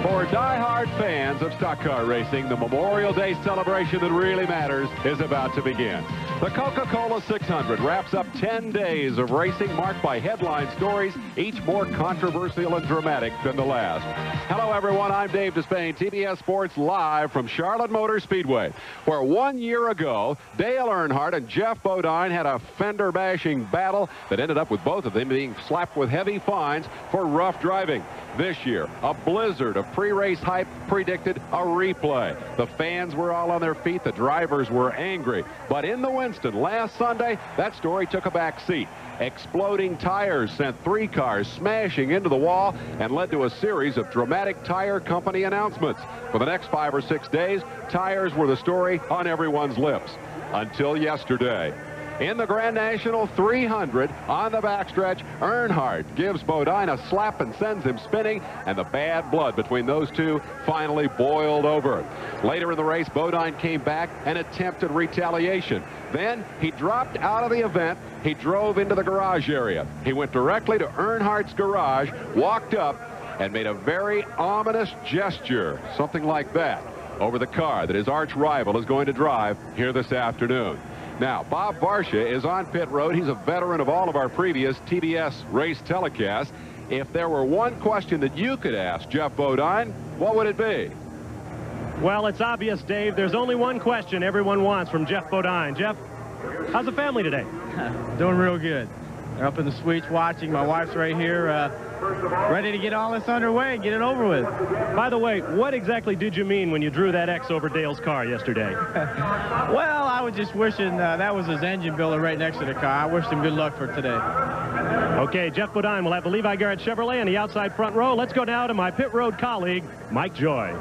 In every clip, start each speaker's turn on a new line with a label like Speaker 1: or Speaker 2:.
Speaker 1: For die-hard fans of stock car racing, the Memorial Day celebration that really matters is about to begin. The Coca-Cola 600 wraps up 10 days of racing marked by headline stories, each more controversial and dramatic than the last. Hello, everyone. I'm Dave Despain, TBS Sports, live from Charlotte Motor Speedway, where 1 year ago, Dale Earnhardt and Jeff Bodine had a fender-bashing battle that ended up with both of them being slapped with heavy fines for rough driving. This year, a blizzard of pre-race hype predicted a replay. The fans were all on their feet. The drivers were angry. But in the Winston last Sunday, that story took a back seat. Exploding tires sent 3 cars smashing into the wall and led to a series of dramatic tire company announcements. For the next 5 or 6 days, tires were the story on everyone's lips. Until yesterday. In the Grand National 300, on the backstretch, Earnhardt gives Bodine a slap and sends him spinning, and the bad blood between those two finally boiled over. Later in the race, Bodine came back and attempted retaliation. Then he dropped out of the event. He drove into the garage area. He went directly to Earnhardt's garage, walked up, and made a very ominous gesture, something like that, over the car that his arch rival is going to drive here this afternoon. Now, Bob Varsha is on pit road. He's a veteran of all of our previous TBS race telecasts. If there were one question that you could ask Jeff Bodine, what would it be?
Speaker 2: Well, it's obvious, Dave. There's only one question everyone wants from Jeff Bodine. Jeff, how's the family today?
Speaker 3: Doing real good. They're up in the suites watching. My wife's right here, ready to get all this underway and get it over with.
Speaker 2: By the way, what exactly did you mean when you drew that X over Dale's car yesterday?
Speaker 3: Well, I was just wishing that was his engine builder right next to the car. I wished him good luck for today.
Speaker 2: Okay, Jeff Bodine will have the Levi Garrett Chevrolet in the outside front row. Let's go now to my pit road colleague, Mike Joy.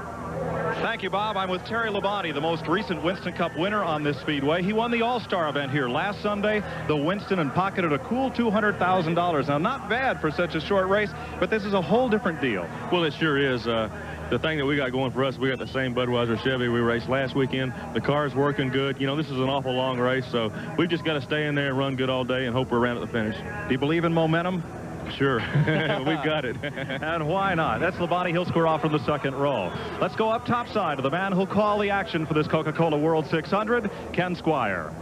Speaker 4: Thank you, Bob. I'm with Terry Labonte, the most recent Winston Cup winner on this speedway. He won the All-Star event here last Sunday, the Winston, and pocketed a cool $200,000. Now, not bad for such a short race, but this is a whole different deal.
Speaker 5: Well, it sure is. The thing that we got going for us, we got the same Budweiser Chevy we raced last weekend. The car's working good. You know, this is an awful long race, so we've just got to stay in there and run good all day and hope we're around at the finish.
Speaker 4: Do you believe in momentum?
Speaker 5: Sure. We've got it.
Speaker 4: And why not? That's Labonte. He'll square off from the second row. Let's go up top side to the man who'll call the action for this Coca-Cola World 600, Ken Squire.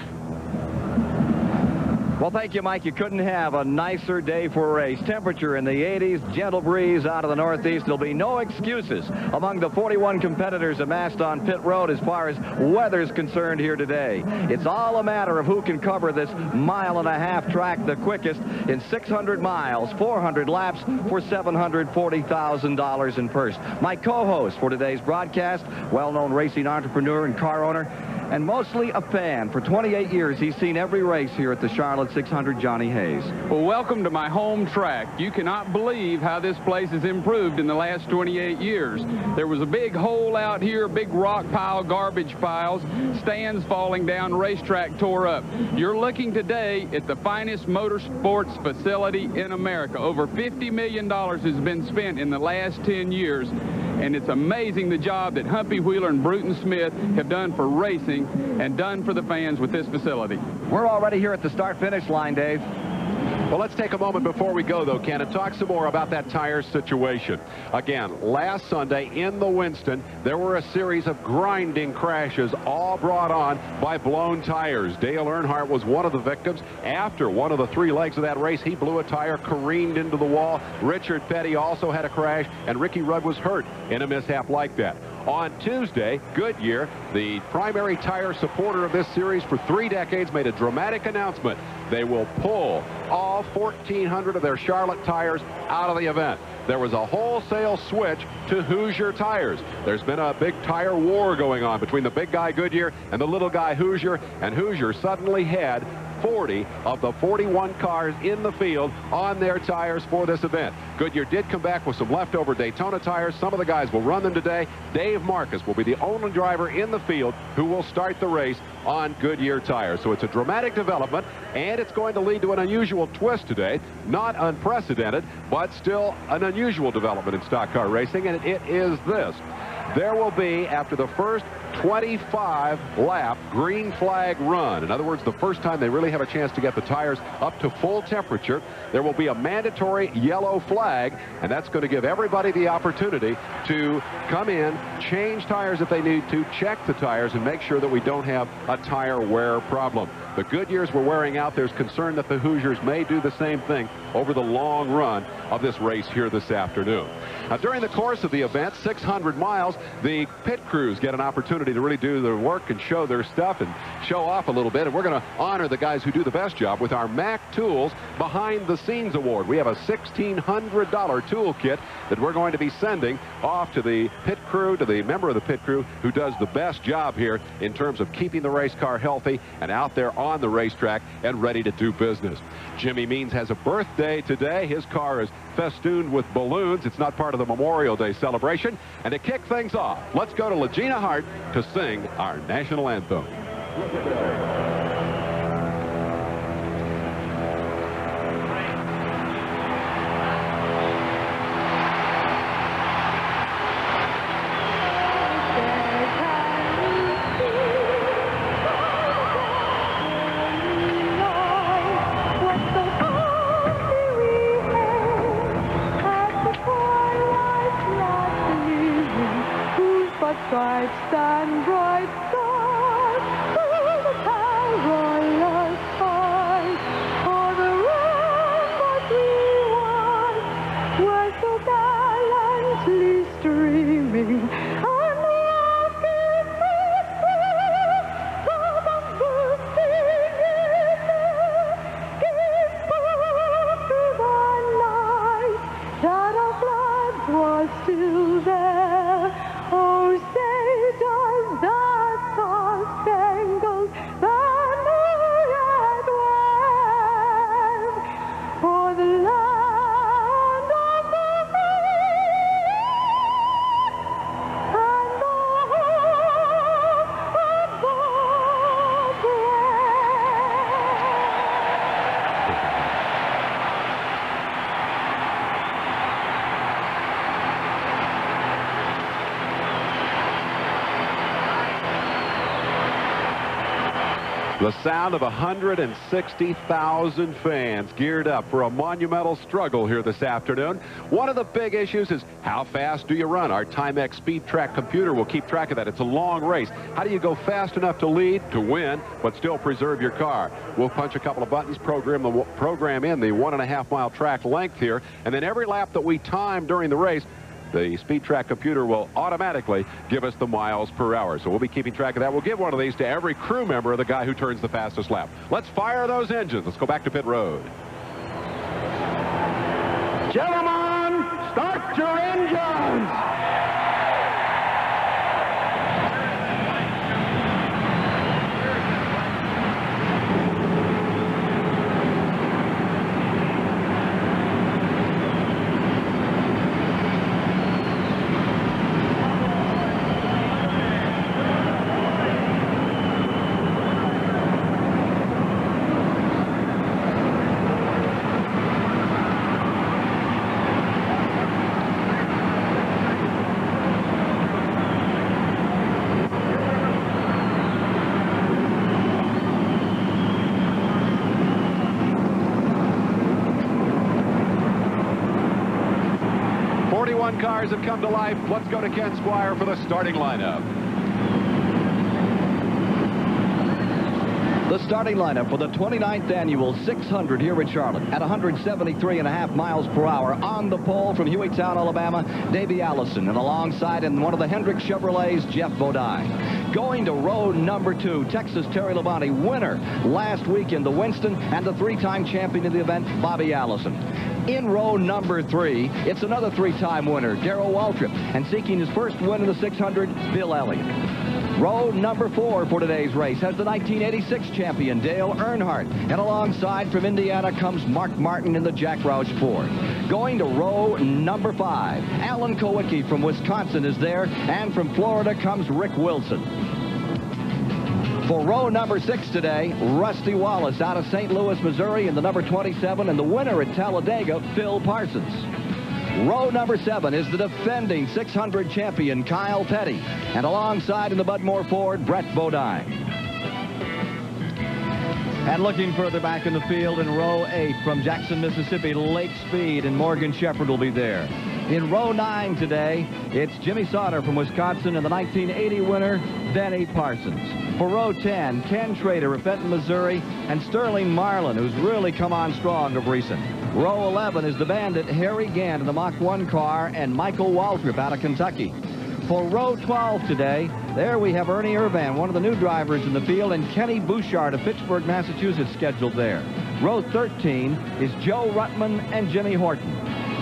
Speaker 6: Well, thank you, Mike. You couldn't have a nicer day for a race. Temperature in the 80s, gentle breeze out of the northeast. There'll be no excuses among the 41 competitors amassed on pit road as far as weather's concerned here today. It's all a matter of who can cover this 1.5 mile track the quickest in 600 miles, 400 laps for $740,000 in purse. My co-host for today's broadcast, well-known racing entrepreneur and car owner, and mostly a fan. For 28 years, he's seen every race here at the Charlotte 600, Johnny Hayes.
Speaker 7: Well, welcome to my home track. You cannot believe how this place has improved in the last 28 years. There was a big hole out here, big rock pile, garbage piles, stands falling down, racetrack tore up. You're looking today at the finest motorsports facility in America. Over $50 million has been spent in the last 10 years. And it's amazing the job that Humpy Wheeler and Bruton Smith have done for racing and done for the fans with this facility.
Speaker 6: We're already here at the start-finish line, Dave.
Speaker 1: Well, let's take a moment before we go, though, Ken, and talk some more about that tire situation. Again, last Sunday in the Winston, there were a series of grinding crashes, all brought on by blown tires. Dale Earnhardt was one of the victims. After one of the 3 legs of that race, he blew a tire, careened into the wall. Richard Petty also had a crash, and Ricky Rudd was hurt in a mishap like that. On Tuesday, Goodyear, the primary tire supporter of this series for 3 decades, made a dramatic announcement. They will pull all 1,400 of their Charlotte tires out of the event. There was a wholesale switch to Hoosier tires. There's been a big tire war going on between the big guy Goodyear and the little guy Hoosier, and Hoosier suddenly had 40 of the 41 cars in the field on their tires for this event. Goodyear did come back with some leftover Daytona tires. Some of the guys will run them today. Dave Marcus will be the only driver in the field who will start the race on Goodyear tires. So it's a dramatic development, and it's going to lead to an unusual twist today. Not unprecedented, but still an unusual development in stock car racing, and it is this. There will be, after the first 25-lap green flag run. In other words, the first time they really have a chance to get the tires up to full temperature, there will be a mandatory yellow flag, and that's going to give everybody the opportunity to come in, change tires if they need to, check the tires, and make sure that we don't have a tire wear problem. The Goodyears were wearing out. There's concern that the Hoosiers may do the same thing over the long run of this race here this afternoon. Now, during the course of the event, 600 miles, the pit crews get an opportunity to really do their work and show their stuff and show off a little bit. And we're going to honor the guys who do the best job with our Mac Tools Behind the Scenes Award. We have a $1,600 tool kit that we're going to be sending off to the pit crew, to the member of the pit crew who does the best job here in terms of keeping the race car healthy and out there on the racetrack and ready to do business. Jimmy Means has a birthday today. His car is festooned with balloons. It's not part of the Memorial Day celebration. And to kick things off, let's go to Legina Hart to sing our national anthem.
Speaker 8: Stripes and bright stars through the perilous fight, for the rainbows we won were so gallantly streaming, and the rocket missile from a bursting in there gave proof to the night that our flag was still there. Oh, say does that star-spangled banner yet wave for the land of the free and the home of the brave?
Speaker 1: The sound of 160,000 fans geared up for a monumental struggle here this afternoon. One of the big issues is how fast do you run? Our Timex Speed Track computer will keep track of that. It's a long race. How do you go fast enough to lead, to win, but still preserve your car? We'll punch a couple of buttons, program in the 1.5-mile track length here, and then every lap that we time during the race, the Speed Track computer will automatically give us the miles per hour. So we'll be keeping track of that. We'll give one of these to every crew member of the guy who turns the fastest lap. Let's fire those engines. Let's go back to pit road.
Speaker 9: Gentlemen, start your engines.
Speaker 1: 41 cars have come to life. Let's go to Ken Squire for the starting lineup.
Speaker 6: The starting lineup for the 29th annual 600 here in Charlotte at 173.5 miles per hour. On the pole from Hueytown, Alabama, Davey Allison, and alongside in one of the Hendrick Chevrolets, Jeff Bodine. Going to row number 2, Texas Terry Labonte, winner last week in the Winston, and the 3-time champion of the event, Bobby Allison. In row number 3, it's another 3-time winner, Darrell Waltrip, and seeking his first win in the 600, Bill Elliott. Row number 4 for today's race has the 1986 champion, Dale Earnhardt. And alongside from Indiana comes Mark Martin in the Jack Roush Ford. Going to row number 5, Alan Kowicki from Wisconsin is there. And from Florida comes Rick Wilson. For row number 6 today, Rusty Wallace out of St. Louis, Missouri in the number 27. And the winner at Talladega, Phil Parsons. Row number 7 is the defending 600 champion, Kyle Petty. And alongside in the Bud Moore Ford, Brett Bodine. And looking further back in the field in row 8 from Jackson, Mississippi, Lake Speed, and Morgan Shepherd will be there. In row 9 today, it's Jimmy Sauter from Wisconsin and the 1980 winner, Benny Parsons. For row 10, Ken Schrader of Fenton, Missouri, and Sterling Marlin, who's really come on strong of recent. Row 11 is the Bandit, Harry Gant in the Mach 1 car, and Michael Waltrip out of Kentucky. For row 12 today, there we have Ernie Irvan, one of the new drivers in the field, and Kenny Bouchard of Fitchburg, Massachusetts, scheduled there. Row 13 is Joe Ruttman and Jimmy Horton.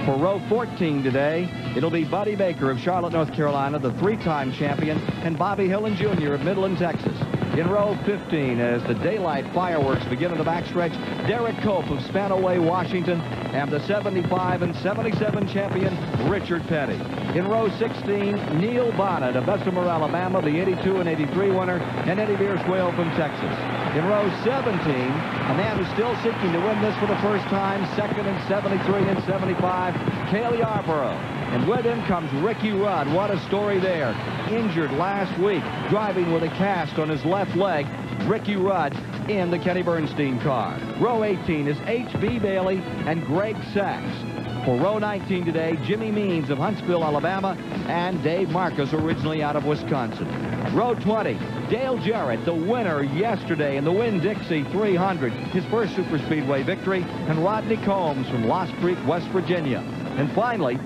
Speaker 6: For row 14 today, it'll be Buddy Baker of Charlotte, North Carolina, the 3-time champion, and Bobby Hillen Jr. of Midland, Texas. In row 15, as the daylight fireworks begin in the backstretch, Derek Cope of Spanaway, Washington, and the 75 and 77 champion, Richard Petty. In row 16, Neil Bonnet of Bessemer, Alabama, the 82 and 83 winner, and Eddie Bierswale from Texas. In row 17, a man who's still seeking to win this for the first time, second in 73 and 75, Cale Yarborough. And with him comes Ricky Rudd. What a story there. Injured last week, driving with a cast on his left leg. Ricky Rudd in the Kenny Bernstein car. Row 18 is H.B. Bailey and Greg Sachs. For row 19 today, Jimmy Means of Huntsville, Alabama, and Dave Marcus, originally out of Wisconsin. Row 20, Dale Jarrett, the winner yesterday in the Winn-Dixie 300, his first superspeedway victory, and Rodney Combs from Lost Creek, West Virginia. And finally,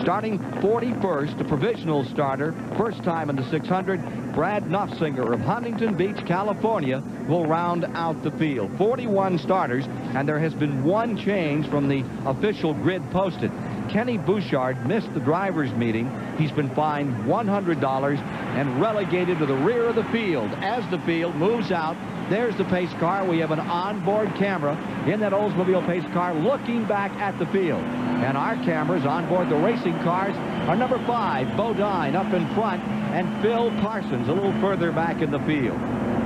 Speaker 6: starting 41st, the provisional starter, first time in the 600, Brad Knopfsinger of Huntington Beach, California, will round out the field. 41 starters, and there has been one change from the official grid posted. Kenny Bouchard missed the drivers' meeting. He's been fined $100 and relegated to the rear of the field. As the field moves out, there's the pace car. We have an onboard camera in that Oldsmobile pace car looking back at the field. And our cameras on board the racing cars are number 5, Bodine, up in front, and Phil Parsons a little further back in the field.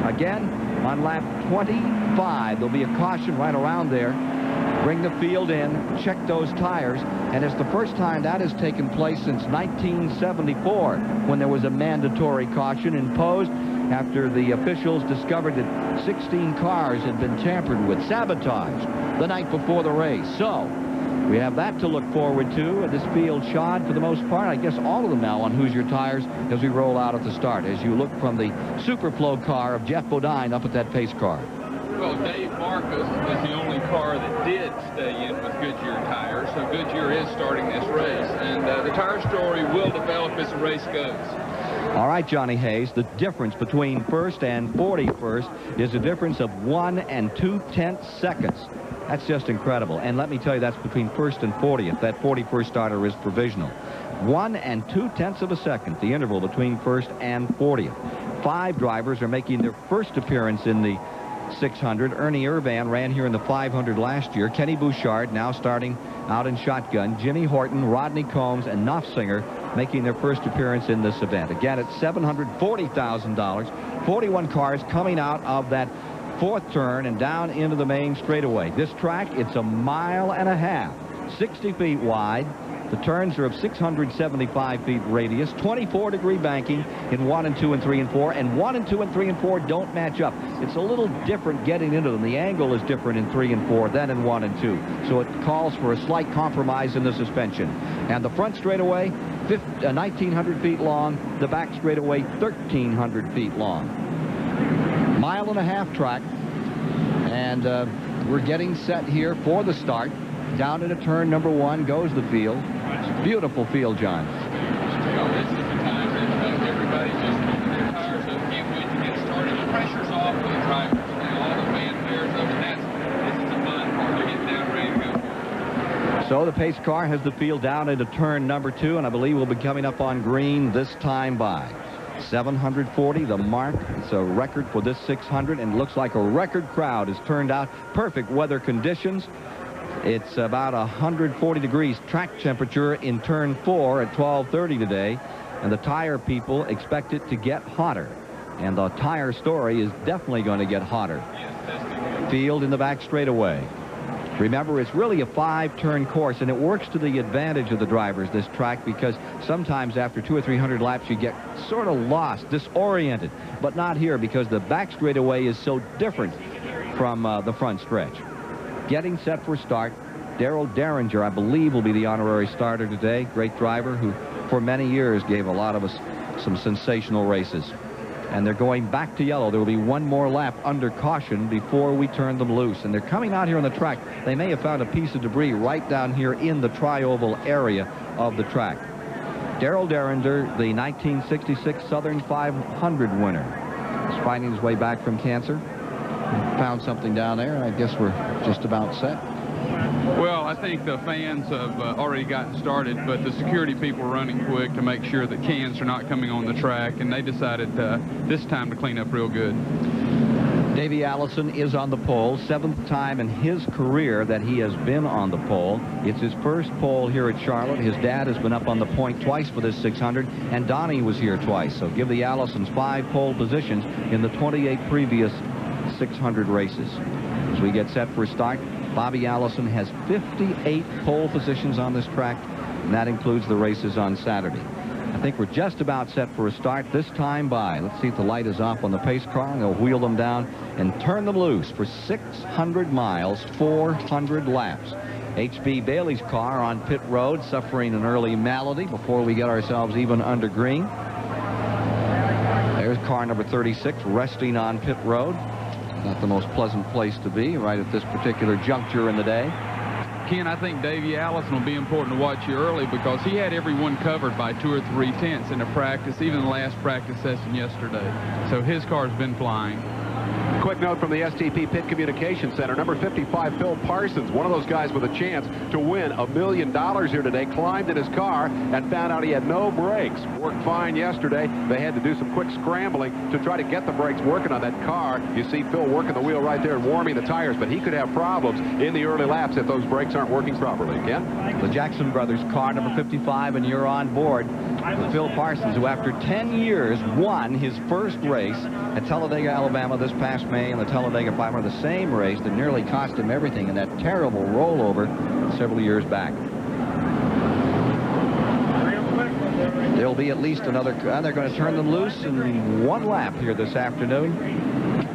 Speaker 6: Again, on lap 25, there'll be a caution right around there. Bring the field in, check those tires, and it's the first time that has taken place since 1974, when there was a mandatory caution imposed after the officials discovered that 16 cars had been tampered with, sabotaged, the night before the race. So we have that to look forward to. This field shod, for the most part, I guess all of them now on Hoosier tires as we roll out at the start, as you look from the Superflow car of Jeff Bodine up at that pace car.
Speaker 7: Well, Dave Marcus is the only car that did stay in with Goodyear tires, so Goodyear is starting this race, and the tire story will develop as the race goes.
Speaker 6: All right, Johnny Hayes, the difference between first and 41st is a difference of 1 2/10 seconds. That's just incredible. And let me tell you, that's between first and 40th. That 41st starter is provisional. 1 2/10 of a second, the interval between first and 40th. 5 drivers are making their first appearance in the 600. Ernie Irvan ran here in the 500 last year. Kenny Bouchard now starting out in shotgun. Jimmy Horton, Rodney Combs, and Knopfsinger making their first appearance in this event. Again, it's $740,000. 41 cars coming out of that 4th turn and down into the main straightaway. This track, it's 1.5 miles, 60 feet wide. The turns are of 675 feet radius, 24-degree banking in 1 2 3 4, and 1 2 3 4 don't match up. It's a little different getting into them. The angle is different in 3 and 4 than in 1 and 2. So it calls for a slight compromise in the suspension. And the front straightaway, 1,900 feet long. The back straightaway, 1,300 feet long. 1.5 mile track. And we're getting set here for the start. Down into turn number 1 goes the field. Beautiful field, John.
Speaker 7: Well, this is the time that everybody's just moving their tires up, can't wait to get started. The pressure's off for the drivers. Now all the fanfares of it. This is the fun part. They're getting down ready to go.
Speaker 6: So the pace car has the field down into turn number 2, and I believe we'll be coming up on green this time by. 740, the mark. It's a record for this 600, and it looks like a record crowd has turned out. Perfect weather conditions. It's about 140 degrees track temperature in turn 4 at 12:30 today, and the tire people expect it to get hotter. And the tire story is definitely going to get hotter. Field in the back straightaway. Remember, it's really a 5-turn course, and it works to the advantage of the drivers, this track, because sometimes after 200 or 300 laps, you get sort of lost, disoriented. But not here, because the back straightaway is so different from the front stretch. Getting set for start, Darrell Derringer, I believe, will be the honorary starter today. Great driver who, for many years, gave a lot of us some sensational races. And they're going back to yellow. There will be one more lap under caution before we turn them loose. And they're coming out here on the track. They may have found a piece of debris right down here in the tri-oval area of the track. Darrell Derringer, the 1966 Southern 500 winner, is finding his way back from cancer. Found something down there, and I guess we're just about set.
Speaker 7: Well, I think the fans have already gotten started, but the security people are running quick to make sure that cans are not coming on the track, and they decided this time to clean up real good.
Speaker 6: Davey Allison is on the pole, 7th time in his career that he has been on the pole. It's his first pole here at Charlotte. His dad has been up on the point twice for this 600, and Donnie was here twice. So give the Allisons 5 pole positions in the 28 previous 600 races. As we get set for start, Bobby Allison has 58 pole positions on this track, and that includes the races on Saturday. I think we're just about set for a start this time by. Let's see if the light is off on the pace car, and they'll wheel them down and turn them loose for 600 miles, 400 laps. H.B. Bailey's car on pit road, suffering an early malady before we get ourselves even under green. There's car number 36 resting on pit road. Not the most pleasant place to be right at this particular juncture in the day.
Speaker 7: Ken, I think Davey Allison will be important to watch here early because he had everyone covered by 2 or 3 tenths in the practice, even the last practice session yesterday. So his car's been flying.
Speaker 1: Quick note from the STP Pit Communication Center. Number 55, Phil Parsons, one of those guys with a chance to win $1 million here today, climbed in his car and found out he had no brakes. Worked fine yesterday. They had to do some quick scrambling to try to get the brakes working on that car. You see Phil working the wheel right there and warming the tires, but he could have problems in the early laps if those brakes aren't working properly. Ken?
Speaker 6: The Jackson brothers car number 55, and you're on board with Phil Parsons, who after 10 years won his first race at Talladega, Alabama this past May in the Talladega 500, the same race that nearly cost him everything in that terrible rollover several years back. There'll be at least another, they're going to turn them loose in one lap here this afternoon.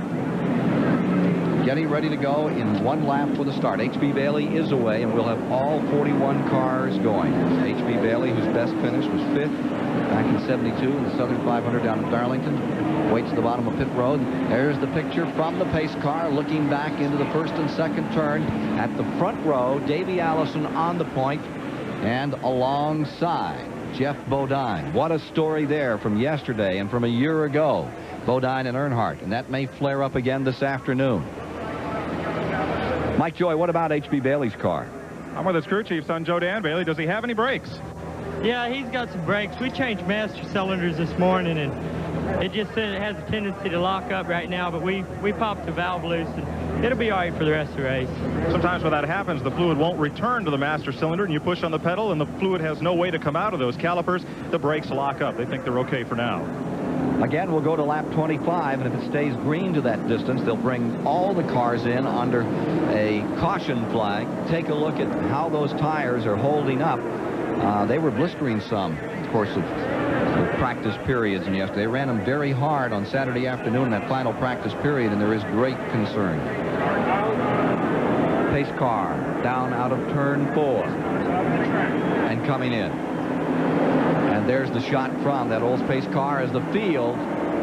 Speaker 6: Getting ready to go in one lap for the start. H.B. Bailey is away, and we'll have all 41 cars going. H.B. Bailey, whose best finish was 5th back in '72 in the Southern 500 down in Darlington, waits at the bottom of pit road. There's the picture from the pace car looking back into the first and second turn. At the front row, Davey Allison on the point, and alongside Jeff Bodine. What a story there from yesterday and from a year ago. Bodine and Earnhardt, and that may flare up again this afternoon. Mike Joy, what about H.B. Bailey's car?
Speaker 4: I'm with his crew chief, son Joe Dan Bailey. Does he have any brakes?
Speaker 10: Yeah, he's got some brakes. We changed master cylinders this morning, and it just said it has a tendency to lock up right now, but we popped the valve loose, and it'll be all right for the rest of the race.
Speaker 4: Sometimes when that happens, the fluid won't return to the master cylinder, and you push on the pedal, and the fluid has no way to come out of those calipers. The brakes lock up. They think they're okay for now.
Speaker 6: Again, we'll go to lap 25, and if it stays green to that distance, they'll bring all the cars in under a caution flag. Take a look at how those tires are holding up. They were blistering some, of course, of practice periods, and yesterday they ran them very hard on Saturday afternoon, that final practice period, and there is great concern. Pace car down out of turn 4 and coming in. And there's the shot from that old pace car as the field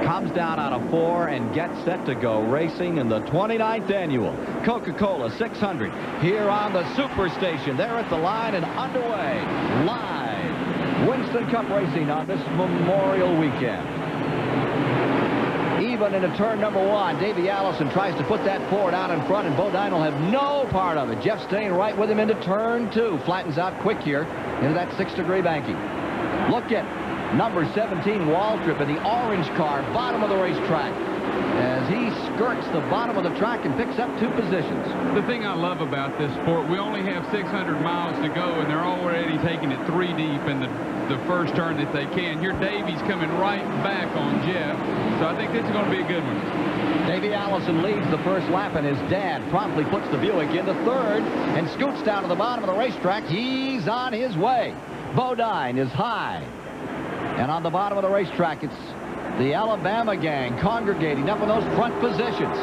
Speaker 6: comes down out of 4 and gets set to go racing in the 29th annual Coca-Cola 600 here on the Superstation. They're at the line and underway live. Winston Cup racing on this Memorial weekend. Even into turn number 1, Davey Allison tries to put that Ford out in front, and Bodine will have no part of it. Jeff staying right with him into turn 2. Flattens out quick here into that 6-degree banking. Look at number 17, Waltrip, in the orange car, bottom of the racetrack, as he skirts the bottom of the track and picks up 2 positions.
Speaker 7: The thing I love about this sport, we only have 600 miles to go, and they're already taking it 3 deep in the first turn that they can. Here, Davey's coming right back on Jeff, so I think this is going to be a good one.
Speaker 6: Davey Allison leads the first lap, and his dad promptly puts the Buick into third and scoots down to the bottom of the racetrack. He's on his way. Bodine is high. And on the bottom of the racetrack, it's the Alabama gang congregating up in those front positions.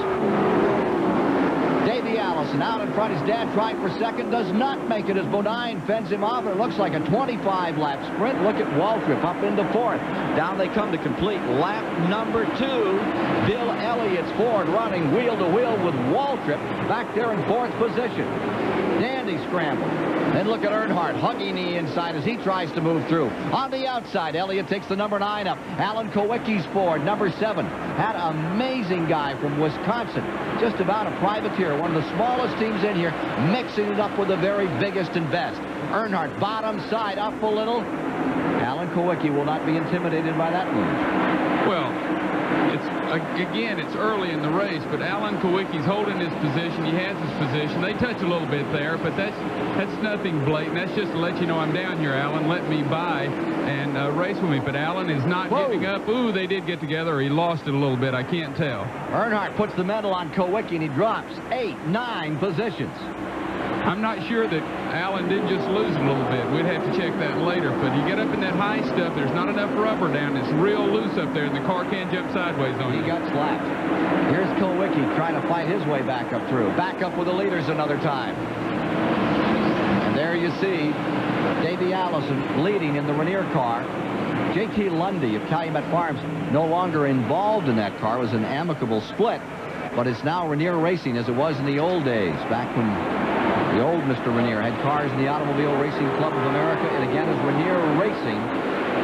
Speaker 6: Davey Allison out in front. His dad trying for second, does not make it as Bodine fends him off. It looks like a 25-lap sprint. Look at Waltrip up into fourth. Down they come to complete lap number 2. Bill Elliott's Ford running wheel-to-wheel with Waltrip back there in fourth position. Dandy scramble. Then look at Earnhardt hugging the inside as he tries to move through. On the outside, Elliott takes the number 9 up. Alan Kowicki's Ford, number 7. Had an amazing guy from Wisconsin. Just about a privateer, one of the smallest teams in here, mixing it up with the very biggest and best. Earnhardt, bottom side, up a little. Alan Kowicki will not be intimidated by that move.
Speaker 7: Well, it's early in the race, but Alan Kowicki's holding his position. He has his position. They touch a little bit there, but that's nothing blatant. That's just to let you know I'm down here, Alan. Let me by and race with me. But Alan is not giving up. Ooh, they did get together. He lost it a little bit. I can't tell.
Speaker 6: Earnhardt puts the medal on Kowicki, and he drops 8, 9 positions.
Speaker 7: I'm not sure that Alan didn't just lose a little bit. We'd have to check that later. But you get up in that high stuff, there's not enough rubber down. It's real loose up there, and the car can't jump sideways on you.
Speaker 6: He got slapped. Here's Kowicki trying to fight his way back up through. Back up with the leaders another time. And there you see Davey Allison leading in the Rainier car. J.T. Lundy of Calumet Farms no longer involved in that car. It was an amicable split. But it's now Rainier Racing as it was in the old days, back when the old Mr. Rainier had cars in the Automobile Racing Club of America. And again, is Rainier Racing.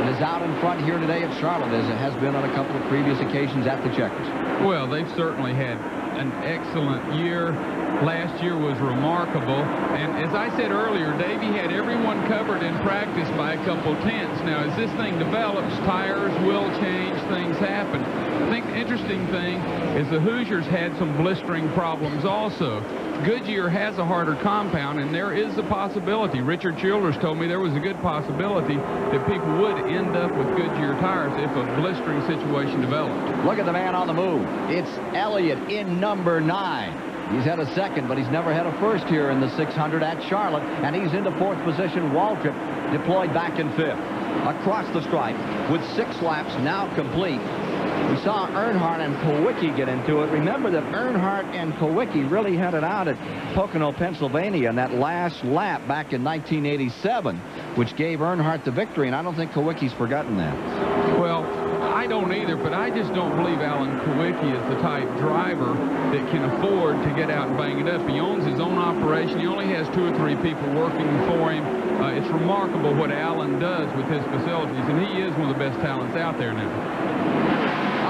Speaker 6: It is out in front here today at Charlotte, as it has been on a couple of previous occasions at the Checkers.
Speaker 7: Well, they've certainly had an excellent year. Last year was remarkable. And as I said earlier, Davey had everyone covered in practice by a couple tenths. Now, as this thing develops, tires will change, things happen. I think the interesting thing is the Hoosiers had some blistering problems also. Goodyear has a harder compound, and there is a possibility. Richard Childers told me there was a good possibility that people would end up with Goodyear tires if a blistering situation developed.
Speaker 6: Look at the man on the move. It's Elliott in number 9. He's had a second, but he's never had a first here in the 600 at Charlotte, and he's into fourth position. Waltrip deployed back in fifth. Across the stripe with 6 laps now complete. We saw Earnhardt and Kowicki get into it. Remember that Earnhardt and Kowicki really had it out at Pocono, Pennsylvania in that last lap back in 1987, which gave Earnhardt the victory, and I don't think Kowicki's forgotten that.
Speaker 7: Well, I don't either, but I just don't believe Alan Kowicki is the type driver that can afford to get out and bang it up. He owns his own operation. He only has 2 or 3 people working for him. It's remarkable what Alan does with his facilities, and he is one of the best talents out there now.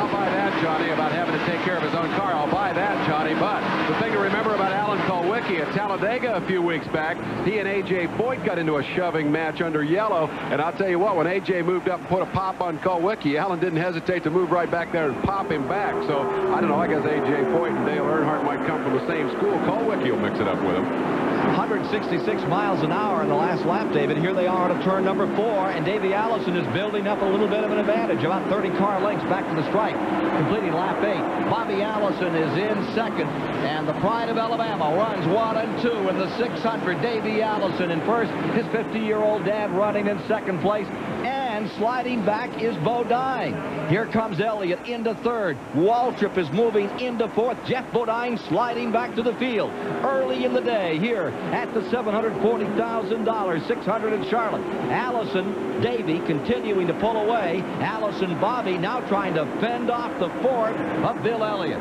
Speaker 1: I'll buy that, Johnny, about having to take care of his own car. I'll buy that, Johnny. But the thing to remember about Alan Kowicki at Talladega a few weeks back, he and A.J. Foyt got into a shoving match under yellow. And I'll tell you what, when A.J. moved up and put a pop on Kowicki, Alan didn't hesitate to move right back there and pop him back. So, I don't know, I guess A.J. Foyt and Dale Earnhardt might come from the same school. Kowicki will mix it up with him.
Speaker 6: 166 miles an hour in the last lap, David. Here they are at turn number 4, and Davey Allison is building up a little bit of an advantage, about 30 car lengths back to the stripe, completing lap 8. Bobby Allison is in second, and the pride of Alabama runs 1 and 2 in the 600. Davey Allison in first, his 50-year-old dad running in second place, and sliding back is Bodine. Here comes Elliott into third. Waltrip is moving into fourth. Jeff Bodine sliding back to the field early in the day here at the $740,000 600 in Charlotte. Allison, Davey continuing to pull away. Allison, Bobby now trying to fend off the Ford of Bill Elliott.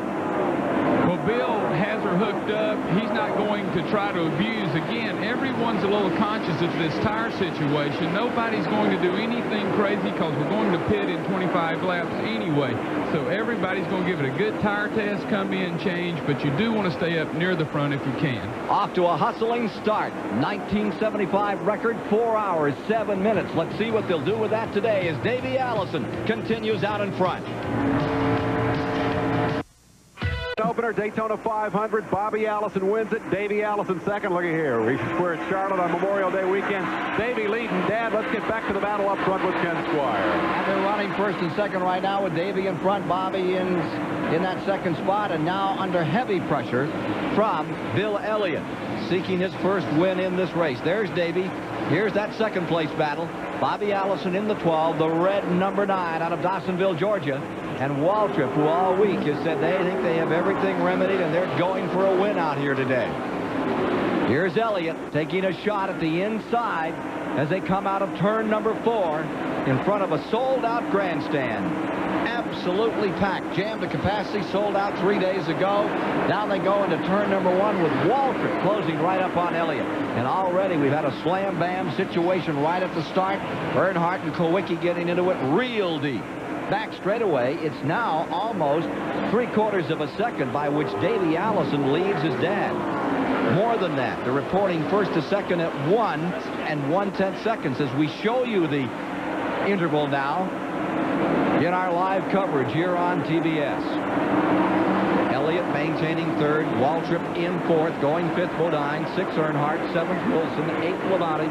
Speaker 7: Well, Bill has her hooked up. He's not going to try to abuse. Again, everyone's a little conscious of this tire situation. Nobody's going to do anything crazy because we're going to pit in 25 laps anyway. So everybody's going to give it a good tire test, come in, change, but you do want to stay up near the front if you can.
Speaker 6: Off to a hustling start. 1975 record, 4 hours, 7 minutes. Let's see what they'll do with that today as Davey Allison continues out in front.
Speaker 1: Opener, Daytona 500. Bobby Allison wins it. Davey Allison second. Look at here. We're at Charlotte on Memorial Day weekend. Davey leading. Dad, let's get back to the battle up front with Ken Squire.
Speaker 6: And they're running first and second right now with Davey in front, Bobby in in that second spot, and now under heavy pressure from Bill Elliott, seeking his first win in this race. There's Davey. Here's that second place battle. Bobby Allison in the 12, the red number 9 out of Dawsonville, Georgia. And Waltrip, who all week has said they think they have everything remedied and they're going for a win out here today. Here's Elliott taking a shot at the inside as they come out of turn number 4 in front of a sold-out grandstand. Absolutely packed, jammed to capacity, sold out 3 days ago. Now they go into turn number 1 with Waltrip closing right up on Elliott. And already we've had a slam-bam situation right at the start. Earnhardt and Kowicki getting into it real deep. Back straightaway, it's now almost 3/4 of a second by which Davey Allison leads his dad. More than that, they're reporting first to second at 1 1/10 seconds as we show you the interval now in our live coverage here on TBS. Elliott maintaining 3rd, Waltrip in 4th, going 5th Bodine, 6th Earnhardt, 7th Wilson, 8th Labonte,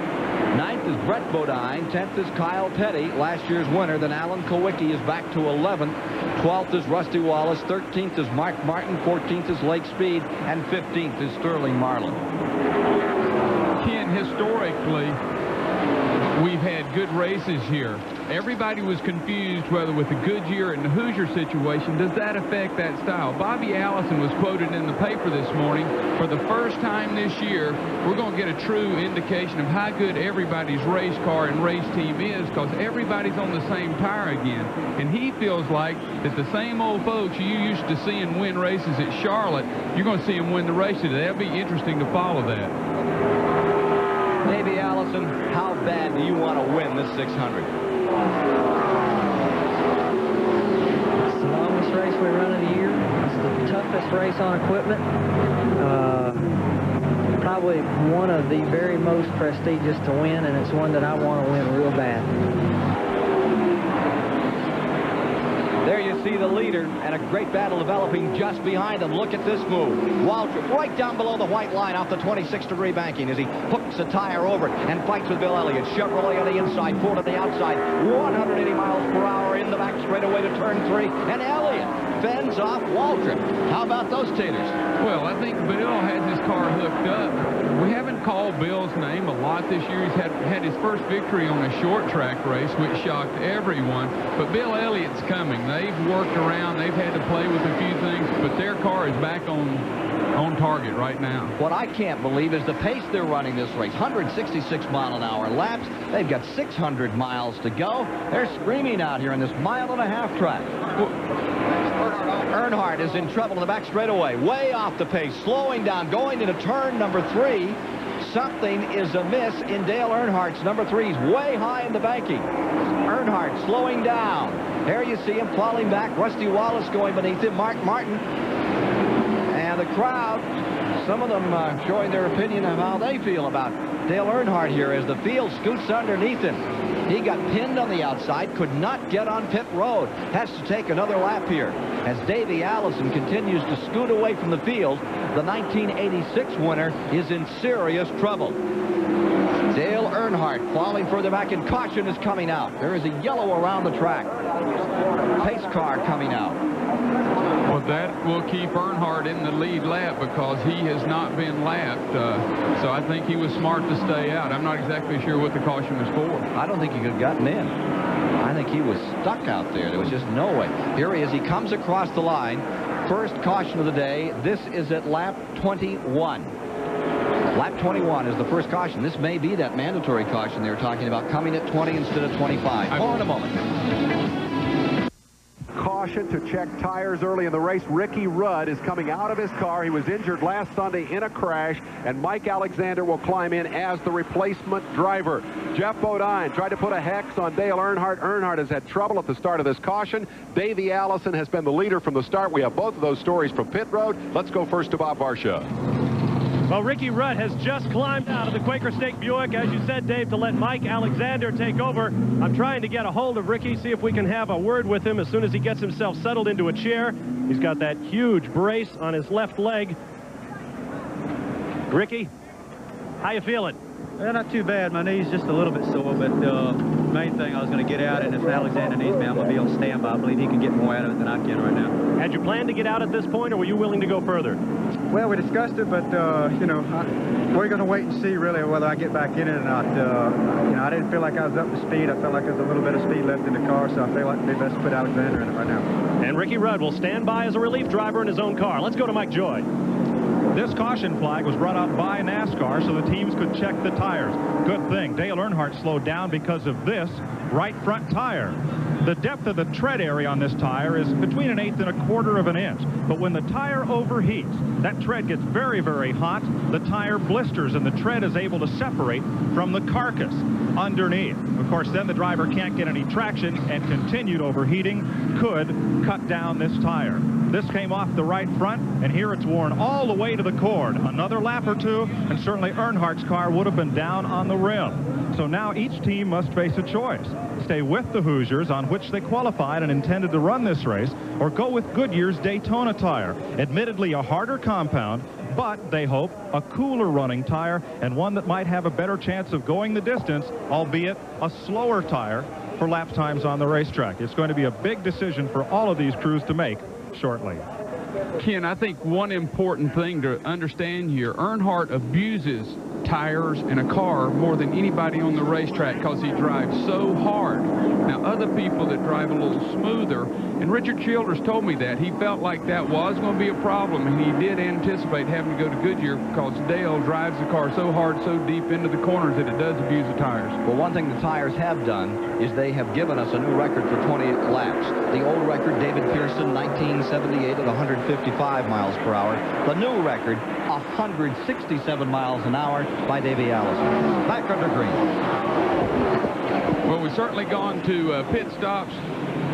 Speaker 6: 9th is Brett Bodine, 10th is Kyle Petty, last year's winner. Then Alan Kowicki is back to 11th, 12th is Rusty Wallace, 13th is Mark Martin, 14th is Lake Speed, and 15th is Sterling Marlin.
Speaker 7: Ken, historically, we've had good races here. Everybody was confused whether with the Goodyear and the Hoosier situation, does that affect that style? Bobby Allison was quoted in the paper this morning. For the first time this year, we're going to get a true indication of how good everybody's race car and race team is, because everybody's on the same tire again. And he feels like that the same old folks you used to seeing win races at Charlotte, you're going to see them win the race today. That'll be interesting to follow that.
Speaker 6: Davey Allison, how bad do you want to win this 600?
Speaker 11: It's the longest race we run of the year. It's the toughest race on equipment. Probably one of the very most prestigious to win, and it's one that I want to win real bad.
Speaker 6: There you see the leader, and a great battle developing just behind them. Look at this move. Waltrip right down below the white line off the 26-degree banking as he hooks a tire over it and fights with Bill Elliott. Chevrolet on the inside, Ford on the outside. 180 miles per hour in the back straightaway to turn 3, and Elliott fends off Waltrip. How about those taters?
Speaker 7: Well, I think Bill has his car hooked up. We haven't called Bill's name a lot this year. He's had his first victory on a short track race, which shocked everyone. But Bill Elliott's coming. They've worked around. They've had to play with a few things, but their car is back on target right now.
Speaker 6: What I can't believe is the pace they're running this race. 166-mile-an-hour laps. They've got 600 miles to go. They're screaming out here in this mile-and-a-half track. Earnhardt is in trouble in the back straightaway. Way off the pace. Slowing down. Going into turn number 3. Something is amiss in Dale Earnhardt's number 3. He's way high in the banking. Earnhardt slowing down. There you see him falling back. Rusty Wallace going beneath him. Mark Martin. And the crowd, some of them showing their opinion of how they feel about Dale Earnhardt here as the field scoots underneath him. He got pinned on the outside, could not get on pit road. Has to take another lap here. As Davey Allison continues to scoot away from the field, the 1986 winner is in serious trouble. Dale Earnhardt falling further back, and caution is coming out. There is a yellow around the track. Pace car coming out.
Speaker 7: Well, that will keep Earnhardt in the lead lap because he has not been lapped. So I think he was smart to stay out. I'm not exactly sure what the caution was for.
Speaker 6: I don't think he could have gotten in. I think he was stuck out there. There was just no way. Here he is. He comes across the line. First caution of the day. This is at lap 21. Lap 21 is the first caution. This may be that mandatory caution they were talking about, coming at 20 instead of 25. More in a moment.
Speaker 1: Caution to check tires early in the race. Ricky Rudd is coming out of his car. He was injured last Sunday in a crash, and Mike Alexander will climb in as the replacement driver. Jeff Bodine tried to put a hex on Dale Earnhardt. Earnhardt has had trouble at the start of this caution. Davey Allison has been the leader from the start. We have both of those stories from pit road. Let's go first to Bob Varsha.
Speaker 2: Well, Ricky Rudd has just climbed out of the Quaker State Buick, as you said, Dave, to let Mike Alexander take over. I'm trying to get a hold of Ricky, see if we can have a word with him as soon as he gets himself settled into a chair. He's got that huge brace on his left leg. Ricky, how you feeling?
Speaker 3: Not too bad. My knee's just a little bit sore, but main thing. I was going to get out, and if Alexander needs me, I'm going to be on standby. I believe he can get more out of it than I can right now.
Speaker 2: Had you planned to get out at this point, or were you willing to go further?
Speaker 3: Well, we discussed it, but, you know, we're going to wait and see, really, whether I get back in it or not. You know, I didn't feel like I was up to speed. I felt like there was a little bit of speed left in the car, so I feel like it'd be best to put Alexander in it right now.
Speaker 2: And Ricky Rudd will stand by as a relief driver in his own car. Let's go to Mike Joy.
Speaker 4: This caution flag was brought out by NASCAR so the teams could check the tires. Good thing. Dale Earnhardt slowed down because of this right front tire. The depth of the tread area on this tire is between 1/8 and 1/4 of an inch. But when the tire overheats, that tread gets very, very hot. The tire blisters, and the tread is able to separate from the carcass underneath. Of course, then the driver can't get any traction, and continued overheating could cut down this tire. This came off the right front, and here it's worn all the way to the cord. Another lap or two, and certainly Earnhardt's car would have been down on the rim. So now each team must face a choice. Stay with the Hoosiers, on which they qualified and intended to run this race, or go with Goodyear's Daytona tire. Admittedly a harder compound, but they hope a cooler running tire, and one that might have a better chance of going the distance, albeit a slower tire for lap times on the racetrack. It's going to be a big decision for all of these crews to make shortly.
Speaker 7: Ken, I think one important thing to understand here, Earnhardt abuses tires in a car more than anybody on the racetrack because he drives so hard. Now, other people that drive a little smoother, and Richard Childress told me that, he felt like that was going to be a problem, and he did anticipate having to go to Goodyear because Dale drives the car so hard, so deep into the corners that it does abuse the tires.
Speaker 6: Well, one thing the tires have done is they have given us a new record for 28 laps. The old record, David Pearson, 1978 at 155 miles per hour. The new record, 167 miles an hour by Davey Allison. Back under green.
Speaker 7: Well, we've certainly gone to pit stops,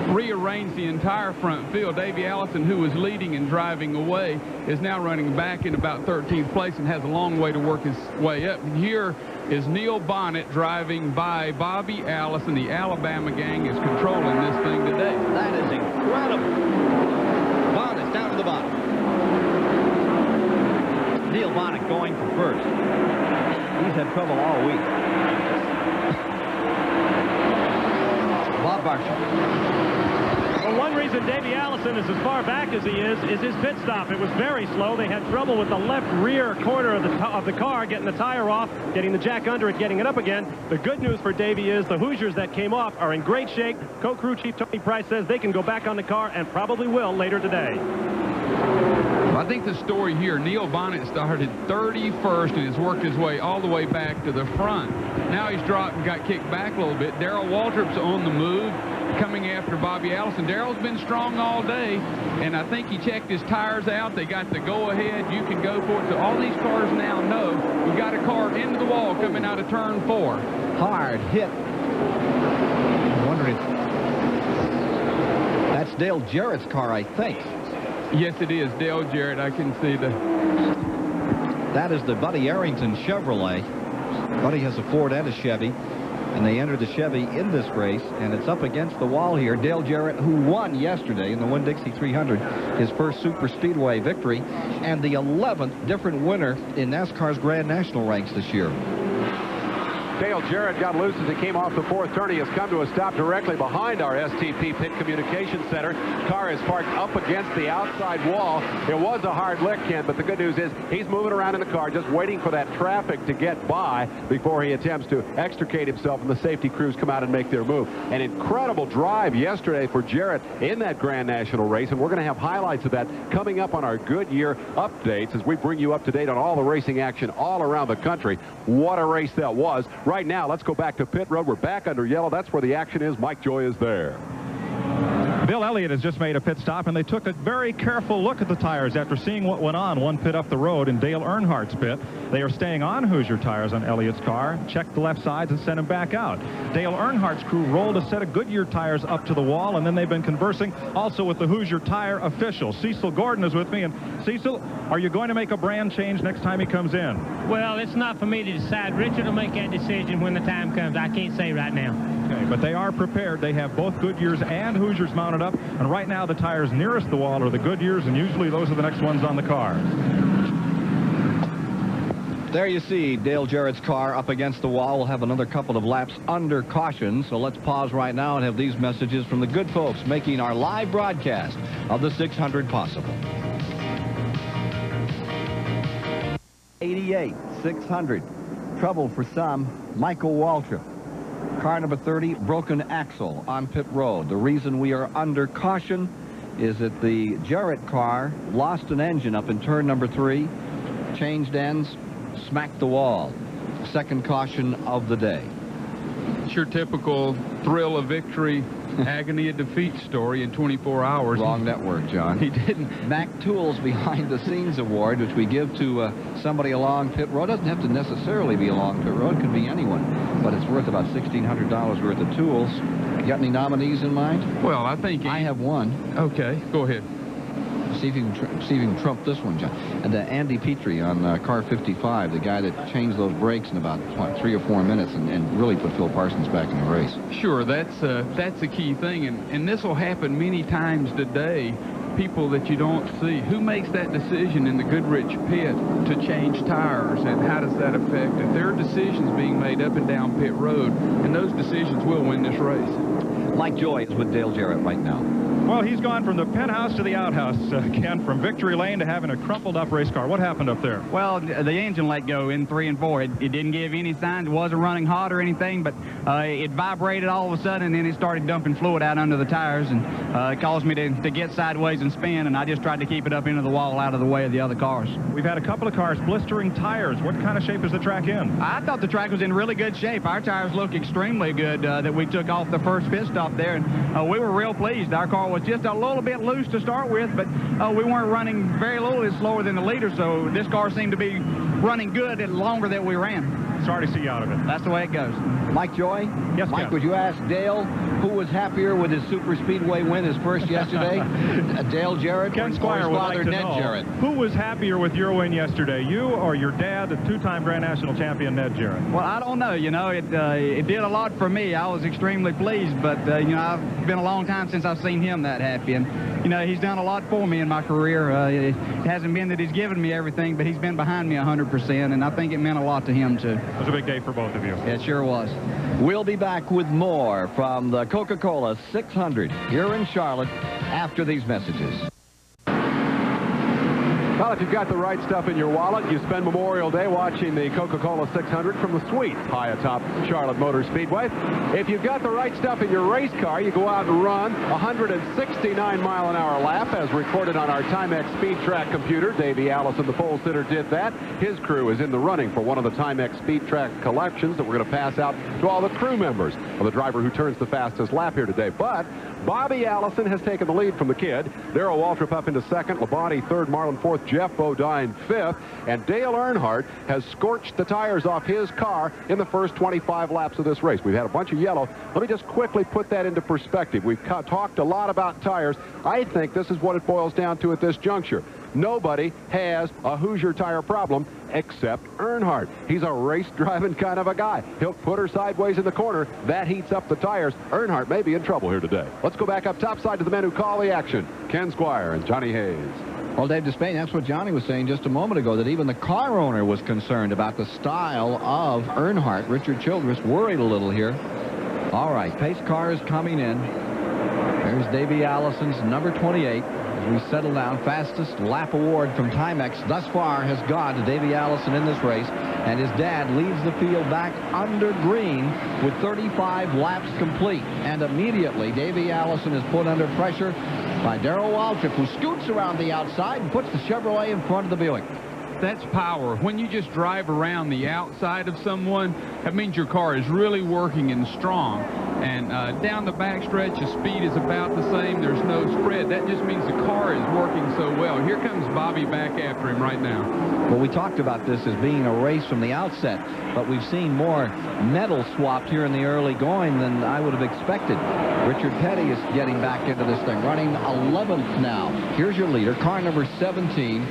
Speaker 7: rearranged the entire front field. Davey Allison, who was leading and driving away, is now running back in about 13th place and has a long way to work his way up. And here is Neil Bonnet driving by Bobby Allison. The Alabama gang is controlling this thing today.
Speaker 6: That is incredible. Bonnet down to the bottom. Neil Bonnet going for first. He's had trouble all week. Bob Barsham.
Speaker 2: Well, one reason Davey Allison is as far back as he is his pit stop. It was very slow. They had trouble with the left rear corner of the car, getting the tire off, getting the jack under it, getting it up again. The good news for Davey is the Hoosiers that came off are in great shape. Co-crew chief Tony Price says they can go back on the car, and probably will later today.
Speaker 7: I think the story here, Neil Bonnet started 31st and has worked his way all the way back to the front. Now he's dropped and got kicked back a little bit. Darrell Waltrip's on the move, coming after Bobby Allison. Darrell's been strong all day, and I think he checked his tires out. They got the go-ahead. You can go for it. So all these cars now know we've got a car into the wall coming out of turn 4.
Speaker 6: Hard hit. I'm wondering if that's Dale Jarrett's car, I think.
Speaker 7: Yes, it is Dale Jarrett. I can see the...
Speaker 6: That is the Buddy Arrington Chevrolet. Buddy has a Ford and a Chevy, and they enter the Chevy in this race, and it's up against the wall here. Dale Jarrett, who won yesterday in the Winn-Dixie 300, his first Super Speedway victory, and the 11th different winner in NASCAR's Grand National ranks this year.
Speaker 1: Dale Jarrett got loose as he came off the fourth turn. He has come to a stop directly behind our STP Pit Communication Center. Car is parked up against the outside wall. It was a hard lick, Ken, but the good news is he's moving around in the car, just waiting for that traffic to get by before he attempts to extricate himself, and the safety crews come out and make their move. An incredible drive yesterday for Jarrett in that Grand National race, and we're going to have highlights of that coming up on our Goodyear updates as we bring you up to date on all the racing action all around the country. What a race that was. Right now, let's go back to pit road. We're back under yellow. That's where the action is. Mike Joy is there.
Speaker 4: Bill Elliott has just made a pit stop, and they took a very careful look at the tires after seeing what went on one pit up the road in Dale Earnhardt's pit. They are staying on Hoosier tires on Elliott's car, checked the left sides, and sent him back out. Dale Earnhardt's crew rolled a set of Goodyear tires up to the wall, and then they've been conversing also with the Hoosier tire official. Cecil Gordon is with me. And Cecil, are you going to make a brand change next time he comes in?
Speaker 10: Well, it's not for me to decide. Richard will make that decision when the time comes. I can't say right now.
Speaker 4: Okay, but they are prepared. They have both Goodyears and Hoosiers mounted up, and right now the tires nearest the wall are the Goodyears, and usually those are the next ones on the car.
Speaker 6: There you see Dale Jarrett's car up against the wall. We'll have another couple of laps under caution. So let's pause right now and have these messages from the good folks making our live broadcast of the 600 possible. 88, 600. Trouble for some. Michael Waltrip. Car number 30, broken axle on pit road. The reason we are under caution is that the Jarrett car lost an engine up in turn number 3, changed ends, smacked the wall. Second caution of the day.
Speaker 7: It's your typical thrill of victory, agony of defeat story in 24 hours.
Speaker 6: Wrong network, John.
Speaker 7: He didn't.
Speaker 6: Mac Tools Behind the Scenes Award, which we give to somebody along pit road. Doesn't have to necessarily be along pit road. Could be anyone. But it's worth about $1,600 worth of tools. You got any nominees in mind?
Speaker 7: Well, I think...
Speaker 6: I have one.
Speaker 7: Okay, go ahead.
Speaker 6: See if you can trump this one, John. And Andy Petrie on car 55, the guy that changed those brakes in about 3 or 4 minutes and really put Phil Parsons back in the race.
Speaker 7: Sure, that's a key thing, and this will happen many times today. People that you don't see. Who makes that decision in the Goodrich pit to change tires, and how does that affect it? There are decisions being made up and down pit road, and those decisions will win this race.
Speaker 6: Mike Joy is with Dale Jarrett right now.
Speaker 4: Well, he's gone from the penthouse to the outhouse, Ken, from victory lane to having a crumpled up race car. What happened up there?
Speaker 12: Well, the engine let go in 3 and 4. It didn't give any signs. It wasn't running hot or anything, but it vibrated all of a sudden, and then it started dumping fluid out under the tires, and it caused me to get sideways and spin, and I just tried to keep it up into the wall out of the way of the other cars.
Speaker 4: We've had a couple of cars blistering tires. What kind of shape is the track in?
Speaker 12: I thought the track was in really good shape. Our tires look extremely good that we took off the first pit stop there, and we were real pleased. Our car was just a little bit loose to start with, but we weren't running very little bit slower than the leader, so this car seemed to be running good the longer that we ran.
Speaker 4: Sorry to see you out of it.
Speaker 12: That's the way it goes.
Speaker 6: Mike Joy?
Speaker 4: Yes,
Speaker 6: Mike,
Speaker 4: Ken.
Speaker 6: would you ask Dale who was happier with his Super Speedway win, his first yesterday? Dale Jarrett
Speaker 4: Ken
Speaker 6: or his
Speaker 4: Squire would
Speaker 6: father,
Speaker 4: like to
Speaker 6: Ned
Speaker 4: know,
Speaker 6: Jarrett?
Speaker 4: who was happier with your win yesterday, you or your dad, the two-time Grand National champion, Ned Jarrett?
Speaker 12: Well, I don't know. You know, it did a lot for me. I was extremely pleased, but, you know, I've been a long time since I've seen him that happy. And, you know, he's done a lot for me in my career. It hasn't been that he's given me everything, but he's been behind me 100%, and I think it meant a lot to him, too.
Speaker 4: It was a big day for both of you.
Speaker 12: It sure was.
Speaker 6: We'll be back with more from the Coca-Cola 600 here in Charlotte after these messages.
Speaker 1: Well, if you've got the right stuff in your wallet, you spend Memorial Day watching the Coca-Cola 600 from the suite high atop Charlotte Motor Speedway. If you've got the right stuff in your race car, you go out and run 169-mile-an-hour lap as recorded on our Timex Speed Track computer. Davey Allison, the pole sitter, did that. His crew is in the running for one of the Timex Speed Track collections that we're going to pass out to all the crew members of the driver who turns the fastest lap here today. But Bobby Allison has taken the lead from the kid. Darrell Waltrip up into second, Labonte third, Marlin fourth, Jeff Bodine fifth, and Dale Earnhardt has scorched the tires off his car in the first 25 laps of this race. We've had a bunch of yellow. Let me just quickly put that into perspective. We've talked a lot about tires. I think this is what it boils down to at this juncture. Nobody has a Hoosier tire problem except Earnhardt. He's a race-driving kind of a guy. He'll put her sideways in the corner. That heats up the tires. Earnhardt may be in trouble here today. Let's go back up topside to the men who call the action. Ken Squire and Johnny Hayes.
Speaker 6: Well, Dave Despain, that's what Johnny was saying just a moment ago, that even the car owner was concerned about the style of Earnhardt. Richard Childress worried a little here. All right, pace car is coming in. There's Davey Allison's number 28. As we settle down, fastest lap award from Timex thus far has gone to Davey Allison in this race, and his dad leads the field back under green with 35 laps complete. And immediately, Davey Allison is put under pressure by Darrell Waltrip, who scoots around the outside and puts the Chevrolet in front of the Buick.
Speaker 7: That's power. When you just drive around the outside of someone, that means your car is really working and strong. And down the backstretch, the speed is about the same. There's no spread. That just means the car is working so well. Here comes Bobby back after him right now.
Speaker 6: Well, we talked about this as being a race from the outset, but we've seen more metal swapped here in the early going than I would have expected. Richard Petty is getting back into this thing, running 11th now. Here's your leader, car number 17.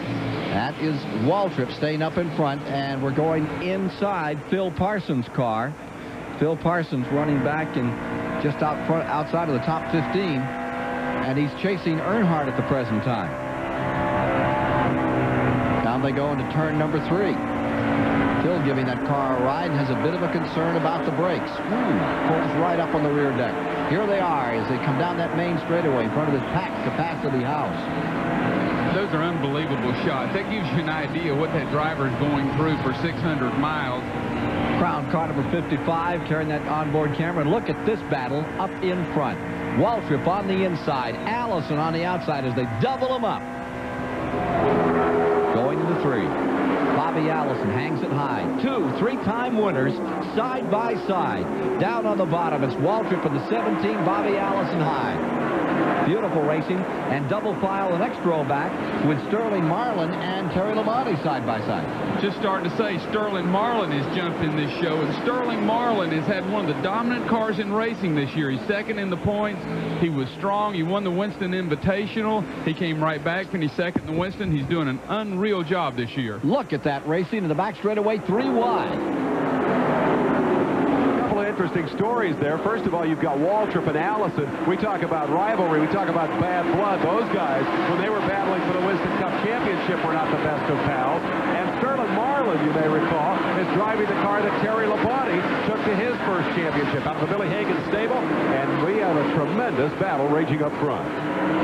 Speaker 6: That is Waltrip staying up in front, and we're going inside Phil Parsons' car. Phil Parsons running back and just out front, outside of the top 15, and he's chasing Earnhardt at the present time. Down they go into turn number 3. Still giving that car a ride and has a bit of a concern about the brakes. Pulls right up on the rear deck. Here they are as they come down that main straightaway in front of this packed capacity house.
Speaker 7: Those are unbelievable shots. That gives you an idea what that driver is going through for 600 miles.
Speaker 6: Crown car number 55 carrying that onboard camera. And look at this battle up in front. Waltrip on the inside, Allison on the outside as they double them up. Going to the 3. Bobby Allison hangs it high. 2 3-time winners side by side. Down on the bottom, it's Waltrip in the 17, Bobby Allison high. Beautiful racing, and double file the next row back with Sterling Marlin and Terry Labonte side by side.
Speaker 7: Just starting to say Sterling Marlin has jumped in this show, and Sterling Marlin has had one of the dominant cars in racing this year. He's second in the points. He was strong. He won the Winston Invitational. He came right back, finished second in the Winston. He's doing an unreal job this year.
Speaker 6: Look at that racing in the back straightaway, 3 wide.
Speaker 1: Interesting stories there. First of all, you've got Waltrip and Allison. We talk about rivalry. We talk about bad blood. Those guys, when they were battling for the Winston Cup Championship, were not the best of pals. And Sterling Marlin, you may recall, is driving the car that Terry Labonte took to his first championship out of the Billy Hagan stable. And we have a tremendous battle raging up front.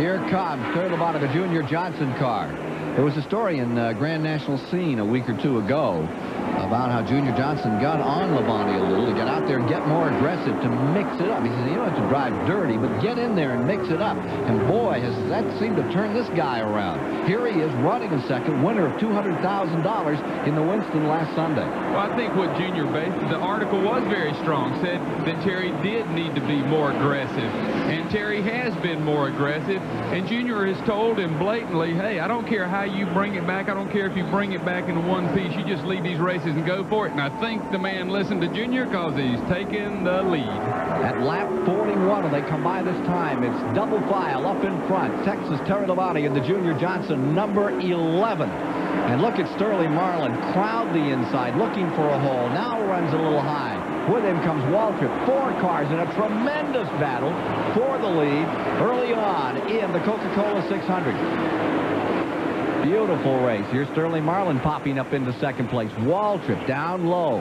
Speaker 6: Here comes Terry Labonte, the Junior Johnson car. There was a story in Grand National Scene a week or 2 ago about how Junior Johnson got on Labonte a little to get out there and get more aggressive, to mix it up. He says, you don't have to drive dirty, but get in there and mix it up. And boy, has that seemed to turn this guy around. Here he is running in second, winner of $200,000 in the Winston last Sunday.
Speaker 7: Well, I think what Junior based, the article was very strong, said that Terry did need to be more aggressive. And Terry has been more aggressive. And Junior has told him blatantly, hey, I don't care how you bring it back. I don't care if you bring it back into one piece. You just lead these races and go for it. And I think the man listened to Junior because he's taking the lead.
Speaker 6: At lap 41, when they come by this time, it's double file up in front. Texas Terry Labonte and the Junior Johnson, number 11. And look at Sterling Marlin crowd the inside, looking for a hole. Now runs a little high. With him comes Waltrip. 4 cars in a tremendous battle for the lead early on in the Coca-Cola 600. Beautiful race. Here's Sterling Marlin popping up into second place. Waltrip down low.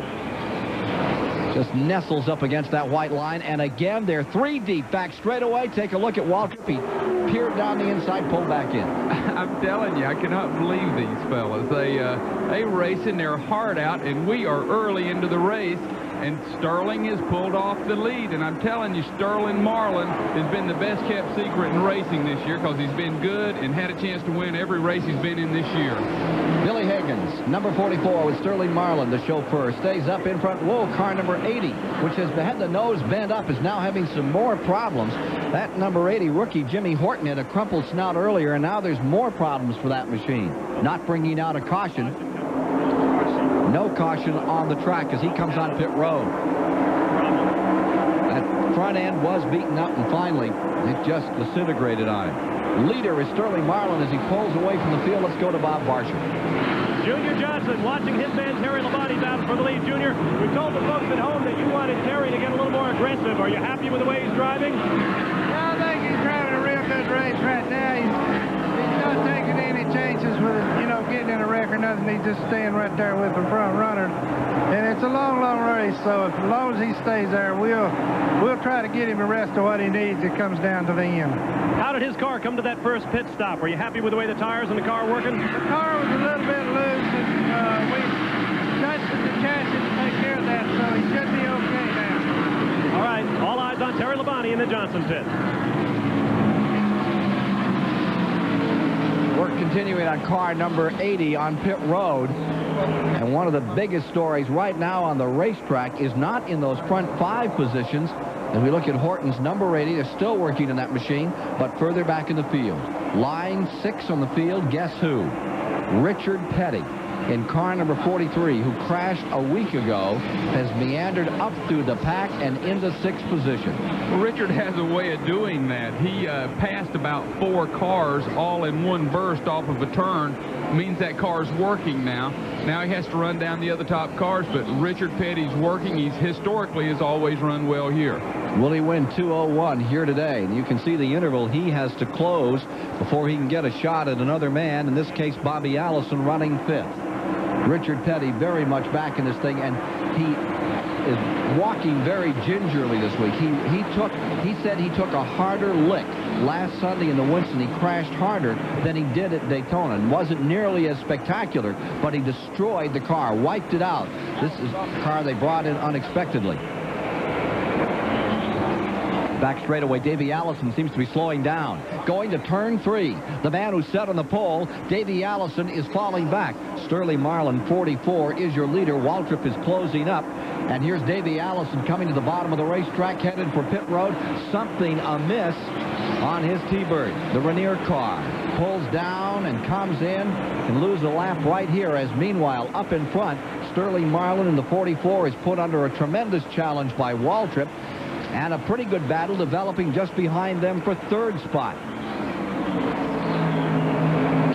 Speaker 6: Just nestles up against that white line. And again, they're 3 deep back straightaway. Take a look at Waltrip. He peered down the inside, pulled back in.
Speaker 7: I'm telling you, I cannot believe these fellas. They racing their heart out, and we are early into the race. And Sterling has pulled off the lead. And I'm telling you, Sterling Marlin has been the best kept secret in racing this year because he's been good and had a chance to win every race he's been in this year.
Speaker 6: Billy Higgins, number 44 with Sterling Marlin, the chauffeur, stays up in front. Whoa, car number 80, which has had the nose bent up, is now having some more problems. That number 80 rookie, Jimmy Horton, had a crumpled snout earlier, and now there's more problems for that machine. Not bringing out a caution. No caution on the track as he comes on pit road. That front end was beaten up, and finally, it just disintegrated on him. Leader is Sterling Marlin as he pulls away from the field. Let's go to Bob Barsham.
Speaker 2: Junior Johnson watching his man Terry Labonte battle for the lead. Junior, we told the folks at home that you wanted Terry to get a little more aggressive. Are you happy with the way he's driving?
Speaker 13: Yeah, I think he's driving a real good race right now. He's not taking any chances with it, getting in a wreck or nothing. He's just staying right there with the front runner. And it's a long, long race, so as long as he stays there, we'll try to get him the rest of what he needs. It comes down to the end.
Speaker 2: How did his car come to that first pit stop? Were you happy with the way the tires and the car are working?
Speaker 13: The car was a little bit loose, and we touched the chassis to take care of that, so he should be okay now.
Speaker 2: All right, all eyes on Terry Labonte in the Johnson pit.
Speaker 6: Work continuing on car number 80 on pit road. And one of the biggest stories right now on the racetrack is not in those front 5 positions. As we look at Horton's number 80, they're still working on that machine, but further back in the field. Line 6 on the field, guess who? Richard Petty in car number 43, who crashed a week ago, has meandered up through the pack and into 6th position.
Speaker 7: Well, Richard has a way of doing that. He passed about 4 cars all in one burst off of a turn. Means that car's working now. Now he has to run down the other top cars, but Richard Petty's working. He's historically has always run well here.
Speaker 6: Will he win 201 here today? And you can see the interval he has to close before he can get a shot at another man, in this case Bobby Allison, running 5th. Richard Petty very much back in this thing, and he is walking very gingerly this week. He said he took a harder lick last Sunday in the Winston. He crashed harder than he did at Daytona, and wasn't nearly as spectacular, but he destroyed the car, wiped it out. This is a car they brought in unexpectedly. Back straightaway, Davey Allison seems to be slowing down. Going to turn 3. The man who set on the pole, Davey Allison, is falling back. Sterling Marlin, 44, is your leader. Waltrip is closing up. And here's Davey Allison coming to the bottom of the racetrack, headed for pit road. Something amiss on his T-Bird. The Rainier car pulls down and comes in and lose a lap right here, as meanwhile, up in front, Sterling Marlin in the 44 is put under a tremendous challenge by Waltrip. And a pretty good battle developing just behind them for third spot.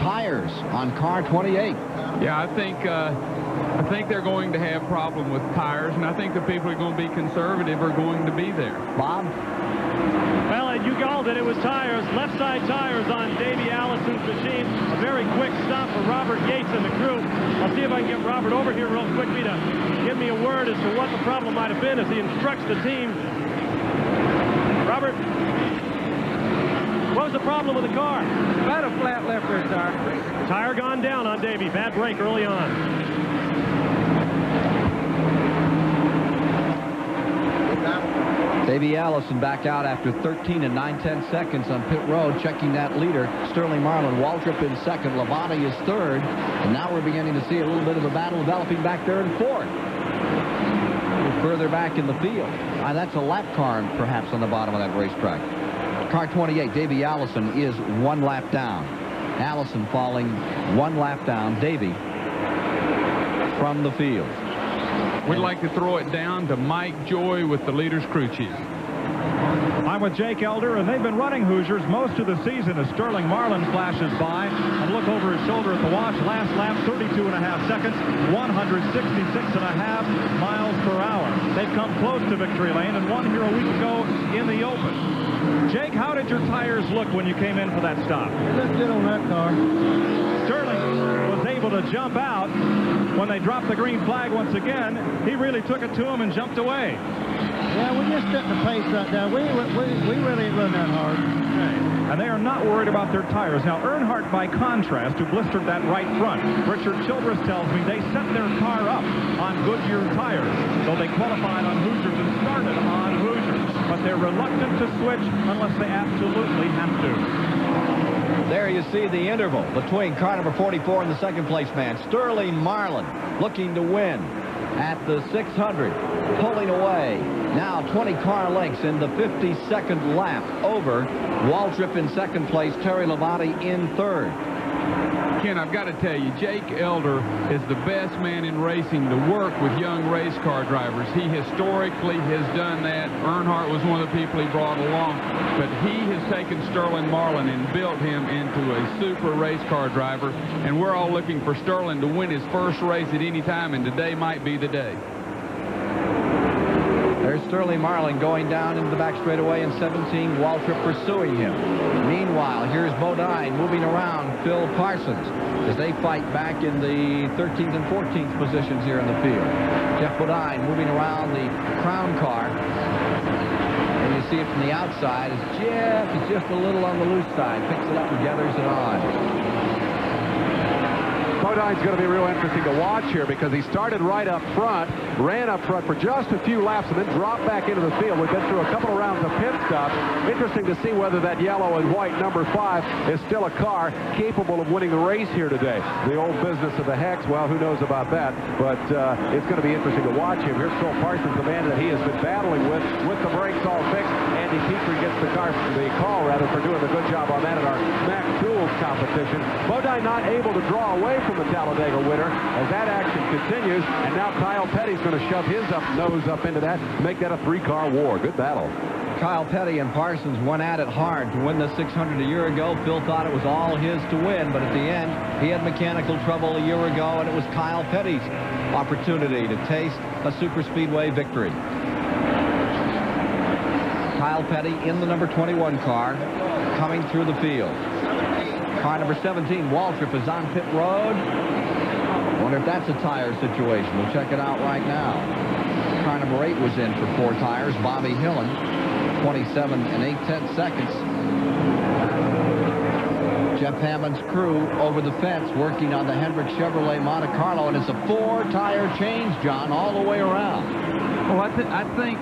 Speaker 6: Tires on car 28.
Speaker 7: Yeah, I think they're going to have problem with tires, and I think the people who are going to be conservative are going to be there.
Speaker 6: Bob?
Speaker 2: Well, you called it. It was tires, left side tires on Davey Allison's machine. A very quick stop for Robert Yates and the crew. I'll see if I can get Robert over here real quickly to give me a word as to what the problem might have been as he instructs the team. Robert, what was the problem with the car?
Speaker 13: About a flat left rear tire.
Speaker 2: Tire gone down on Davey. Bad break early on.
Speaker 6: Davey Allison back out after 13 and 9/10 seconds on pit road, checking that leader. Sterling Marlin, Waltrip in second. Labonte is third. And now we're beginning to see a little bit of a battle developing back there in fourth. Further back in the field. That's a lap car, perhaps, on the bottom of that racetrack. Car 28, Davey Allison, is 1 lap down. Allison falling 1 lap down. Davey from the field.
Speaker 7: We'd like to throw it down to Mike Joy with the leader's crew chief.
Speaker 4: I'm with Jake Elder, and they've been running Hoosiers most of the season as Sterling Marlin flashes by and look over his shoulder at the watch. Last lap, 32.5 seconds, 166.5 miles per hour. They've come close to victory lane and won here a week ago in the open. Jake, how did your tires look when you came in for that stop?
Speaker 13: They looked good on that car.
Speaker 4: Sterling was able to jump out when they dropped the green flag once again. He really took it to him and jumped away.
Speaker 13: Yeah, we just set the pace right down. We really ain't run that hard.
Speaker 4: Okay. And they are not worried about their tires. Now, Earnhardt, by contrast, who blistered that right front, Richard Childress tells me they set their car up on Goodyear tires. So they qualified on Hoosiers and started on Hoosiers. But they're reluctant to switch unless they absolutely have to.
Speaker 6: There you see the interval between car number 44 and the second place man, Sterling Marlin, looking to win at the 600, pulling away. Now 20 car lengths in the 52nd lap over Waltrip in second place, Terry Labonte in third.
Speaker 7: Ken, I've got to tell you, Jake Elder is the best man in racing to work with young race car drivers. He historically has done that. Earnhardt was one of the people he brought along, but he has taken Sterling Marlin and built him into a super race car driver, and we're all looking for Sterling to win his first race at any time, and today might be the day.
Speaker 6: There's Sterling Marlin going down into the back straightaway in 17, Waltrip pursuing him. Meanwhile, here's Bodine moving around Phil Parsons as they fight back in the 13th and 14th positions here in the field. Jeff Bodine moving around the Crown car. And you see it from the outside as Jeff is just a little on the loose side, picks it up and gathers it on.
Speaker 1: Bodine's going to be real interesting to watch here because he started right up front, ran up front for just a few laps, and then dropped back into the field. We've been through a couple of rounds of pit stops. Interesting to see whether that yellow and white number 5 is still a car capable of winning the race here today. The old business of the hex, well, who knows about that, but it's going to be interesting to watch him. Here's Phil Parsons, the man that he has been battling with the brakes all fixed. Andy Petrie gets the call for doing a good job on that at our Mac Tools competition. Bodine not able to draw away from the Talladega winner as that action continues, and now Kyle Petty's going to shove his nose up into that, make that a 3-car war. Good battle.
Speaker 6: Kyle Petty and Parsons went at it hard to win the 600 a year ago. Phil thought it was all his to win, but at the end, he had mechanical trouble a year ago, and it was Kyle Petty's opportunity to taste a super speedway victory. Kyle Petty in the number 21 car coming through the field. Car number 17, Waltrip, is on pit road. wonder if that's a tire situation. We'll check it out right now. Car number 8 was in for 4 tires. Bobby Hillen, 27 and 8/10 seconds. Jeff Hammond's crew over the fence working on the Hendrick Chevrolet Monte Carlo, and it's a 4-tire change, John, all the way around.
Speaker 7: Well, I think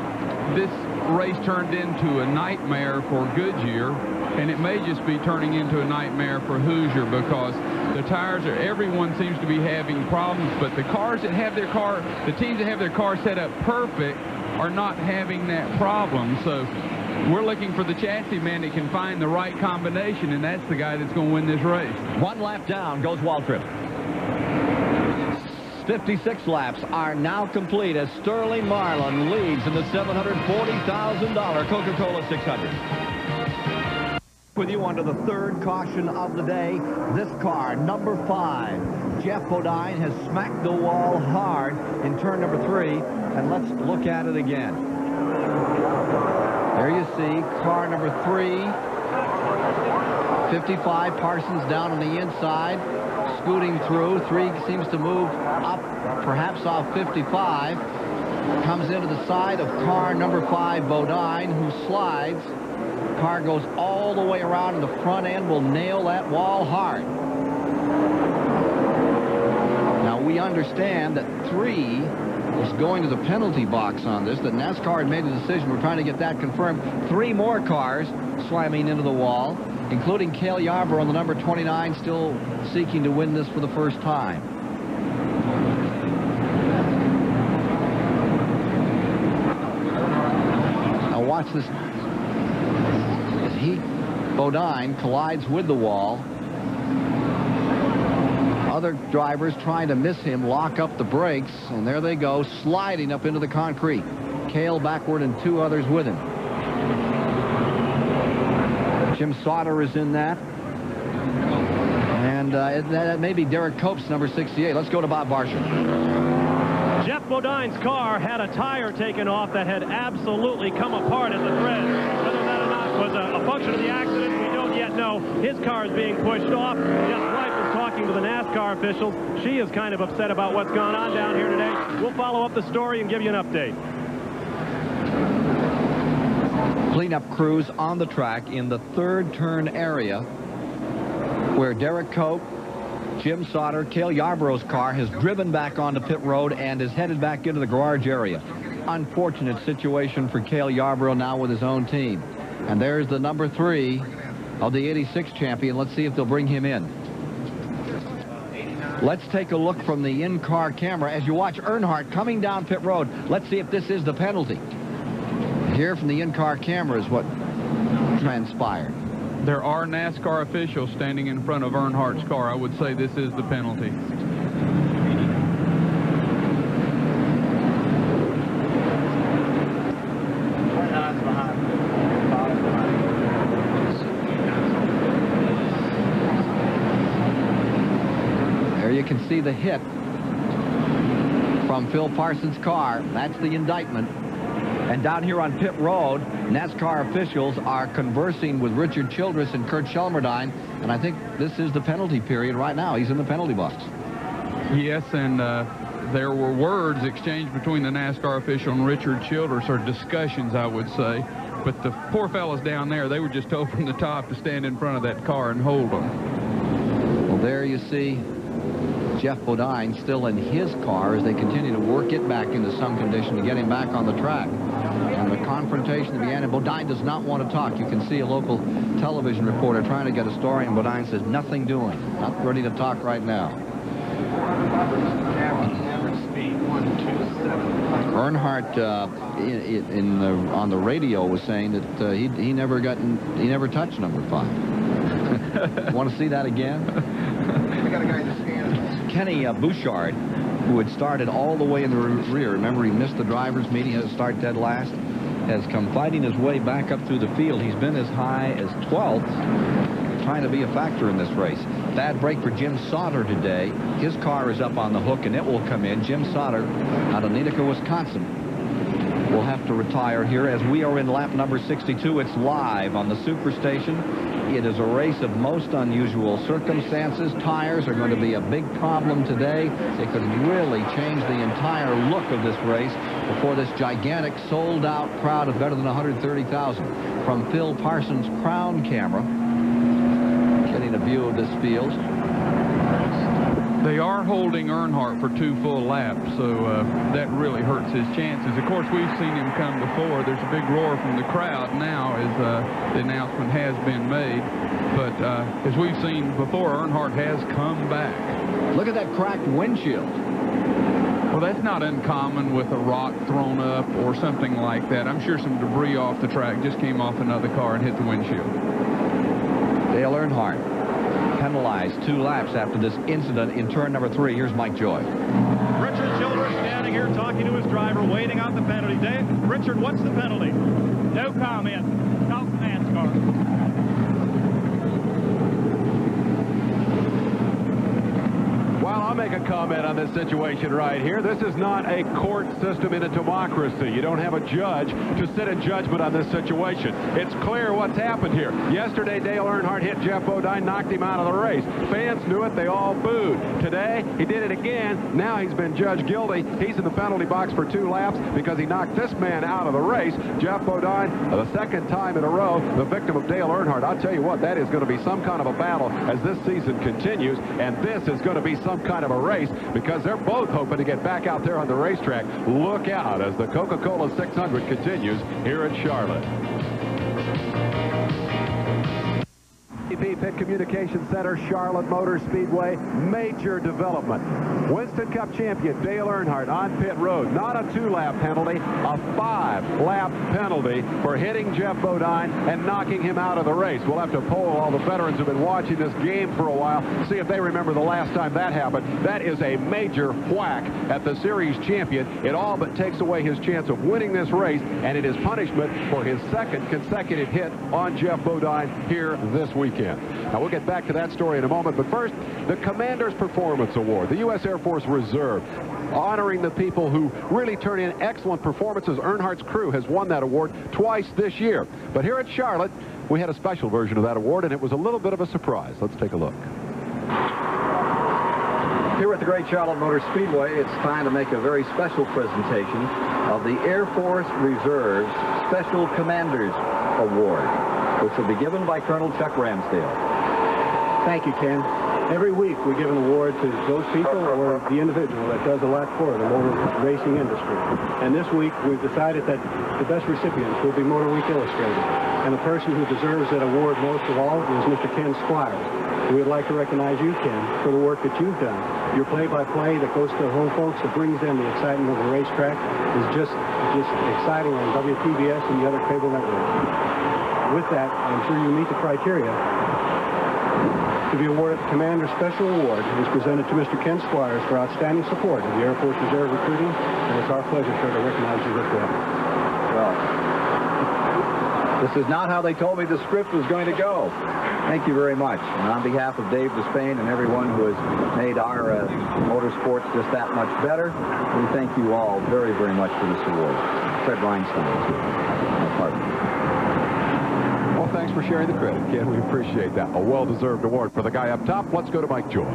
Speaker 7: this race turned into a nightmare for Goodyear, and it may just be turning into a nightmare for Hoosier, because the tires are, everyone seems to be having problems, but the cars that have their car, the teams that have their car set up perfect are not having that problem. So we're looking for the chassis man that can find the right combination, and that's the guy that's going to win this race.
Speaker 6: 1 lap down goes Waltrip. 56 laps are now complete as Sterling Marlin leads in the $740,000 Coca-Cola 600. With you under the 3rd caution of the day, this car, number 5. Jeff Bodine has smacked the wall hard in turn number 3, and let's look at it again. There you see car number 3, 55, Parsons down on the inside, scooting through. 3 seems to move up, perhaps off 55. Comes into the side of car number 5, Bodine, who slides. Car goes all the way around, and the front end will nail that wall hard. Now, we understand that 3 was going to the penalty box on this, that NASCAR had made a decision. We're trying to get that confirmed. 3 more cars slamming into the wall, including Cale Yarborough on the number 29, still seeking to win this for the first time. Now watch this. As Bodine collides with the wall. Other drivers trying to miss him lock up the brakes, and there they go, sliding up into the concrete. Cale backward and 2 others with him. Jim Sauter is in that. And that may be Derek Cope's number 68. Let's go to Bob Barsha.
Speaker 2: Jeff Bodine's car had a tire taken off that had absolutely come apart at the thread. Whether that or not was a function of the accident, we don't yet know. His car is being pushed off. His wife is talking to the NASCAR officials. She is kind of upset about what's gone on down here today. We'll follow up the story and give you an update.
Speaker 6: Cleanup crews on the track in the 3rd turn area, where Derek Cope, Jim Sauter, Cale Yarborough's car has driven back onto pit road and is headed back into the garage area. Unfortunate situation for Cale Yarborough now with his own team. And there's the number 3 of the '86 champion. Let's see if they'll bring him in. Let's take a look from the in-car camera as you watch Earnhardt coming down pit road. Let's see if this is the penalty. Here from the in-car camera is what transpired.
Speaker 7: There are NASCAR officials standing in front of Earnhardt's car. I would say this is the penalty.
Speaker 6: There you can see the hit from Phil Parsons' car. That's the indictment. And down here on pit road, NASCAR officials are conversing with Richard Childress and Kurt Shelmerdine, and I think this is the penalty period right now. He's in the penalty box.
Speaker 7: Yes, and there were words exchanged between the NASCAR official and Richard Childress, or discussions, I would say. But the poor fellas down there, they were just told from the top to stand in front of that car and hold them.
Speaker 6: Well, there you see Jeff Bodine still in his car as they continue to work it back into some condition to get him back on the track. And the confrontation that began, and Bodine does not want to talk. You can see a local television reporter trying to get a story, and Bodine says, nothing doing. Not ready to talk right now. Earnhardt on the radio was saying that he never touched number 5. Want to see that again?
Speaker 9: We got a guy that's
Speaker 6: Kenny Bouchard, who had started all the way in the rear. Remember, he missed the drivers' meeting, had to start dead last. Has come fighting his way back up through the field. He's been as high as 12th, trying to be a factor in this race. Bad break for Jim Sauter today. His car is up on the hook, and it will come in. Jim Sauter out of Utica, Wisconsin, will have to retire here as we are in lap number 62. It's live on the Superstation It is a race of most unusual circumstances. Tires are going to be a big problem today. They could really change the entire look of this race before this gigantic sold-out crowd of better than 130,000. From Phil Parsons' Crown camera, getting a view of this field.
Speaker 7: They are holding Earnhardt for 2 full laps, so that really hurts his chances. Of course, we've seen him come before. There's a big roar from the crowd now as the announcement has been made. But as we've seen before, Earnhardt has come back.
Speaker 6: Look at that cracked windshield.
Speaker 7: Well, that's not uncommon with a rock thrown up or something like that. I'm sure some debris off the track just came off another car and hit the windshield.
Speaker 6: Dale Earnhardt penalized 2 laps after this incident in turn number 3. Here's Mike Joy.
Speaker 4: Richard Childress standing here talking to his driver, waiting out the penalty. Dave, Richard, what's the penalty?
Speaker 10: No comment. Talk to NASCAR.
Speaker 1: Well, I'll make a comment on this situation right here. This is not a court system in a democracy. You don't have a judge to sit in judgment on this situation. It's clear what's happened here. Yesterday, Dale Earnhardt hit Jeff Bodine, knocked him out of the race. Fans knew it. They all booed. Today, he did it again. Now he's been judged guilty. He's in the penalty box for 2 laps because he knocked this man out of the race. Jeff Bodine, the 2nd time in a row, the victim of Dale Earnhardt. I'll tell you what, that is going to be some kind of a battle as this season continues, and this is going to be some kind of a race because they're both hoping to get back out there on the racetrack. Look out as the Coca-Cola 600 continues here at Charlotte. Pit Communication Center, Charlotte Motor Speedway, major development. Winston Cup champion Dale Earnhardt on pit road. Not a 2-lap penalty, a 5-lap penalty for hitting Jeff Bodine and knocking him out of the race. We'll have to poll all the veterans who've been watching this game for a while, see if they remember the last time that happened. That is a major whack at the series champion. It all but takes away his chance of winning this race, and it is punishment for his 2nd consecutive hit on Jeff Bodine here this weekend. Now, we'll get back to that story in a moment, but first, the Commander's Performance Award, the U.S. Air Force Reserve, honoring the people who really turn in excellent performances. Earnhardt's crew has won that award twice this year. But here at Charlotte, we had a special version of that award, and it was a little bit of a surprise. Let's take a look.
Speaker 6: Here at the Great Charlotte Motor Speedway, it's time to make a very special presentation of the Air Force Reserve's Special Commanders Award, which will be given by Colonel Chuck Ramsdale.
Speaker 14: Thank you, Ken. Every week we give an award to those people or the individual that does a lot for the motor racing industry. And this week we've decided that the best recipients will be Motor Week Illustrated. And the person who deserves that award most of all is Mr. Ken Squires. We'd like to recognize you, Ken, for the work that you've done. Your play-by-play that goes to the home folks, that brings them the excitement of the racetrack, is just exciting on WPBS and the other cable networks. With that, I'm sure you meet the criteria. To be awarded the Commander Special Award is presented to Mr. Ken Squires for outstanding support of the Air Force Reserve recruiting, and it's our pleasure, sir, to recognize you with that.
Speaker 6: Well, this is not how they told me the script was going to go. Thank you very much. And on behalf of Dave Despain and everyone who has made our motorsports just that much better, we thank you all very, very much for this award. Fred Reinstein, my partner.
Speaker 1: Well, thanks for sharing the credit, Ken. We appreciate that. A well-deserved award for the guy up top. Let's go to Mike Joy.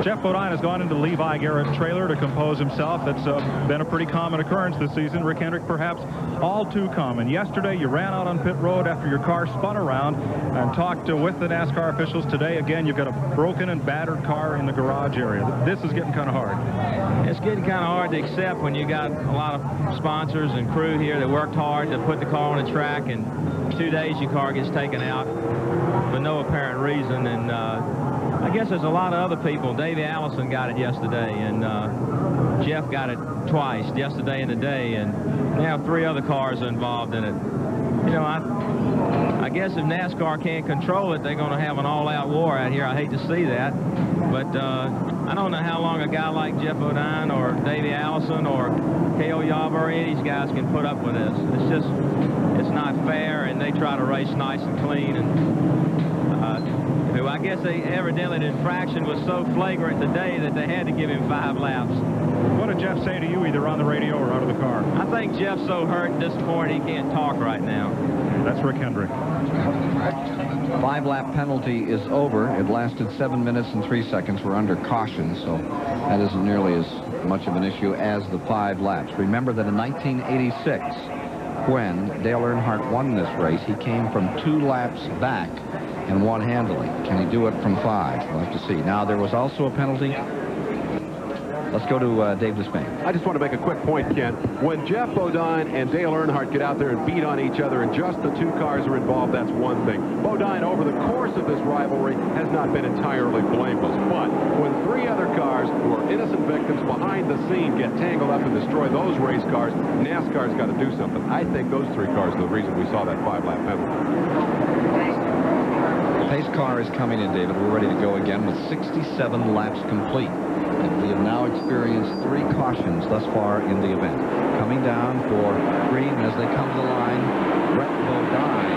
Speaker 4: Jeff Bodine has gone into Levi Garrett's trailer to compose himself. That's been a pretty common occurrence this season. Rick Hendrick, perhaps all too common. Yesterday, you ran out on pit road after your car spun around and talked with the NASCAR officials. Today, again, you've got a broken and battered car in the garage area. This is getting kind of hard.
Speaker 10: It's getting kind of hard to accept when you got a lot of sponsors and crew here that worked hard to put the car on the track, and 2 days your car gets taken out for no apparent reason. And I guess there's a lot of other people. Davey Allison got it yesterday, and Jeff got it twice, yesterday and today, and now 3 other cars are involved in it. You know, I guess if NASCAR can't control it, they're going to have an all-out war out here. I hate to see that, but I don't know how long a guy like Jeff Bodine or Davey Allison or Cale Yarborough or any of these guys can put up with this. It's just, it's not fair, and they try to race nice and clean, and I guess evidently the infraction was so flagrant today that they had to give him 5 laps.
Speaker 4: What did Jeff say to you, either on the radio or out of the car?
Speaker 10: I think Jeff's so hurt and disappointed he can't talk right now.
Speaker 4: That's Rick Hendrick.
Speaker 6: 5-lap penalty is over. It lasted 7 minutes and 3 seconds. We're under caution, so that isn't nearly as much of an issue as the 5 laps. Remember that in 1986, when Dale Earnhardt won this race, he came from 2 laps back and won handily. Can he do it from 5? We'll have to see. Now, there was also a penalty. Let's go to Dave Despain.
Speaker 1: I just want to make a quick point, Ken. When Jeff Bodine and Dale Earnhardt get out there and beat on each other and just the 2 cars are involved, that's one thing. Bodine, over the course of this rivalry, has not been entirely blameless. But when 3 other cars who are innocent victims behind the scene get tangled up and destroy those race cars, NASCAR's got to do something. I think those 3 cars are the reason we saw that 5-lap penalty.
Speaker 6: Pace car is coming in, David. We're ready to go again with 67 laps complete. And we have now experienced 3 cautions thus far in the event. Coming down for green as they come to the line, Brett Bodine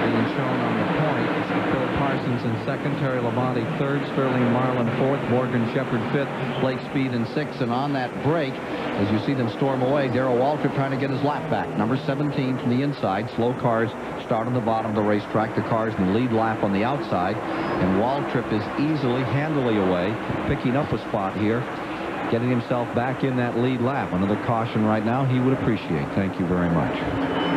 Speaker 6: being shown on the point. It's Phil Parsons in second, Terry Labonte third, Sterling Marlin fourth, Morgan Shepherd fifth, Blake Speed in sixth. And on that break, as you see them storm away, Darrell Waltrip trying to get his lap back. Number 17 from the inside. Slow cars start on the bottom of the racetrack. The cars in the lead lap on the outside. And Waltrip is easily, handily away, picking up a spot here, getting himself back in that lead lap. Another caution right now he would appreciate. Thank you very much.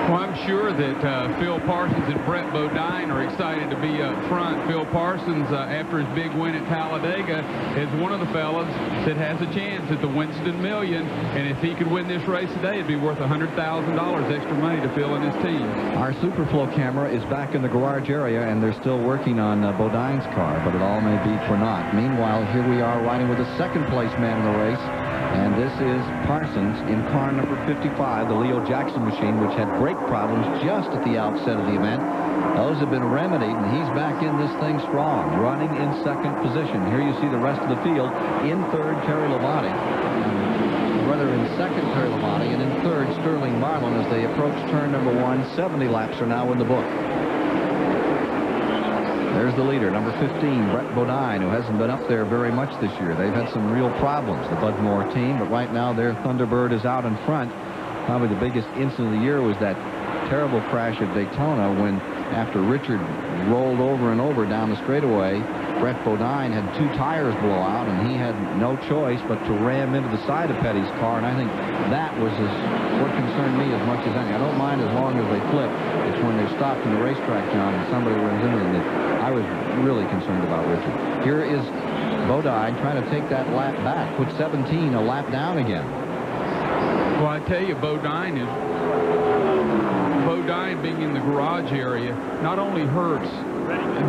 Speaker 7: Well, I'm sure that Phil Parsons and Brett Bodine are excited to be up front. Phil Parsons, after his big win at Talladega, is one of the fellas that has a chance at the Winston Million. And if he could win this race today, it'd be worth $100,000 extra money to Phil and his team. Our
Speaker 6: Superflow camera is back in the garage area, and they're still working on Bodine's car, but it all may be for naught. Meanwhile, here we are riding with the second-place man in the race. And this is Parsons in car number 55, the Leo Jackson machine, which had brake problems just at the outset of the event. Those have been remedied, and he's back in this thing strong, running in second position. Here you see the rest of the field. In third, Terry Labonte. Rather, in second, Terry Labonte, and in third, Sterling Marlin as they approach turn number 1. 70 laps are now in the book. There's the leader, number 15, Brett Bodine, who hasn't been up there very much this year. They've had some real problems, the Bud Moore team, but right now their Thunderbird is out in front. Probably the biggest incident of the year was that terrible crash at Daytona when, after Richard rolled over and over down the straightaway, Brett Bodine had 2 tires blow out, and he had no choice but to ram into the side of Petty's car, and I think that was what concerned me as much as anything. I don't mind as long as they flip. It's when they're stopped in the racetrack, John, and somebody runs into them that I was really concerned about Richard. Here is Bodine trying to take that lap back, put 17 a lap down again.
Speaker 7: Well, I tell you, Bodine being in the garage area not only hurts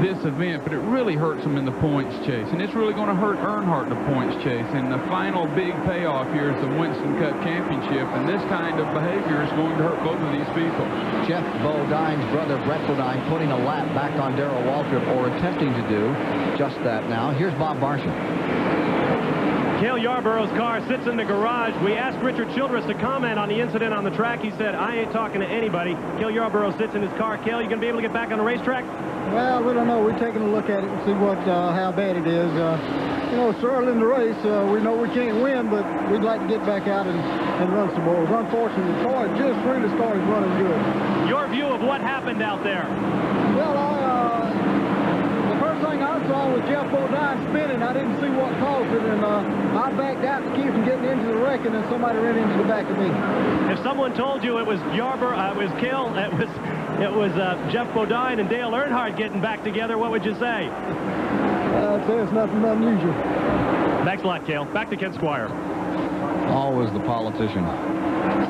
Speaker 7: this event, but it really hurts him in the points chase. And it's really going to hurt Earnhardt in the points chase. And the final big payoff here is the Winston Cup Championship. And this kind of behavior is going to hurt both of these people.
Speaker 6: Jeff Bodine's brother, Brett Bodine, putting a lap back on Darrell Waltrip, or attempting to do just that now. Here's Bob Barsham.
Speaker 2: Cale Yarborough's car sits in the garage. We asked Richard Childress to comment on the incident on the track. He said, I ain't talking to anybody. Cale Yarborough sits in his car. Cale, you going to be able to get back on the racetrack?
Speaker 13: Well, we don't know. We're taking a look at it and see how bad it is. You know, it's early in the race. We know we can't win, but we'd like to get back out and run some more. It was unfortunate. The car just really started running good.
Speaker 2: Your view of what happened out there?
Speaker 13: Well, the first thing I saw was Jeff Bodine spinning. I didn't see what caused it, and I backed out to keep from getting into the wreck, and then somebody ran into the back of me.
Speaker 2: If someone told you it was Yarborough, it was Cale, it was Jeff Bodine and Dale Earnhardt getting back together, what would you say?
Speaker 13: I'd say it's nothing unusual.
Speaker 2: Thanks a lot, Cale. Back to Ken Squire.
Speaker 6: Always the politician.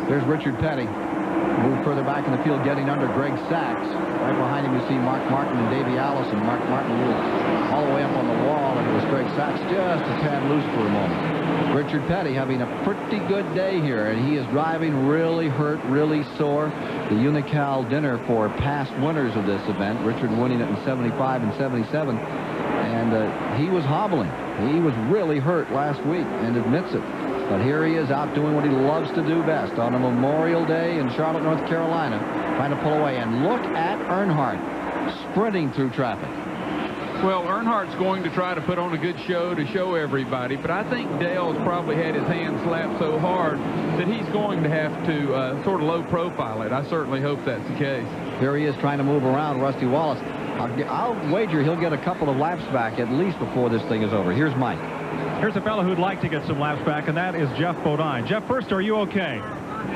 Speaker 6: There's Richard Petty. Move further back in the field, getting under Greg Sachs. Right behind him, you see Mark Martin and Davey Allison. Mark Martin was all the way up on the wall, and it was Greg Sachs just a tad loose for a moment. Richard Petty having a pretty good day here, and he is driving really hurt, really sore. The Unocal dinner for past winners of this event. Richard winning it in 75 and 77, and he was hobbling. He was really hurt last week and admits it. But here he is out doing what he loves to do best on a Memorial Day in Charlotte, North Carolina, trying to pull away. And look at Earnhardt sprinting through traffic.
Speaker 7: Well, Earnhardt's going to try to put on a good show to show everybody, but I think Dale's probably had his hand slapped so hard that he's going to have to sort of low profile it. I certainly hope that's the case.
Speaker 6: Here he is trying to move around Rusty Wallace. I'll wager he'll get a couple of laps back at least before this thing is over. Here's Mike.
Speaker 4: Here's a fellow who'd like to get some laps back, and that is Jeff Bodine. Jeff, first, are you okay?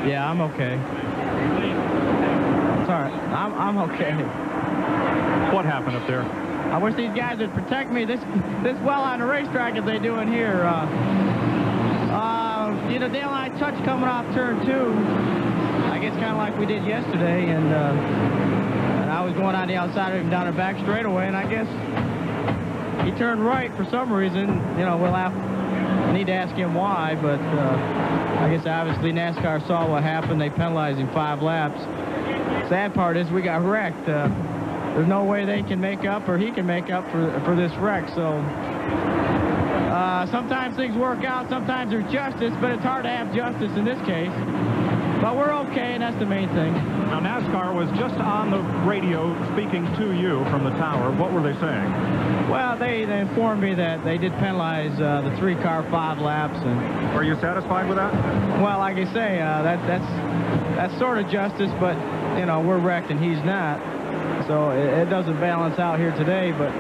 Speaker 10: Yeah, I'm okay. Sorry, I'm okay.
Speaker 4: What happened up there?
Speaker 10: I wish these guys would protect me this well on the racetrack as they do in here. You know, Dale and I touched coming off turn 2. I guess kind of like we did yesterday, and I was going on the outside of him down the back straightaway, and I guess he turned right for some reason. You know, I need to ask him why, but I guess obviously NASCAR saw what happened. They penalized him 5 laps. Sad part is we got wrecked. There's no way they can make up or he can make up for this wreck. So sometimes things work out, sometimes there's justice, but it's hard to have justice in this case. But we're okay, and that's the main thing.
Speaker 4: Now, NASCAR was just on the radio speaking to you from the tower. What were they saying?
Speaker 10: Well, they informed me that they did penalize the 3-car 5 laps. And
Speaker 4: are you satisfied with that?
Speaker 10: Well, like I say, that's sort of justice, but, you know, we're wrecked and he's not. So it doesn't balance out here today, but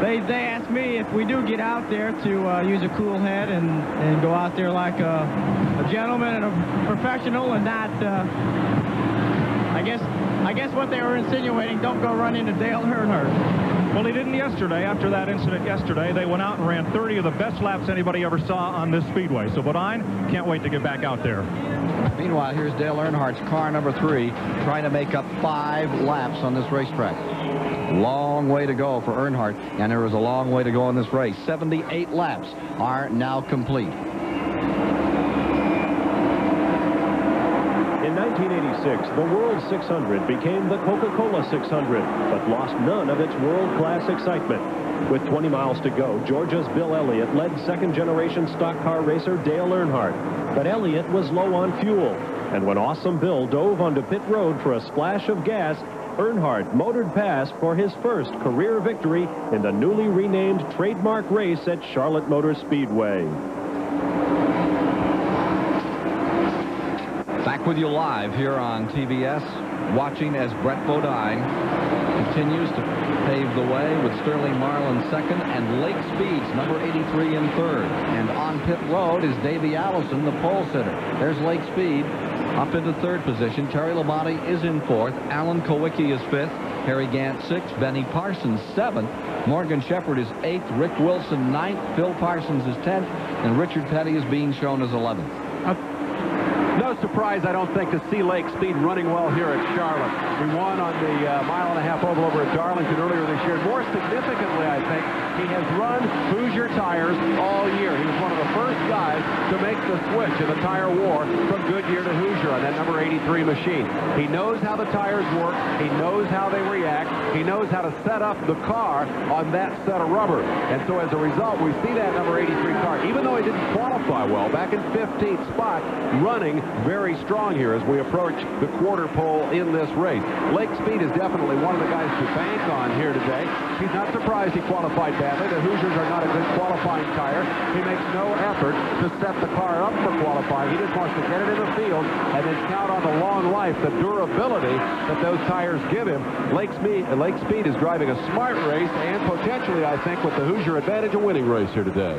Speaker 10: they asked me if we do get out there to use a cool head and go out there like a gentleman and a professional and not, I guess what they were insinuating, don't go run into Dale Earnhardt.
Speaker 4: Well, he didn't yesterday. After that incident yesterday, they went out and ran 30 of the best laps anybody ever saw on this speedway. So Bodine can't wait to get back out there.
Speaker 6: Meanwhile, here's Dale Earnhardt's car number 3 trying to make up 5 laps on this racetrack. Long way to go for Earnhardt, and there is a long way to go in this race. 78 laps are now complete.
Speaker 15: In 1986, the World 600 became the Coca-Cola 600, but lost none of its world-class excitement. With 20 miles to go, Georgia's Bill Elliott led second-generation stock car racer Dale Earnhardt. But Elliott was low on fuel, and when Awesome Bill dove onto pit road for a splash of gas, Earnhardt motored past for his first career victory in the newly renamed trademark race at Charlotte Motor Speedway.
Speaker 6: Back with you live here on TBS, watching as Brett Bodine continues to pave the way with Sterling Marlin second and Lake Speeds number 83 in third. And on pit road is Davey Allison, the pole sitter. There's Lake Speed up into third position. Terry Labonte is in fourth. Alan Kowicki is fifth. Harry Gant sixth. Benny Parsons seventh. Morgan Shepherd is eighth. Rick Wilson ninth. Phil Parsons is 10th. And Richard Petty is being shown as 11th.
Speaker 1: No surprise, I don't think, to see Lake Speed running well here at Charlotte. He won on the mile-and-a-half oval over at Darlington earlier this year. More significantly, I think, he has run Hoosier tires all year. He was one of the first guys to make the switch in the tire war from Goodyear to Hoosier on that number 83 machine. He knows how the tires work. He knows how they react. He knows how to set up the car on that set of rubber. And so as a result, we see that number 83 car, even though he didn't qualify well, back in 15th spot, running very strong here as we approach the quarter pole in this race. Lake Speed is definitely one of the guys to bank on here today. He's not surprised he qualified badly. The Hoosiers are not a good qualifying tire. He makes no effort to set the car up for qualifying. He just wants to get it in the field and then count on the long life, the durability that those tires give him. Lake Speed is driving a smart race and potentially, I think, with the Hoosier advantage, a winning race here today.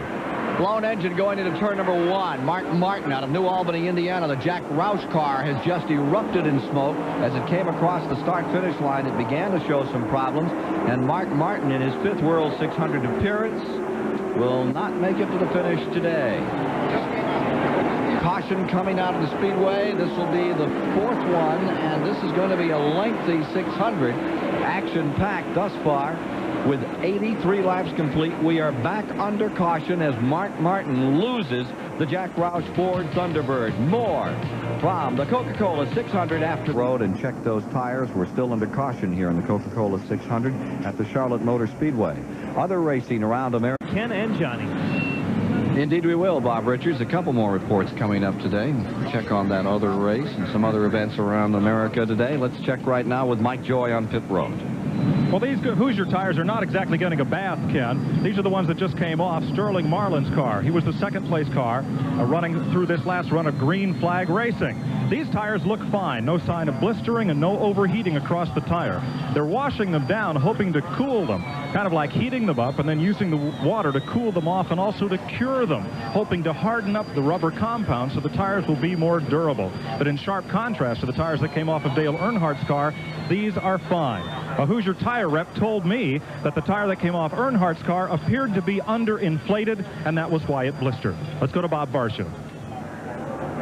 Speaker 6: Blown engine going into turn number 1. Mark Martin out of New Albany, Indiana. The Jack Roush car has just erupted in smoke. As it came across the start-finish line, it began to show some problems. And Mark Martin, in his 5th World 600 appearance, will not make it to the finish today. Caution coming out of the speedway. This will be the 4th one, and this is going to be a lengthy 600. Action-packed thus far. With 83 laps complete, we are back under caution as Mark Martin loses the Jack Roush Ford Thunderbird. More from the Coca-Cola 600 after road, and check those tires. We're still under caution here in the Coca-Cola 600 at the Charlotte Motor Speedway. Other racing around America.
Speaker 2: Ken and Johnny.
Speaker 6: Indeed we will, Bob Richards. A couple more reports coming up today. Check on that other race and some other events around America today. Let's check right now with Mike Joy on pit road.
Speaker 4: Well, these Hoosier tires are not exactly getting a bath, Ken. These are the ones that just came off Sterling Marlin's car. He was the second-place car running through this last run of Green Flag Racing. These tires look fine. No sign of blistering and no overheating across the tire. They're washing them down, hoping to cool them, kind of like heating them up and then using the water to cool them off and also to cure them, hoping to harden up the rubber compound so the tires will be more durable. But in sharp contrast to the tires that came off of Dale Earnhardt's car, these are fine. A Hoosier tire rep told me that the tire that came off Earnhardt's car appeared to be underinflated, and that was why it blistered. Let's go to Bob Barsha.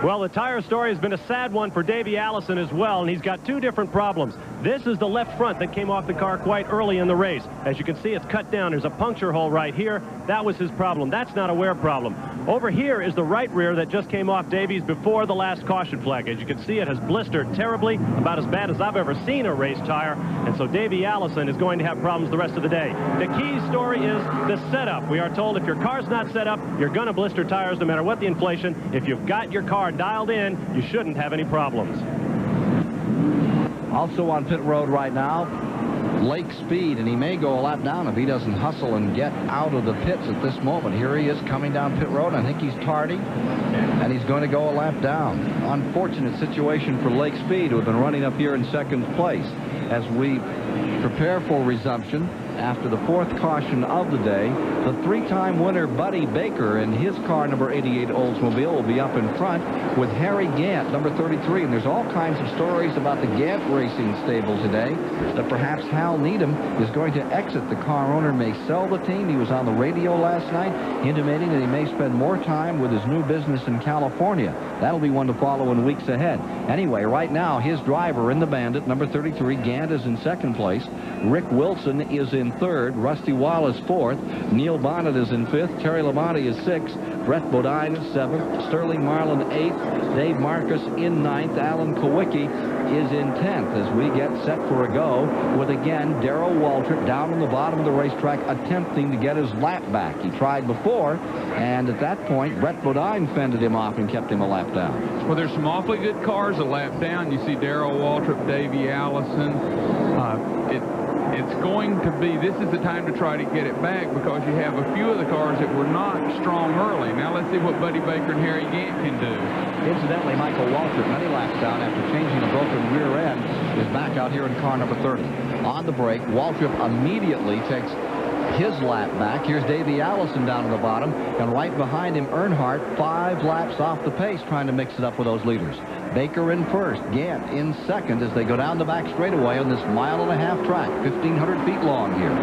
Speaker 2: Well, the tire story has been a sad one for Davey Allison as well, and he's got two different problems. This is the left front that came off the car quite early in the race. As you can see, it's cut down. There's a puncture hole right here. That was his problem. That's not a wear problem. Over here is the right rear that just came off Davey's before the last caution flag. As you can see, it has blistered terribly, about as bad as I've ever seen a race tire, and so Davey Allison is going to have problems the rest of the day. The key story is the setup. We are told if your car's not set up, you're going to blister tires no matter what the inflation. If you've got your car dialed in, you shouldn't have any problems.
Speaker 6: Also on pit road right now, Lake Speed, and he may go a lap down if he doesn't hustle and get out of the pits at this moment. Here he is coming down pit road. I think he's tardy, and he's going to go a lap down. Unfortunate situation for Lake Speed, who have been running up here in second place. As we prepare for resumption after the fourth caution of the day, the three-time winner Buddy Baker and his car number 88 Oldsmobile will be up in front with Harry Gant, number 33. And there's all kinds of stories about the Gant Racing stable today, that perhaps Hal Needham is going to exit. The car owner may sell the team. He was on the radio last night intimating that he may spend more time with his new business in California. That'll be one to follow in weeks ahead. Anyway, right now, his driver in the Bandit, number 33, Gant, is in second place. Rick Wilson is in third. Rusty Wallace fourth. Neil Bonnet is in fifth. Terry Labonte is sixth. Brett Bodine is seventh. Sterling Marlin eighth. Dave Marcus in ninth. Alan Kowicki is in 10th as we get set for a go with, again, Darrell Waltrip down on the bottom of the racetrack attempting to get his lap back. He tried before, and at that point, Brett Bodine fended him off and kept him a lap down.
Speaker 7: Well, there's some awfully good cars a lap down. You see Darrell Waltrip, Davey Allison. It's going to be, this is the time to try to get it back because you have a few of the cars that were not strong early. Now let's see what Buddy Baker and Harry Gant can do.
Speaker 6: Incidentally, Michael Waltrip, many laps down after changing a broken rear end, is back out here in car number 30. On the break, Waltrip immediately takes his lap back. Here's Davey Allison down at the bottom, and right behind him, Earnhardt, 5 laps off the pace, trying to mix it up with those leaders. Baker in first, Gant in second as they go down the back straightaway on this 1.5 mile track, 1,500 feet long here.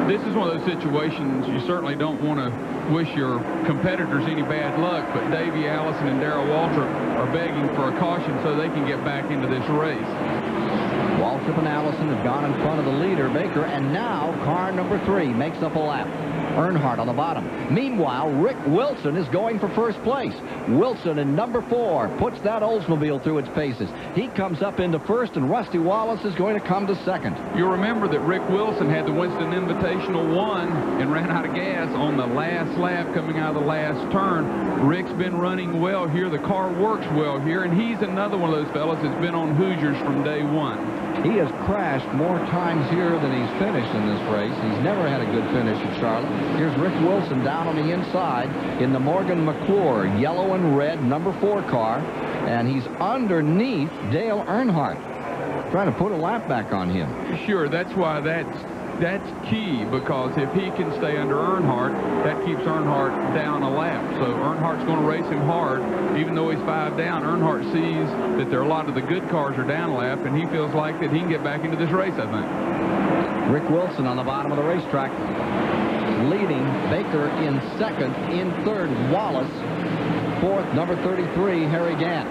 Speaker 7: This is one of those situations you certainly don't want to wish your competitors any bad luck, but Davey Allison and Darrell Waltrip are begging for a caution so they can get back into this race.
Speaker 6: Waltrip and Allison have gone in front of the leader, Baker, and now car number 3 makes up a lap. Earnhardt on the bottom. Meanwhile, Rick Wilson is going for first place. Wilson in number 4 puts that Oldsmobile through its paces. He comes up into first, and Rusty Wallace is going to come to second.
Speaker 7: You'll remember that Rick Wilson had the Winston Invitational 1 and ran out of gas on the last lap coming out of the last turn. Rick's been running well here. The car works well here, and he's another one of those fellas that's been on Hoosiers from day one.
Speaker 6: He has crashed more times here than he's finished in this race. He's never had a good finish at Charlotte. Here's Rick Wilson down on the inside in the Morgan McClure yellow and red number 4 car, and he's underneath Dale Earnhardt, trying to put a lap back on him.
Speaker 7: Sure, that's why that's key, because if he can stay under Earnhardt, that keeps Earnhardt down a lap. So Earnhardt's going to race him hard. Even though he's 5 down, Earnhardt sees that there are a lot of the good cars are down a lap, and he feels like that he can get back into this race, I think.
Speaker 6: Rick Wilson on the bottom of the racetrack, leading. Baker in second. In third, Wallace. Fourth, number 33, Harry Gant.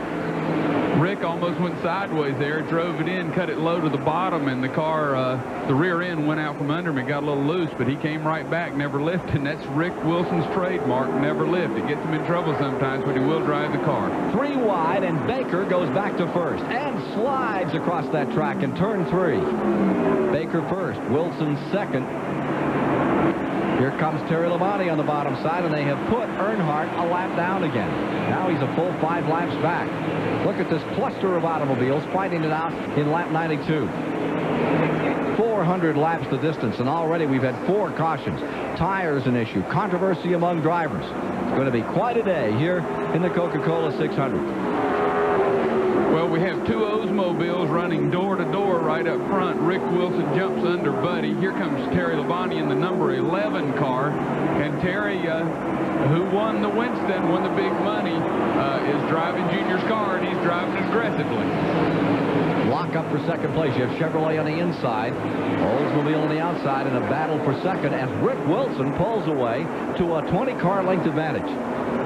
Speaker 7: Rick almost went sideways there, drove it in, cut it low to the bottom, and the car, the rear end went out from under him. It got a little loose, but he came right back, never lifted. And that's Rick Wilson's trademark, never lift. It gets him in trouble sometimes, but he will drive the car. 3 wide, and Baker goes back to first and slides across that track in turn 3. Baker first, Wilson second. Here comes Terry Labonte on the bottom side, and they have put Earnhardt a lap down again. Now he's a full 5 laps back. Look at this cluster of automobiles fighting it out in lap 92.
Speaker 6: 400 laps the distance, and already we've had 4 cautions. Tires an issue. Controversy among drivers. It's going to be quite a day here in the Coca-Cola 600.
Speaker 7: Well, we have 2 Oldsmobiles running door to door right up front. Rick Wilson jumps under Buddy. Here comes Terry Labonte in the number 11 car. And Terry, who won the Winston, won the big money, is driving Junior's car, and he's driving aggressively.
Speaker 6: Lock up for second place. You have Chevrolet on the inside, Oldsmobile on the outside, in a battle for second as Rick Wilson pulls away to a 20-car length advantage.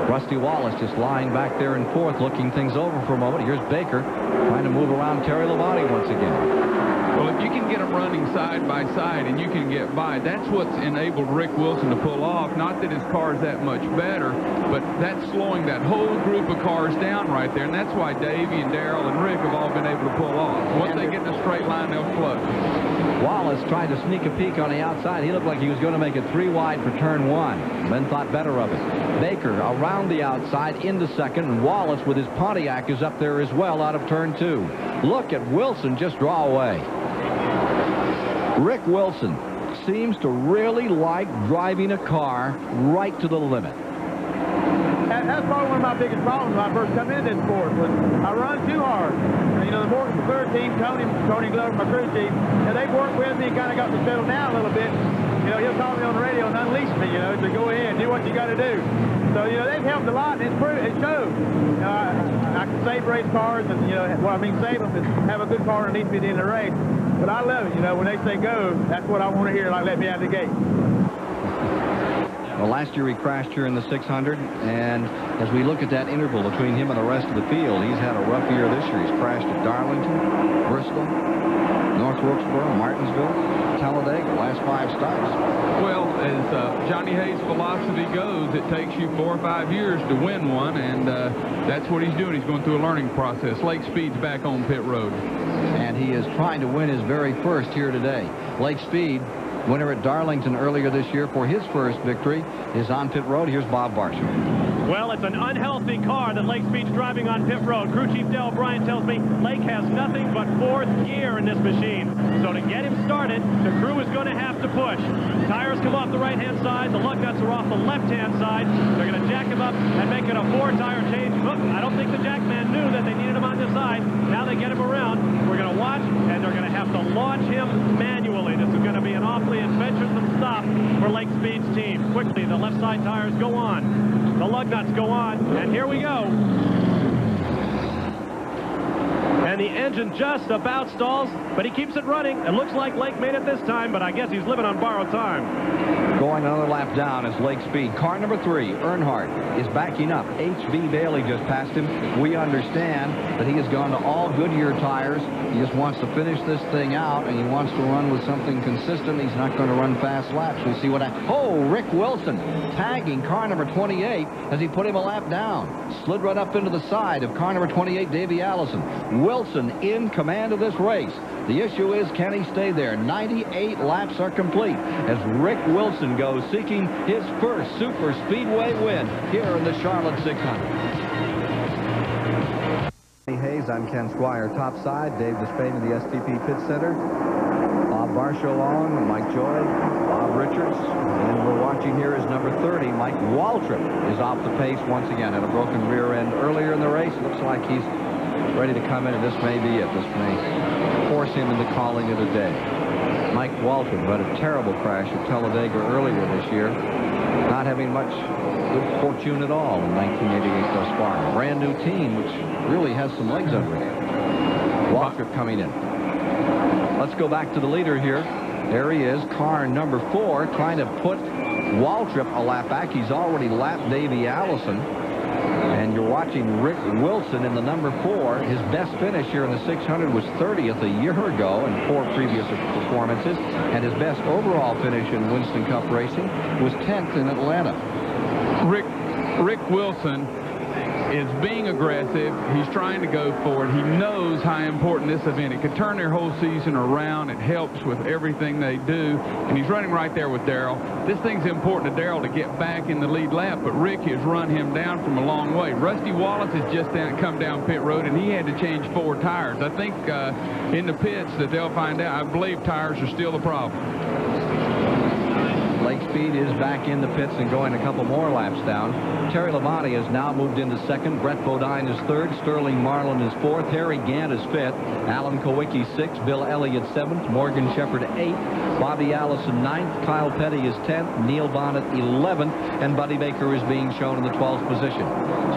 Speaker 6: Rusty Wallace just lying back there in fourth, looking things over for a moment. Here's Baker trying to move around Terry Labonte once again.
Speaker 7: Well, if you can get them running side by side and you can get by, that's what's enabled Rick Wilson to pull off. Not that his car is that much better, but that's slowing that whole group of cars down right there, and that's why Davey and Darrell and Rick have all been able to pull off. Once they get in a straight line, they'll float.
Speaker 6: Wallace tried to sneak a peek on the outside. He looked like he was going to make it 3 wide for turn 1. Then thought better of it. Baker around the outside into second, and Wallace with his Pontiac is up there as well out of turn 2. Look at Wilson just draw away. Rick Wilson seems to really like driving a car right to the limit.
Speaker 16: That's probably one of my biggest problems when I first come into this sport was I run too hard. You know, the Morgan third team, Tony Glover, my crew chief, they've worked with me and kind of got me settled down a little bit. You know, he'll call me on the radio and unleash me, you know, to go ahead and do what you got to do. So, you know, they've helped a lot, and it shows. You know, I can save race cars, and, you know, what I mean save them is have a good car that needs to be in the race. But I love it, you know, when they say go, that's what I want to hear, like let me out of the gate.
Speaker 6: Well, last year he crashed here in the 600, and as we look at that interval between him and the rest of the field, he's had a rough year this year. He's crashed at Darlington, Bristol, North Wilkesboro, Martinsville, Talladega, last 5 stops.
Speaker 7: Well, as Johnny Hayes' philosophy goes, it takes you 4 or 5 years to win one, and that's what he's doing. He's going through a learning process. Lake Speed's back on pit road.
Speaker 6: And he is trying to win his very first here today. Lake Speed, winner at Darlington earlier this year for his first victory, is on pit road. Here's Bob Barsham.
Speaker 2: Well, it's an unhealthy car that Lake Speed's driving on pit road. Crew Chief Dale Bryant tells me Lake has nothing but 4th gear in this machine. So to get him started, the crew is going to have to push. Tires come off the right-hand side. The lug nuts are off the left-hand side. They're going to jack him up and make it a 4-tire change. Look, I don't think the jackman knew that they needed him on this side. Now they get him around. We're going to watch, and they're going to have to launch him manually. This is going to be an awfully adventuresome stop for Lake Speed's team. Quickly, the left side tires go on. The lug nuts go on, and here we go. And the engine just about stalls, but he keeps it running. It looks like Lake made it this time, but I guess he's living on borrowed time.
Speaker 6: Going another lap down is Lake Speed. Car number 3, Earnhardt, is backing up. H.B. Bailey just passed him. We understand that he has gone to all Goodyear tires. He just wants to finish this thing out, and he wants to run with something consistent. He's not going to run fast laps. We'll see what happens. Oh, Rick Wilson tagging car number 28 as he put him a lap down. Slid right up into the side of car number 28, Davey Allison. Wilson in command of this race. The issue is, can he stay there? 98 laps are complete as Rick Wilson goes seeking his first super speedway win here in the Charlotte 600. Hayes, I'm Ken Squire, topside. Dave Despain in the STP Pit Center. Bob Barshaw on, Mike Joy, Bob Richards, and we're watching here is number 30, Mike Waltrip, is off the pace once again. Had a broken rear end earlier in the race. Looks like he's ready to come in, and this may be it. This may force him into calling it a day. Mike Waltrip had a terrible crash at Talladega earlier this year, not having much good fortune at all in 1988 thus far. Brand new team, which really has some legs under it. Waltrip coming in. Let's go back to the leader here. There he is, car number 4, trying to put Waltrip a lap back. He's already lapped Davey Allison. And you're watching Rick Wilson in the number 4. His best finish here in the 600 was 30th a year ago in 4 previous performances. And his best overall finish in Winston Cup racing was 10th in Atlanta.
Speaker 7: Rick Wilson is being aggressive. He's trying to go for it. He knows how important this event. It could turn their whole season around. It helps with everything they do. And he's running right there with Darrell. This thing's important to Darrell to get back in the lead lap, but Rick has run him down from a long way. Rusty Wallace has just come down pit road, and he had to change 4 tires. I think in the pits that they'll find out, I believe tires are still the problem.
Speaker 6: Lake Speed is back in the pits and going a couple more laps down. Terry Labonte has now moved into second. Brett Bodine is third. Sterling Marlin is fourth. Harry Gant is fifth. Alan Kowicki sixth. Bill Elliott seventh. Morgan Shepherd eighth. Bobby Allison ninth. Kyle Petty is 10th. Neil Bonnet 11th. And Buddy Baker is being shown in the 12th position.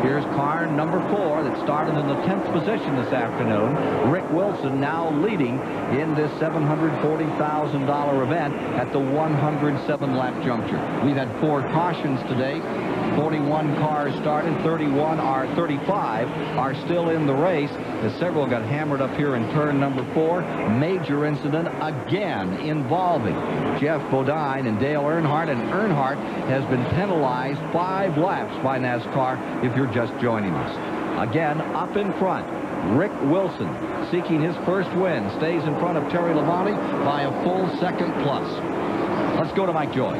Speaker 6: Here's car number 4 that started in the 10th position this afternoon. Rick Wilson now leading in this $740,000 event at the 107-lap juncture. We've had 4 cautions today. 41 cars started. 35 are still in the race, as several got hammered up here in turn number 4. Major incident again involving Jeff Bodine and Dale Earnhardt, and Earnhardt has been penalized 5 laps by NASCAR if you're just joining us. Again, up in front, Rick Wilson, seeking his first win, stays in front of Terry Labonte by a full second plus. Let's go to Mike Joy.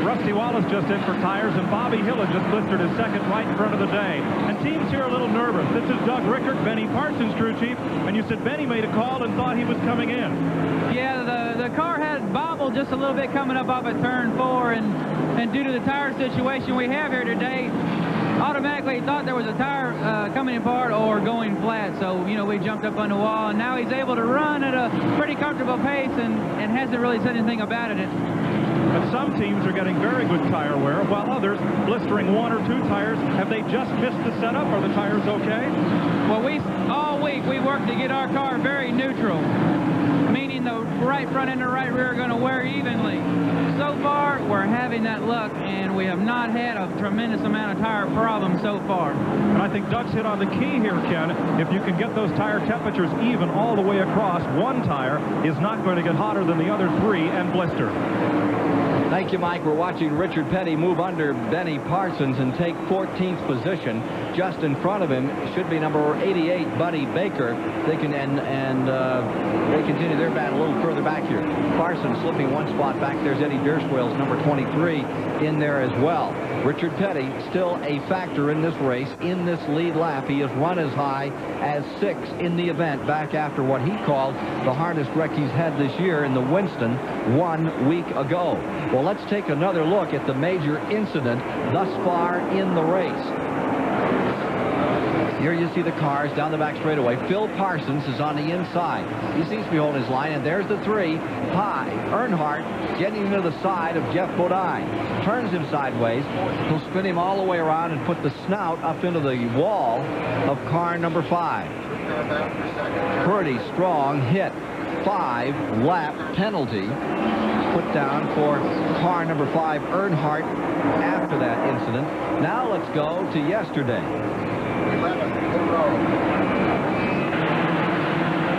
Speaker 2: Rusty Wallace just in for tires, and Bobby Hillin just blistered his second right in front of the day. And teams here are a little nervous. This is Doug Rickert, Benny Parsons' crew chief, and you said Benny made a call and thought he was coming in.
Speaker 17: Yeah, the car had bobbled just a little bit coming up off at turn 4, and due to the tire situation we have here today, automatically thought there was a tire coming apart or going flat. So, you know, we jumped up on the wall, and now he's able to run at a pretty comfortable pace and hasn't really said anything about it.
Speaker 2: But some teams are getting very good tire wear, while others blistering 1 or 2 tires. Have they just missed the setup? Are the tires okay?
Speaker 17: Well, all week we worked to get our car very neutral, meaning the right front and the right rear are going to wear evenly. So far, we're having that luck, and we have not had a tremendous amount of tire problems so far.
Speaker 2: And I think Doug's hit on the key here, Ken. If you can get those tire temperatures even all the way across, one tire is not going to get hotter than the other 3 and blister.
Speaker 6: Thank you, Mike. We're watching Richard Petty move under Benny Parsons and take 14th position. Just in front of him should be number 88, Buddy Baker. They can they continue their battle a little further back here. Parsons slipping 1 spot back. There's Eddie Derswale's number 23 in there as well. Richard Petty still a factor in this race. In this lead lap, he has run as high as 6 in the event, back after what he called the hardest wreck he's had this year in the Winston 1 week ago. Well, let's take another look at the major incident thus far in the race. Here you see the cars down the back straightaway. Phil Parsons is on the inside. He seems to be holding his line, and there's the 3. High. Earnhardt getting into the side of Jeff Bodine. Turns him sideways. He'll spin him all the way around and put the snout up into the wall of car number 5. Pretty strong hit. 5-lap penalty put down for car number 5, Earnhardt, after that incident. Now let's go to yesterday.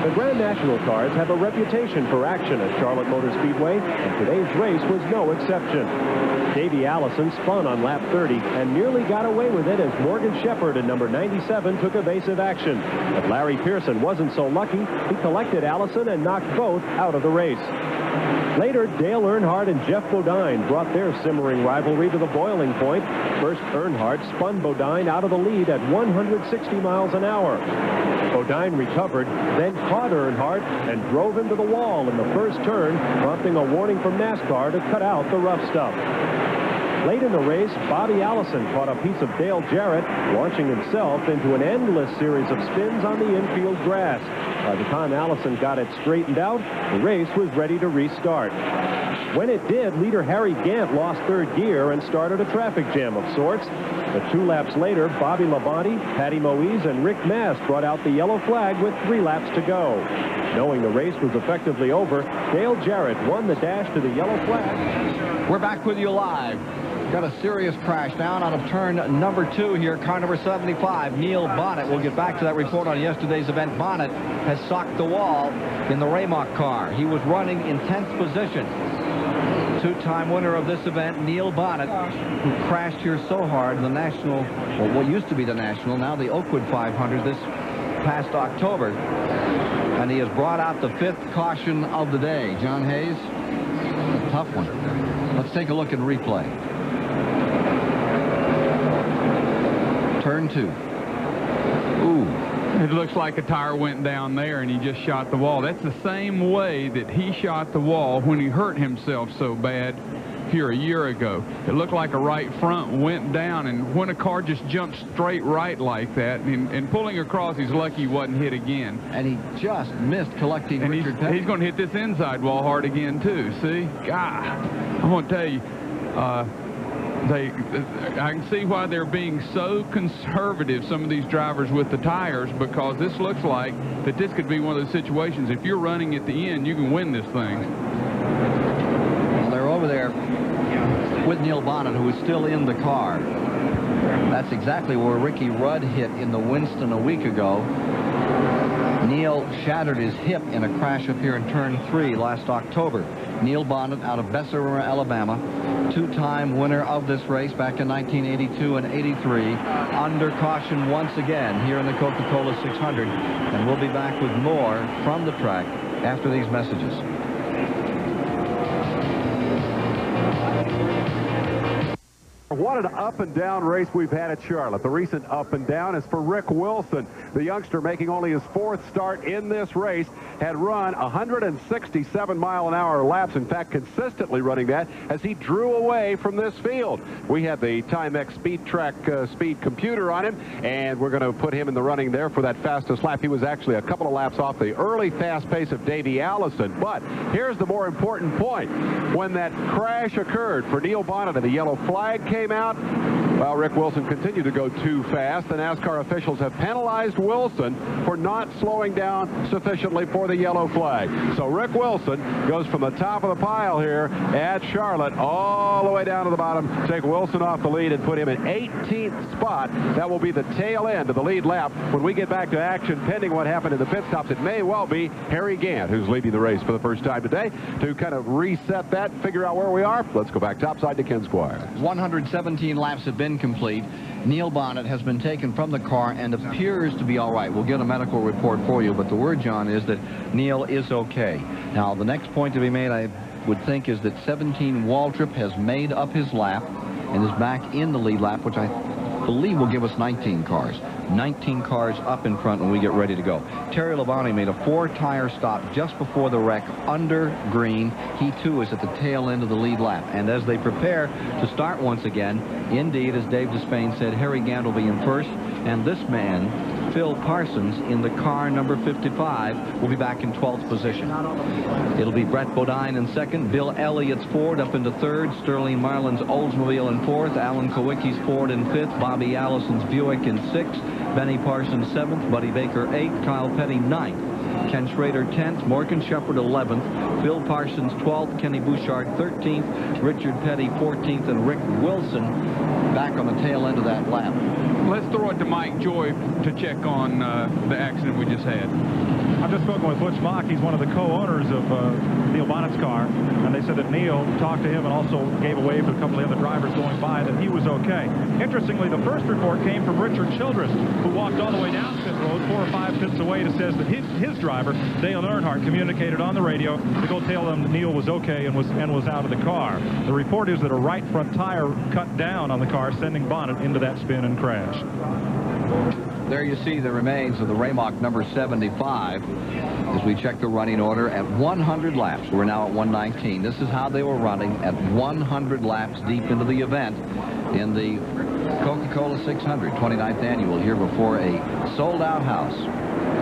Speaker 15: The Grand National cars have a reputation for action at Charlotte Motor Speedway, and today's race was no exception. Davey Allison spun on lap 30 and nearly got away with it as Morgan Shepherd in number 97 took evasive action. But Larry Pearson wasn't so lucky. He collected Allison and knocked both out of the race. Later, Dale Earnhardt and Jeff Bodine brought their simmering rivalry to the boiling point. First, Earnhardt spun Bodine out of the lead at 160 miles an hour. Bodine recovered, then caught Earnhardt and drove him to the wall in the first turn, prompting a warning from NASCAR to cut out the rough stuff. Late in the race, Bobby Allison caught a piece of Dale Jarrett, launching himself into an endless series of spins on the infield grass. By the time Allison got it straightened out, the race was ready to restart. When it did, leader Harry Gant lost 3rd gear and started a traffic jam of sorts. But 2 laps later, Bobby Labonte, Patty Moise, and Rick Mast brought out the yellow flag with 3 laps to go. Knowing the race was effectively over, Dale Jarrett won the dash to the yellow flag.
Speaker 6: We're back with you live. Got a serious crash down out of turn number 2 here, car number 75, Neil Bonnet. We'll get back to that report on yesterday's event. Bonnet has socked the wall in the Raymock car. He was running in 10th position. two-time winner of this event, Neil Bonnet, who crashed here so hard in the National, or what used to be the National, now the Oakwood 500 this past October. And he has brought out the 5th caution of the day. John Hayes, a tough one. Let's take a look at replay. Turn 2. Ooh.
Speaker 7: It looks like a tire went down there and he just shot the wall. That's the same way that he shot the wall when he hurt himself so bad here a year ago. It looked like a right front went down, and when a car just jumps straight right like that and pulling across, he's lucky he wasn't hit again.
Speaker 6: And he just missed collecting
Speaker 7: and
Speaker 6: Richard Petty.
Speaker 7: He's going to hit this inside wall hard again too. See? God, I want to tell you, I can see why they're being so conservative, some of these drivers, with the tires, because this looks like that this could be one of those situations. If you're running at the end, you can win this thing.
Speaker 6: Well, they're over there with Neil Bonnet, who is still in the car. That's exactly where Ricky Rudd hit in the Winston a week ago. Neil shattered his hip in a crash up here in turn 3 last October. Neil Bonnet out of Bessemer, Alabama, two-time winner of this race back in 1982 and 83, under caution once again here in the Coca-Cola 600. And we'll be back with more from the track after these messages.
Speaker 1: What an up-and-down race we've had at Charlotte. The recent up-and-down is for Rick Wilson. The youngster, making only his 4th start in this race, had run 167-mile-an-hour laps. In fact, consistently running that as he drew away from this field. We had the Timex Speed Track speed computer on him, and we're going to put him in the running there for that fastest lap. He was actually a couple of laps off the early fast pace of Davey Allison. But here's the more important point. When that crash occurred for Neil Bonnet and the yellow flag came out, well, Rick Wilson continued to go too fast. The NASCAR officials have penalized Wilson for not slowing down sufficiently for the yellow flag. So Rick Wilson goes from the top of the pile here at Charlotte all the way down to the bottom. Take Wilson off the lead and put him in 18th spot. That will be the tail end of the lead lap. When we get back to action, pending what happened in the pit stops, it may well be Harry Gant who's leading the race for the first time today. To kind of reset that, figure out where we are, let's go back topside to Ken Squire.
Speaker 6: 117 laps have been complete. Neil Bonnet has been taken from the car and appears to be all right. We'll get a medical report for you, but the word, John, is that Neil is okay. Now, the next point to be made, I would think, is that 17 Waltrip has made up his lap and is back in the lead lap, which I believe will give us 19 cars. 19 cars up in front when we get ready to go. Terry Labonte made a 4-tire stop just before the wreck under green. He too is at the tail end of the lead lap. And as they prepare to start once again, indeed, as Dave Despain said, Harry Gant will be in first, and this man, Phil Parsons, in the car number 55, will be back in 12th position. It'll be Brett Bodine in second, Bill Elliott's Ford up into third, Sterling Marlin's Oldsmobile in fourth, Alan Kowicki's Ford in fifth, Bobby Allison's Buick in sixth, Benny Parsons 7th, Buddy Baker 8th, Kyle Petty 9th, Ken Schrader 10th, Morgan Shepherd 11th, Phil Parsons 12th, Kenny Bouchard 13th, Richard Petty 14th, and Rick Wilson back on the tail end of that lap.
Speaker 7: Let's throw it to Mike Joy to check on the accident we just had.
Speaker 2: I've just spoken with Butch Mock. He's one of the co-owners of Neil Bonnet's car, and they said that Neil talked to him and also gave a wave to a couple of the other drivers going by, that he was okay. Interestingly, the first report came from Richard Childress, who walked all the way down pit road, 4 or 5 pits away, and says that his driver, Dale Earnhardt, communicated on the radio to go tell them that Neil was okay and was out of the car. The report is that a right front tire cut down on the car, sending Bonnet into that spin and crash.
Speaker 6: There you see the remains of the Raymock number 75 as we check the running order at 100 laps. We're now at 119. This is how they were running at 100 laps deep into the event in the Coca-Cola 600 29th annual here before a sold-out house.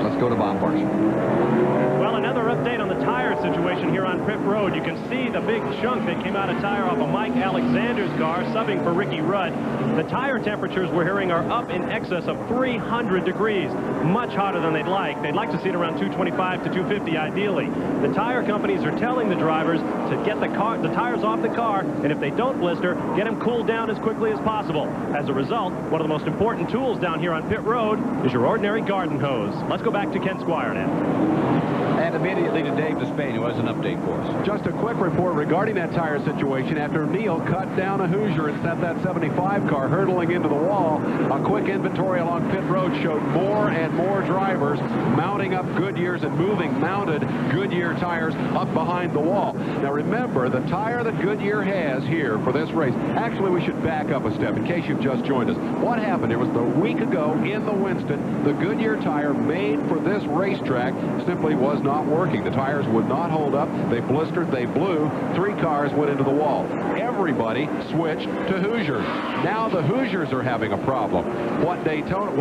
Speaker 6: Let's go to Bob Barsham.
Speaker 2: Well, another update on the tire situation here on pit road. You can see the big chunk that came out of tire off of Mike Alexander's car, subbing for Ricky Rudd. The tire temperatures we're hearing are up in excess of 300 degrees, much hotter than they'd like. They'd like to see it around 225 to 250 ideally. The tire companies are telling the drivers to get the tires off the car, and if they don't blister, get them cooled down as quickly as possible. As a result, one of the most important tools down here on pit road is your ordinary garden hose. Let's go back to Ken Squire now.
Speaker 6: And immediately to Dave Despain, who has an update for us.
Speaker 1: Just a quick report regarding that tire situation. After Neal cut down a Hoosier and sent that 75 car hurtling into the wall, a quick inventory along pit road showed more and more drivers mounting up Goodyears and moving mounted Goodyear tires up behind the wall. Now remember, the tire that Goodyear has here for this race, actually we should back up a step in case you've just joined us. What happened? It was the week ago in the Winston, the Goodyear tire made for this racetrack simply was not working. The tires would not hold up. They blistered, they blew. 3 cars went into the wall. Everybody switched to Hoosiers. Now the Hoosiers are having a problem. What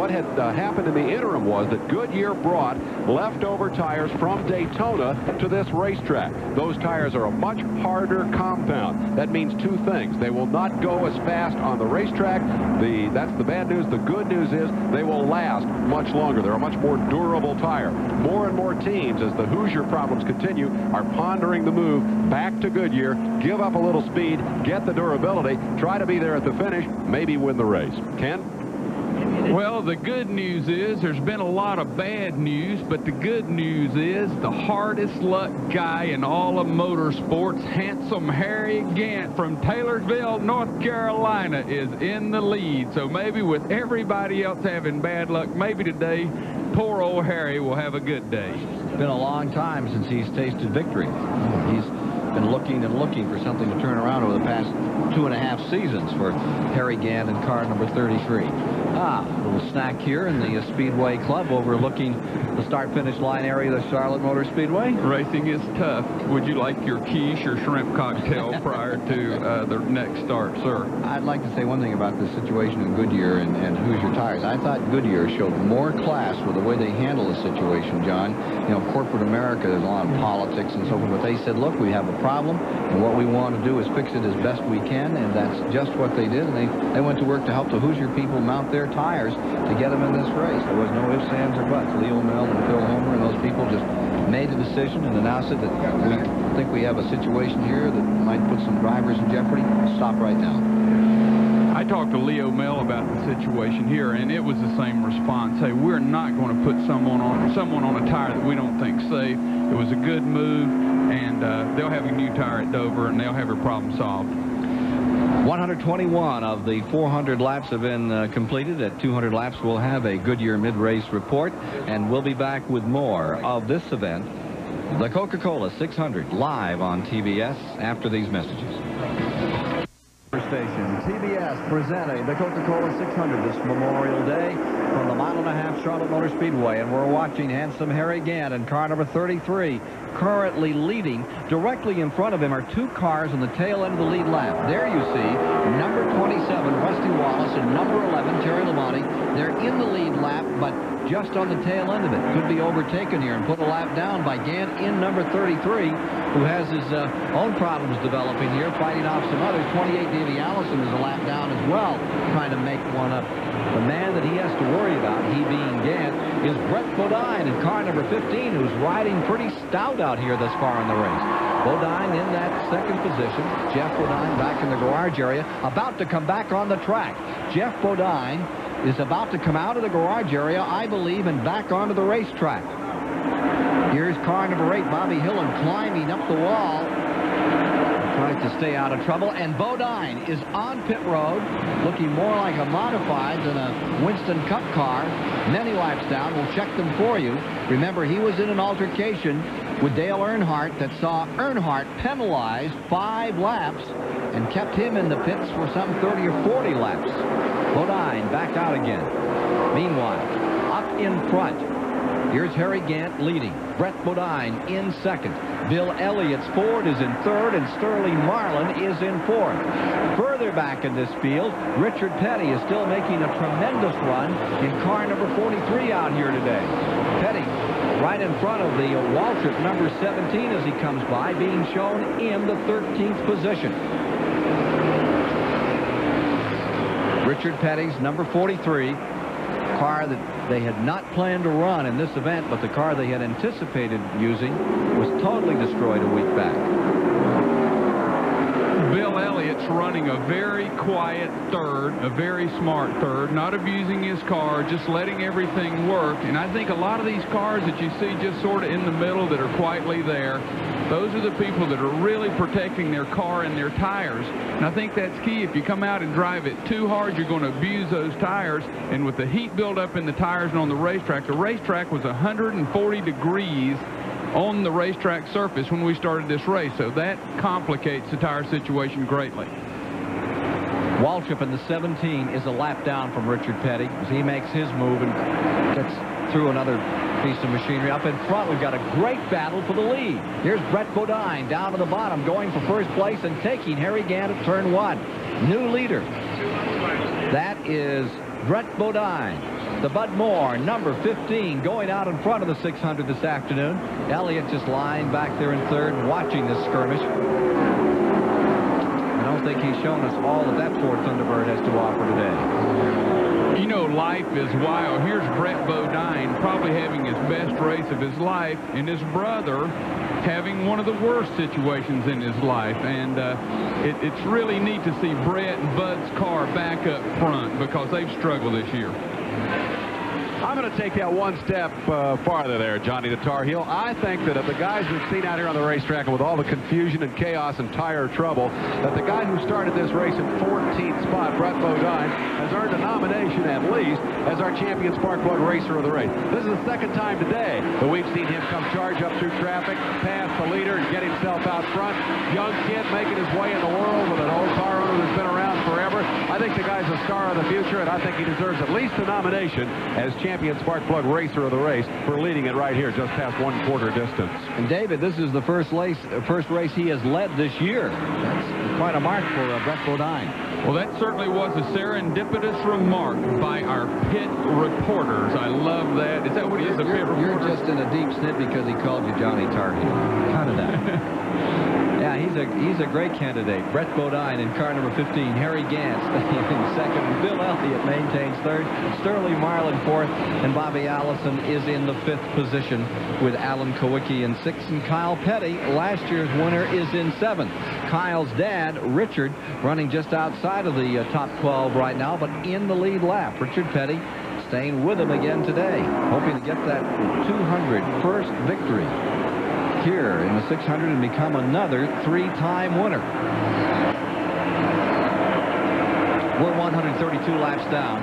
Speaker 1: had happened in the interim was that Goodyear brought leftover tires from Daytona to this racetrack. Those tires are a much harder compound. That means 2 things. They will not go as fast on the racetrack. That's the bad news. The good news is they will last much longer. They're a much more durable tire. More and more teams, as the Hoosier problems continue, are pondering the move back to Goodyear, give up a little speed, get the durability, try to be there at the finish, maybe win the race. Ken?
Speaker 7: Well, the good news is there's been a lot of bad news, but the good news is the hardest luck guy in all of motorsports, handsome Harry Gant from Taylorsville, North Carolina, is in the lead. So maybe with everybody else having bad luck, maybe today poor old Harry will have a good day.
Speaker 6: It's been a long time since he's tasted victory. He's been looking and looking for something to turn around over the past 2.5 seasons for Harry Gant in car number 33. A little snack here in the Speedway Club overlooking the start-finish line area of the Charlotte Motor Speedway.
Speaker 7: Racing is tough. Would you like your quiche or shrimp cocktail prior to the next start, sir?
Speaker 6: I'd like to say one thing about the situation in Goodyear and Hoosier tires. I thought Goodyear showed more class with the way they handle the situation, John. You know, corporate America, there's a lot of politics and so forth, but they said, look, we have a problem, and what we want to do is fix it as best we can, and that's just what they did, and they went to work to help the Hoosier people mount their tires to get them in this race. There was no ifs, ands, or buts. Leo Mel and Phil Homer and those people just made a decision and announced it that we think we have a situation here that might put some drivers in jeopardy. Stop right now.
Speaker 7: I talked to Leo Mel about the situation here, and it was the same response. Hey, we're not going to put someone on a tire that we don't think safe. It was a good move, and they'll have a new tire at Dover, and they'll have their problem solved.
Speaker 6: 121 of the 400 laps have been completed. At 200 laps, we'll have a Goodyear mid-race report, and we'll be back with more of this event, the Coca-Cola 600, live on TBS after these messages. Station TBS presenting the Coca-Cola 600 this Memorial Day from the 1.5-mile Charlotte Motor Speedway, and we're watching handsome Harry Gant in car number 33 currently leading. Directly in front of him are 2 cars on the tail end of the lead lap. There you see number 27 Rusty Wallace and number 11 Terry Labonte. They're in the lead lap, but just on the tail end of it. Could be overtaken here and put a lap down by Gant in number 33, who has his own problems developing here, fighting off some others. 28 Davey Allison is a lap down as well, trying to make one up. The man that he has to worry about, he being Gant, is Brett Bodine in car number 15, who's riding pretty stout out here thus far in the race. Bodine in that second position. Jeff Bodine back in the garage area, about to come back on the track. Jeff Bodine is about to come out of the garage area, I believe, and back onto the racetrack. Here's car number 8, Bobby Hillen, climbing up the wall. Tries to stay out of trouble, and Bodine is on pit road, looking more like a modified than a Winston Cup car. Many laps down. We'll check them for you. Remember, he was in an altercation with Dale Earnhardt that saw Earnhardt penalized 5 laps and kept him in the pits for some 30 or 40 laps. Bodine back out again. Meanwhile, up in front, here's Harry Gant leading. Brett Bodine in second. Bill Elliott's Ford is in third, and Sterling Marlin is in fourth. Further back in this field, Richard Petty is still making a tremendous run in car number 43 out here today. Petty right in front of the Waltrip number 17 as he comes by, being shown in the 13th position. Richard Petty's number 43, car that they had not planned to run in this event, but the car they had anticipated using was totally destroyed a week back.
Speaker 7: Bill Elliott Elliott's running a very quiet third, a very smart third, not abusing his car, just letting everything work. And I think a lot of these cars that you see just sort of in the middle that are quietly there, those are the people that are really protecting their car and their tires. And I think that's key. If you come out and drive it too hard, you're going to abuse those tires. And with the heat buildup in the tires and on the racetrack was 140 degrees on the racetrack surface when we started this race. So that complicates the tire situation greatly.
Speaker 6: Waltrip in the 17 is a lap down from Richard Petty as he makes his move and gets through another piece of machinery. Up in front, we've got a great battle for the lead. Here's Brett Bodine down to the bottom, going for first place and taking Harry Gant at turn 1. New leader. That is Brett Bodine. The Bud Moore, number 15, going out in front of the 600 this afternoon. Elliott just lying back there in third, watching this skirmish. I don't think he's shown us all that Ford Thunderbird has to offer today.
Speaker 7: You know, life is wild. Here's Brett Bodine probably having his best race of his life, and his brother having one of the worst situations in his life. And it's really neat to see Brett and Bud's car back up front because they've struggled this year.
Speaker 1: I'm going to take that one step farther there, Johnny the Tar Heel. I think that of the guys we've seen out here on the racetrack and with all the confusion and chaos and tire trouble, that the guy who started this race in 14th spot, Brett Bodine, has earned a nomination at least as our champion spark plug racer of the race. This is the second time today that we've seen him come charge up through traffic, pass the leader, and get himself out front. Young kid making his way in the world with an old car owner that's been around forever. I think the guy's a star of the future, and I think he deserves at least a nomination as champion spark plug racer of the race for leading it right here just past 1/4 distance.
Speaker 6: And David, this is the first race he has led this year. That's quite a mark for Brett Bodine.
Speaker 7: Well, that certainly was a serendipitous remark by our pit reporters. I love that. Is that what he is, a pit reporter?
Speaker 6: You're just in a deep snit because he called you Johnny Tar Heel. Cut it out. Yeah, he's a great candidate. Brett Bodine in car number 15. Harry Gant in second. Bill Elliott maintains third. Sterling Marlin fourth. And Bobby Allison is in the 5th position with Alan Kowicki in 6th. And Kyle Petty, last year's winner, is in 7th. Kyle's dad, Richard, running just outside of the top 12 right now, but in the lead lap. Richard Petty staying with him again today, hoping to get that 200 first victory here in the 600 and become another 3-time winner. We're 132 laps down.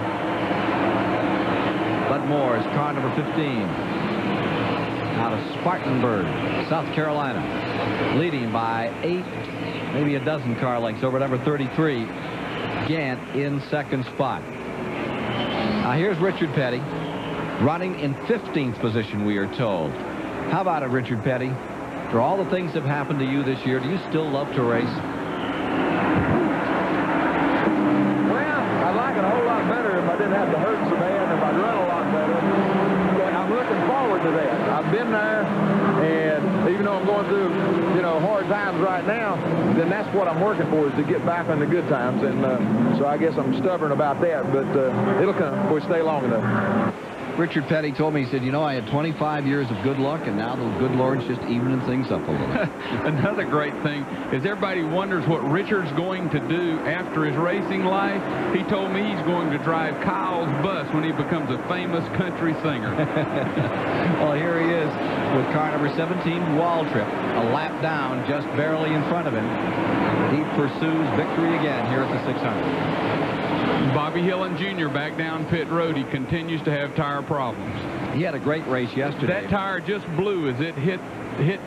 Speaker 6: Bud Moore's car number 15 out of Spartanburg, South Carolina, leading by 8, maybe a dozen car lengths over number 33. Gant in 2nd spot. Now here's Richard Petty running in 15th position, we are told. How about it, Richard Petty? For all the things that have happened to you this year, do you still love to race?
Speaker 16: Well, I'd like it a whole lot better if I didn't have to hurt so bad, if I'd run a lot better. But I'm looking forward to that. I've been there, and even though I'm going through, hard times right now, then that's what I'm working for, is to get back on the good times. And so I guess I'm stubborn about that, but it'll come if we stay long enough.
Speaker 6: Richard Petty told me, he said, I had 25 years of good luck, and now the good Lord's just evening things up a little.
Speaker 7: Another great thing is everybody wonders what Richard's going to do after his racing life. He told me he's going to drive Kyle's bus when he becomes a famous country singer.
Speaker 6: Well, here he is with car number 17, Waltrip, a lap down, just barely in front of him. He pursues victory again here at the 600.
Speaker 7: Bobby Hillin Jr. back down pit road. He continues to have tire problems.
Speaker 6: He had a great race yesterday.
Speaker 7: That tire just blew as it hit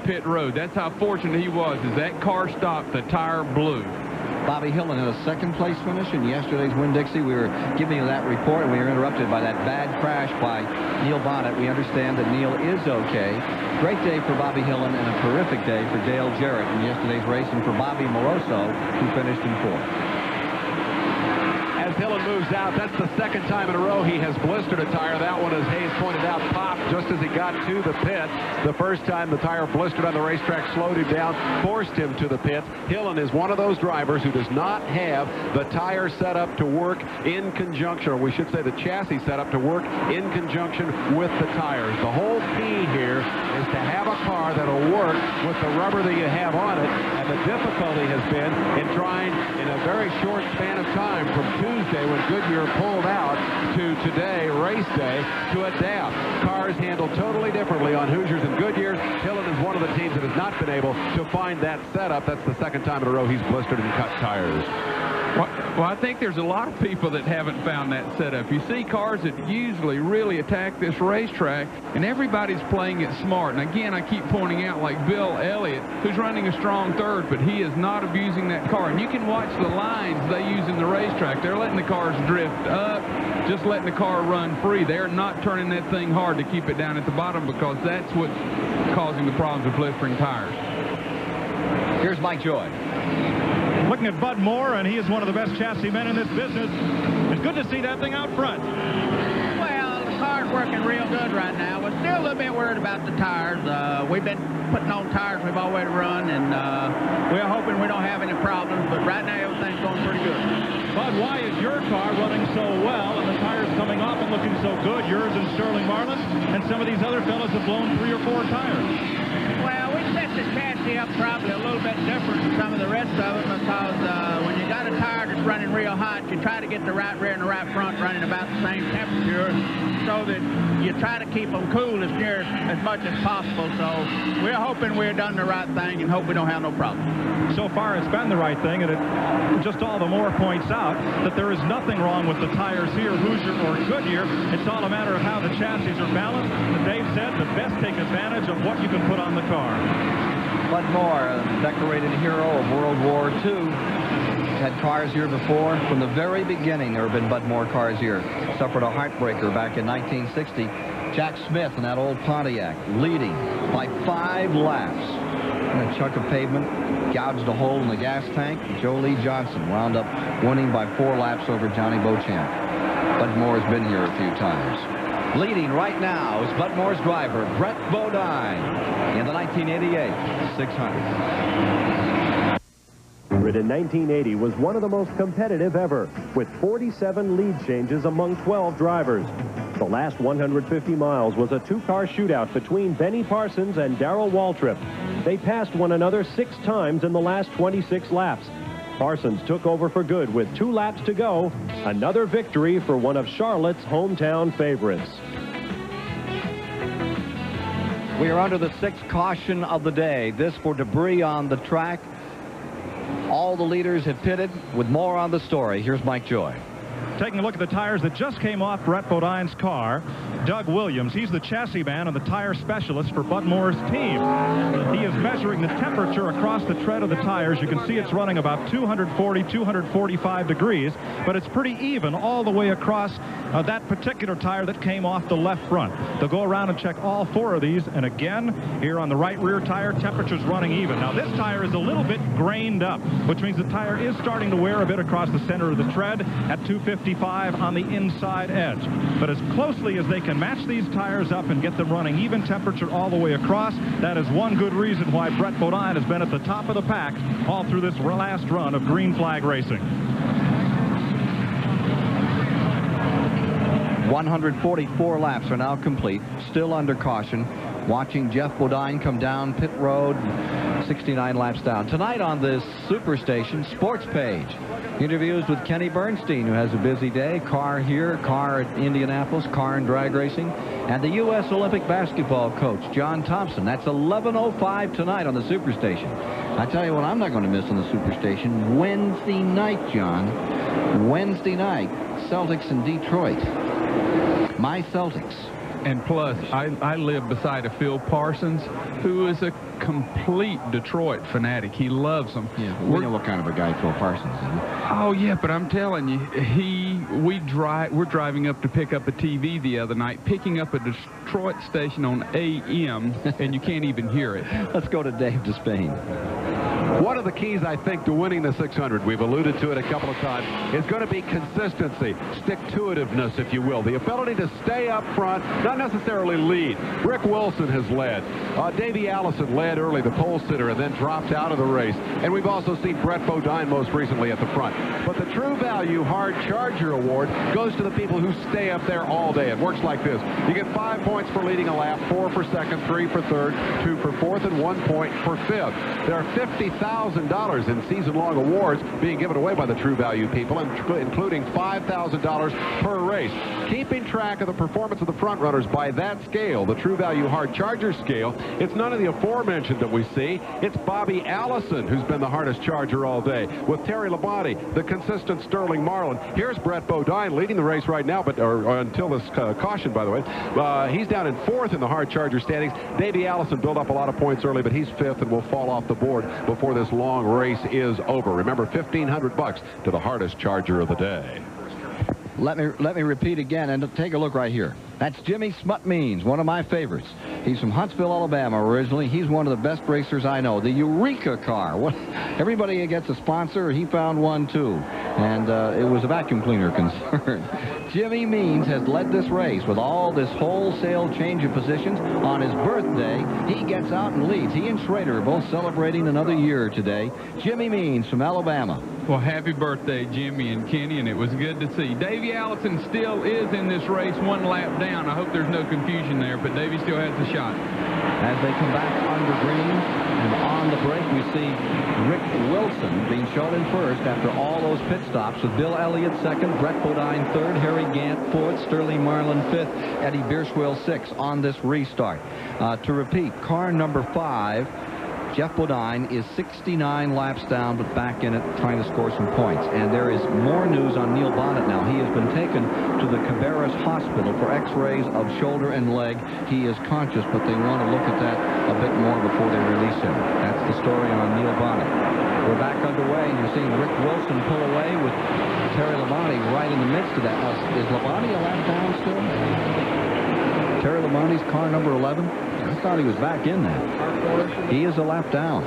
Speaker 7: pit road. That's how fortunate he was. As that car stopped, the tire blew.
Speaker 6: Bobby Hillin had a 2nd place finish in yesterday's Winn-Dixie. We were giving you that report, and we were interrupted by that bad crash by Neil Bonnet. We understand that Neil is okay. Great day for Bobby Hillin and a terrific day for Dale Jarrett in yesterday's race, and for Bobby Moroso, who finished in 4th.
Speaker 1: As as Hillen moves out. That's the second time in a row he has blistered a tire. That one, as Hayes pointed out, popped just as he got to the pit. The first time the tire blistered on the racetrack slowed him down, forced him to the pits. Hillen is one of those drivers who does not have the tire set up to work in conjunction, or we should say the chassis set up to work in conjunction with the tires. The whole key here is to have a car that'll work with the rubber that you have on it, and the difficulty has been in trying in a very short span of time from Tuesday when Goodyear pulled out to today, race day, to adapt. Cars handle totally differently on Hoosiers and Goodyear. Hillen is one of the teams that has not been able to find that setup. That's the second time in a row he's blistered and cut tires.
Speaker 7: Well, I think there's a lot of people that haven't found that setup. You see cars that usually really attack this racetrack, and everybody's playing it smart. And again, I keep pointing out, like Bill Elliott, who's running a strong third, but he is not abusing that car. And you can watch the lines they use in the racetrack. They're letting the cars drift up, just letting the car run free. They're not turning that thing hard to keep it down at the bottom, because that's what's causing the problems with blistering tires.
Speaker 6: Here's Mike Joy.
Speaker 4: Looking at Bud Moore, and he is one of the best chassis men in this business. It's good to see that thing out front.
Speaker 18: Well, the car's working real good right now. We're still a little bit worried about the tires. We've been putting on tires we've already run, and we're hoping we don't have any problems, but right now everything's going pretty good.
Speaker 4: Bud, why is your car running so well and the tires coming off and looking so good? Yours and Sterling Marlin, and some of these other fellas have blown 3 or 4 tires.
Speaker 18: Well, we set the chassis up probably a little bit different than some of the rest of them, because when you got a tire that's running real hot, you try to get the right rear and the right front running about the same temperature, so that you try to keep them cool as much as possible. So we're hoping we're done the right thing and hope we don't have no problem.
Speaker 4: So far, it's been the right thing, and it just all the more points out that there is nothing wrong with the tires here, Hoosier or Goodyear. It's all a matter of how the chassis are balanced. And Dave said the best take advantage of what you can put on the car.
Speaker 6: Bud Moore, a decorated hero of World War II, had cars here before. From the very beginning, there have been Bud Moore cars here. Suffered a heartbreaker back in 1960. Jack Smith in that old Pontiac, leading by 5 laps. And a chunk of pavement gouged a hole in the gas tank. Joe Lee Johnson wound up winning by 4 laps over Johnny Beauchamp. Bud Moore's been here a few times. Leading right now is Bud Moore's driver, Brett Bodine, in the 1988 600.
Speaker 15: In 1980 was one of the most competitive ever, with 47 lead changes among 12 drivers. The last 150 miles was a 2-car shootout between Benny Parsons and Darrell Waltrip. They passed one another 6 times in the last 26 laps. Parsons took over for good with 2 laps to go. Another victory for one of Charlotte's hometown favorites.
Speaker 6: We are under the 6th caution of the day. This for debris on the track. All the leaders have pitted. With more on the story, here's Mike Joy.
Speaker 4: Taking a look at the tires that just came off Brett Bodine's car, Doug Williams, he's the chassis man and the tire specialist for Bud Moore's team. He is measuring the temperature across the tread of the tires. You can see it's running about 240, 245 degrees, but it's pretty even all the way across that particular tire that came off the left front. They'll go around and check all 4 of these, and again, here on the right rear tire, temperature's running even. Now, this tire is a little bit grained up, which means the tire is starting to wear a bit across the center of the tread at 255 on the inside edge. But as closely as they can match these tires up and get them running even temperature all the way across, that is one good reason why Brett Bodine has been at the top of the pack all through this last run of green flag racing.
Speaker 6: 144 laps are now complete, still under caution. Watching Jeff Bodine come down pit road, 69 laps down. Tonight on this Superstation Sports page, interviews with Kenny Bernstein, who has a busy day. Car here, car at Indianapolis, car and drag racing. And the U.S. Olympic basketball coach, John Thompson. That's 11:05 tonight on the Superstation. I tell you what I'm not going to miss on the Superstation. Wednesday night, John. Wednesday night, Celtics in Detroit. My Celtics.
Speaker 7: And plus, I live beside a Phil Parsons, who is a complete Detroit fanatic. He loves them.
Speaker 6: Yeah, we know what kind of a guy Phil Parsons is.
Speaker 7: Oh, yeah, but I'm telling you, we're driving up to pick up a TV the other night, picking up a Detroit station on AM, and you can't even hear it.
Speaker 6: Let's go to Dave Despain.
Speaker 1: One of the keys, I think, to winning the 600, we've alluded to it a couple of times, is going to be consistency, stick-to-itiveness, if you will. The ability to stay up front, not necessarily lead. Rick Wilson has led. Davey Allison led early, the pole sitter, and then dropped out of the race. And we've also seen Brett Bodine most recently at the front. But the True Value Hard Charger Award goes to the people who stay up there all day. It works like this. You get 5 points for leading a lap, 4 for second, 3 for third, 2 for fourth, and 1 point for fifth. There are $50,000 in season-long awards being given away by the True Value people, including $5,000 per race. Keeping track of the performance of the front runners by that scale, the True Value Hard Charger scale, it's none of the aforementioned that we see. It's Bobby Allison who's been the hardest charger all day, with Terry Labonte, the consistent Sterling Marlin. Here's Brett Bodine leading the race right now, but until this caution, by the way. He's down in fourth in the hard charger standings. Davey Allison built up a lot of points early, but he's fifth and will fall off the board before this long race is over. Remember, $1,500 to the hardest charger of the day.
Speaker 6: Let me repeat again, and take a look right here. That's Jimmy Smut-Means, one of my favorites. He's from Huntsville, Alabama originally. He's one of the best racers I know. The Eureka car. Everybody gets a sponsor. He found one, too. And it was a vacuum cleaner concern. Jimmy Means has led this race with all this wholesale change of positions. On his birthday, he gets out and leads. He and Schrader are both celebrating another year today. Jimmy Means from Alabama.
Speaker 7: Well, happy birthday, Jimmy and Kenny, and it was good to see. Davey Allison still is in this race, 1 lap down. I hope there's no confusion there, but Davey still has the shot.
Speaker 6: As they come back under green, and on the break, we see Rick Wilson being shown in first after all those pit stops, with Bill Elliott second, Brett Bodine third, Harry Gant fourth, Sterling Marlin fifth, Eddie Bierschwell sixth on this restart. To repeat, car number 5, Jeff Bodine is 69 laps down, but back in it, trying to score some points. And there is more news on Neil Bonnet now. He has been taken to the Cabarrus Hospital for x-rays of shoulder and leg. He is conscious, but they want to look at that a bit more before they release him. That's the story on Neil Bonnet. We're back underway, and you're seeing Rick Wilson pull away with Terry Labonte right in the midst of that. Now, is Labonte a lap down still? Terry Labonte's car number 11? I thought he was back in that. He is a lap down.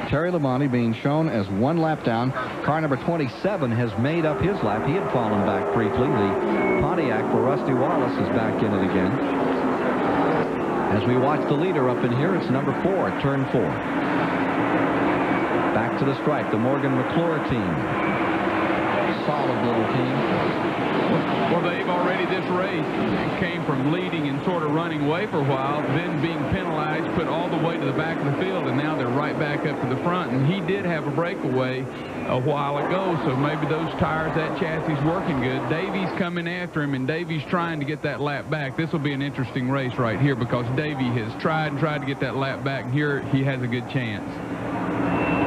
Speaker 6: Terry Labonte being shown as 1 lap down. Car number 27 has made up his lap. He had fallen back briefly. The Pontiac for Rusty Wallace is back in it again. As we watch the leader up in here, it's number 4, turn 4. Back to the stripe, the Morgan McClure team. Solid little team.
Speaker 7: Well, Dave, already this race came from leading and sort of running away for a while, then being penalized, put all the way to the back of the field, and now they're right back up to the front. And he did have a breakaway a while ago, so maybe those tires, that chassis working good. Davey's coming after him, and Davey's trying to get that lap back. This will be an interesting race right here because Davey has tried and tried to get that lap back, and here he has a good chance.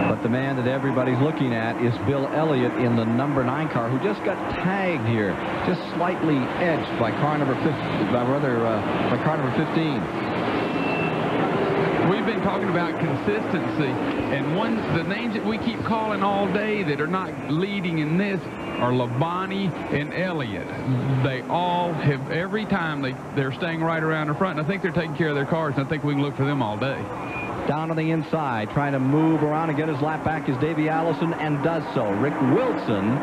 Speaker 6: But the man that everybody's looking at is Bill Elliott in the number 9 car, who just got tagged here, just slightly edged by car number 15, by car number 15.
Speaker 7: We've been talking about consistency, and the names that we keep calling all day that are not leading in this are Labonte and Elliott. They all have, every time they're staying right around the front, and I think they're taking care of their cars, and I think we can look for them all day.
Speaker 6: Down on the inside, trying to move around and get his lap back is Davey Allison, and does so. Rick Wilson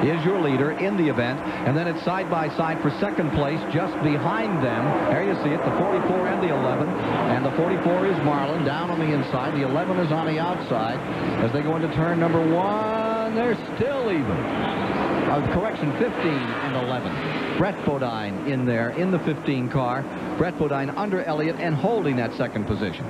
Speaker 6: is your leader in the event, and then it's side by side for second place just behind them. There you see it, the 44 and the 11, and the 44 is Marlin down on the inside. The 11 is on the outside. As they go into turn number 1, they're still even. Correction, 15 and 11. Brett Bodine in there in the 15 car. Brett Bodine under Elliott and holding that second position.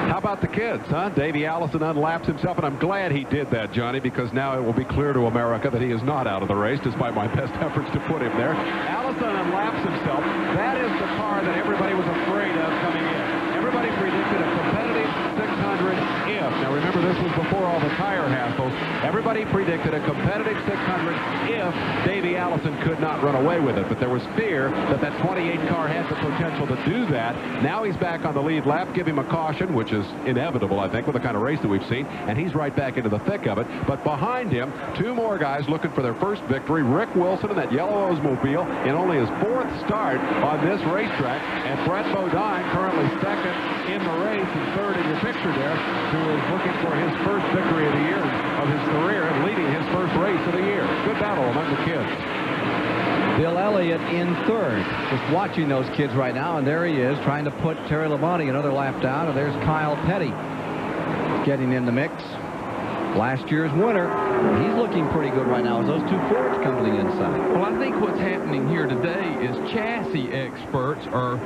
Speaker 1: How about the kids, huh? Davey Allison unlaps himself, and I'm glad he did that, Johnny, because now it will be clear to America that he is not out of the race, despite my best efforts to put him there. Allison unlaps himself. That is the car that everybody was afraid of coming in. Everybody predicted a competitive 600 if. Now, remember, this was before all the tire hassles. Everybody predicted a competitive 600 if Davey Allison could not run away with it. But there was fear that that 28 car had the potential to do that. Now he's back on the lead lap. Give him a caution, which is inevitable, I think, with the kind of race that we've seen. And he's right back into the thick of it. But behind him, 2 more guys looking for their first victory. Rick Wilson in that yellow Oldsmobile in only his 4th start on this racetrack. And Brett Bodine currently second in the race and third in your picture there, who is looking for his first victory of the year, of his career, and leading his first race of the year. Good battle among the kids.
Speaker 6: Bill Elliott in third. Just watching those kids right now, and there he is trying to put Terry Labonte another lap down, and there's Kyle Petty getting in the mix. Last year's winner. He's looking pretty good right now as those two Fords come to the inside.
Speaker 7: Well, I think what's happening here today is chassis experts are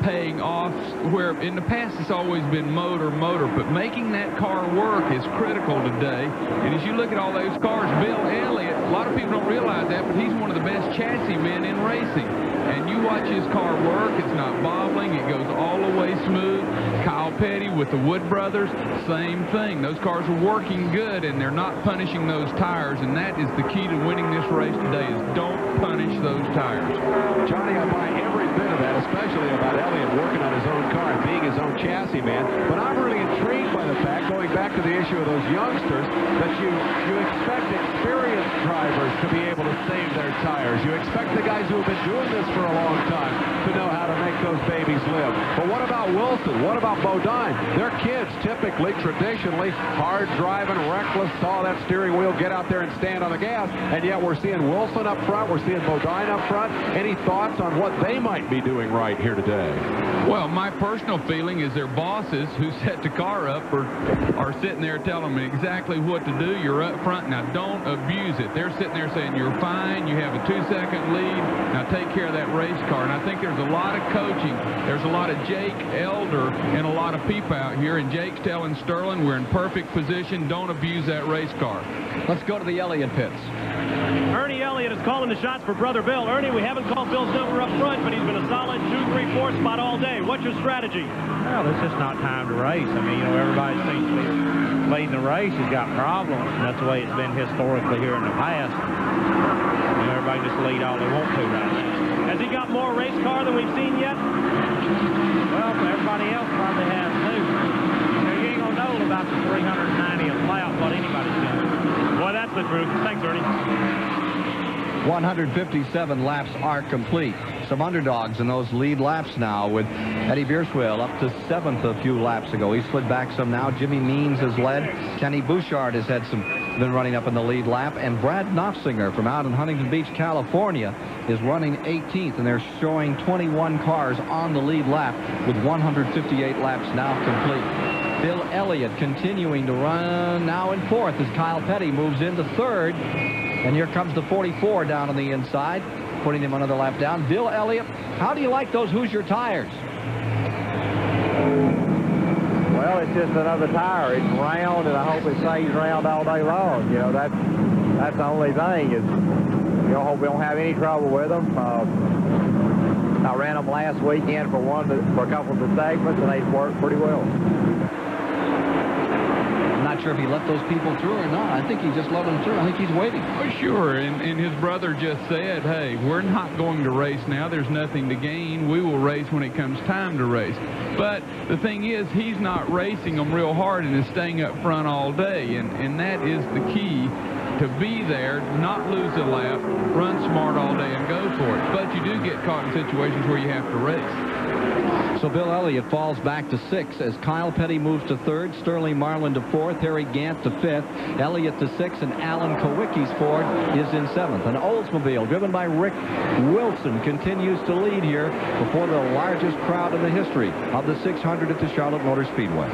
Speaker 7: paying off, where in the past it's always been motor, but making that car work is critical today. And as you look at all those cars, Bill Elliott, a lot of people don't realize that, but he's one of the best chassis men in racing. And you watch his car work, it's not bobbling, it goes all the way smooth. Kyle Petty with the Wood Brothers, same thing. Those cars are working good, and they're not punishing those tires, and that is the key to winning this race today, is don't punish those tires.
Speaker 1: Johnny, I buy every bit of that, especially about Elliott working on his own car and being his own chassis man. But I'm really intrigued by the fact, going back to the issue of those youngsters, that you expect experienced drivers to be able to save their tires. You expect the guys who have been doing this for a long time to know how to make those babies live. But what about Wilson? What about Bodine? They're kids, typically, traditionally, hard driving, reckless, saw that steering wheel, get out there and stand on the gas, and yet we're seeing Wilson up front, we're seeing Bodine up front. Any thoughts on what they might be doing right here today?
Speaker 7: Well, my personal feeling is their bosses who set the car up are sitting there telling them exactly what to do. You're up front, now don't abuse it. They're sitting there saying you're fine, you have a 2-second lead, now take care of that race car. And I think there's a lot of coaching. There's a lot of Jake Elder and a lot of people out here, and Jake's telling Sterling we're in perfect position, don't abuse that race car.
Speaker 6: Let's go to the Elliott pits.
Speaker 2: Ernie Elliott is calling the shots for Brother Bill. Ernie, we haven't called Bill's number up front, but he's been a solid 2, 3, 4 spot all day. What's your strategy?
Speaker 19: Well, it's just not time to race. I mean, you know, everybody seems to be leading the race has got problems, and that's the way it's been historically here in the past. You know, everybody just lead all they want to right now.
Speaker 2: Has he got more race car than we've seen yet?
Speaker 19: Well, everybody else probably has too. You know, you ain't gonna know about the 390th lap what anybody's doing.
Speaker 2: Boy, that's the truth. Thanks, Ernie.
Speaker 6: 157 laps are complete. Some underdogs in those lead laps now, with Eddie Bierswell up to 7th a few laps ago. He slid back some now. Jimmy Means has led. Kenny Bouchard has been running up in the lead lap. And Brad Knopfsinger from out in Huntington Beach, California, is running 18th. And they're showing 21 cars on the lead lap with 158 laps now complete. Bill Elliott continuing to run now in 4th as Kyle Petty moves into 3rd. And here comes the 44 down on the inside, putting him another lap down. Bill Elliott, how do you like those Hoosier tires?
Speaker 16: Well, it's just another tire. It's round, and I hope it stays round all day long. You know, that's the only thing is, you know, hope we don't have any trouble with them. I ran them last weekend for a couple of the segments, and they worked pretty well.
Speaker 6: Not sure if he let those people through or not. I think he just let them through. I think he's waiting.
Speaker 7: Oh, sure, and his brother just said, hey, we're not going to race now. There's nothing to gain. We will race when it comes time to race. But the thing is, he's not racing them real hard and is staying up front all day, and that is the key, to be there, not lose a lap, run smart all day and go for it. But you do get caught in situations where you have to race.
Speaker 6: So Bill Elliott falls back to 6th as Kyle Petty moves to 3rd, Sterling Marlin to 4th, Harry Gant to 5th, Elliott to 6th, and Alan Kowicki's Ford is in 7th. An Oldsmobile driven by Rick Wilson continues to lead here before the largest crowd in the history of the 600 at the Charlotte Motor Speedway.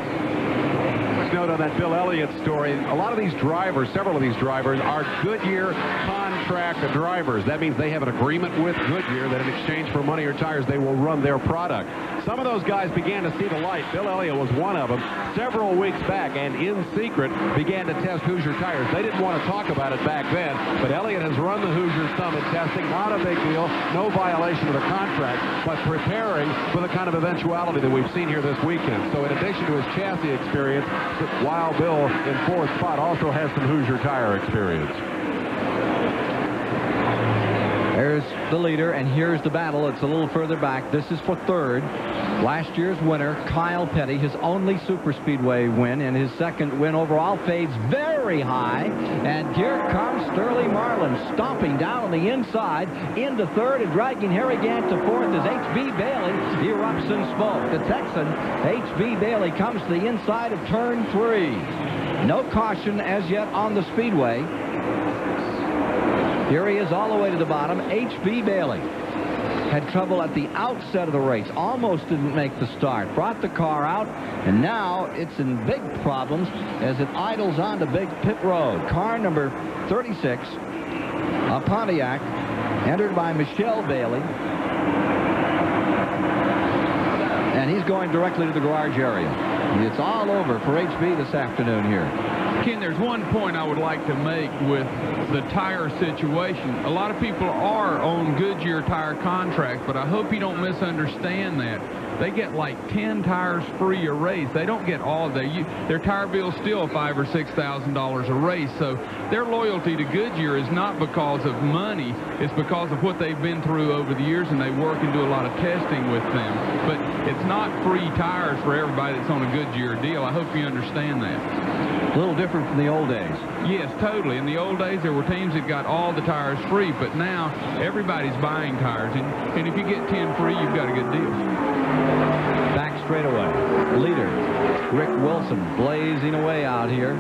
Speaker 1: Note on that Bill Elliott story, a lot of these drivers, several of these drivers, are Goodyear contract drivers. That means they have an agreement with Goodyear that in exchange for money or tires, they will run their product. Some of those guys began to see the light. Bill Elliott was one of them several weeks back, and in secret began to test Hoosier tires. They didn't want to talk about it back then, but Elliott has run the Hoosier Summit testing. Not a big deal, no violation of the contract, but preparing for the kind of eventuality that we've seen here this weekend. So in addition to his chassis experience, Wild Bill in 4th spot also has some Hoosier tire experience.
Speaker 6: There's the leader, and here's the battle. It's a little further back. This is for 3rd. Last year's winner, Kyle Petty, his only super speedway win, and his 2nd win overall, fades very high. And here comes Sterling Marlin, stomping down on the inside into 3rd and dragging Harry Gant to 4th as H.B. Bailey erupts in smoke. The Texan, H.B. Bailey, comes to the inside of turn 3. No caution as yet on the Speedway. Here he is all the way to the bottom. H.B. Bailey had trouble at the outset of the race. Almost didn't make the start. Brought the car out, and now it's in big problems as it idles onto Big Pit Road. Car number 36, a Pontiac, entered by Michelle Bailey. And he's going directly to the garage area. It's all over for HB this afternoon here.
Speaker 7: Ken, there's one point I would like to make with the tire situation. A lot of people are on Goodyear tire contracts, but I hope you don't misunderstand that. They get like 10 tires free a race. They don't get all of their tire bill's still $5,000 or $6,000 a race. So their loyalty to Goodyear is not because of money. It's because of what they've been through over the years, and they work and do a lot of testing with them. But it's not free tires for everybody that's on a Goodyear deal. I hope you understand that.
Speaker 6: A little different from the old days.
Speaker 7: Yes, totally. In the old days, there were teams that got all the tires free, but now everybody's buying tires. And if you get 10 free, you've got a good deal.
Speaker 6: Back straightaway. Leader, Rick Wilson, blazing away out here.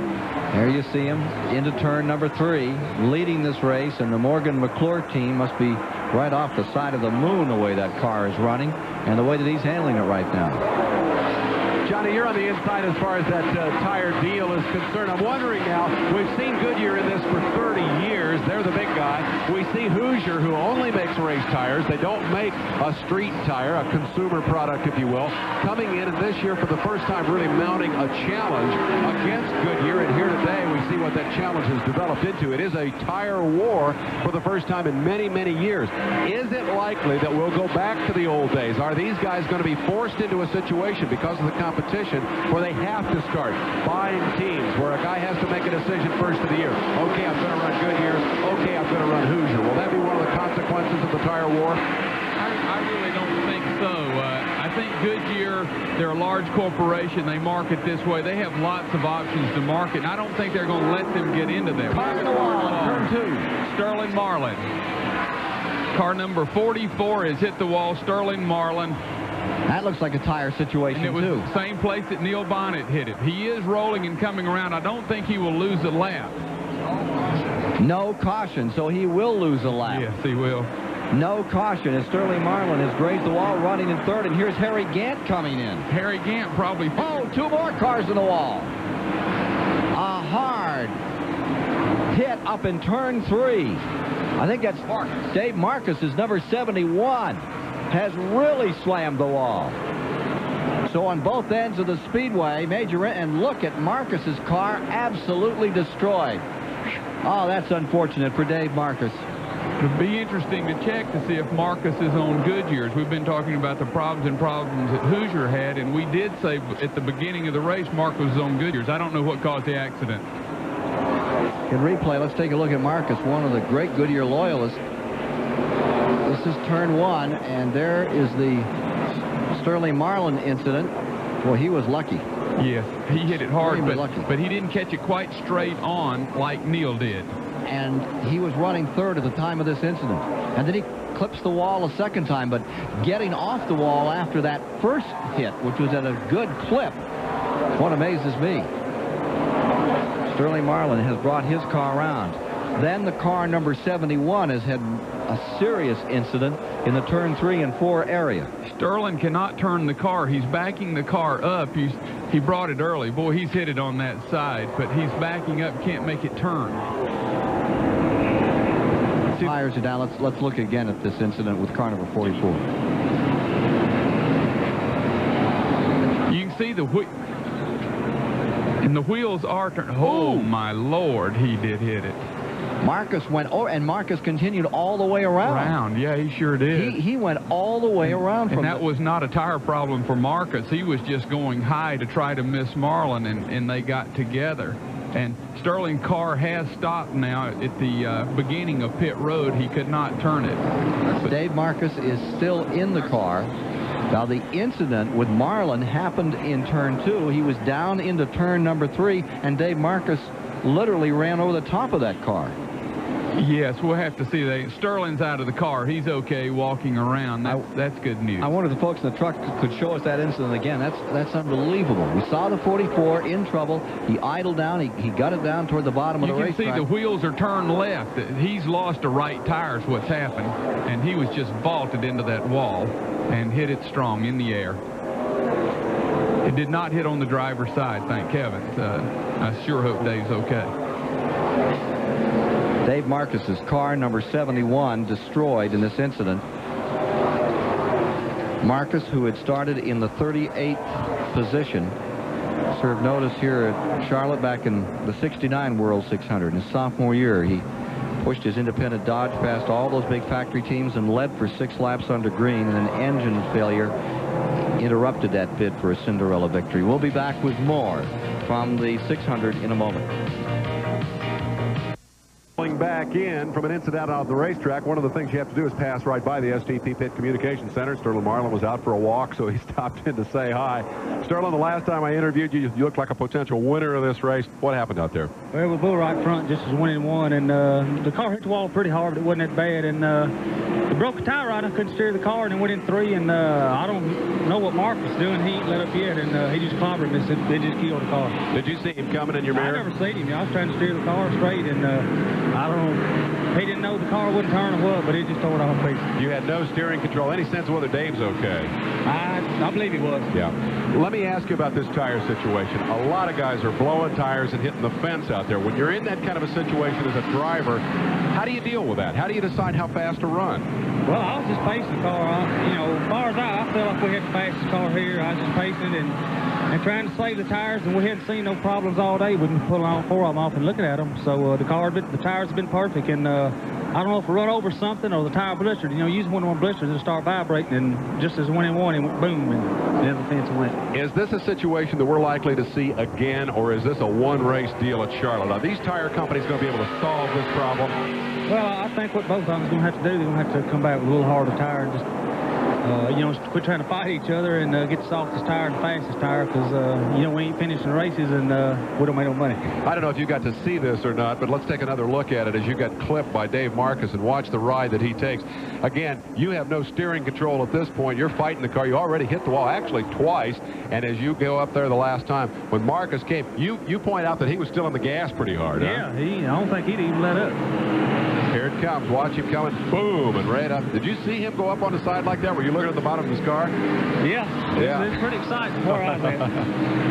Speaker 6: There you see him into turn number 3, leading this race, and the Morgan McClure team must be right off the side of the moon the way that car is running and the way that he's handling it right now.
Speaker 1: Johnny, you're on the inside as far as that tire deal is concerned. I'm wondering now, we've seen Goodyear in this for 30 years. They're the big guy. We see Hoosier, who only makes race tires. They don't make a street tire, a consumer product, if you will, coming in, and this year for the first time really mounting a challenge against Goodyear. And here today we see what that challenge has developed into. It is a tire war for the first time in many, many years. Is it likely that we'll go back to the old days? Are these guys going to be forced into a situation because of the competition where they have to start buying teams, where a guy has to make a decision first of the year? Okay, I'm going to run Goodyear. Okay, I'm going to run Hoosier. Will that be one of the consequences of the tire war?
Speaker 7: I really don't think so. I think Goodyear, they're a large corporation. They market this way. They have lots of options to market, and I don't think they're going to let them get into that.
Speaker 6: Car in the wall in turn 2.
Speaker 7: Sterling Marlin. Car number 44 has hit the wall. Sterling Marlin.
Speaker 6: That looks like a tire situation,
Speaker 7: and it was
Speaker 6: too.
Speaker 7: the same place that Neil Bonnet hit it. He is rolling and coming around. I don't think he will lose a lap.
Speaker 6: No caution, so he will lose a lap.
Speaker 7: Yes, he will.
Speaker 6: No caution as Sterling Marlin has grazed the wall, running in third, and here's Harry Gant coming in.
Speaker 7: Harry Gant probably...
Speaker 6: Oh, 2 more cars in the wall. A hard hit up in turn 3. I think that's Marcus. Dave Marcus is number 71. Has really slammed the wall. So on both ends of the Speedway, and look at Marcus's car, absolutely destroyed. Oh, that's unfortunate for Dave Marcus.
Speaker 7: It'll be interesting to check to see if Marcus is on Goodyear's. We've been talking about the problems that Hoosier had, and we did say at the beginning of the race Marcus was on Goodyear's. I don't know what caused the accident.
Speaker 6: In replay, let's take a look at Marcus, one of the great Goodyear loyalists. This is turn 1, and there is the Sterling Marlin incident. Well, he was lucky.
Speaker 7: Yes, he hit it hard, but he didn't catch it quite straight on like Neil did.
Speaker 6: And he was running third at the time of this incident. And then he clips the wall a second time, but getting off the wall after that first hit, which was at a good clip, what amazes me. Sterling Marlin has brought his car around. Then the car number 71 has had a serious incident in the turn 3 and 4 area.
Speaker 7: Sterling cannot turn the car. He's backing the car up. He brought it early. Boy, he's hit it on that side, but he's backing up, can't make it turn.
Speaker 6: Tires are down. Let's look again at this incident with car number 44.
Speaker 7: You can see the and the wheels are turned. Oh, my Lord, he did hit it.
Speaker 6: Marcus went, and Marcus continued all the way around.
Speaker 7: Yeah, he sure did.
Speaker 6: He went all the way around.
Speaker 7: And that was not a tire problem for Marcus. He was just going high to try to miss Marlin, and they got together. And Sterling's car has stopped now at the beginning of pit road. He could not turn it.
Speaker 6: But Dave Marcus is still in the car. Now, the incident with Marlin happened in turn 2. He was down into turn number 3, and Dave Marcus literally ran over the top of that car.
Speaker 7: Yes, we'll have to see that. Sterling's out of the car. He's okay walking around. That's good news.
Speaker 6: I wonder if the folks in the truck could show us that incident again. That's unbelievable. We saw the 44 in trouble. He idled down. He got it down toward the bottom of the racetrack.
Speaker 7: You can see the wheels are turned left. He's lost a right tire is what's happened, and he was just vaulted into that wall and hit it strong in the air. It did not hit on the driver's side, thank heavens. I sure hope Dave's okay.
Speaker 6: Dave Marcus's car, number 71, destroyed in this incident. Marcus, who had started in the 38th position, served notice here at Charlotte back in the '69 World 600. In his sophomore year, he pushed his independent Dodge past all those big factory teams and led for 6 laps under green, and an engine failure interrupted that bid for a Cinderella victory. We'll be back with more from the 600 in a moment.
Speaker 1: Back in from an incident on the racetrack. One of the things you have to do is pass right by the STP Pit Communication Center. Sterling Marlin was out for a walk, so he stopped in to say hi. Sterling, the last time I interviewed you, you looked like a potential winner of this race. What happened out there?
Speaker 20: Well, we bull right front just as winning one, and the car hit the wall pretty hard, but it wasn't that bad. And it broke a tire right. I couldn't steer the car, and it went in 3. And I don't know what Mark was doing. He ain't let up yet, and he just clobbered me. They just killed the car.
Speaker 1: Did you see him coming in your mirror?
Speaker 20: I never seen him. I was trying to steer the car straight, and I don't know. He didn't know the car wouldn't turn or what, but it just tore it off pieces.
Speaker 1: You had no steering control. Any sense of whether Dave's okay?
Speaker 20: I believe he was.
Speaker 1: Yeah. Let me ask you about this tire situation. A lot of guys are blowing tires and hitting the fence out there. When you're in that kind of a situation as a driver, how do you deal with that? How do you decide how fast to run?
Speaker 20: Well, I was just pacing the car. As far as I feel like we had the fastest car here. I was just pacing and trying to save the tires, and we hadn't seen no problems all day. We can pull all 4 of them off and looking at them. So the tires have been perfect, and I don't know if we run over something or the tire blistered. Using one of them blisters, it'll start vibrating, and just as it went in one, it went boom, and then the fence went.
Speaker 1: Is this a situation that we're likely to see again, or is this a one-race deal at Charlotte? Are these tire companies going to be able to solve this problem?
Speaker 20: Well, I think what both of them are going to have to do, they're going to have to come back with a little harder tire and just quit trying to fight each other and get the softest tire and the fastest tire, because we ain't finishing races and we don't make no money.
Speaker 1: I don't know if you got to see this or not, but let's take another look at it as you got clipped by Dave Marcus and watch the ride that he takes. Again, you have no steering control at this point. You're fighting the car. You already hit the wall, actually twice, and as you go up there the last time, when Marcus came, you point out that he was still on the gas pretty hard.
Speaker 20: Yeah, I don't think he'd even let up.
Speaker 1: Here it comes. Watch him coming. Boom, and right up. Did you see him go up on the side like that? Were you looking at the bottom of his car?
Speaker 20: Yeah. It's pretty exciting.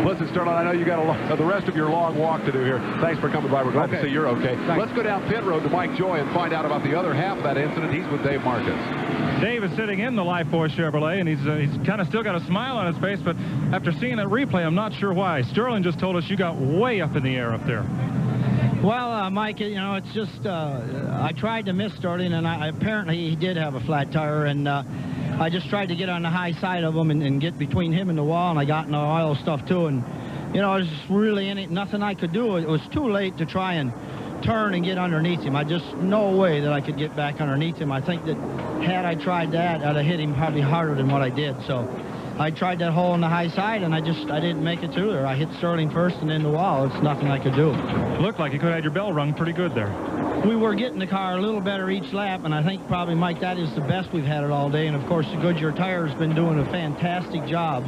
Speaker 1: Listen, Sterling, I know you got the rest of your long walk to do here. Thanks for coming by. We're glad to see you're okay.
Speaker 20: Thanks.
Speaker 1: Let's go down pit road to Mike Joy and find out about the other half of that incident. He's with Dave Marcus.
Speaker 4: Dave is sitting in the Life Force Chevrolet, and he's kind of still got a smile on his face, but after seeing that replay, I'm not sure why. Sterling just told us you got way up in the air up there.
Speaker 18: Well, Mike, it's just I tried to miss Sterling, and apparently he did have a flat tire, and I just tried to get on the high side of him and get between him and the wall, and I got in the oil stuff too, and there's really nothing I could do. It was too late to try and turn and get underneath him. I just no way that I could get back underneath him. I think that had I tried that, I'd have hit him probably harder than what I did. So I tried that hole on the high side, and I didn't make it through there. I hit Sterling first and then the wall. It's nothing I could do.
Speaker 4: Looked like you could have had your bell rung pretty good there.
Speaker 18: We were getting the car a little better each lap, and I think probably, Mike, that is the best we've had it all day. And, of course, the Goodyear tire has been doing a fantastic job.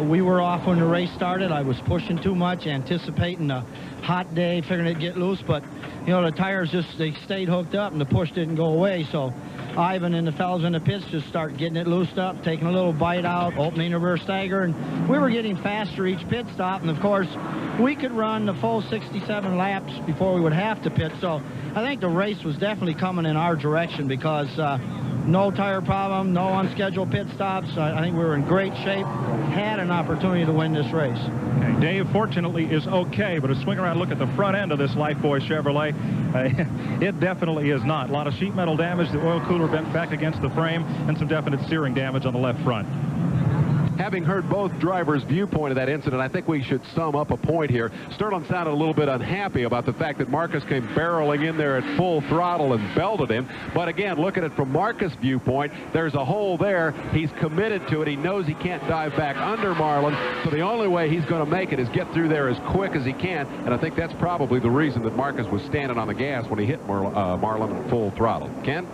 Speaker 18: We were off when the race started. I was pushing too much, anticipating a hot day, figuring it'd get loose. But, the tires they stayed hooked up, and the push didn't go away. So Ivan and the fellas in the pits just start getting it loosed up, taking a little bite out, opening the rear stagger, and we were getting faster each pit stop. And, of course, we could run the full 67 laps before we would have to pit. So I think the race was definitely coming in our direction because no tire problem, no unscheduled pit stops. I think we were in great shape, had an opportunity to win this race.
Speaker 4: Okay, Dave, fortunately, is okay, but a swing around look at the front end of this Lifebuoy Chevrolet, it definitely is not. A lot of sheet metal damage, the oil cooler bent back against the frame, and some definite searing damage on the left front.
Speaker 1: having heard both drivers' viewpoint of that incident, I think we should sum up a point here. Sterling sounded a little bit unhappy about the fact that Marcus came barreling in there at full throttle and belted him. But again, look at it from Marcus' viewpoint. There's a hole there. He's committed to it. He knows he can't dive back under Marlin, so the only way he's going to make it is get through there as quick as he can, and I think that's probably the reason that Marcus was standing on the gas when he hit Marlin at full throttle. Ken?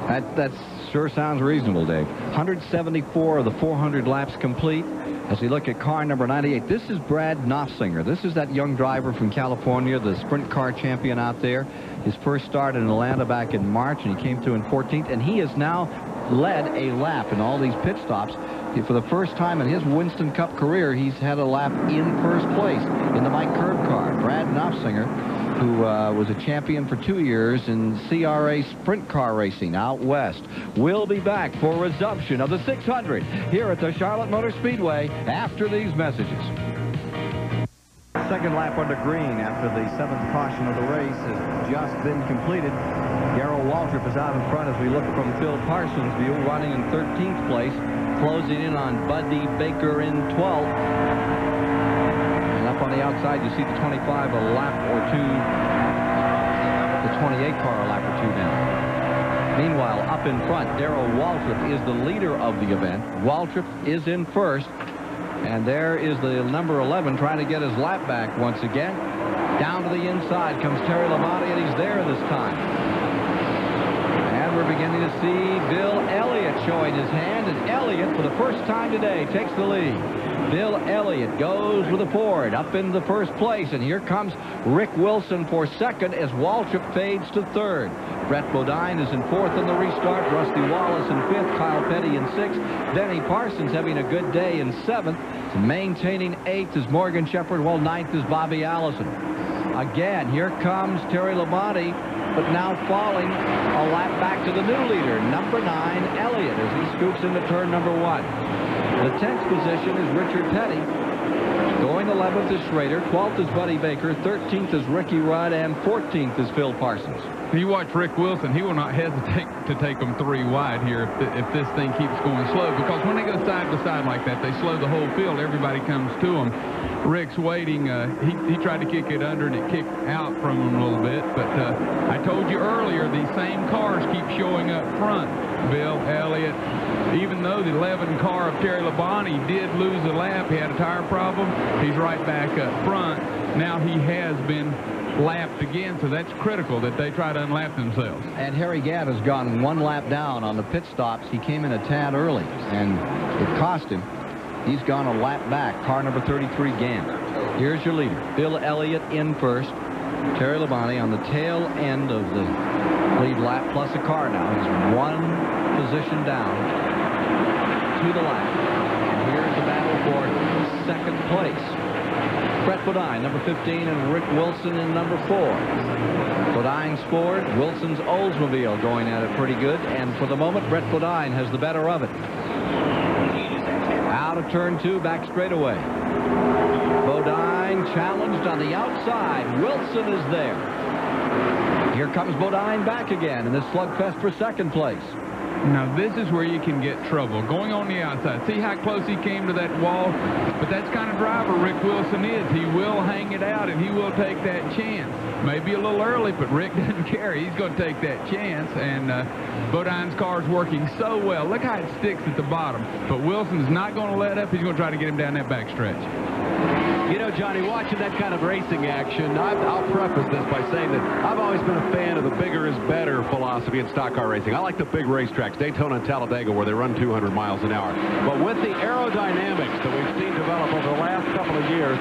Speaker 6: That sure sounds reasonable, Dave. 174 of the 400 laps complete. As we look at car number 98, this is Brad Knopfsinger. This is that young driver from California, the sprint car champion out there. His first start in Atlanta back in March, and he came through in 14th, and he has now led a lap in all these pit stops. For the first time in his Winston Cup career, he's had a lap in first place in the Mike Curb car. Brad Knopfsinger, who was a champion for 2 years in CRA sprint car racing out west, will be back for resumption of the 600 here at the Charlotte Motor Speedway after these messages. Second lap under green after the 7th caution of the race has just been completed. Darrell Waltrip is out in front as we look from Phil Parsons' view, running in 13th place, closing in on Buddy Baker in 12th. And up on the outside, you see the 25 a lap or two, the 28 car a lap or two down. Meanwhile, up in front, Darrell Waltrip is the leader of the event. Waltrip is in first. And there is the number 11 trying to get his lap back once again. Down to the inside comes Terry Labonte, and he's there this time. And we're beginning to see Bill Elliott showing his hand, and Elliott, for the first time today, takes the lead. Bill Elliott goes with a Ford up into the first place, and here comes Rick Wilson for second as Waltrip fades to third. Brett Bodine is in fourth in the restart. Rusty Wallace in fifth. Kyle Petty in sixth. Denny Parsons having a good day in seventh. Maintaining eighth is Morgan Shepherd, while ninth is Bobby Allison. Again, here comes Terry Labonte, but now falling a lap back to the new leader, number 9, Elliott, as he scoots into turn number 1. The 10th position is Richard Petty. Going 11th is Schrader, 12th is Buddy Baker, 13th is Ricky Rudd, and 14th is Phil Parsons.
Speaker 7: You watch Rick Wilson, he will not hesitate to take them 3 wide here if this thing keeps going slow, because when they go side to side like that, they slow the whole field. Everybody comes to them. Rick's waiting. He tried to kick it under, and it kicked out from him a little bit. But I told you earlier, these same cars keep showing up front. Bill Elliott, even though the 11 car of Terry Labonte did lose a lap, he had a tire problem, he's right back up front. Now he has been lapped again, so that's critical that they try to unlap themselves.
Speaker 6: And Harry Gadd has gone 1 lap down on the pit stops. He came in a tad early, and it cost him. He's gone a lap back. Car number 33, Gant. Here's your leader, Bill Elliott in first. Terry Labonte on the tail end of the lead lap, plus a car now. He's 1 position down to the lap. And here's the battle for second place. Brett Bodine, number 15, and Rick Wilson in number 4. Bodine's Ford, Wilson's Oldsmobile going at it pretty good, and for the moment, Brett Bodine has the better of it. Out of turn 2, back straightaway. Bodine challenged on the outside. Wilson is there. Here comes Bodine back again in this slugfest for second place.
Speaker 7: Now, this is where you can get trouble. Going on the outside. See how close he came to that wall? But that's kind of driver Rick Wilson is. He will hang it out, and he will take that chance. Maybe a little early, but Rick doesn't care. He's going to take that chance, and Bodine's car is working so well. Look how it sticks at the bottom. But Wilson's not going to let up. He's going to try to get him down that back stretch.
Speaker 1: You know, Johnny, watching that kind of racing action, I'll preface this by saying that I've always been a fan of the bigger is better philosophy in stock car racing. I like the big racetracks, Daytona and Talladega, where they run 200 miles an hour. But with the aerodynamics that we've seen develop over the last couple of years,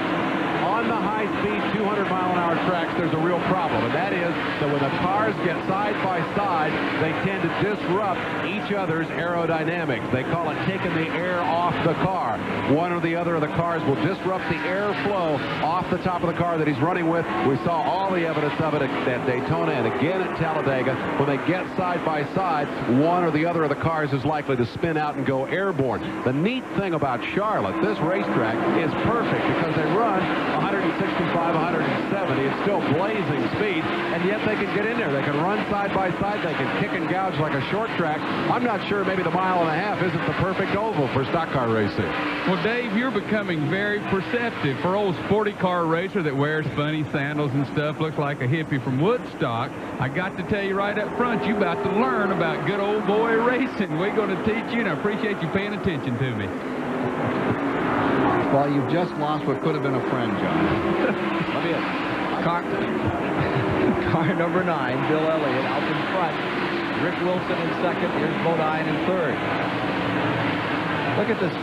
Speaker 1: on the high-speed 200-mile-an-hour tracks, there's a real problem, and that is that when the cars get side by side, they tend to disrupt each other's aerodynamics. They call it taking the air off the car. One or the other of the cars will disrupt the airflow off the top of the car that he's running with. We saw all the evidence of it at Daytona and again at Talladega. When they get side by side, one or the other of the cars is likely to spin out and go airborne. The neat thing about Charlotte, this racetrack, is perfect because they run 165, 170. It's still blazing speed, and yet they can get in there. They can run side by side. They can kick and gouge like a short track. I'm not sure maybe the mile and a half isn't the perfect oval for stock car racing.
Speaker 7: Well, Dave, you're becoming very perceptive. For old sporty car racer that wears funny sandals and stuff, looks like a hippie from Woodstock, I got to tell you right up front, you about to learn about good old boy racing. We're going to teach you, and I appreciate you paying attention to me.
Speaker 6: Well, you've just lost what could have been a friend, John. Let me in. Car number 9, Bill Elliott out in front. Rick Wilson in second. Here's Bodine in third. Look at this.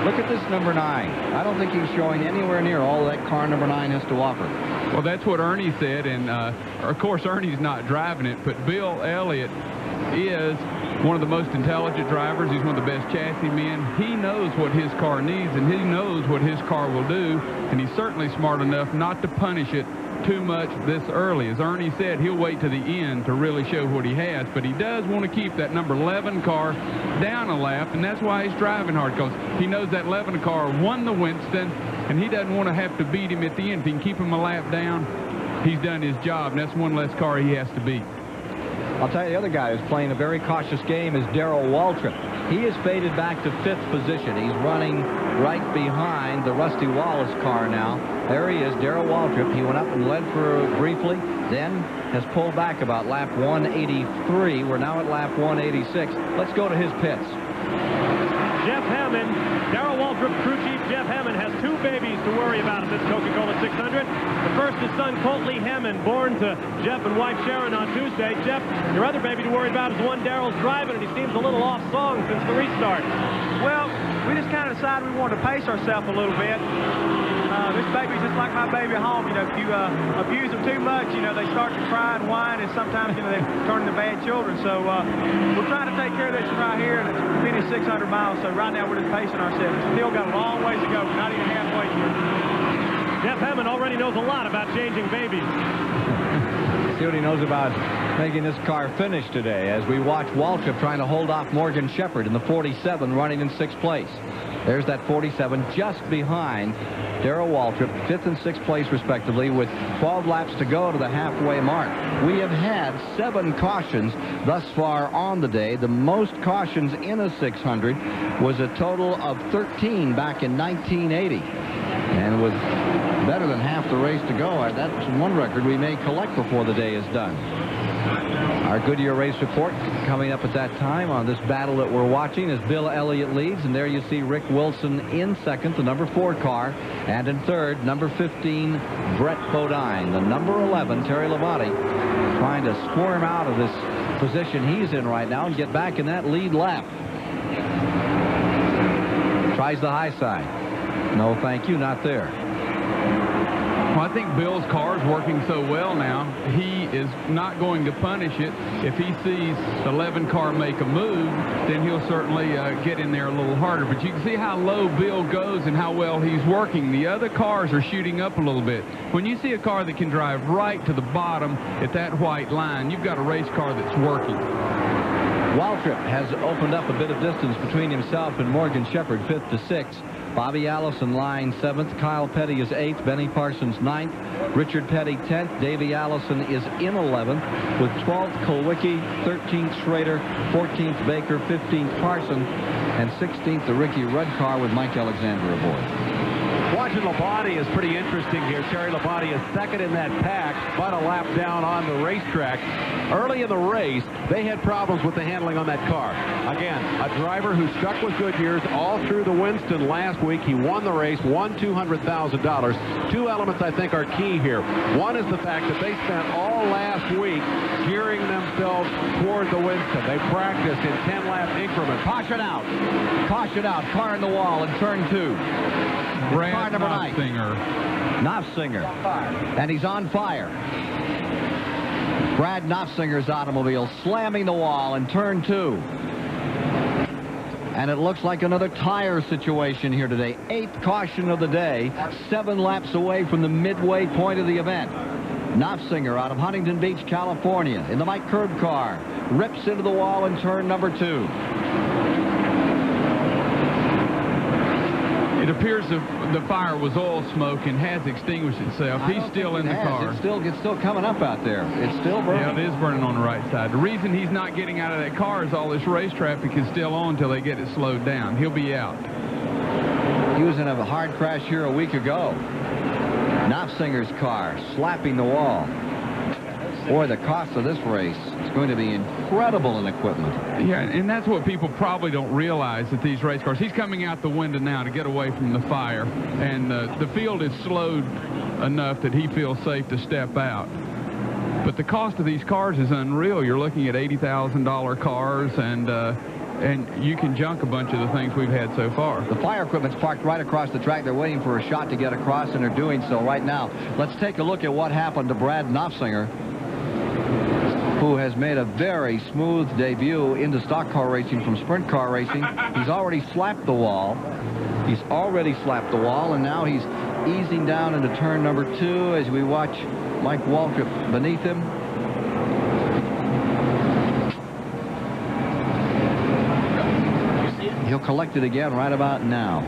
Speaker 6: Look at this number 9. I don't think he's showing anywhere near all that car number 9 has to offer.
Speaker 7: Well, that's what Ernie said, and of course Ernie's not driving it, but Bill Elliott is one of the most intelligent drivers. He's one of the best chassis men. He knows what his car needs, and he knows what his car will do, and he's certainly smart enough not to punish it too much this early. As Ernie said, he'll wait to the end to really show what he has, but he does want to keep that number 11 car down a lap, and that's why he's driving hard, because he knows that 11 car won the Winston, and he doesn't want to have to beat him at the end. If he can keep him a lap down, he's done his job, and that's one less car he has to beat.
Speaker 6: I'll tell you, the other guy who's playing a very cautious game is Darrell Waltrip. He has faded back to 5th position. He's running right behind the Rusty Wallace car now. There he is, Darrell Waltrip. He went up and led for briefly, then has pulled back about lap 183. We're now at lap 186. Let's go to his pits.
Speaker 2: Jeff Hammond, Darrell Waltrip crew chief Jeff Hammond has 2 babies to worry about at this Coca-Cola 600. The first is son Colt Lee Hammond, born to Jeff and wife Sharon on Tuesday. Jeff, your other baby to worry about is one Darrell's driving, and he seems a little off song since the restart.
Speaker 12: Well, we just kind of decided we wanted to pace ourselves a little bit. This baby's just like my baby at home. You know, if you abuse them too much, you know, they start to cry and whine, and sometimes, you know, they turn into bad children. So we're trying to take care of this right here, and it's finished 600 miles. So right now we're just pacing ourselves. Still got a long ways to go. We're not even halfway here.
Speaker 2: Jeff Hammond already knows a lot about changing babies.
Speaker 6: See what he knows about making this car finish today as we watch Waltrip trying to hold off Morgan Shepherd in the 47 running in 6th place. There's that 47 just behind Darrell Waltrip, 5th and 6th place respectively, with 12 laps to go to the halfway mark. We have had 7 cautions thus far on the day. The most cautions in a 600 was a total of 13 back in 1980. And with better than half the race to go, that's one record we may collect before the day is done. Our Goodyear race report coming up at that time on this battle that we're watching as Bill Elliott leads, and there you see Rick Wilson in second, the number 4 car, and in third, number 15, Brett Bodine. The number 11, Terry Labonte, trying to squirm out of this position he's in right now and get back in that lead lap. Tries the high side. No, thank you, not there.
Speaker 7: Well, I think Bill's car is working so well now, he is not going to punish it. If he sees the 11 car make a move, then he'll certainly get in there a little harder. But you can see how low Bill goes and how well he's working. The other cars are shooting up a little bit. When you see a car that can drive right to the bottom at that white line, you've got a race car that's working.
Speaker 6: Waltrip has opened up a bit of distance between himself and Morgan Shepherd, 5th to 6th. Bobby Allison line 7th. Kyle Petty is 8th. Benny Parsons 9th. Richard Petty 10th. Davey Allison is in 11th with 12th Kulwicki, 13th Schrader, 14th Baker, 15th Parson, and 16th the Ricky Rudd car with Mike Alexander aboard.
Speaker 1: Watching Labonte is pretty interesting here. Terry Labonte is second in that pack, but a lap down on the racetrack. Early in the race, they had problems with the handling on that car. Again, a driver who stuck with Goodyear's all through the Winston last week. He won the race, won $200,000. 2 elements I think are key here. One is the fact that they spent all last week gearing themselves toward the Winston. They practiced in 10-lap increments.
Speaker 6: Caution out. Caution out. Car in the wall in turn 2.
Speaker 7: Brad
Speaker 6: number 9.
Speaker 7: Knopfsinger.
Speaker 6: And he's on fire. Brad Knopfsinger's automobile slamming the wall in turn 2. And it looks like another tire situation here today. 8th caution of the day, 7 laps away from the midway point of the event. Knopfsinger out of Huntington Beach, California, in the Mike Curb car, rips into the wall in turn number 2.
Speaker 7: It appears the fire was oil smoke and has extinguished itself. He's still in the car.
Speaker 6: It's still coming up out there. It's still burning.
Speaker 7: Yeah, it is burning on the right side. The reason he's not getting out of that car is all this race traffic is still on until they get it slowed down. He'll be out.
Speaker 6: He was in a hard crash here a week ago. Knopfsinger's car slapping the wall. Boy, the cost of this race is going to be incredible in equipment.
Speaker 7: Yeah, and that's what people probably don't realize at these race cars. He's coming out the window now to get away from the fire, and the field is slowed enough that he feels safe to step out. But the cost of these cars is unreal. You're looking at $80,000 cars, and you can junk a bunch of the things we've had so far.
Speaker 6: The fire equipment's parked right across the track. They're waiting for a shot to get across, and they're doing so right now. Let's take a look at what happened to Brad Knopfsinger, who has made a very smooth debut into stock car racing from sprint car racing. He's already slapped the wall. He's already slapped the wall, and now he's easing down into turn number 2 as we watch Mike Waltrip beneath him. He'll collect it again right about now.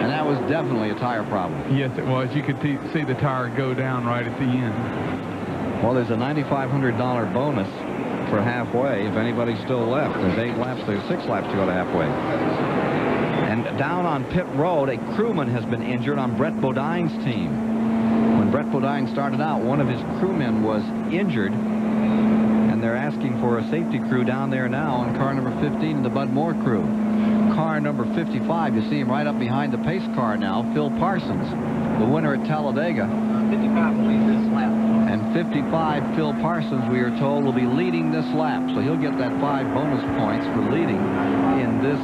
Speaker 6: And that was definitely a tire problem.
Speaker 7: Yes, it was. You could see the tire go down right at the end.
Speaker 6: Well, there's a $9,500 bonus for halfway if anybody's still left. There's 8 laps. There's 6 laps to go to halfway. And down on pit road, a crewman has been injured on Brett Bodine's team. When Brett Bodine started out, one of his crewmen was injured, and they're asking for a safety crew down there now on car number 15 in the Bud Moore crew. Car number 55, you see him right up behind the pace car now, Phil Parsons, the winner at Talladega.
Speaker 11: 55 will lead this lap.
Speaker 6: And 55, Phil Parsons, we are told, will be leading this lap. So he'll get that 5 bonus points for leading in this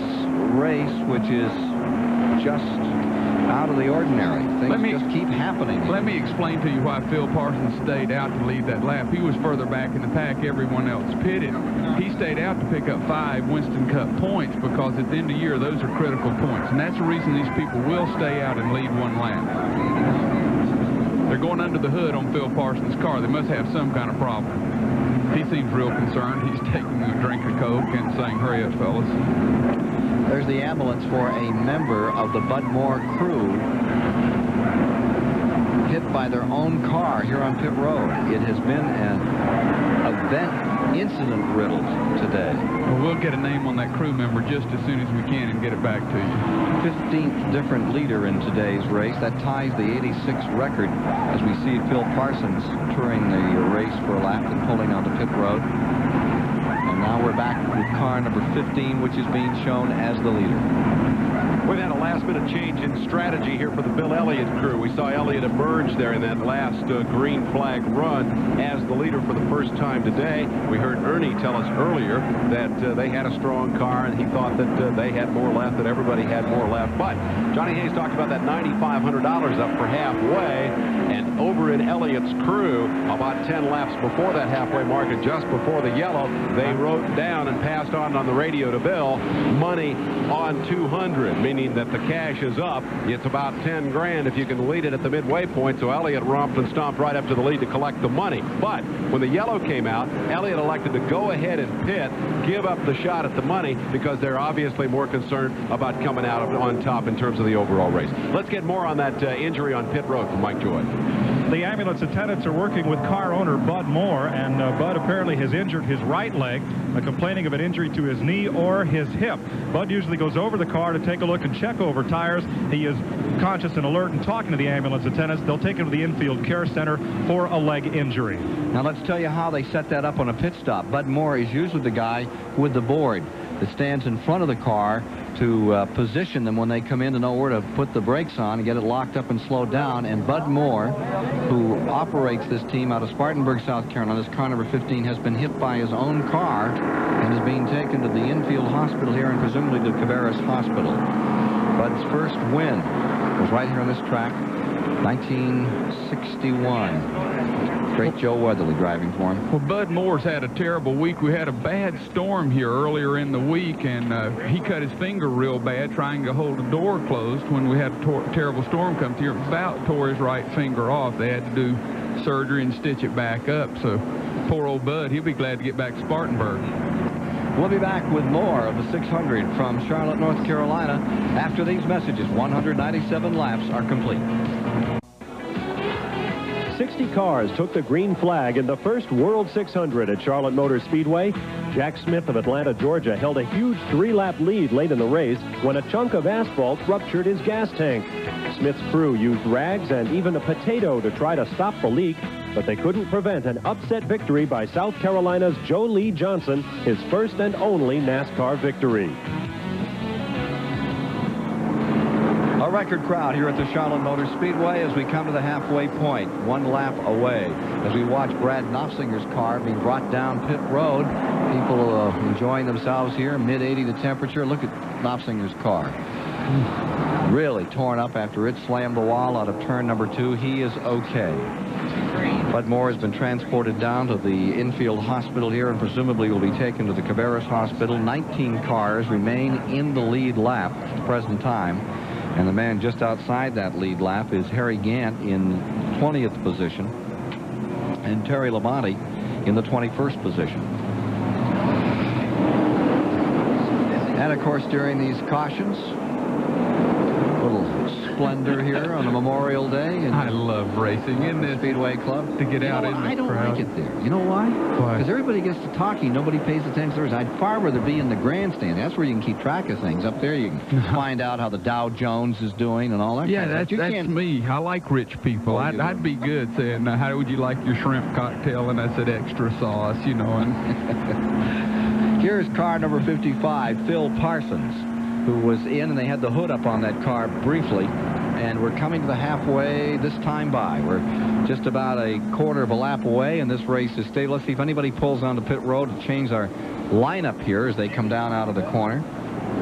Speaker 6: race, which is just out of the ordinary. Things just keep happening.
Speaker 7: Let me explain to you why Phil Parsons stayed out to lead that lap. He was further back in the pack. Everyone else pitted. He stayed out to pick up 5 Winston Cup points because at the end of the year, those are critical points. And that's the reason these people will stay out and lead one lap. They're going under the hood on Phil Parsons' car. They must have some kind of problem. He seems real concerned. He's taking a drink of Coke and saying, "Hurry up, fellas."
Speaker 6: There's the ambulance for a member of the Bud Moore crew hit by their own car here on pit road. It has been an event incident riddled today.
Speaker 7: Well, we'll get a name on that crew member just as soon as we can and get it back to you.
Speaker 6: 15th different leader in today's race. That ties the 86 record as we see Phil Parsons touring the race for a lap and pulling onto pit road. And now we're back with car number 15, which is being shown as the leader.
Speaker 1: We've had a last-minute change in strategy here for the Bill Elliott crew. We saw Elliott emerge there in that last green flag run as the leader for the first time today. We heard Ernie tell us earlier that they had a strong car, and he thought that they had more left, that everybody had more left. But Johnny Hayes talked about that $9,500 up for halfway, and over in Elliott's crew, about 10 laps before that halfway mark and just before the yellow, they wrote down and passed on the radio to Bill, money on 200, meaning that the cash is up. It's about 10 grand if you can lead it at the midway point. So Elliott romped and stomped right up to the lead to collect the money. But when the yellow came out, Elliott elected to go ahead and pit, give up the shot at the money because they're obviously more concerned about coming out on top in terms of the overall race. Let's get more on that injury on pit road from Mike Joy.
Speaker 2: The ambulance attendants are working with car owner Bud Moore, and Bud apparently has injured his right leg, complaining of an injury to his knee or his hip. Bud usually goes over the car to take a look and check over tires. He is conscious and alert and talking to the ambulance attendants. They'll take him to the infield care center for a leg injury.
Speaker 6: Now let's tell you how they set that up on a pit stop. Bud Moore is usually the guy with the board that stands in front of the car to position them when they come in to know where to put the brakes on and get it locked up and slowed down. And Bud Moore, who operates this team out of Spartanburg, South Carolina, this car number 15, has been hit by his own car and is being taken to the infield hospital here and presumably to Cabarrus Hospital. Bud's first win was right here on this track, 1961. Great Joe Weatherly driving for him.
Speaker 7: Well, Bud Moore's had a terrible week. We had a bad storm here earlier in the week, and he cut his finger real bad trying to hold the door closed when we had a terrible storm come through. About tore his right finger off. They had to do surgery and stitch it back up. So poor old Bud, he'll be glad to get back to Spartanburg.
Speaker 6: We'll be back with more of the 600 from Charlotte, North Carolina after these messages. 197 laps are complete.
Speaker 15: 60 cars took the green flag in the first World 600 at Charlotte Motor Speedway. Jack Smith of Atlanta, Georgia, held a huge 3-lap lead late in the race when a chunk of asphalt ruptured his gas tank. Smith's crew used rags and even a potato to try to stop the leak, but they couldn't prevent an upset victory by South Carolina's Joe Lee Johnson, his first and only NASCAR victory.
Speaker 6: A record crowd here at the Charlotte Motor Speedway as we come to the halfway point, 1 lap away. As we watch Brad Knopfsinger's car being brought down pit road, people enjoying themselves here, mid-80 the temperature. Look at Knopfsinger's car. Really torn up after it slammed the wall out of turn number 2. He is okay. Bud Moore has been transported down to the infield hospital here and presumably will be taken to the Cabarrus Hospital. 19 cars remain in the lead lap at the present time. And the man just outside that lead lap is Harry Gant in 20th position and Terry Labonte in the 21st position. And of course, during these cautions, little splendor here on a Memorial Day. And
Speaker 7: I love racing in this
Speaker 6: Speedway Club.
Speaker 7: To get out in the crowd.
Speaker 6: I don't like it there. You know why?
Speaker 7: Why?
Speaker 6: Because everybody gets to talking. Nobody pays attention to the I'd far rather be in the grandstand. That's where you can keep track of things. Up there, you can find out how the Dow Jones is doing and all that.
Speaker 7: Yeah,
Speaker 6: kind of
Speaker 7: that's me. I like rich people. I'd be good saying, how would you like your shrimp cocktail? And I said, extra sauce, you know. And
Speaker 6: here's car number 55, Phil Parsons, who was in, and they had the hood up on that car briefly. And we're coming to the halfway this time by. We're just about a quarter of a lap away, and this race is stable. Let's see if anybody pulls onto pit road to change our lineup here as they come down out of the corner.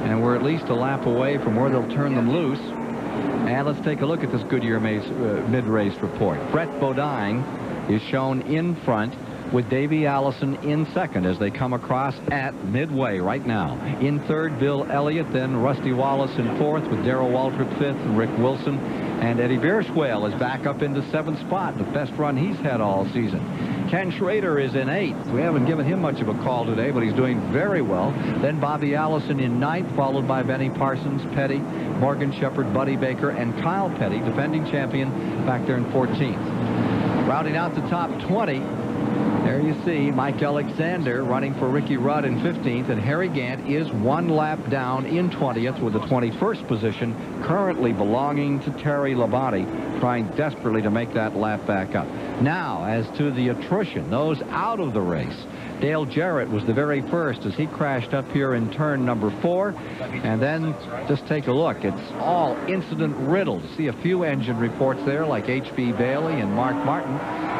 Speaker 6: And we're at least a lap away from where they'll turn them loose. And let's take a look at this Goodyear mid-race report. Brett Bodine is shown in front with Davey Allison in second as they come across at midway right now. In third, Bill Elliott, then Rusty Wallace in fourth with Darrell Waltrip fifth and Rick Wilson. And Eddie Bierswale is back up into seventh spot, the best run he's had all season. Ken Schrader is in eighth. We haven't given him much of a call today, but he's doing very well. Then Bobby Allison in ninth, followed by Benny Parsons, Petty, Morgan Shepherd, Buddy Baker, and Kyle Petty, defending champion, back there in 14th. Rounding out the top 20, there you see Mike Alexander running for Ricky Rudd in 15th, and Harry Gant is 1 lap down in 20th with the 21st position currently belonging to Terry Labonte, trying desperately to make that lap back up. Now, as to the attrition, those out of the race, Dale Jarrett was the very first as he crashed up here in turn number 4. And then just take a look. It's all incident riddled. See a few engine reports there like H.B. Bailey and Mark Martin.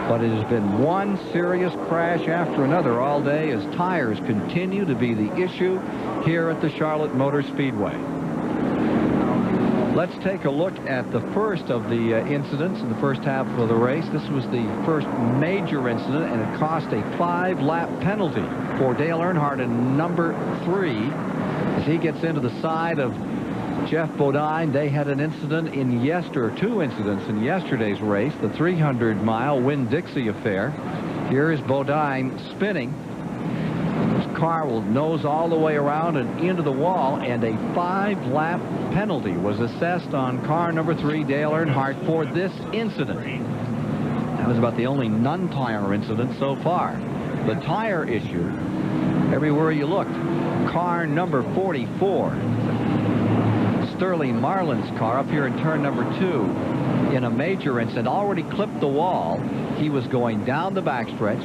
Speaker 6: But it has been one serious crash after another all day as tires continue to be the issue here at the Charlotte Motor Speedway. Let's take a look at the first of the incidents in the first half of the race. This was the first major incident, and it cost a 5-lap penalty for Dale Earnhardt in number 3 as he gets into the side of Jeff Bodine. They had an incident in two incidents in yesterday's race, the 300-mile Winn-Dixie affair. Here is Bodine spinning. His car will nose all the way around and into the wall, and a 5-lap penalty was assessed on car number 3, Dale Earnhardt, for this incident. That was about the only non-tire incident so far. The tire issue, everywhere you looked, car number 44, Sterling Marlin's car up here in turn number 2 in a major incident, already clipped the wall. He was going down the backstretch,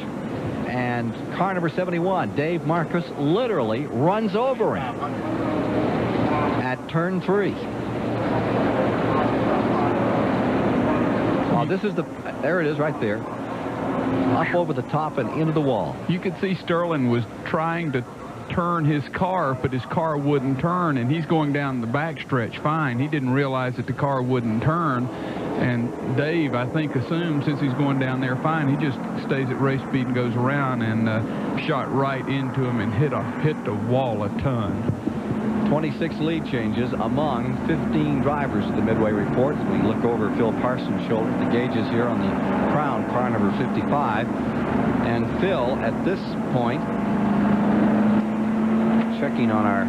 Speaker 6: and car number 71, Dave Marcus, literally runs over him at turn 3. Well, this is there it is right there. Up over the top and into the wall.
Speaker 7: You could see Sterling was trying to turn his car, but his car wouldn't turn, and he's going down the backstretch fine. He didn't realize that the car wouldn't turn, and Dave, I think, assumed since he's going down there fine, he just stays at race speed and goes around, and shot right into him and hit the wall a ton.
Speaker 6: 26 lead changes among 15 drivers at the Midway Report. We look over Phil Parsons' shoulder at the gauges here on the crown car number 55, and Phil at this point checking on our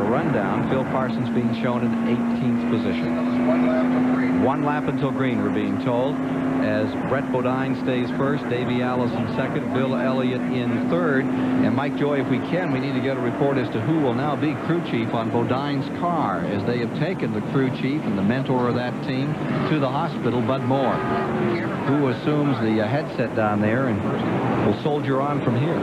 Speaker 6: rundown. Phil Parsons being shown in 18th position. 1 lap until green, we're being told, as Brett Bodine stays first, Davey Allison second, Bill Elliott in third, and Mike Joy, if we can, we need to get a report as to who will now be crew chief on Bodine's car, as they have taken the crew chief and the mentor of that team to the hospital, Bud Moore, who assumes the headset down there and will soldier on from here.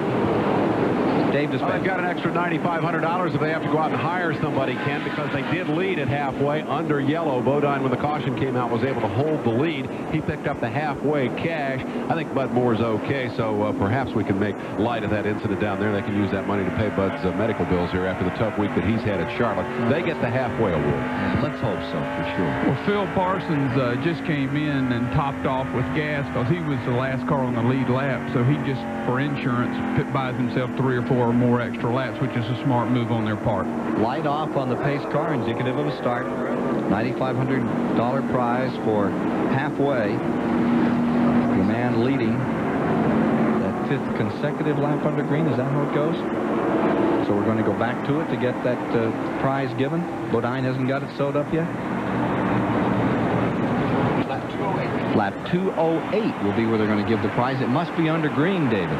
Speaker 6: Dave Dispenza.
Speaker 1: They've got an extra $9,500 if they have to go out and hire somebody, Ken, because they did lead at halfway under yellow. Bodine, when the caution came out, was able to hold the lead. He picked up the halfway cash. I think Bud Moore's okay, so perhaps we can make light of that incident down there. They can use that money to pay Bud's medical bills here after the tough week that he's had at Charlotte. They get the halfway award.
Speaker 6: Yeah, let's hope so, for sure.
Speaker 7: Well, Phil Parsons just came in and topped off with gas because he was the last car on the lead lap, so he just, for insurance, buys himself 3 or 4 or more extra laps, which is a smart move on their part.
Speaker 6: Light off on the pace car, indicative of a start. $9,500 prize for halfway. The man leading that 5th consecutive lap under green. Is that how it goes? So we're going to go back to it to get that prize given. Bodine hasn't got it sewed up yet. Lap 208 will be where they're going to give the prize. It must be under green, David.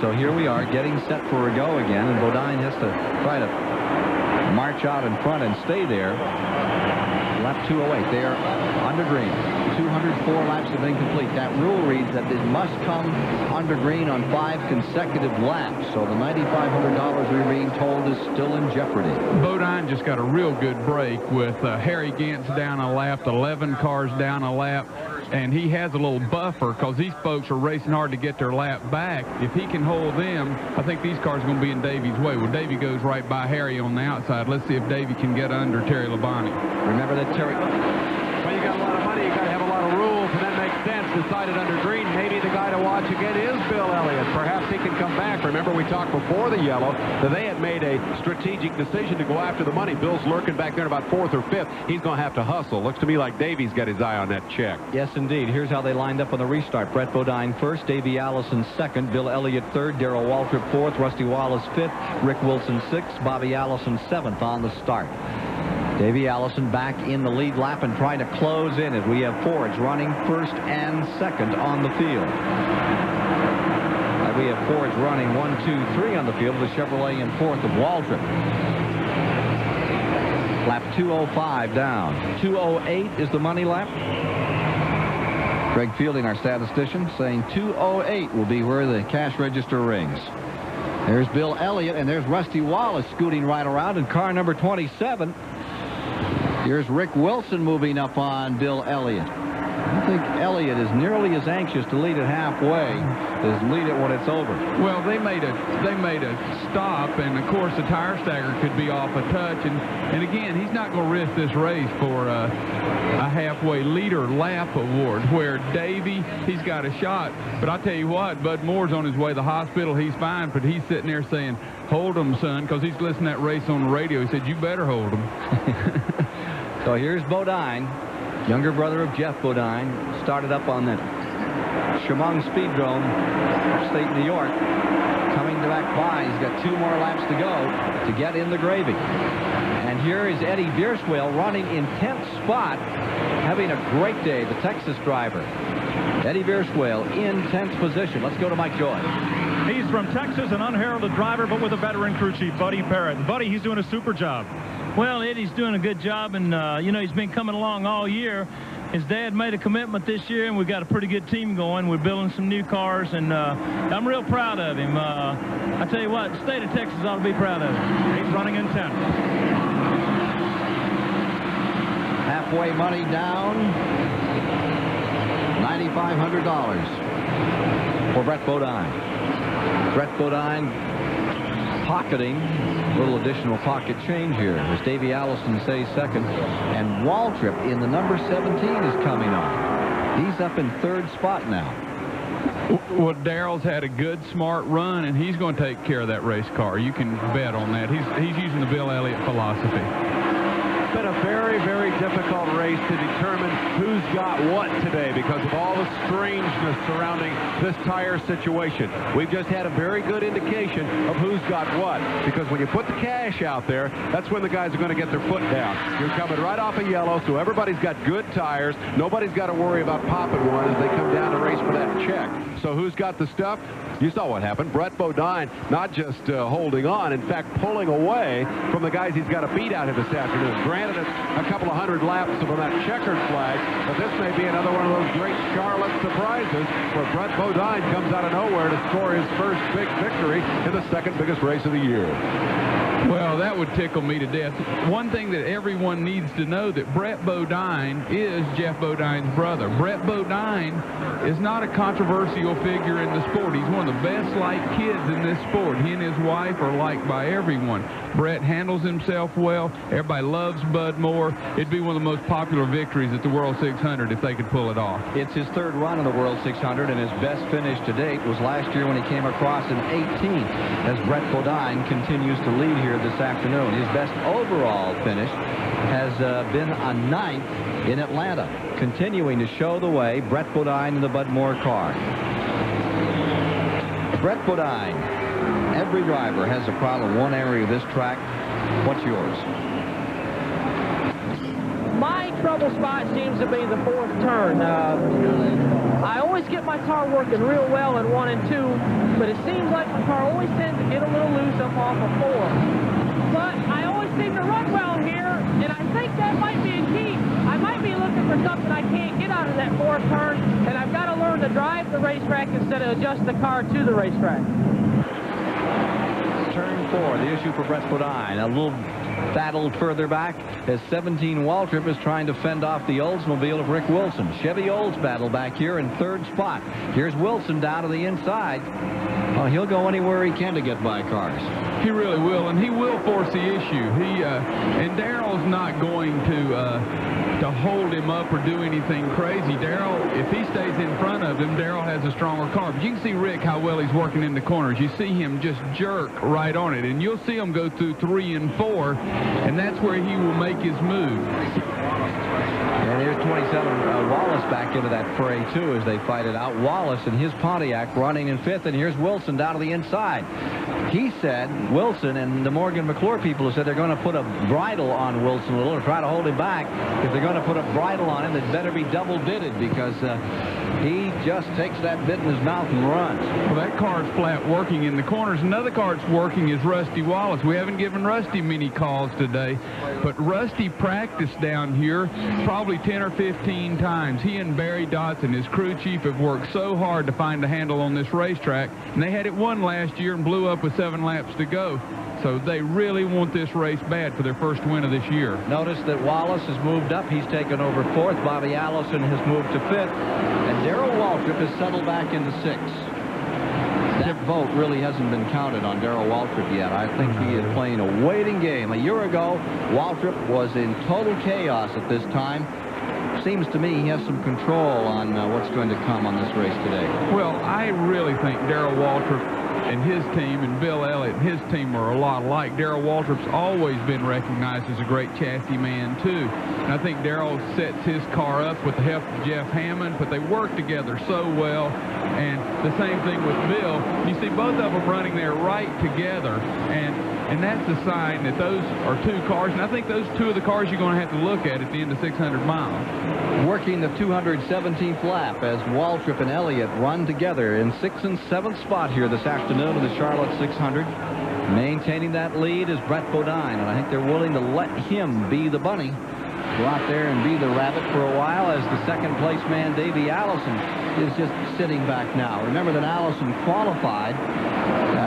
Speaker 6: So here we are getting set for a go again, and Bodine has to try to march out in front and stay there. Lap 208, they are under green. 204 laps have been complete. That rule reads that it must come under green on 5 consecutive laps. So the $9,500 we're being told is still in jeopardy.
Speaker 7: Bodine just got a real good break with Harry Gantz down a lap, 11 cars down a lap. And he has a little buffer because these folks are racing hard to get their lap back. If he can hold them, I think these cars are going to be in Davey's way. Well, Davey goes right by Harry on the outside. Let's see if Davey can get under Terry Labonte.
Speaker 6: Remember that Terry...
Speaker 1: Well, you got a lot of money. You got to have a lot of rules, and that makes sense. Decided under green. Maybe the guy to watch again is Bill Elliott. Perhaps he can come back. Remember, we talked before the yellow that they had made a strategic decision to go after the money. Bill's lurking back there in about 4th or 5th. He's going to have to hustle. Looks to me like Davey's got his eye on that check.
Speaker 6: Yes, indeed. Here's how they lined up on the restart. Brett Bodine first, Davey Allison second, Bill Elliott third, Darrell Waltrip 4th, Rusty Wallace 5th, Rick Wilson 6th, Bobby Allison 7th on the start. Davey Allison back in the lead lap and trying to close in as we have Fords running first and second on the field. We have Fords running 1, 2, 3 on the field with Chevrolet in 4th of Waltrip. Lap 205 down. 208 is the money lap. Greg Fielding, our statistician, saying 208 will be where the cash register rings. There's Bill Elliott, and there's Rusty Wallace scooting right around in car number 27. Here's Rick Wilson moving up on Bill Elliott. I think Elliott is nearly as anxious to lead it halfway as lead it when it's over.
Speaker 7: Well, they made a stop, and of course the tire stagger could be off a touch, and again, he's not going to risk this race for a halfway leader lap award where Davey, he's got a shot. But I'll tell you what, Bud Moore's on his way to the hospital. He's fine, but he's sitting there saying, hold him, son, because he's listening to that race on the radio. He said, you better hold him.
Speaker 6: So here's Bodine, younger brother of Jeff Bodine, started up on the Chemung Speedrome, upstate New York, coming back by. He's got 2 more laps to go to get in the gravy. And here is Eddie Bierswale running in 10th spot, having a great day, the Texas driver. Eddie Bierswale in 10th position. Let's go to Mike Joy.
Speaker 4: He's from Texas, an unheralded driver, but with a veteran crew chief, Buddy Parrott. And Buddy, he's doing a super job.
Speaker 21: Well, Eddie's doing a good job, and, you know, he's been coming along all year. His dad made a commitment this year, and we've got a pretty good team going. We're building some new cars, and I'm real proud of him. I tell you what, the state of Texas ought to be proud of him.
Speaker 4: He's running in 10th.
Speaker 6: Halfway money down, $9,500 for Brett Bodine. Brett Bodine pocketing a little additional pocket change here as Davey Allison stays second, and Waltrip in the number 17 is coming on. He's up in 3rd spot now.
Speaker 7: Well, Darrell's had a good, smart run, and he's going to take care of that race car. You can bet on that. He's using the Bill Elliott philosophy.
Speaker 1: been a very, very difficult race to determine who's got what today because of all the strangeness surrounding this tire situation. We've just had a very good indication of who's got what, because when you put the cash out there, that's when the guys are going to get their foot down. You're coming right off a yellow, so everybody's got good tires. Nobody's got to worry about popping one as they come down to race for that check. So who's got the stuff? You saw what happened. Brett Bodine not just holding on, in fact, pulling away from the guys he's got to beat out here this afternoon. Granted, it's a couple of hundred laps from that checkered flag, but this may be another one of those great Charlotte surprises where Brett Bodine comes out of nowhere to score his first big victory in the second biggest race of the year.
Speaker 7: Well, that would tickle me to death. One thing that everyone needs to know, that Brett Bodine is Jeff Bodine's brother. Brett Bodine is not a controversial figure in the sport. He's one of the best-liked kids in this sport. He and his wife are liked by everyone. Brett handles himself well. Everybody loves Bud Moore. It'd be one of the most popular victories at the World 600 if they could pull it off.
Speaker 6: It's his third run in the World 600, and his best finish to date was last year when he came across in 18th, as Brett Bodine continues to lead here this afternoon. His best overall finish has been a 9th in Atlanta. Continuing to show the way, Brett Bodine in the Bud Moore car. Brett Bodine, every driver has a problem in one area of this track. What's yours?
Speaker 5: My trouble spot seems to be the 4th turn. I always get my car working real well in 1 and 2, but it seems like my car always tends to get a little loose up off of 4. But I always seem to run well here, and I think that might be a key. I might be looking for something I can't get out of that 4th turn, and I've got to learn to drive the racetrack instead of adjust the car to the racetrack.
Speaker 6: Turn 4, the issue for Brett Bodine. A little battle further back as 17 Waltrip is trying to fend off the Oldsmobile of Rick Wilson. Chevy Olds battle back here in 3rd spot. Here's Wilson down to the inside. Oh, he'll go anywhere he can to get by cars.
Speaker 7: He really will, and he will force the issue. And Darrell's not going to hold him up or do anything crazy. Darrell, if he stays in front of him, Darrell has a stronger car. But you can see Rick how well he's working in the corners. You see him just jerk right on it, and you'll see him go through 3 and 4, and that's where he will make his move.
Speaker 6: And here's 27 Wallace back into that fray, too, as they fight it out. Wallace and his Pontiac running in 5th, and here's Wilson down to the inside. He said, Wilson and the Morgan McClure people have said they're going to put a bridle on Wilson a little or try to hold him back. If they're going to put a bridle on him, they'd better be double-bitted because he just takes that bit in his mouth and runs.
Speaker 7: Well, that car's flat working in the corners. Another car that's working is Rusty Wallace. We haven't given Rusty many calls today, but Rusty practiced down here probably 10 or 15 times. He and Barry Dotson, his crew chief, have worked so hard to find a handle on this racetrack, and they had it won last year and blew up with 7 laps to go. So they really want this race bad for their first win of this year.
Speaker 6: Notice that Wallace has moved up. He's taken over 4th. Bobby Allison has moved to 5th. And Darrell Waltrip has settled back into 6th. That vote really hasn't been counted on Darrell Waltrip yet. I think he is playing a waiting game. A year ago, Waltrip was in total chaos at this time. Seems to me he has some control on what's going to come on this race today.
Speaker 7: Well, I really think Darrell Waltrip and his team and Bill Elliott and his team are a lot alike. Darrell Waltrip's always been recognized as a great chassis man, too. And I think Darrell sets his car up with the help of Jeff Hammond, but they work together so well. And the same thing with Bill. You see both of them running there right together. And that's a sign that those are 2 cars. And I think those 2 of the cars you're going to have to look at the end of 600 miles.
Speaker 6: Working the 217th lap as Waltrip and Elliott run together in 6th and 7th spot here this afternoon in the Charlotte 600. Maintaining that lead is Brett Bodine, and I think they're willing to let him be the bunny. Go out there and be the rabbit for a while as the second place man, Davey Allison, is just sitting back now. Remember that Allison qualified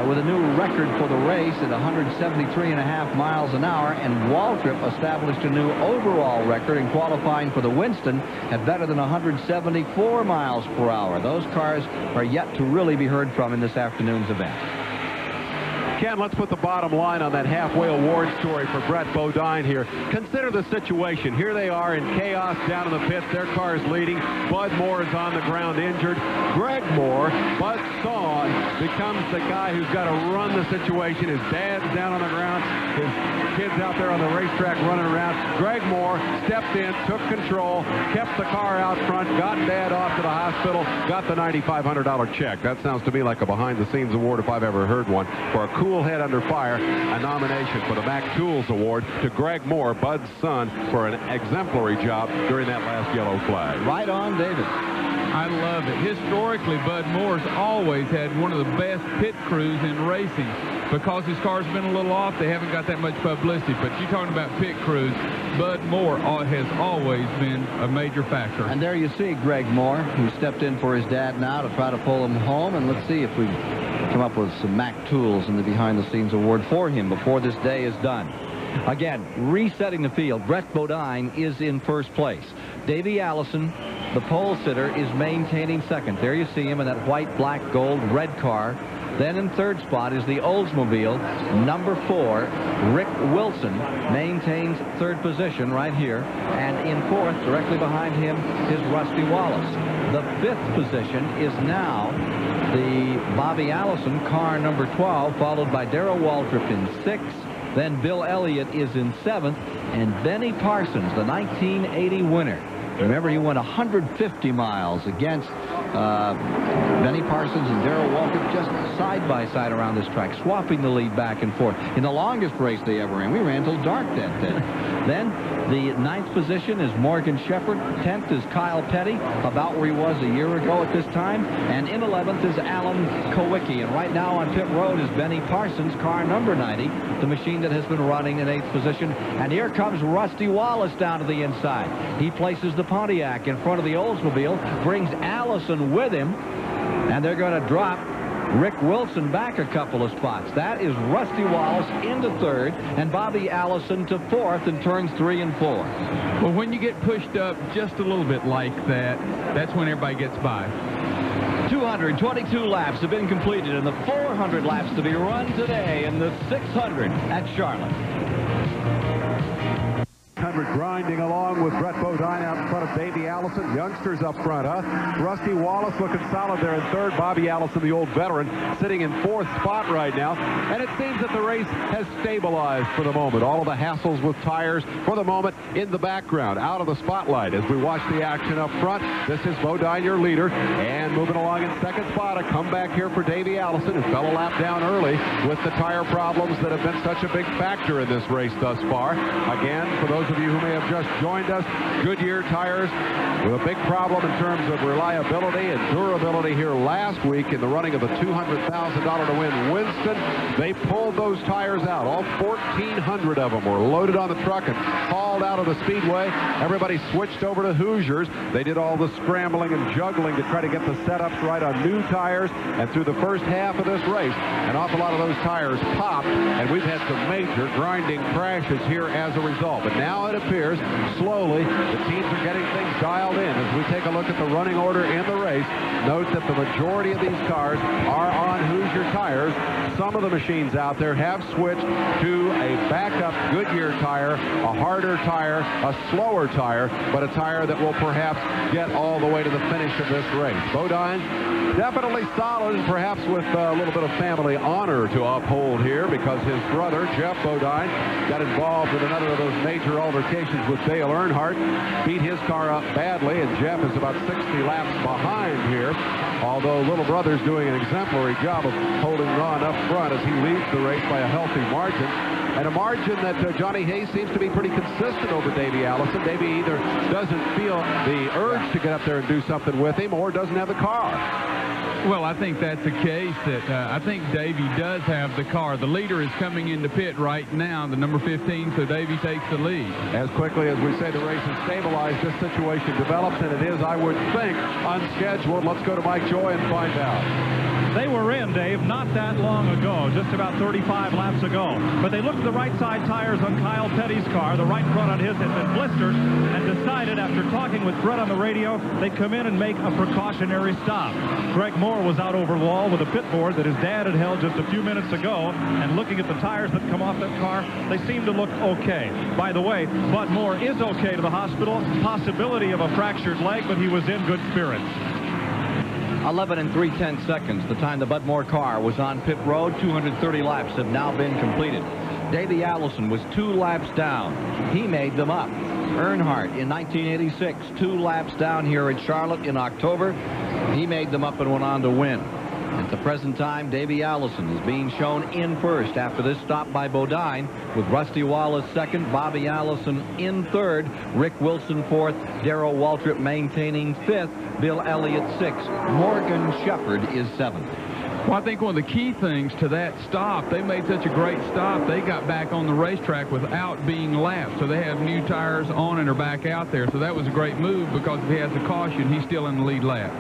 Speaker 6: with a new record for the race at 173.5 miles an hour, and Waltrip established a new overall record in qualifying for the Winston at better than 174 miles per hour. Those cars are yet to really be heard from in this afternoon's event.
Speaker 1: Ken, let's put the bottom line on that halfway award story for Brett Bodine here. Consider the situation. Here they are in chaos down in the pits. Their car is leading. Bud Moore is on the ground injured. Greg Moore, Bud's son, becomes the guy who's got to run the situation. His dad's down on the ground. His kids out there on the racetrack running around. Greg Moore stepped in, took control, kept the car out front, got Dad off to the hospital, got the $9,500 check. That sounds to me like a behind-the-scenes award if I've ever heard one. For a cool head under fire, a nomination for the Mac Tools Award to Greg Moore, Bud's son, for an exemplary job during that last yellow flag.
Speaker 6: Right on, David.
Speaker 7: I love it. Historically, Bud Moore's always had one of the best pit crews in racing. Because his car's been a little off, they haven't got that much publicity. But you're talking about pit crews, Bud Moore has always been a major factor.
Speaker 6: And there you see Greg Moore, who stepped in for his dad now to try to pull him home. And let's see if we come up with some Mac Tools in the behind-the-scenes award for him before this day is done. Again, resetting the field, Brett Bodine is in first place. Davey Allison, the pole sitter, is maintaining second. There you see him in that white, black, gold, red car. Then in third spot is the Oldsmobile, number 4, Rick Wilson, maintains third position right here. And in fourth, directly behind him, is Rusty Wallace. The fifth position is now the Bobby Allison, car number 12, followed by Darrell Waltrip in 6th. Then Bill Elliott is in 7th, and Benny Parsons, the 1980 winner. Remember, he went 150 miles against Benny Parsons and Darrell Waltrip, just side by side around this track, swapping the lead back and forth. In the longest race they ever ran, we ran till dark that day. Then the 9th position is Morgan Shepherd. 10th is Kyle Petty, about where he was a year ago at this time. And in 11th is Alan Kowicki. And right now on pit road is Benny Parsons, car number 90, the machine that has been running in 8th position. And here comes Rusty Wallace down to the inside. He places the Pontiac in front of the Oldsmobile, brings Allison with him, and they're going to drop Rick Wilson back a couple of spots. That is Rusty Wallace into third and Bobby Allison to fourth in turns 3 and 4.
Speaker 7: Well, when you get pushed up just a little bit like that, that's when everybody gets by.
Speaker 6: 222 laps have been completed and the 400 laps to be run today in the 600 at Charlotte.
Speaker 1: Grinding along with Brett Bodine out in front of Davey Allison. Youngsters up front, huh? Rusty Wallace looking solid there in third. Bobby Allison, the old veteran, sitting in fourth spot right now. And it seems that the race has stabilized for the moment. All of the hassles with tires for the moment in the background, out of the spotlight as we watch the action up front. This is Bodine, your leader, and moving along in second spot. A comeback here for Davey Allison, who fell a lap down early with the tire problems that have been such a big factor in this race thus far. Again, for those of you who may have just joined us, Goodyear tires with a big problem in terms of reliability and durability here last week in the running of the $200,000 to win Winston. They pulled those tires out. All 1,400 of them were loaded on the truck and hauled out of the Speedway. Everybody switched over to Hoosiers. They did all the scrambling and juggling to try to get the setups right on new tires. And through the first half of this race, an awful lot of those tires popped, and we've had some major grinding crashes here as a result. But now it appears slowly the teams are getting things dialed in. As we take a look at the running order in the race, note that the majority of these cars are on Hoosier tires. Some of the machines out there have switched to a backup Goodyear tire, a harder tire, a slower tire, but a tire that will perhaps get all the way to the finish of this race. Bodine definitely solid, and perhaps with a little bit of family honor to uphold here, because his brother, Jeff Bodine, got involved in another of those major altercations with Dale Earnhardt, beat his car up badly, and Jeff is about 60 laps behind here, although little brother's doing an exemplary job of holding on up front as he leads the race by a healthy margin. And a margin that Johnny Hayes seems to be pretty consistent over Davey Allison. Davey either doesn't feel the urge to get up there and do something with him, or doesn't have the car.
Speaker 7: Well, I think that's a case that I think Davey does have the car. The leader is coming into pit right now, the number 15, so Davey takes the lead.
Speaker 1: As quickly as we say the race is stabilized, this situation develops, and it is, I would think, unscheduled. Let's go to Mike Joy and find out.
Speaker 4: They were in, Dave, not that long ago, just about 35 laps ago. But they looked at the right side tires on Kyle Petty's car. The right front on his had been blistered, and decided after talking with Fred on the radio, they'd come in and make a precautionary stop. Greg Moore was out over the wall with a pit board that his dad had held just a few minutes ago, and looking at the tires that come off that car, they seem to look okay. By the way, Bud Moore is okay to the hospital. Possibility of a fractured leg, but he was in good spirits.
Speaker 6: 11 and 3/10 seconds, the time the Bud Moore car was on pit road. 230 laps have now been completed. Davey Allison was 2 laps down. He made them up. Earnhardt in 1986, 2 laps down here at Charlotte in October. He made them up and went on to win. At the present time, Davey Allison is being shown in first after this stop by Bodine, with Rusty Wallace second, Bobby Allison in third, Rick Wilson fourth, Darrell Waltrip maintaining fifth, Bill Elliott sixth, Morgan Shepherd is seventh.
Speaker 7: Well, I think one of the key things to that stop, they made such a great stop, they got back on the racetrack without being lapped. So they have new tires on and are back out there. So that was a great move, because if he has a caution, he's still in the lead lap.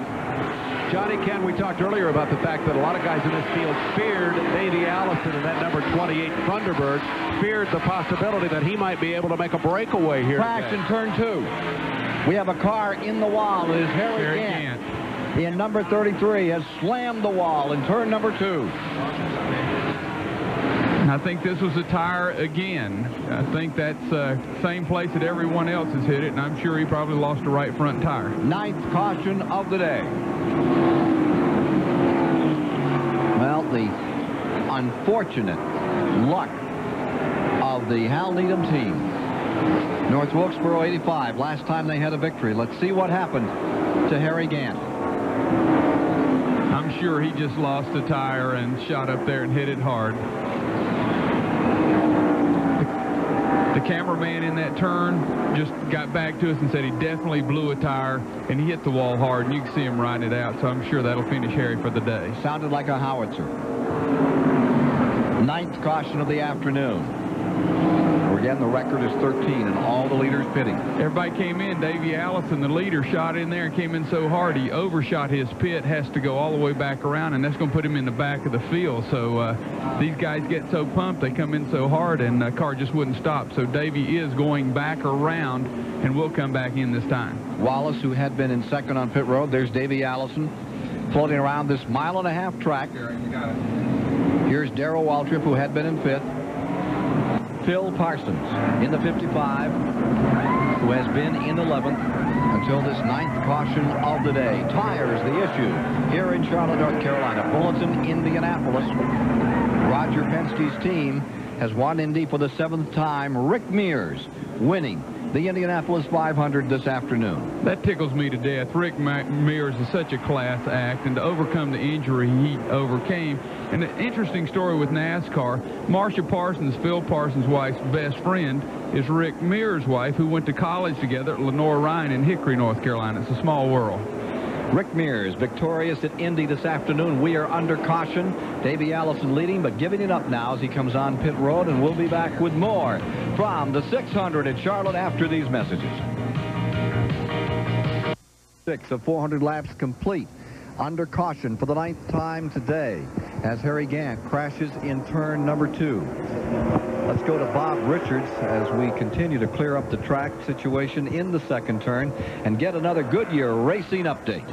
Speaker 1: Johnny, Ken, we talked earlier about the fact that a lot of guys in this field feared Davey Allison and that number 28 Thunderbird, feared the possibility that he might be able to make a breakaway here.
Speaker 6: Crash in turn 2. We have a car in the wall. It is Harry Gant. In number 33 has slammed the wall in turn number 2.
Speaker 7: I think this was a tire again. I think that's the same place that everyone else has hit it, and I'm sure he probably lost the right front tire.
Speaker 6: 9th caution of the day. Well, the unfortunate luck of the Hal Needham team. North Wilkesboro 85, last time they had a victory. Let's see what happened to Harry Gant.
Speaker 7: I'm sure he just lost a tire and shot up there and hit it hard. The cameraman in that turn just got back to us and said he definitely blew a tire, and he hit the wall hard, and you can see him riding it out, so I'm sure that'll finish Harry for the day.
Speaker 6: Sounded like a howitzer. 9th caution of the afternoon. Again, the record is 13, and all the leaders pitting.
Speaker 7: Everybody came in. Davey Allison, the leader, shot in there and came in so hard he overshot his pit, has to go all the way back around, and that's going to put him in the back of the field. So these guys get so pumped, they come in so hard, and the car just wouldn't stop. So Davey is going back around, and will come back in this time.
Speaker 6: Wallace, who had been in second on pit road, there's Davey Allison floating around this 1.5-mile track. Here's Darrell Waltrip, who had been in fifth. Phil Parsons in the 55, who has been in 11th until this 9th caution of the day. Tires the issue here in Charlotte, North Carolina. Fullerton, Indianapolis. Roger Penske's team has won Indy for the 7th time. Rick Mears winning the Indianapolis 500 this afternoon.
Speaker 7: That tickles me to death. Rick Mears is such a class act, and to overcome the injury he overcame. And an interesting story with NASCAR, Marcia Parsons, Phil Parsons' wife's best friend, is Rick Mears' wife, who went to college together at Lenore Ryan in Hickory, North Carolina. It's a small world.
Speaker 6: Rick Mears victorious at Indy this afternoon. We are under caution. Davey Allison leading, but giving it up now as he comes on pit road, and we'll be back with more from the 600 at Charlotte after these messages. 6 of 400 laps complete. Under caution for the 9th time today as Harry Gant crashes in turn number 2. Let's go to Bob Richards as we continue to clear up the track situation in the second turn and get another Goodyear Racing update.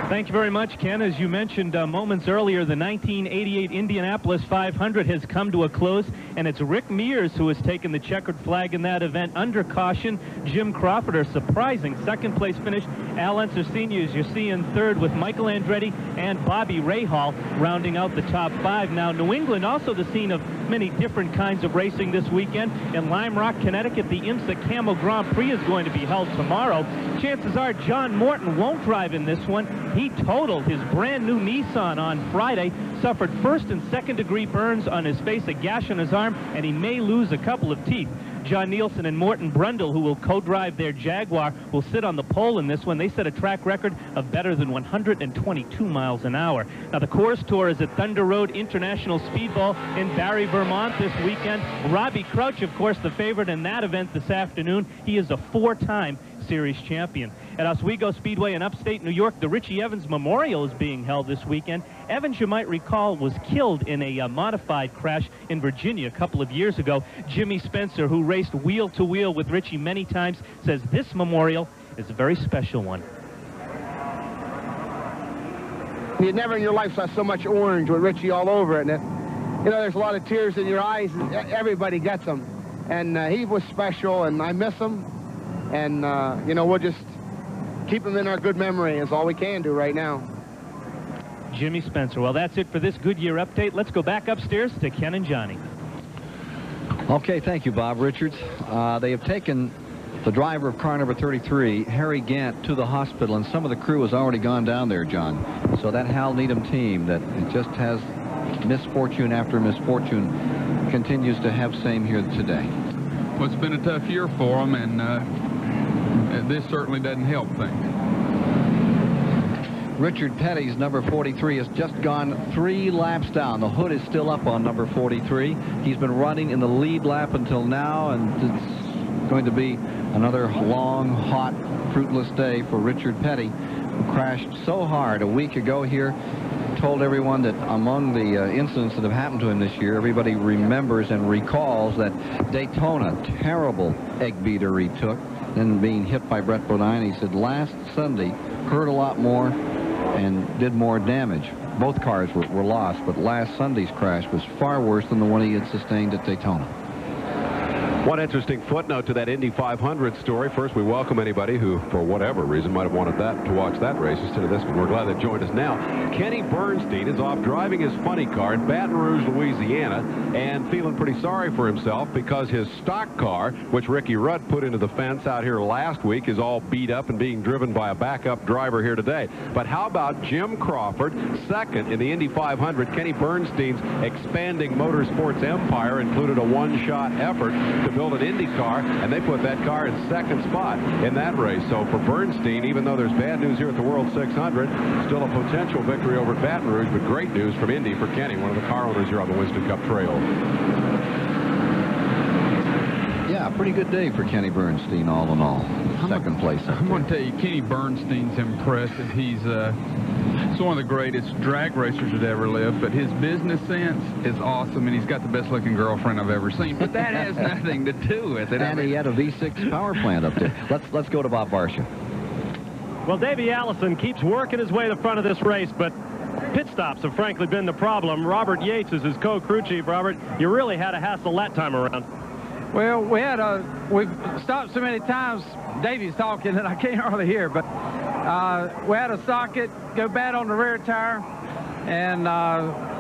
Speaker 8: Thank you very much, Ken. As you mentioned moments earlier, the 1988 Indianapolis 500 has come to a close, and it's Rick Mears who has taken the checkered flag in that event under caution. Jim Crawford, a surprising second-place finish. Al Unser Sr., as you see, in third, with Michael Andretti and Bobby Rahal rounding out the top 5. Now, New England, also the scene of many different kinds of racing this weekend. In Lime Rock, Connecticut, the IMSA Camel Grand Prix is going to be held tomorrow. Chances are John Morton won't drive in this one. He totaled his brand new Nissan on Friday, suffered first and second degree burns on his face, a gash on his arm, and he may lose a couple of teeth. John Nielsen and Morton Brundle, who will co-drive their Jaguar, will sit on the pole in this one. They set a track record of better than 122 miles an hour. Now, the Course Tour is at Thunder Road International Speedball in Barry, Vermont this weekend. Robbie Crouch, of course, the favorite in that event this afternoon. He is a 4-time series champion. At Oswego Speedway in upstate New York, the Richie Evans Memorial is being held this weekend. Evans, you might recall, was killed in a modified crash in Virginia a couple of years ago. Jimmy Spencer, who raced wheel-to-wheel with Richie many times, says this memorial is a very special one.
Speaker 13: You never in your life saw so much orange with Richie all over it. And you know, there's a lot of tears in your eyes. Everybody gets them. And he was special, and I miss him. And, you know, we'll just keep him in our good memory is all we can do right now.
Speaker 8: Jimmy Spencer. Well, that's it for this Goodyear update. Let's go back upstairs to Ken and Johnny.
Speaker 6: Okay, thank you, Bob Richards. They have taken the driver of car number 33, Harry Gant, to the hospital, and some of the crew has already gone down there, John. So that Hal Needham team that just has misfortune after misfortune continues to have same here today.
Speaker 7: Well, it's been a tough year for them, and this certainly doesn't help things.
Speaker 6: Richard Petty's number 43 has just gone 3 laps down. The hood is still up on number 43. He's been running in the lead lap until now, and it's going to be another long, hot, fruitless day for Richard Petty, who crashed so hard a week ago here. Told everyone that among the incidents that have happened to him this year, everybody remembers and recalls that Daytona, terrible egg beater he took, then being hit by Brett Bodine. He said last Sunday hurt a lot more and did more damage. Both cars were lost, but last Sunday's crash was far worse than the one he had sustained at Daytona.
Speaker 1: One interesting footnote to that Indy 500 story. First, we welcome anybody who, for whatever reason, might have wanted to watch that race instead of this one. We're glad they joined us now. Kenny Bernstein is off driving his funny car in Baton Rouge, Louisiana, and feeling pretty sorry for himself because his stock car, which Ricky Rudd put into the fence out here last week, is all beat up and being driven by a backup driver here today. But how about Jim Crawford, second in the Indy 500? Kenny Bernstein's expanding motorsports empire included a one-shot effort to build an Indy car, and they put that car in second spot in that race. So for Bernstein, even though there's bad news here at the World 600, still a potential victory over at Baton Rouge, but great news from Indy for Kenny, one of the car owners here on the Winston Cup Trail.
Speaker 6: Yeah, pretty good day for Kenny Bernstein, all in all. Second place.
Speaker 7: I'm going to tell you, Kenny Bernstein's impressive. He's one of the greatest drag racers that ever lived, but his business sense is awesome, and he's got the best-looking girlfriend I've ever seen. But that has nothing to do with it.
Speaker 6: And he had a V6 power plant up there. Let's go to Bob Varsha.
Speaker 2: Well, Davey Allison keeps working his way to the front of this race, but pit stops have frankly been the problem. Robert Yates is his co-crew chief. Robert, you really had a hassle that time around.
Speaker 16: Well, we've stopped so many times. Davey's talking that I can't hardly hear, but we had a socket go bad on the rear tire, and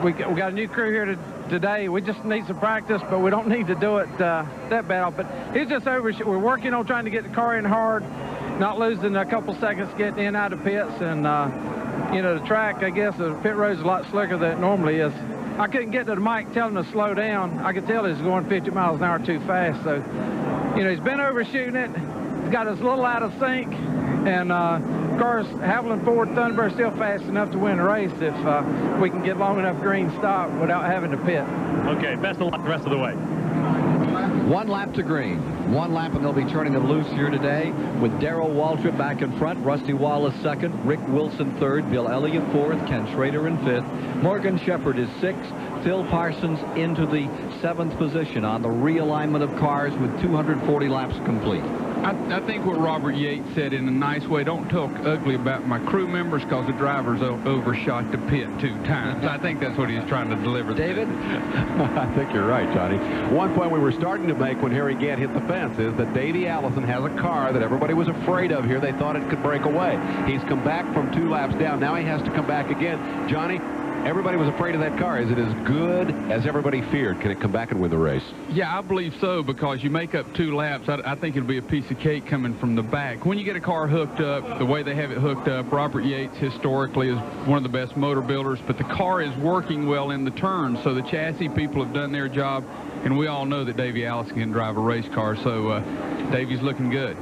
Speaker 16: we got a new crew here today. We just need some practice, but we don't need to do it that bad. But it's just we're working on trying to get the car in hard, not losing a couple seconds getting in and out of pits, and you know, the track, I guess, the pit road's a lot slicker than it normally is. I couldn't get to the mic, tell him to slow down. I could tell he was going 50 miles an hour too fast. So, you know, he's been overshooting it. He's got us a little out of sync. And, of course, Haviland Ford Thunderbird still fast enough to win the race if we can get long enough green stop without having to pit.
Speaker 2: Okay, best of luck the rest of the way.
Speaker 6: 1 lap to green. 1 lap, and they'll be turning them loose here today with Darrell Waltrip back in front, Rusty Wallace second, Rick Wilson third, Bill Elliott fourth, Ken Schrader in fifth, Morgan Shepherd is sixth, Phil Parsons into the 7th position on the realignment of cars with 240 laps complete.
Speaker 7: I think what Robert Yates said in a nice way, don't talk ugly about my crew members because the drivers overshot the pit 2 times. I think that's what he's trying to deliver.
Speaker 6: David?
Speaker 1: I think you're right, Johnny. One point we were starting to make when Harry Gant hit the fence is that Davey Allison has a car that everybody was afraid of here. They thought it could break away. He's come back from 2 laps down. Now he has to come back again. Johnny, everybody was afraid of that car. Is it as good as everybody feared? Can it come back and win the race?
Speaker 7: Yeah, I believe so, because you make up 2 laps. I think it'll be a piece of cake coming from the back. When you get a car hooked up, the way they have it hooked up, Robert Yates historically is one of the best motor builders, but the car is working well in the turns, so the chassis people have done their job, and we all know that Davey Allison can drive a race car, so Davey's looking good.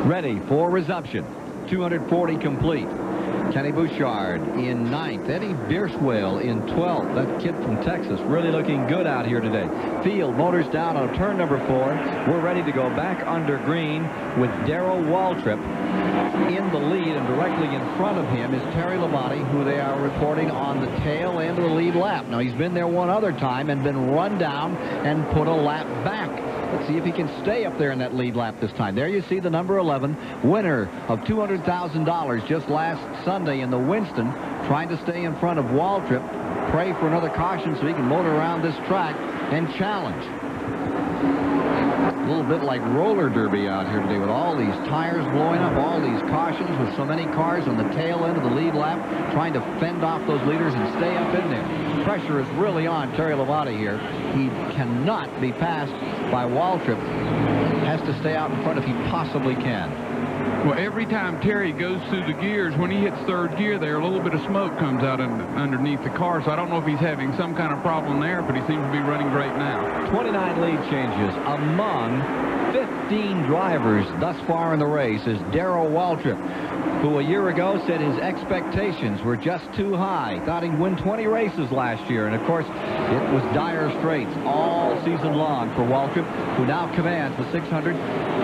Speaker 6: Ready for resumption. 240 complete. Kenny Bouchard in 9th. Eddie Bierswale in 12th. That kid from Texas really looking good out here today. Field motors down on turn number 4. We're ready to go back under green with Darrell Waltrip in the lead, and directly in front of him is Terry Labonte, who they are reporting on the tail end of the lead lap. Now, he's been there one other time and been run down and put a lap back. Let's see if he can stay up there in that lead lap this time. There you see the number 11, winner of $200,000 just last Sunday in the Winston, trying to stay in front of Waltrip. Pray for another caution so he can motor around this track and challenge. A little bit like roller derby out here today with all these tires blowing up, all these cautions with so many cars on the tail end of the lead lap trying to fend off those leaders and stay up in there. Pressure is really on Terry Labonte here. He cannot be passed by Waltrip. Has to stay out in front if he possibly can.
Speaker 7: Well, every time Terry goes through the gears, when he hits third gear there, a little bit of smoke comes out underneath the car. So I don't know if he's having some kind of problem there, but he seems to be running great now.
Speaker 6: 29 lead changes among 15 drivers thus far in the race is Darrell Waltrip, who a year ago said his expectations were just too high. Thought he'd win 20 races last year. And, of course, it was dire straits all season long for Waltrip, who now commands the 600,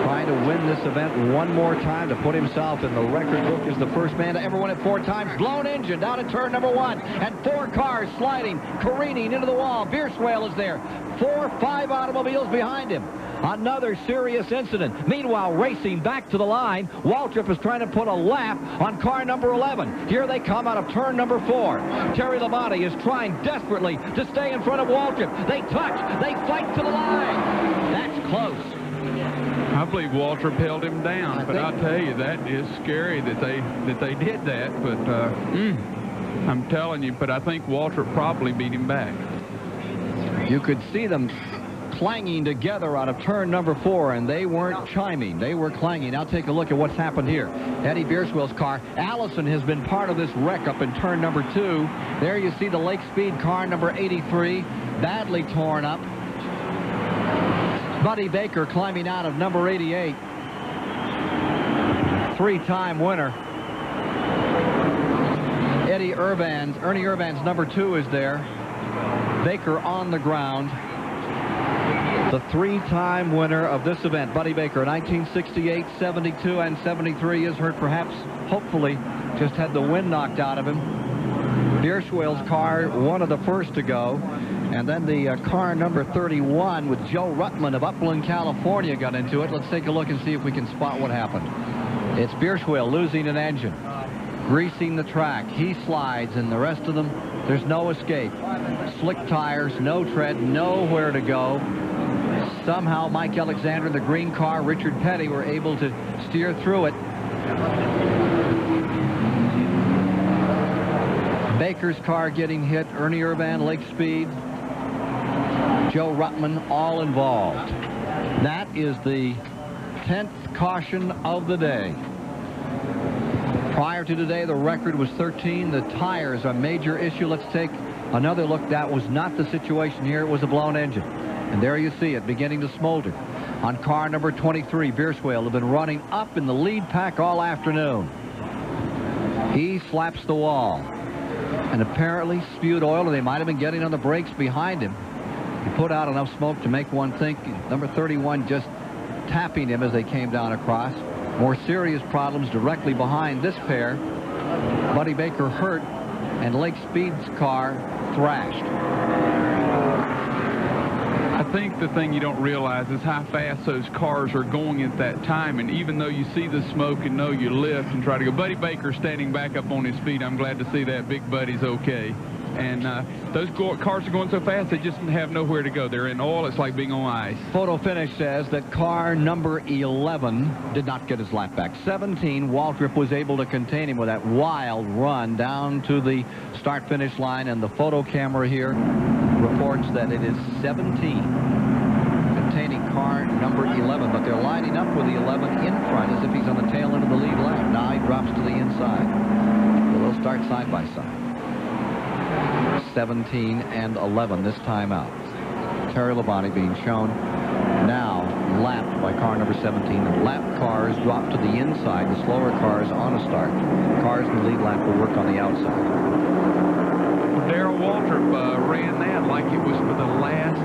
Speaker 6: trying to win this event one more time to put himself in the record book as the first man to ever win it 4 times. Blown engine down at turn number 1, and 4 cars sliding, careening into the wall. Bierswale is there. 4 or 5 automobiles behind him. Another serious incident. Meanwhile, racing back to the line, Waltrip is trying to put a lap on car number 11. Here they come out of turn number 4. Terry Labonte is trying desperately to stay in front of Waltrip. They touch. They fight to the line. That's close.
Speaker 7: I believe Waltrip held him down, but I'll tell you, that is scary that they did that. But I'm telling you, but I think Waltrip probably beat him back.
Speaker 6: You could see them clanging together out of turn number 4, and they weren't chiming. They were clanging. Now take a look at what's happened here. Eddie Bierswale's car. Allison has been part of this wreck up in turn number 2. There you see the Lake Speed car number 83, badly torn up. Buddy Baker climbing out of number 88. 3-time winner. Ernie Urban's number 2 is there. Baker on the ground. The 3-time winner of this event, Buddy Baker, 1968, 72, and 73, is hurt, perhaps, hopefully, just had the wind knocked out of him. Bierswale's car, one of the first to go. And then the car number 31 with Joe Ruttman of Upland, California got into it. Let's take a look and see if we can spot what happened. It's Bierswale losing an engine, greasing the track. He slides, and the rest of them, there's no escape. Slick tires, no tread, nowhere to go. Somehow Mike Alexander and the green car, Richard Petty, were able to steer through it. Baker's car getting hit, Ernie Urban, Lake Speed, Joe Ruttman, all involved. That is the 10th caution of the day. Prior to today, the record was 13. The tires are a major issue. Let's take another look. That was not the situation here. It was a blown engine. And there you see it beginning to smolder. On car number 23, Bierswale had been running up in the lead pack all afternoon. He slaps the wall and apparently spewed oil, or they might have been getting on the brakes behind him. He put out enough smoke to make one think. Number 31 just tapping him as they came down across. More serious problems directly behind this pair. Buddy Baker hurt, and Lake Speed's car thrashed.
Speaker 7: I think the thing you don't realize is how fast those cars are going at that time. And even though you see the smoke and know you lift and try to go, Buddy Baker standing back up on his feet. I'm glad to see that. Big Buddy's okay. And those cars are going so fast, they just have nowhere to go. They're in oil. It's like being on ice.
Speaker 6: Photo finish says that car number 11 did not get his lap back. 17, Waltrip was able to contain him with that wild run down to the start-finish line. And the photo camera here reports that it is 17 containing car number 11. But they're lining up with the 11 in front as if he's on the tail end of the lead lap. Now he drops to the inside. They'll start side by side. 17 and 11 this time out. Terry Labonte being shown now lapped by car number 17. And lapped cars drop to the inside, the slower cars on a start. Cars in the lead lap will work on the outside.
Speaker 7: Darrell Waltrip ran that like it was for the last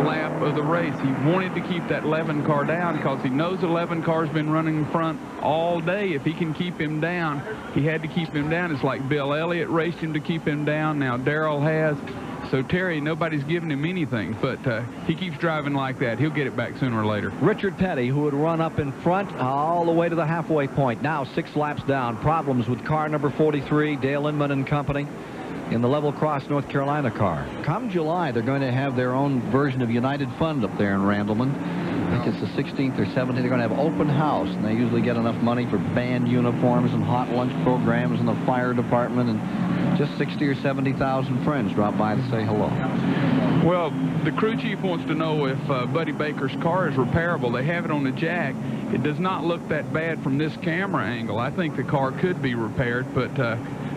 Speaker 7: lap of the race. He wanted to keep that 11 car down because he knows 11 car's been running in front all day. If he can keep him down, he had to keep him down. It's like Bill Elliott raced him to keep him down. Now Darrell has. So Terry, nobody's giving him anything, but he keeps driving like that. He'll get it back sooner or later.
Speaker 6: Richard Petty, who would run up in front all the way to the halfway point, now 6 laps down. Problems with car number 43, Dale Inman and company, in the Level Cross, North Carolina car. Come July, they're going to have their own version of United Fund up there in Randleman. I think it's the 16th or 17th. They're going to have open house, and they usually get enough money for band uniforms and hot lunch programs and the fire department, and just 60 or 70,000 friends drop by to say hello.
Speaker 7: Well, the crew chief wants to know if Buddy Baker's car is repairable. They have it on the jack. It does not look that bad from this camera angle. I think the car could be repaired, but,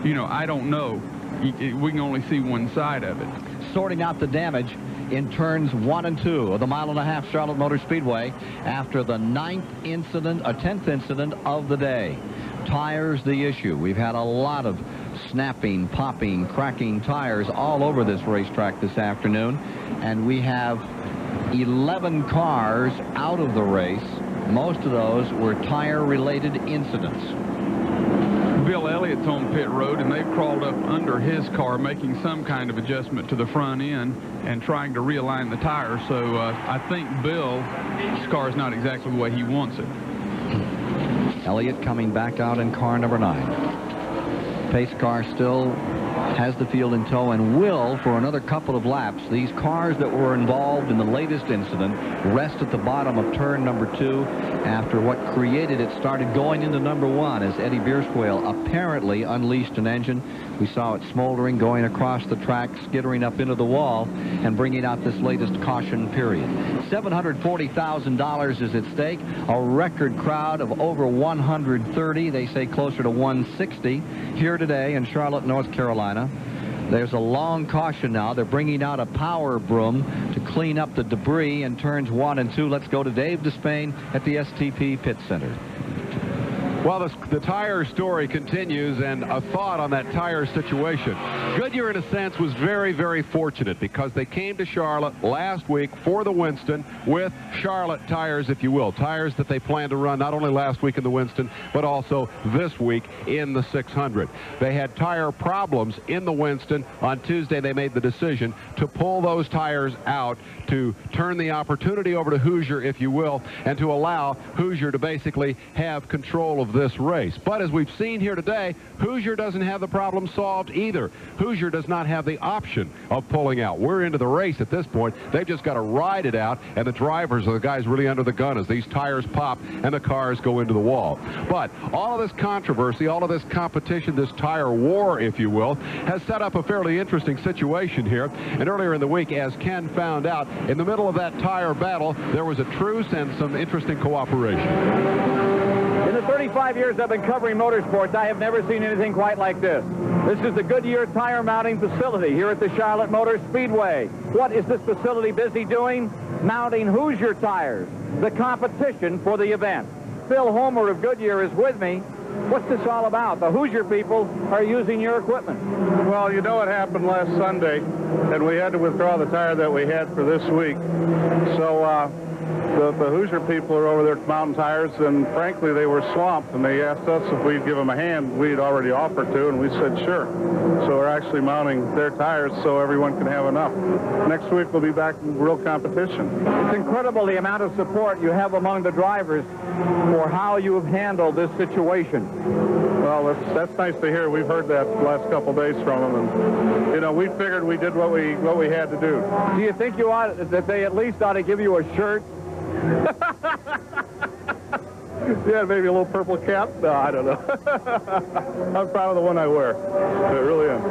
Speaker 7: you know, I don't know. We can only see one side of it.
Speaker 6: Sorting out the damage in turns 1 and 2 of the 1.5-mile Charlotte Motor Speedway after the 10th incident of the day. Tires the issue. We've had a lot of snapping, popping, cracking tires all over this racetrack this afternoon, and we have 11 cars out of the race. Most of those were tire-related incidents.
Speaker 7: Bill Elliott's on pit road, and they've crawled up under his car, making some kind of adjustment to the front end and trying to realign the tires. So I think Bill's car is not exactly the way he wants it.
Speaker 6: Elliott coming back out in car number 9. Pace car still has the field in tow and will for another couple of laps. These cars that were involved in the latest incident rest at the bottom of turn number 2 after what created it started going into number 1 as Eddie Bierswale apparently unleashed an engine. We saw it smoldering, going across the track, skittering up into the wall, and bringing out this latest caution period. $740,000 is at stake. A record crowd of over 130, they say closer to 160, here today in Charlotte, North Carolina. There's a long caution now. They're bringing out a power broom to clean up the debris in turns 1 and 2. Let's go to Dave Despain at the STP Pit Center.
Speaker 1: Well, the tire story continues, and a thought on that tire situation. Goodyear, in a sense, was very, very fortunate because they came to Charlotte last week for the Winston with Charlotte tires, if you will, tires that they plan to run not only last week in the Winston, but also this week in the 600. They had tire problems in the Winston. On Tuesday, they made the decision to pull those tires out to turn the opportunity over to Hoosier, if you will, and to allow Hoosier to basically have control of this race. But as we've seen here today, Hoosier doesn't have the problem solved either. Hoosier does not have the option of pulling out. We're into the race at this point. They've just got to ride it out, and the drivers are the guys really under the gun as these tires pop and the cars go into the wall. But all of this controversy, all of this competition, this tire war, if you will, has set up a fairly interesting situation here. And earlier in the week, as Ken found out, in the middle of that tire battle, there was a truce and some interesting cooperation.
Speaker 3: In the 35 years I've been covering motorsports, I have never seen anything quite like this. This is the Goodyear tire mounting facility here at the Charlotte Motor Speedway. What is this facility busy doing? Mounting Hoosier tires, the competition for the event. Phil Homer of Goodyear is with me. What's this all about? The Hoosier people are using your equipment.
Speaker 22: Well, you know what happened last Sunday, and we had to withdraw the tire that we had for this week. So the Hoosier people are over there mounting tires, and frankly, they were swamped, and they asked us if we'd give them a hand. We'd already offered to, and we said sure. So we're actually mounting their tires so everyone can have enough. Next week, we'll be back in real competition.
Speaker 3: It's incredible the amount of support you have among the drivers for how you have handled this situation.
Speaker 22: Well, that's nice to hear. We've heard that the last couple days from them, and you know, we figured we did what we had to do.
Speaker 3: Do you think that they at least ought to give you a shirt?
Speaker 22: Yeah, maybe a little purple cap? No, I don't know. I'm proud of the one I wear. I really am.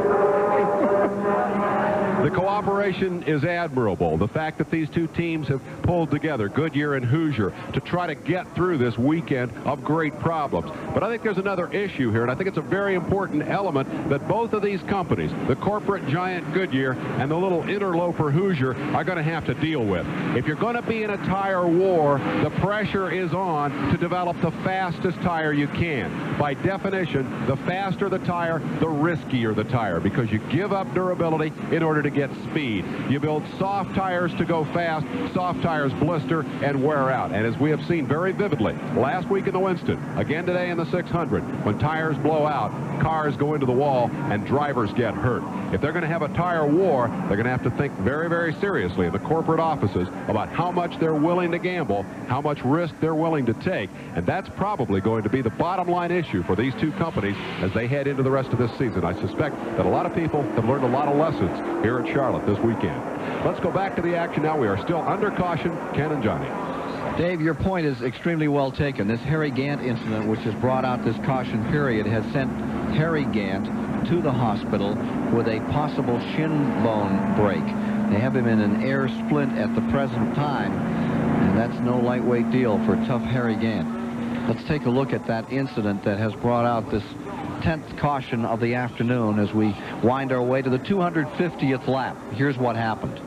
Speaker 1: The The cooperation is admirable. The fact that these two teams have pulled together, Goodyear and Hoosier, to try to get through this weekend of great problems. But I think there's another issue here, and I think it's a very important element that both of these companies, the corporate giant Goodyear and the little interloper Hoosier, are going to have to deal with. If you're going to be in a tire war, the pressure is on to develop the fastest tire you can. By definition, the faster the tire, the riskier the tire, because you give up durability in order to get speed. You build soft tires to go fast. Soft tires blister and wear out. And as we have seen very vividly last week in the Winston, again today in the 600, when tires blow out, cars go into the wall and drivers get hurt. If they're going to have a tire war, they're going to have to think very, very seriously in the corporate offices about how much they're willing to gamble, how much risk they're willing to take. And that's probably going to be the bottom line issue for these two companies as they head into the rest of this season. I suspect that a lot of people have learned a lot of lessons here at Charlotte this weekend. Let's go back to the action now. We are still under caution. Ken and Johnny.
Speaker 6: Dave, your point is extremely well taken. This Harry Gant incident, which has brought out this caution period, has sent Harry Gant to the hospital with a possible shin bone break. They have him in an air splint at the present time, and that's no lightweight deal for tough Harry Gant. Let's take a look at that incident that has brought out this 10th caution of the afternoon as we wind our way to the 250th lap. Here's what happened.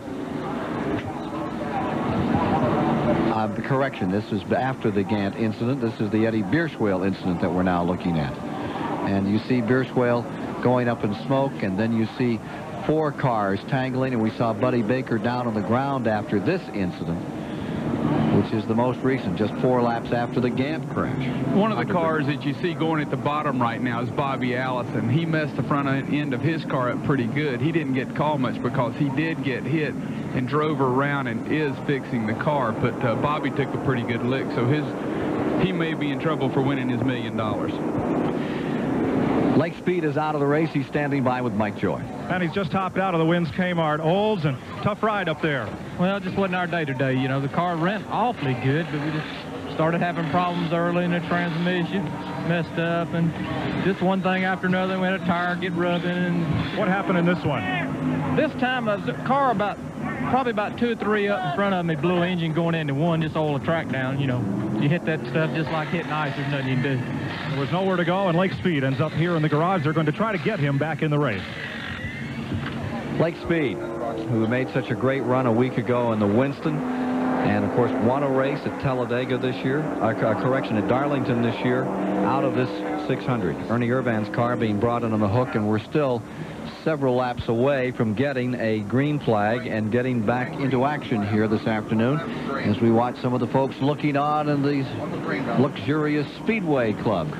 Speaker 6: Correction, this is after the Gant incident. This is the Eddie Bierschwale incident that we're now looking at. And you see Bierschwale going up in smoke, and then you see 4 cars tangling, and we saw Buddy Baker down on the ground after this incident, which is the most recent, just 4 laps after the Gant crash.
Speaker 7: One of the cars that you see going at the bottom right now is Bobby Allison. He messed the front end of his car up pretty good. He didn't get called much because he did get hit and drove around and is fixing the car, but Bobby took a pretty good lick, so he may be in trouble for winning his $1 million.
Speaker 6: Lake Speed is out of the race. He's standing by with Mike Joy.
Speaker 4: And he's just hopped out of the Wins Kmart Olds, and tough ride up there.
Speaker 10: Well, it just wasn't our day today. You know, the car ran awfully good, but we just started having problems early in the transmission, messed up, and just one thing after another. We had a tire get rubbing. And
Speaker 4: what happened in this one?
Speaker 10: This time, the car probably about 2 or 3 up in front of me, blew engine going into one, just oil the track down. You know, you hit that stuff just like hitting ice. There's nothing you can do.
Speaker 4: There was nowhere to go, and Lake Speed ends up here in the garage. They're going to try to get him back in the race.
Speaker 6: Lake Speed, who made such a great run a week ago in the Winston, and of course won a race at Talladega this year, at Darlington this year, out of this 600. Ernie Irvan's car being brought in on the hook, and we're still several laps away from getting a green flag and getting back into action here this afternoon as we watch some of the folks looking on in the luxurious Speedway Club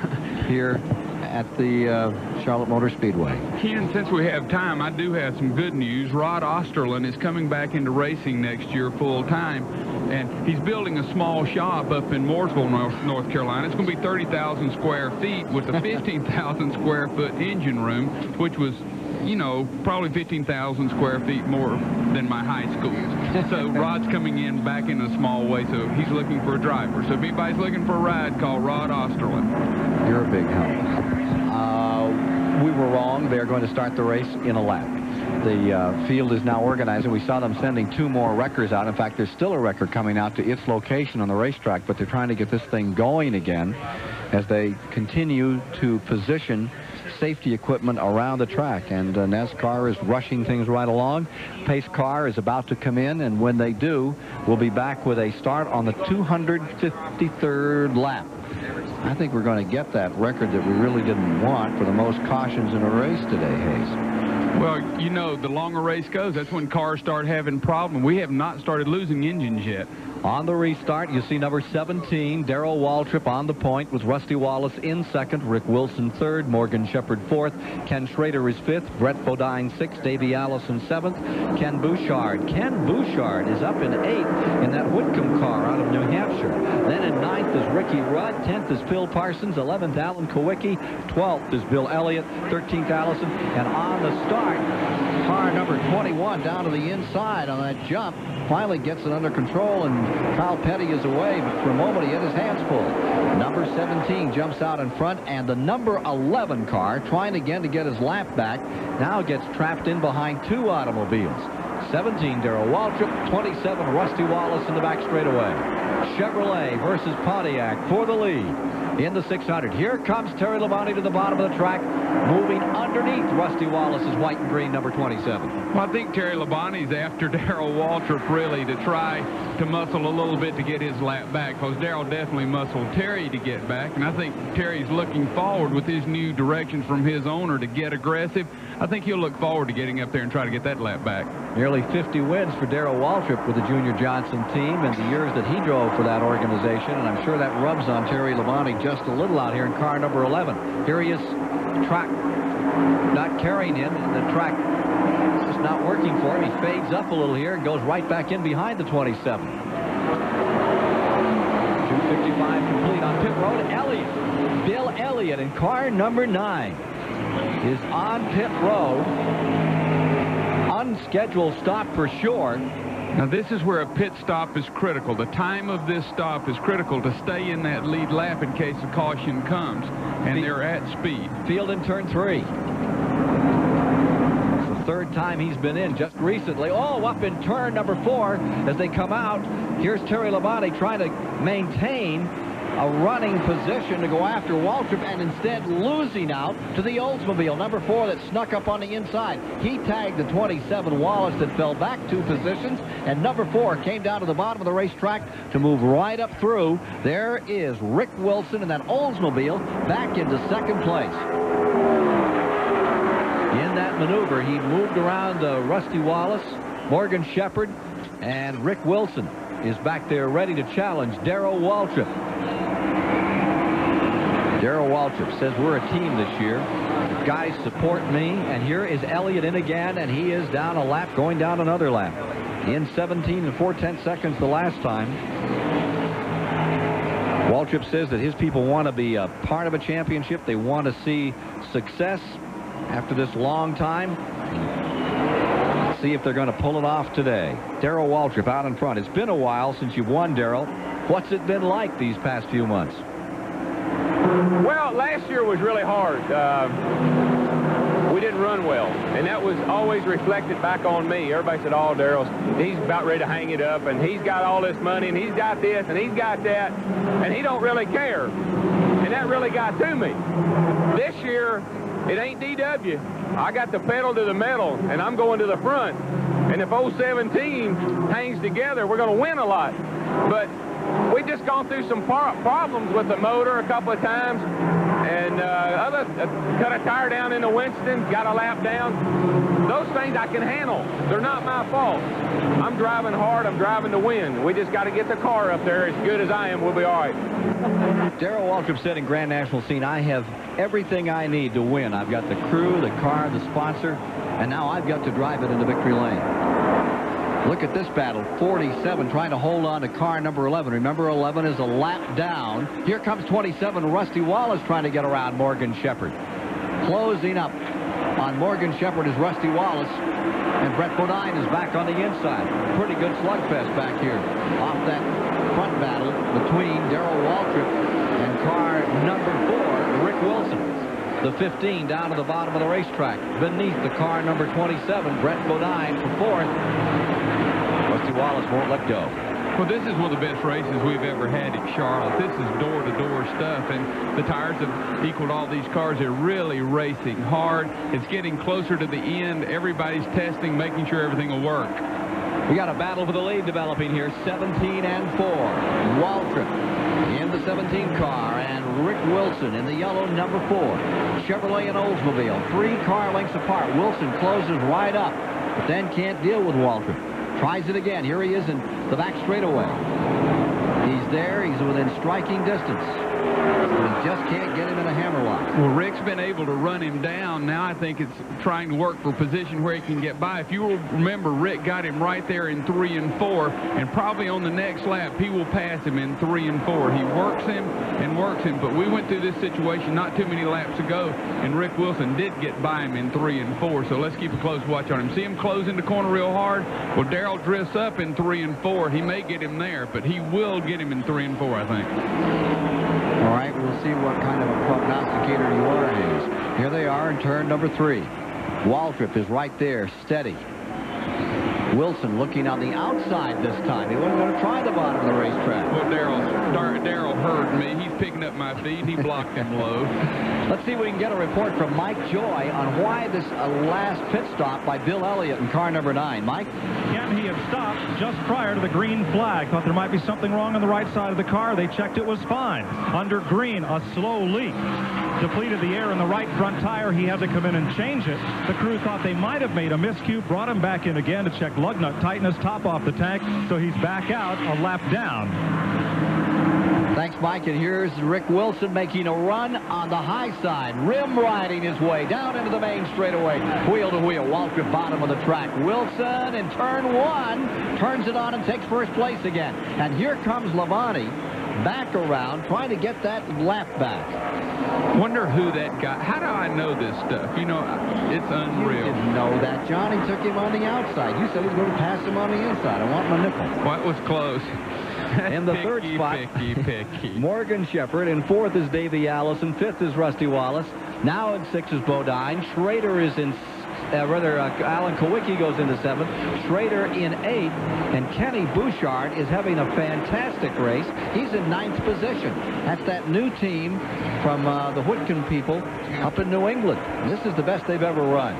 Speaker 6: here at the Charlotte Motor Speedway.
Speaker 7: Ken, since we have time, I do have some good news. Rod Osterlin is coming back into racing next year full time, and he's building a small shop up in Mooresville, North Carolina. It's going to be 30,000 square feet with a 15,000 square foot engine room, which was, you know, probably 15,000 square feet more than my high school. So Rod's coming in back in a small way, so he's looking for a driver. So if anybody's looking for a ride, call Rod Osterlin.
Speaker 6: You're a big help. We were wrong. They're going to start the race in a lap. The field is now organized, and we saw them sending 2 more wreckers out. In fact, there's still a wrecker coming out to its location on the racetrack, but they're trying to get this thing going again as they continue to position safety equipment around the track, and NASCAR is rushing things right along. Pace car is about to come in, and when they do, we'll be back with a start on the 253rd lap. I think we're going to get that record that we really didn't want for the most cautions in a race today, Hayes.
Speaker 7: Well, you know, the longer race goes, that's when cars start having problems. We have not started losing engines yet.
Speaker 6: On the restart, you see number 17, Darrell Waltrip on the point with Rusty Wallace in second, Rick Wilson third, Morgan Shepherd fourth, Ken Schrader is fifth, Brett Bodine sixth, Davey Allison seventh, Ken Bouchard. Ken Bouchard is up in eighth in that Whitcomb car out of New Hampshire. Then in ninth is Ricky Rudd, 10th is Phil Parsons, 11th Alan Kowicki, 12th is Bill Elliott, 13th Allison, and on the start, car number number 21 down to the inside on that jump. Finally gets it under control, and Kyle Petty is away, but for a moment he had his hands full. Number 17 jumps out in front, and the number 11 car, trying again to get his lap back, now gets trapped in behind two automobiles. 17, Darrell Waltrip. 27, Rusty Wallace in the back straightaway. Chevrolet versus Pontiac for the lead in the 600. Here comes Terry Labonte to the bottom of the track, moving underneath Rusty Wallace's white and green number 27.
Speaker 7: Well, I think Terry Labonte's after Darrell Waltrip really to try to muscle a little bit to get his lap back, because Darrell definitely muscled Terry to get back, and I think Terry's looking forward with his new directions from his owner to get aggressive. I think he'll look forward to getting up there and try to get that lap back.
Speaker 6: Nearly 50 wins for Darrell Waltrip with the Junior Johnson team and the years that he drove for that organization, and I'm sure that rubs on Terry Labonte just a little out here in car number 11. Here he is, track not carrying him, and the track just not working for him. He fades up a little here and goes right back in behind the 27. 2:55 complete on pit road. Elliott, Bill Elliott in car number 9 is on pit road. Unscheduled stop for sure.
Speaker 7: Now this is where a pit stop is critical. The time of this stop is critical to stay in that lead lap in case a caution comes, and they're at speed.
Speaker 6: Field in turn 3. It's the third time he's been in just recently. Oh, up in turn number 4 as they come out. Here's Terry Labonte trying to maintain a running position to go after Waltrip, and instead losing out to the Oldsmobile, number 4, that snuck up on the inside. He tagged the 27 Wallace that fell back 2 positions, and number 4 came down to the bottom of the racetrack to move right up through. There is Rick Wilson in that Oldsmobile back into second place. In that maneuver, he moved around Rusty Wallace, Morgan Shepherd, and Rick Wilson is back there ready to challenge Darrell Waltrip. Darrell Waltrip says, we're a team this year. The guys support me, and here is Elliott in again, and he is down a lap, going down another lap. In 17 and 4/10 seconds the last time. Waltrip says that his people want to be a part of a championship. They want to see success after this long time. Let's see if they're going to pull it off today. Darrell Waltrip out in front. It's been a while since you've won, Darrell. What's it been like these past few months?
Speaker 9: Well, last year was really hard. We didn't run well, and that was always reflected back on me. Everybody said, oh, Darrell, he's about ready to hang it up, and he's got all this money, and he's got this, and he's got that, and he don't really care. And that really got to me. This year, it ain't DW. I got the pedal to the metal, and I'm going to the front. And if 017 hangs together, we're going to win a lot. But we just gone through some problems with the motor a couple of times, and cut a tire down into Winston, got a lap down. Those things I can handle. They're not my fault. I'm driving hard. I'm driving to win. We just got to get the car up there as good as I am. We'll be all right.
Speaker 6: Darrell Waltrip said in Grand National Scene, I have everything I need to win. I've got the crew, the car, the sponsor, and now I've got to drive it into victory lane. Look at this battle. 47 trying to hold on to car number 11. Remember, 11 is a lap down. Here comes 27, Rusty Wallace, trying to get around Morgan Shepherd. Closing up on Morgan Shepherd is Rusty Wallace, and Brett Bodine is back on the inside. Pretty good slugfest back here off that front battle between Darrell Waltrip and car number 4, Rick Wilson. The 15 down to the bottom of the racetrack. Beneath the car number 27, Brett Bodine for 4th. Rusty Wallace won't let go.
Speaker 7: Well, this is one of the best races we've ever had at Charlotte. This is door-to-door stuff, and the tires have equaled all these cars. They're really racing hard. It's getting closer to the end. Everybody's testing, making sure everything will work.
Speaker 6: We got a battle for the lead developing here. 17 and 4. Waltrip in the 17 car, and Rick Wilson in the yellow number 4. Chevrolet and Oldsmobile, 3 car lengths apart. Wilson closes right up, but then can't deal with Waltrip. Tries it again. Here he is in the back straightaway. He's there. He's within striking distance. But he just can't get him in a hammerlock.
Speaker 7: Well, Rick's been able to run him down. Now I think it's trying to work for position where he can get by. If you will remember, Rick got him right there in 3 and 4, and probably on the next lap he will pass him in 3 and 4. He works him and works him, but we went through this situation not too many laps ago, and Rick Wilson did get by him in 3 and 4, so let's keep a close watch on him. See him close in the corner real hard? Well, Darrell drifts up in 3 and 4. He may get him there, but he will get him in 3 and 4, I think.
Speaker 6: All right, we'll see what kind of a prognosticator you are, Hayes. Here they are in turn number 3. Waltrip is right there, steady. Wilson looking on the outside this time. He wasn't going to try the bottom of the racetrack.
Speaker 7: Well, Darrell heard me. He's picking up my feed. He blocked him low.
Speaker 6: Let's see if we can get a report from Mike Joy on why this last pit stop by Bill Elliott in car number 9. Mike?
Speaker 2: Again, he had stopped just prior to the green flag. Thought there might be something wrong on the right side of the car. They checked it was fine. Under green, a slow leak. Depleted the air in the right front tire. He had to come in and change it. The crew thought they might have made a miscue, brought him back in again to check lug nut tightness, top off the tank, so he's back out a lap down.
Speaker 6: Thanks, Mike. And here's Rick Wilson making a run on the high side, rim riding his way down into the main straightaway, wheel to wheel. Waltrip bottom of the track. Wilson in turn 1 turns it on and takes first place again. And here comes Labonte back around trying to get that lap back.
Speaker 7: Wonder who that guy. How do I know this stuff? You know, it's unreal.
Speaker 6: You didn't know that, Johnny. Took him on the outside. You said he was going to pass him on the inside. I want my nickel.
Speaker 7: Well, it was close.
Speaker 6: In the third spot, Morgan Shepherd. In 4th is Davey Allison. 5th is Rusty Wallace. Now in 6th is Bodine. Schrader is in Alan Kowicki goes into 7th. Schrader in 8th. And Kenny Bouchard is having a fantastic race. He's in 9th position. That's that new team from the Whitcomb people up in New England. This is the best they've ever run.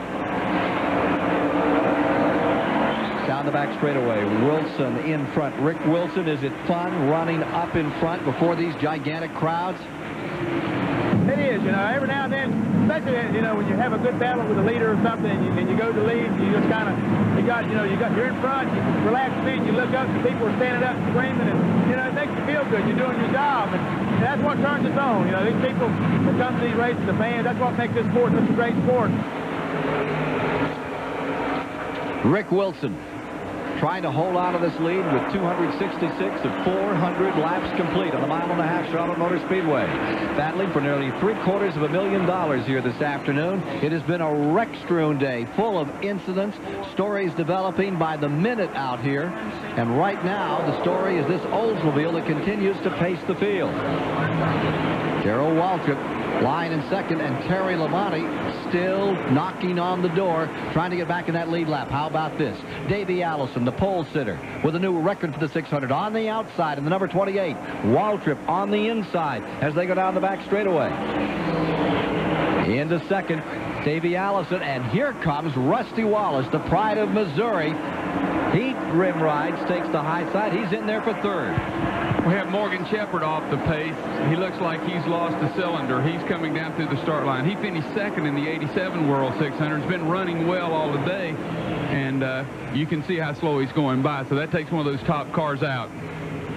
Speaker 6: Down the back straightaway, Wilson in front. Rick Wilson, is it fun running up in front before these gigantic crowds?
Speaker 16: It is, you know, every now and then, especially, you know, when you have a good battle with a leader or something and you go to lead, you just kind of, you're in front, you relax a bit, you look up, and people are standing up and screaming, and, you know, it makes you feel good. You're doing your job, and that's what turns us on. You know, these people that come to these races, the fans, that's what makes this sport such a great sport.
Speaker 6: Rick Wilson trying to hold on to this lead with 266 of 400 laps complete on the mile-and-a-half Charlotte Motor Speedway. Battling for nearly $750,000 here this afternoon. It has been a wreck-strewn day, full of incidents, stories developing by the minute out here. And right now, the story is this Oldsmobile that continues to pace the field. Darrell Waltrip lying in 2nd, and Terry Labonte still knocking on the door, trying to get back in that lead lap. How about this? Davey Allison, the pole sitter, with a new record for the 600 on the outside, and the number 28, Waltrip on the inside as they go down the back straightaway. Into 2nd, Davey Allison, and here comes Rusty Wallace, the pride of Missouri. He rim rides, takes the high side. He's in there for 3rd.
Speaker 7: We have Morgan Shepherd off the pace. He looks like he's lost a cylinder. He's coming down through the start line. He finished 2nd in the 87 World 600. He's been running well all the day, and you can see how slow he's going by. So that takes one of those top cars out.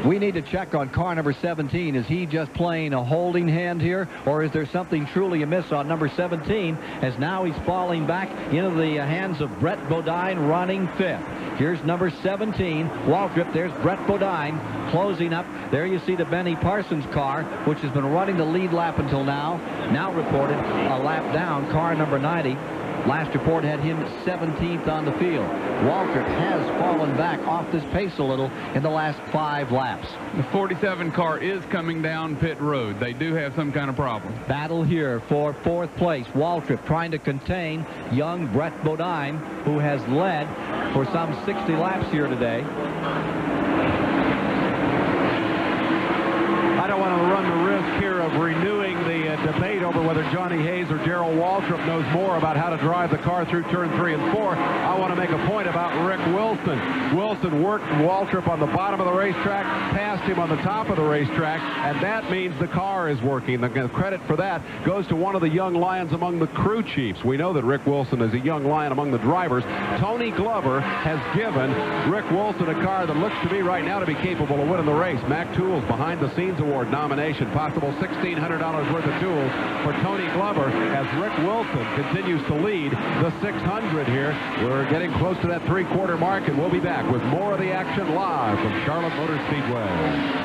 Speaker 6: We need to check on car number 17. Is he just playing a holding hand here, or is there something truly amiss on number 17, as now he's falling back into the hands of Brett Bodine, running 5th. Here's number 17, Waltrip. There's Brett Bodine closing up. There you see the Benny Parsons car, which has been running the lead lap until now. Now reported a lap down, car number 90. Last report had him 17th on the field. Waltrip has fallen back off this pace a little in the last 5 laps.
Speaker 7: The 47 car is coming down pit road. They do have some kind of problem.
Speaker 6: Battle here for 4th place. Waltrip trying to contain young Brett Bodine, who has led for some 60 laps here today.
Speaker 2: I don't want to run the risk here of renewing the
Speaker 1: debate over whether Johnny Hayes or Darrell Waltrip knows more about how to drive the car through turn 3 and 4. I want to make a point about Rick Wilson. Wilson worked Waltrip on the bottom of the racetrack, passed him on the top of the racetrack, and that means the car is working. The credit for that goes to one of the young lions among the crew chiefs. We know that Rick Wilson is a young lion among the drivers. Tony Glover has given Rick Wilson a car that looks to me right now to be capable of winning the race. Mac Tools Behind the Scenes Award nomination, possible $1,600 worth of tools for Tony Glover as Rick Wilson continues to lead the 600 here. We're getting close to that three-quarter mark, and we'll be back with more of the action live from Charlotte Motor Speedway.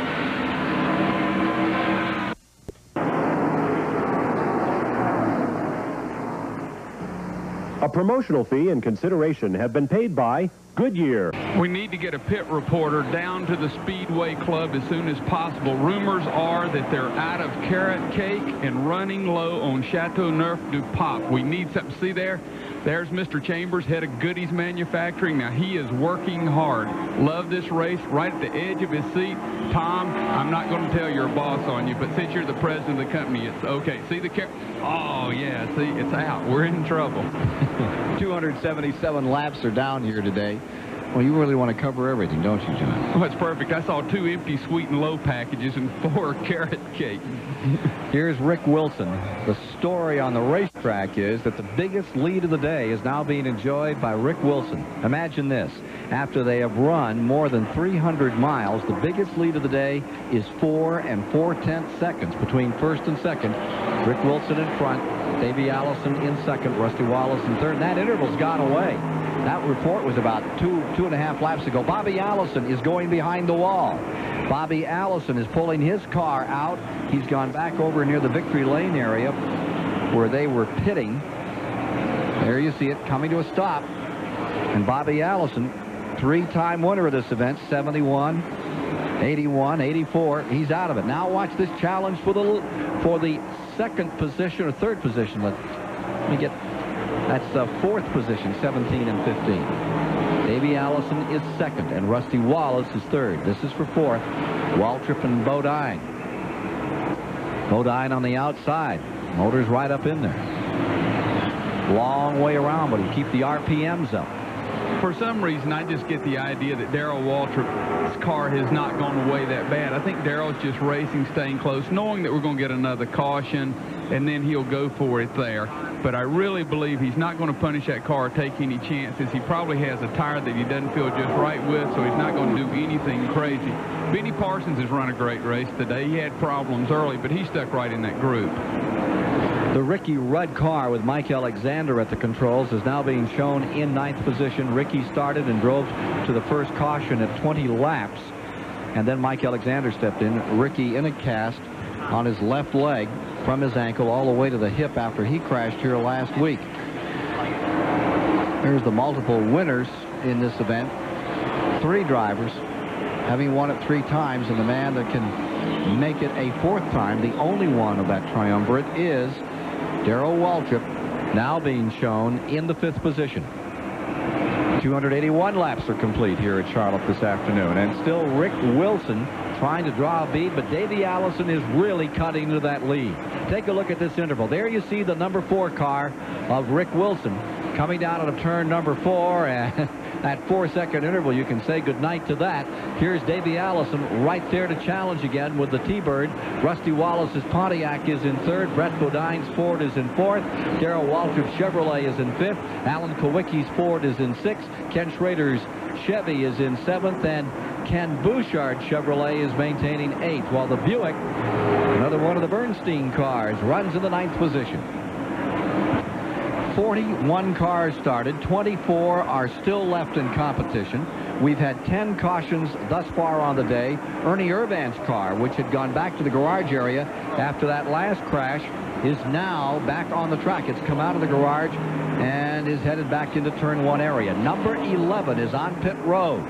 Speaker 15: A promotional fee and consideration have been paid by Goodyear.
Speaker 7: We need to get a pit reporter down to the Speedway Club as soon as possible. Rumors are that they're out of carrot cake and running low on Chateau Neuf du Pape. We need something. See there? There's Mr. Chambers, head of Goodies Manufacturing. Now, he is working hard. Love this race, right at the edge of his seat. Tom, I'm not going to tell your boss on you, but since you're the president of the company, it's okay. See the carrot? Oh, yeah, see, it's out. We're in trouble.
Speaker 6: 277 laps are down here today. Well, you really want to cover everything, don't you, John?
Speaker 7: Oh, it's perfect. I saw 2 empty sweet and low packages and 4 carrot cake.
Speaker 6: Here's Rick Wilson. The story on the racetrack is that the biggest lead of the day is now being enjoyed by Rick Wilson. Imagine this. After they have run more than 300 miles, the biggest lead of the day is 4 4/10 seconds between first and second. Rick Wilson in front, Davey Allison in second, Rusty Wallace in third. And that interval's gone away. That report was about two and a half laps ago. Bobby Allison is going behind the wall. Bobby Allison is pulling his car out. He's gone back over near the victory lane area where they were pitting. There you see it coming to a stop. And Bobby Allison, 3-time winner of this event, 71, 81, 84. He's out of it. Now watch this challenge for the second position or third position. Let me get. That's the fourth position, 17 and 15. Davey Allison is second, and Rusty Wallace is third. This is for fourth. Waltrip and Bodine. Bodine on the outside. Motor's right up in there. Long way around, but he'll keep the RPMs up.
Speaker 7: For some reason, I just get the idea that Darrell Waltrip's car has not gone away that bad. I think Darrell's just racing, staying close, knowing that we're going to get another caution, and then he'll go for it there. But I really believe he's not going to punish that car or take any chances. He probably has a tire that he doesn't feel just right with, so he's not going to do anything crazy. Benny Parsons has run a great race today. He had problems early, but he stuck right in that group.
Speaker 6: The Ricky Rudd car with Mike Alexander at the controls is now being shown in 9th position. Ricky started and drove to the first caution at 20 laps, and then Mike Alexander stepped in. Ricky in a cast on his left leg from his ankle all the way to the hip after he crashed here last week. There's the multiple winners in this event. 3 drivers having won it 3 times, and the man that can make it a 4th time, the only one of that triumvirate, is Darrell Waltrip, now being shown in the 5th position. 281 laps are complete here at Charlotte this afternoon, and still Rick Wilson trying to draw a bead, but Davey Allison is really cutting into that lead. Take a look at this interval. There you see the number 4 car of Rick Wilson coming down out of turn number 4, and that 4-second interval, you can say goodnight to that. Here's Davey Allison right there to challenge again with the T-Bird. Rusty Wallace's Pontiac is in 3rd. Brett Bodine's Ford is in 4th. Darrell Waltrip's Chevrolet is in 5th. Alan Kowicki's Ford is in 6th. Ken Schrader's Chevy is in 7th, and Ken Bouchard's Chevrolet is maintaining 8th, while the Buick, another one of the Bernstein cars, runs in the 9th position. 41 cars started. 24 are still left in competition. We've had 10 cautions thus far on the day. Ernie Irvan's car, which had gone back to the garage area after that last crash, is now back on the track. It's come out of the garage and is headed back into turn 1 area. Number 11 is on pit road.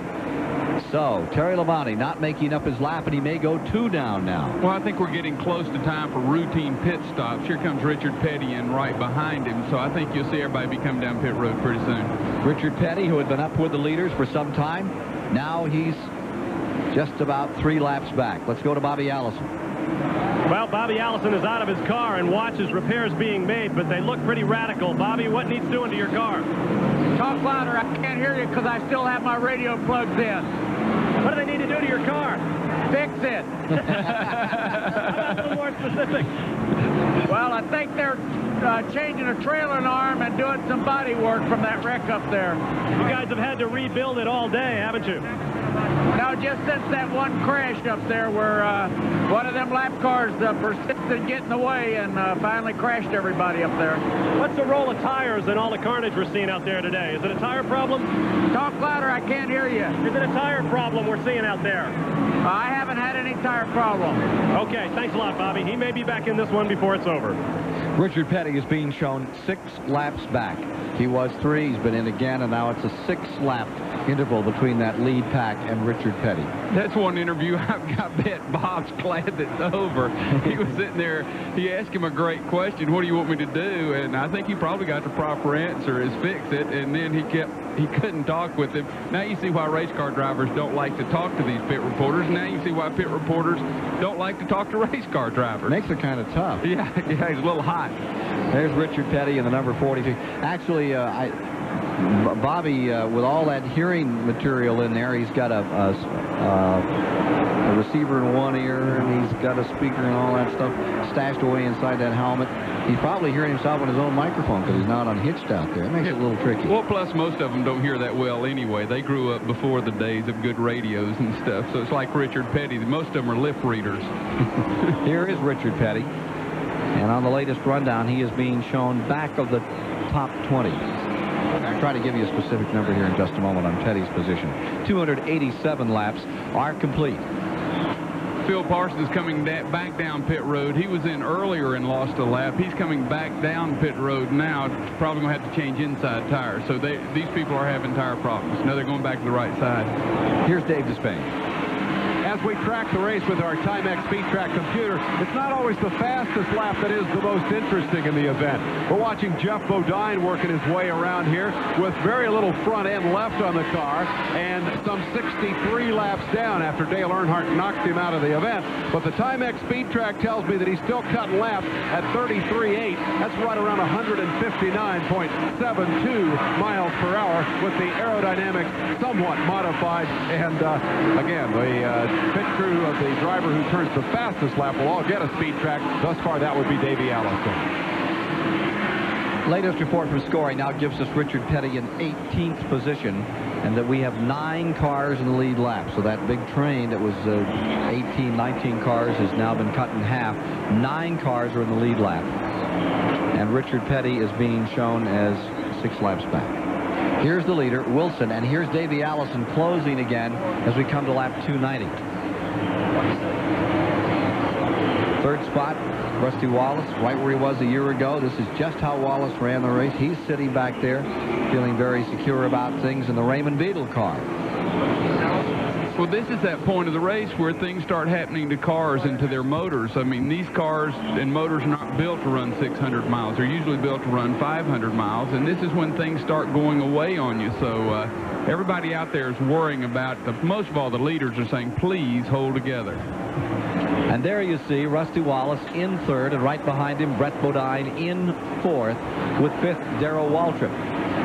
Speaker 6: So, Terry Labonte not making up his lap, and he may go 2 down now.
Speaker 7: Well, I think we're getting close to time for routine pit stops. Here comes Richard Petty in right behind him, so I think you'll see everybody be coming down pit road pretty soon.
Speaker 6: Richard Petty, who had been up with the leaders for some time, now he's just about 3 laps back. Let's go to Bobby Allison.
Speaker 2: Well, Bobby Allison is out of his car and watches repairs being made, but they look pretty radical. Bobby, what needs doing to your car?
Speaker 18: Talk louder. I can't hear you because I still have my radio plugged in.
Speaker 2: What do they need to do to your car?
Speaker 18: Fix it.
Speaker 2: A little more specific.
Speaker 18: Well, I think they're changing a trailing arm and doing some body work from that wreck up there.
Speaker 2: You guys have had to rebuild it all day, haven't you?
Speaker 18: No, just since that one crash up there where one of them lap cars persisted in getting away and finally crashed everybody up there.
Speaker 2: What's the role of tires in all the carnage we're seeing out there today? Is it a tire problem?
Speaker 18: Talk louder, I can't hear you.
Speaker 2: Is it a tire problem we're seeing out there?
Speaker 18: I haven't had any tire problem.
Speaker 2: Okay, thanks a lot, Bobby. He may be back in this one before it's over.
Speaker 6: Richard Petty is being shown 6 laps back. He was 3, he's been in again, and now it's a 6-lap interval between that lead pack and Richard Petty.
Speaker 7: That's one interview I bet Bob's glad that's over. He was sitting there, he asked him a great question, what do you want me to do? And I think he probably got the proper answer, is fix it, and then he couldn't talk with him. Now you see why race car drivers don't like to talk to these pit reporters. Now you see why pit reporters don't like to talk to race car drivers.
Speaker 6: Makes it kind of tough.
Speaker 7: Yeah, he's a little hot.
Speaker 6: There's Richard Petty in the number 43. Actually, Bobby, with all that hearing material in there, he's got a receiver in one ear, and he's got a speaker and all that stuff stashed away inside that helmet. He's probably hearing himself on his own microphone because he's not unhitched out there. It makes it a little tricky.
Speaker 7: Well, plus most of them don't hear that well anyway. They grew up before the days of good radios and stuff, so it's like Richard Petty. Most of them are lip readers.
Speaker 6: Here is Richard Petty, and on the latest rundown, he is being shown back of the top 20. I'll try to give you a specific number here in just a moment on Petty's position. 287 laps are complete.
Speaker 7: Phil Parsons is coming back down pit road. He was in earlier and lost a lap. He's coming back down pit road now. Probably going to have to change inside tires. So these people are having tire problems. Now they're going back to the right side.
Speaker 6: Here's Dave Despain.
Speaker 1: As we track the race with our Timex Speed Track computer, it's not always the fastest lap that is the most interesting in the event. We're watching Jeff Bodine working his way around here with very little front end left on the car and some 63 laps down after Dale Earnhardt knocked him out of the event. But the Timex Speed Track tells me that he's still cutting laps at 33.8. That's right around 159.72 miles per hour with the aerodynamics somewhat modified. And again, the pit crew of the driver who turns the fastest lap will all get a speed track. Thus far, that would be Davey Allison.
Speaker 6: Latest report from scoring now gives us Richard Petty in 18th position, and that we have 9 cars in the lead lap. So that big train that was 18, 19 cars has now been cut in half. 9 cars are in the lead lap. And Richard Petty is being shown as 6 laps back. Here's the leader, Wilson, and here's Davey Allison closing again as we come to lap 290. Third spot, Rusty Wallace, right where he was a year ago. This is just how Wallace ran the race. He's sitting back there, feeling very secure about things in the Raymond Beadle car.
Speaker 7: Well, this is that point of the race where things start happening to cars and to their motors. I mean, these cars and motors are not built to run 600 miles. They're usually built to run 500 miles, and this is when things start going away on you. So everybody out there is worrying about, most of all, the leaders are saying, please hold together.
Speaker 6: And there you see Rusty Wallace in 3rd, and right behind him, Brett Bodine in 4th, with 5th, Darrell Waltrip.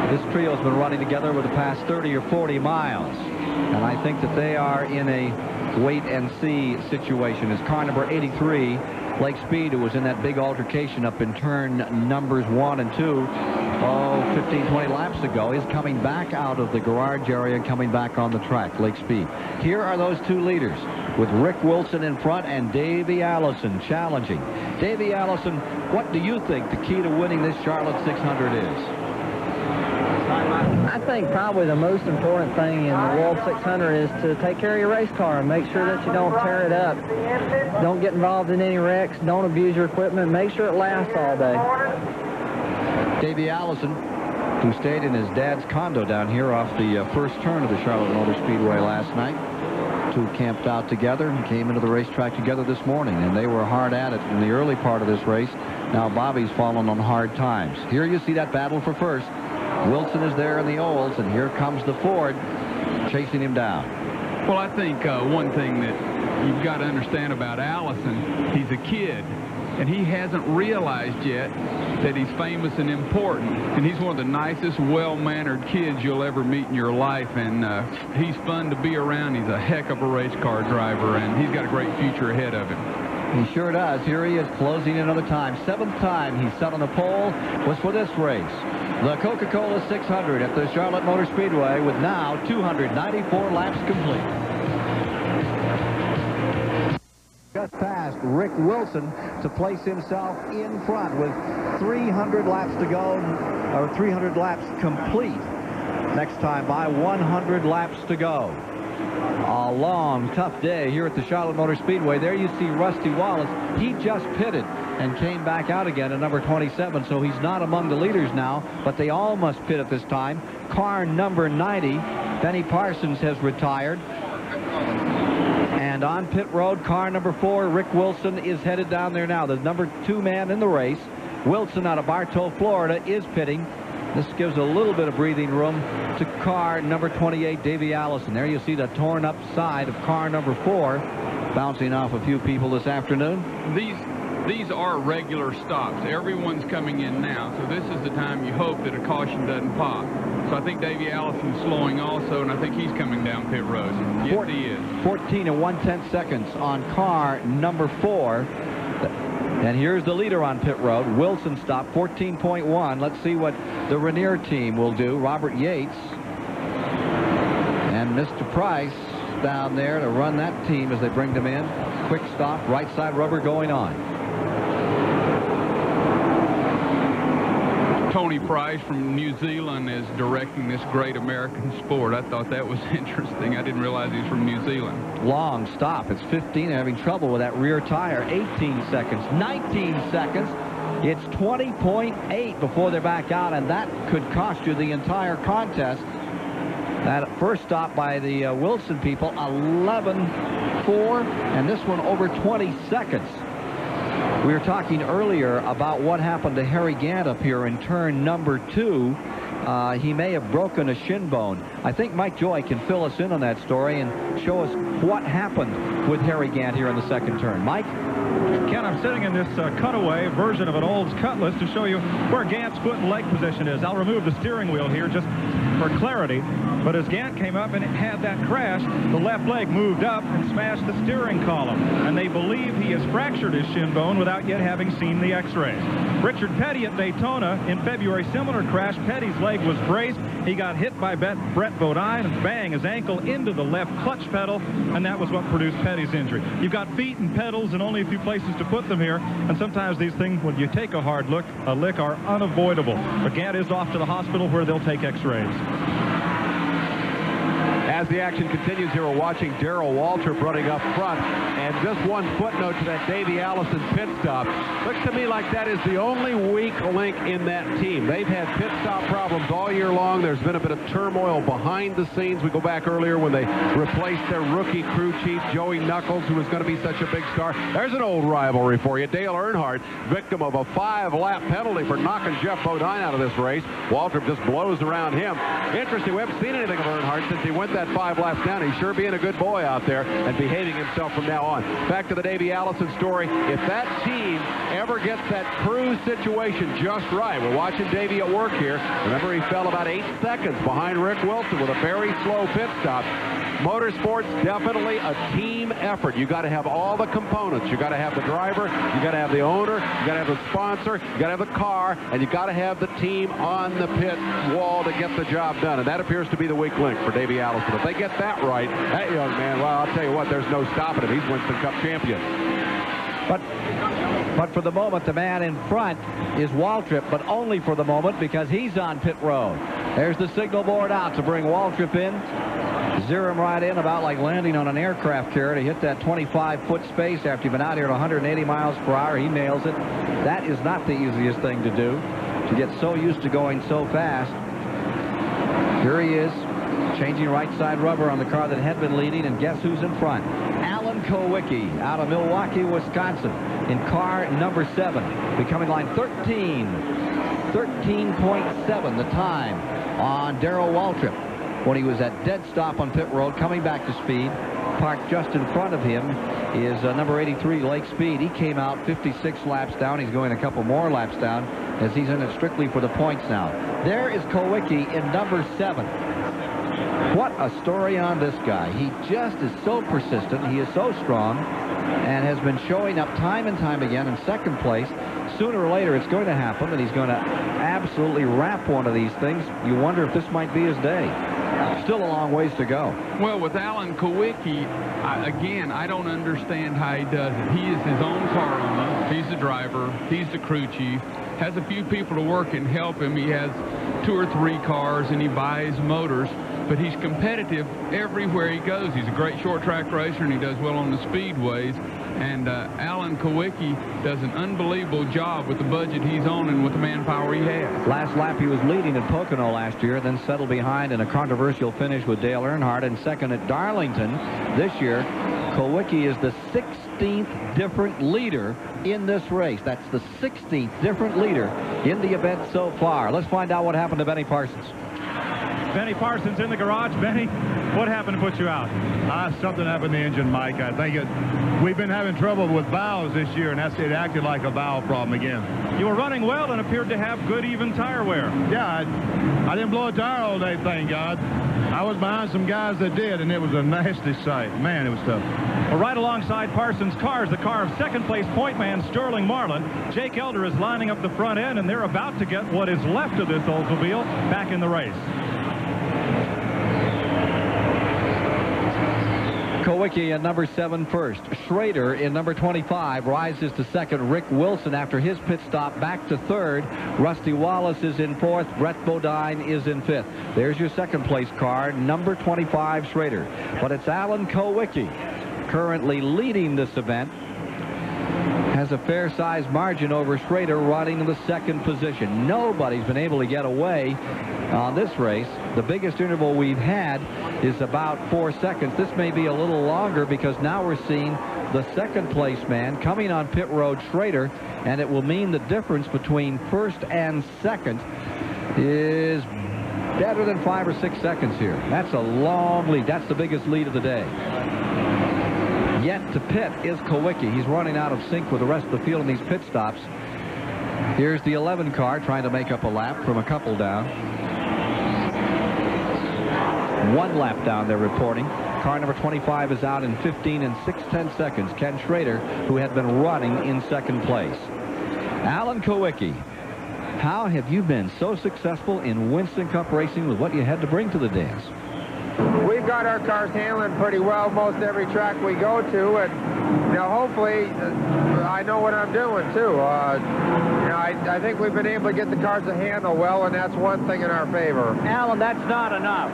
Speaker 6: This trio's been running together over the past 30 or 40 miles. And I think that they are in a wait-and-see situation. As car number 83, Lake Speed, who was in that big altercation up in turn numbers 1 and 2, 15, 20 laps ago, is coming back out of the garage area and coming back on the track, Lake Speed. Here are those 2 leaders, with Rick Wilson in front and Davey Allison challenging. Davey Allison, what do you think the key to winning this Charlotte 600 is?
Speaker 11: I think probably the most important thing in the World 600 is to take care of your race car and make sure that you don't tear it up. Don't get involved in any wrecks. Don't abuse your equipment. Make sure it lasts all day.
Speaker 6: Davey Allison, who stayed in his dad's condo down here off the first turn of the Charlotte Motor Speedway last night. 2 camped out together and came into the racetrack together this morning, and they were hard at it in the early part of this race. Now Bobby's fallen on hard times. Here you see that battle for first. Wilson is there in the ovals, and here comes the Ford chasing him down.
Speaker 7: Well, I think one thing that you've got to understand about Allison, he's he's a kid. And he hasn't realized yet that he's famous and important. And he's one of the nicest, well-mannered kids you'll ever meet in your life. And he's fun to be around. He's a heck of a race car driver, and he's got a great future ahead of him.
Speaker 6: He sure does. Here he is closing another time. 7th time he's set on the pole was for this race. The Coca-Cola 600 at the Charlotte Motor Speedway with now 294 laps complete. Just past Rick Wilson to place himself in front with 300 laps to go, or 300 laps complete. Next time by 100 laps to go. A long, tough day here at the Charlotte Motor Speedway. There you see Rusty Wallace. He just pitted and came back out again at number 27, so he's not among the leaders now, but they all must pit at this time. Car number 90, Benny Parsons, has retired. And on pit road, car number 4, Rick Wilson, is headed down there now. The number 2 man in the race. Wilson out of Bartow, Florida, is pitting. This gives a little bit of breathing room to car number 28, Davey Allison. There you see the torn up side of car number 4, bouncing off a few people this afternoon.
Speaker 7: These are regular stops. Everyone's coming in now, so this is the time you hope that a caution doesn't pop. So I think Davey Allison's slowing also, and I think he's coming down pit road. Yes, he is.
Speaker 6: 14 and 1/10 seconds on car number 4. And here's the leader on pit road. Wilson stopped 14.1. Let's see what the Rainier team will do. Robert Yates and Mr. Price down there to run that team as they bring them in. Quick stop, right side rubber going on.
Speaker 7: Tony Price from New Zealand is directing this great American sport. I thought that was interesting. I didn't realize he was from New Zealand.
Speaker 6: Long stop. It's 15. They're having trouble with that rear tire. 18 seconds. 19 seconds. It's 20.8 before they're back out, and that could cost you the entire contest. That first stop by the Wilson people, 11.4, and this one over 20 seconds. We were talking earlier about what happened to Harry Gant up here in turn number 2. He may have broken a shin bone. I think Mike Joy can fill us in on that story and show us what happened with Harry Gant here in the second turn. Mike?
Speaker 2: Ken, I'm sitting in this cutaway version of an Olds Cutlass to show you where Gant's foot and leg position is. I'll remove the steering wheel here just for clarity. But as Gant came up and had that crash, the left leg moved up and smashed the steering column. And they believe he has fractured his shin bone without yet having seen the x-rays. Richard Petty at Daytona in February, similar crash. Petty's leg was braced. He got hit by Brett Bodine and bang, his ankle into the left clutch pedal, and that was what produced Petty's injury. You've got feet and pedals and only a few places to put them here, and sometimes these things, when you take a hard look, a lick, are unavoidable. But Gant is off to the hospital where they'll take x-rays.
Speaker 1: As the action continues here, we're watching Darrell Waltrip running up front. And just one footnote to that Davey Allison pit stop. Looks to me like that is the only weak link in that team. They've had pit stop problems all year long. There's been a bit of turmoil behind the scenes. We go back earlier when they replaced their rookie crew chief, Joey Knuckles, who was going to be such a big star. There's an old rivalry for you. Dale Earnhardt, victim of a 5-lap penalty for knocking Jeff Bodine out of this race. Waltrip just blows around him. Interesting, we haven't seen anything of Earnhardt since he went that 5 laps down. He's sure being a good boy out there and behaving himself from now on. Back to the Davey Allison story. If that team ever gets that crew situation just right, we're watching Davey at work here. Remember, he fell about 8 seconds behind Rick Wilson with a very slow pit stop. Motorsports, definitely a team effort. You got to have all the components. You got to have the driver, you got to have the owner, you got to have the sponsor, you got to have the car, and you got to have the team on the pit wall to get the job done. And that appears to be the weak link for Davey Allison. If they get that right, that young man, well, I'll tell you what, there's no stopping him. He's Winston Cup champion.
Speaker 6: But for the moment, the man in front is Waltrip, but only for the moment because he's on pit road. There's the signal board out to bring Waltrip in. Zero him right in, about like landing on an aircraft carrier to hit that 25-foot space after you've been out here at 180 miles per hour. He nails it. That is not the easiest thing to do, to get so used to going so fast. Here he is, changing right side rubber on the car that had been leading, and guess who's in front? Alan Kowicki out of Milwaukee, Wisconsin, in car number 7, becoming line 13. 13.7 the time on Darrell Waltrip. when he was at dead stop on pit road, coming back to speed. Parked just in front of him is number 83, Lake Speed. He came out 56 laps down. He's going a couple more laps down as he's in it strictly for the points now. There is Kowicki in number 7. What a story on this guy. He just is so persistent. He is so strong and has been showing up time and time again in second place. Sooner or later, it's going to happen that he's going to absolutely wrap one of these things. You wonder if this might be his day. Still a long ways to go.
Speaker 7: Well, with Alan Kowicki, again, I don't understand how he does it. He is his own car owner. He's the driver. He's the crew chief. Has a few people to work and help him. He has 2 or 3 cars, and he buys motors. But he's competitive everywhere he goes. He's a great short track racer, and he does well on the speedways. And Alan Kowicki does an unbelievable job with the budget he's on and with the manpower he has.
Speaker 6: Last lap he was leading at Pocono last year, then settled behind in a controversial finish with Dale Earnhardt, and second at Darlington this year. Kowicki is the 16th different leader in this race. That's the 16th different leader in the event so far. Let's find out what happened to Benny Parsons.
Speaker 2: Benny Parsons in the garage. Benny, what happened to put you out?
Speaker 14: Something happened to the engine, Mike. I think we've been having trouble with valves this year, and it acted like a valve problem again.
Speaker 2: You were running well and appeared to have good even tire wear.
Speaker 14: Yeah, I didn't blow a tire all day, thank God. I was behind some guys that did, and it was a nasty sight. Man, it was tough.
Speaker 2: Well, right alongside Parsons' car is the car of second-place point man Sterling Marlin. Jake Elder is lining up the front end, and they're about to get what is left of this Oldsmobile back in the race.
Speaker 6: Kowicki in number 7 first. Schrader in number 25 rises to second. Rick Wilson after his pit stop back to third. Rusty Wallace is in fourth. Brett Bodine is in fifth. There's your second place car, number 25 Schrader. But it's Alan Kowicki currently leading this event. Has a fair-sized margin over Schrader, running in the second position. Nobody's been able to get away on this race. The biggest interval we've had is about 4 seconds. This may be a little longer because now we're seeing the second place man coming on pit road, Schrader, and it will mean the difference between first and second is better than 5 or 6 seconds here. That's a long lead. That's the biggest lead of the day. Yet to pit is Kowicki. He's running out of sync with the rest of the field in these pit stops. Here's the 11 car trying to make up a lap from a couple down. 1 lap down, they're reporting. Car number 25 is out in 15 and 6/10 seconds. Ken Schrader, who had been running in second place. Alan Kowicki, how have you been so successful in Winston Cup racing with what you had to bring to the dance?
Speaker 17: We've got our cars handling pretty well most every track we go to, and hopefully I know what I'm doing too. I think we've been able to get the cars to handle well, and that's one thing in our favor.
Speaker 3: Alan, that's not enough.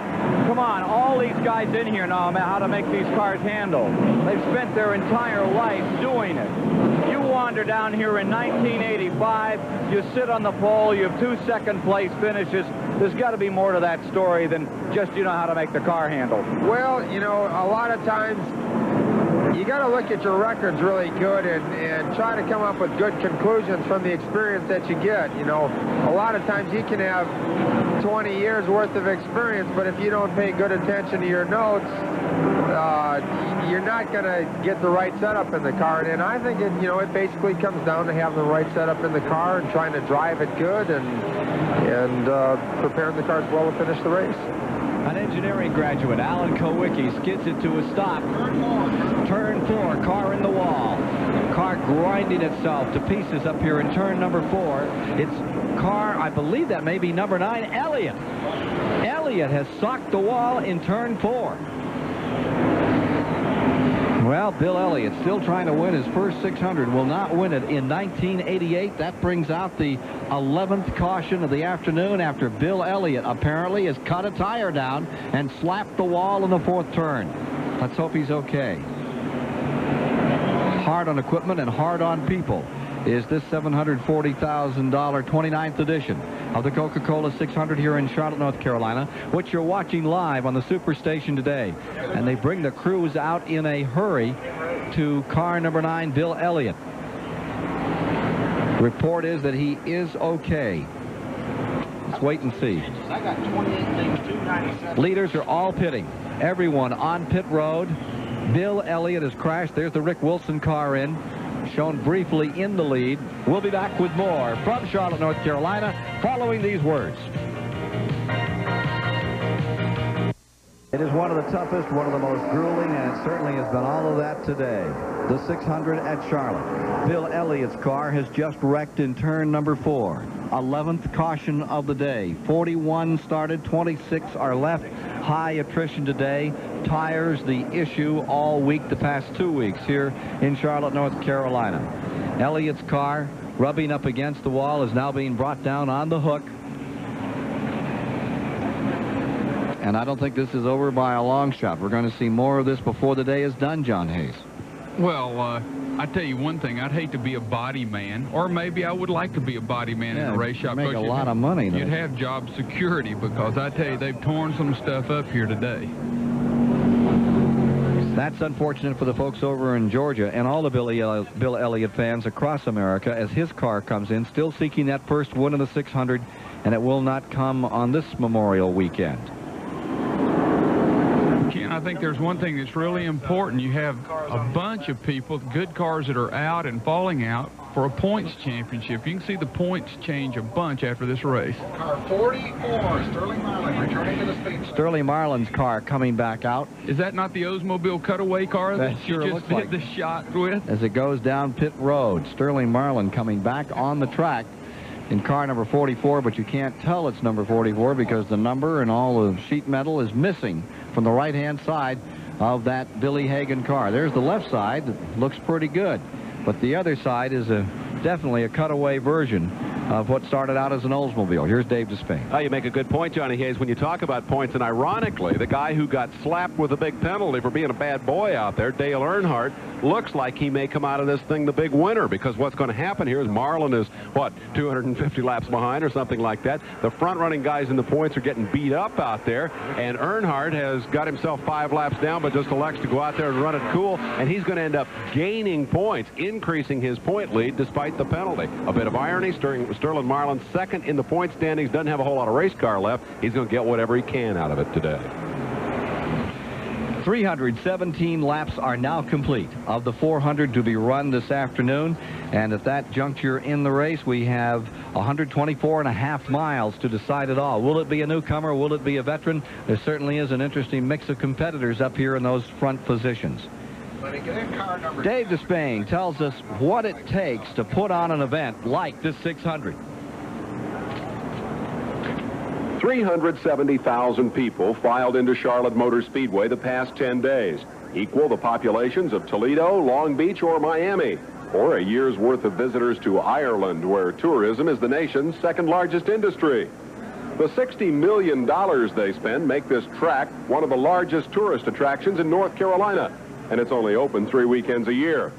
Speaker 3: Come on, all these guys in here know how to make these cars handle. They've spent their entire life doing it. You wander down here in 1985, you sit on the pole, you have 2 second-place finishes. There's got to be more to that story than just how to make the car handle.
Speaker 17: Well, a lot of times you got to look at your records really good and try to come up with good conclusions from the experience that you get. A lot of times you can have 20 years worth of experience, but if you don't pay good attention to your notes, you're not going to get the right setup in the car. And I think it basically comes down to having the right setup in the car and trying to drive it good and preparing the cars well to finish the race.
Speaker 6: An engineering graduate, Alan Kowicki, skids it to a stop. Turn 4, car in the wall. Car grinding itself to pieces up here in turn number 4. It's car, I believe that may be number 9, Elliott. Elliott has socked the wall in turn 4. Well, Bill Elliott still trying to win his first 600. Will not win it in 1988. That brings out the 11th caution of the afternoon after Bill Elliott apparently has cut a tire down and slapped the wall in the 4th turn. Let's hope he's okay. Hard on equipment and hard on people is this $740,000 29th edition of the Coca-Cola 600 here in Charlotte, North Carolina, which you're watching live on the Superstation today. And they bring the crews out in a hurry to car number 9, Bill Elliott. Report is that he is okay. Let's wait and see.
Speaker 19: I got 28 things, 297.
Speaker 6: Leaders are all pitting. Everyone on pit road. Bill Elliott has crashed. There's the Rick Wilson car in, shown briefly in the lead. We'll be back with more from Charlotte, North Carolina, following these words. It is one of the toughest, one of the most grueling, and it certainly has been all of that today. The 600 at Charlotte. Bill Elliott's car has just wrecked in turn number 4. 11th caution of the day. 41 started, 26 are left. High attrition today. Tires the issue all week, the past 2 weeks here in Charlotte, North Carolina. Elliott's car, rubbing up against the wall, is now being brought down on the hook. And I don't think this is over by a long shot. We're going to see more of this before the day is done, John Hayes.
Speaker 7: Well, I tell you one thing. I'd hate to be a body man, or maybe I would like to be a body man in a race shop.
Speaker 6: Make a lot of money.
Speaker 7: You'd have job security, because I tell you, they've torn some stuff up here today.
Speaker 6: That's unfortunate for the folks over in Georgia and all the Bill Elliott fans across America, as his car comes in, still seeking that first win of the 600, and it will not come on this Memorial weekend.
Speaker 7: Ken, I think there's one thing that's really important. You have a bunch of people, good cars, that are out and falling out for a points championship. You can see the points change a bunch after this race.
Speaker 19: Car 44, Sterling Marlin, returning to the Speedway.
Speaker 6: Sterling Marlin's car coming back out.
Speaker 7: Is that not the Oldsmobile cutaway car that
Speaker 6: sure
Speaker 7: you just
Speaker 6: looks
Speaker 7: did
Speaker 6: like
Speaker 7: the shot with?
Speaker 6: As it goes down pit road, Sterling Marlin coming back on the track in car number 44, but you can't tell it's number 44 because the number and all the sheet metal is missing from the right-hand side of that Billy Hagan car. There's the left side that looks pretty good, but the other side is definitely a cutaway version of what started out as an Oldsmobile. Here's Dave Despain.
Speaker 1: Oh, you make a good point, Johnny Hayes, when you talk about points, and ironically, the guy who got slapped with a big penalty for being a bad boy out there, Dale Earnhardt, looks like he may come out of this thing the big winner, because what's going to happen here is Marlin is, what, 250 laps behind or something like that. The front-running guys in the points are getting beat up out there, and Earnhardt has got himself 5 laps down, but just elects to go out there and run it cool, and he's going to end up gaining points, increasing his point lead despite the penalty. A bit of irony. Sterling Marlin, second in the point standings, doesn't have a whole lot of race car left. He's going to get whatever he can out of it today.
Speaker 6: 317 laps are now complete of the 400 to be run this afternoon, and at that juncture in the race we have 124.5 miles to decide it all. Will it be a newcomer? Will it be a veteran? There certainly is an interesting mix of competitors up here in those front positions. Dave Despain tells us what it takes to put on an event like this 600.
Speaker 20: 370,000 people filed into Charlotte Motor Speedway the past 10 days, equal the populations of Toledo, Long Beach, or Miami, or a year's worth of visitors to Ireland, where tourism is the nation's second largest industry. The $60 million they spend make this track one of the largest tourist attractions in North Carolina, and it's only open 3 weekends a year.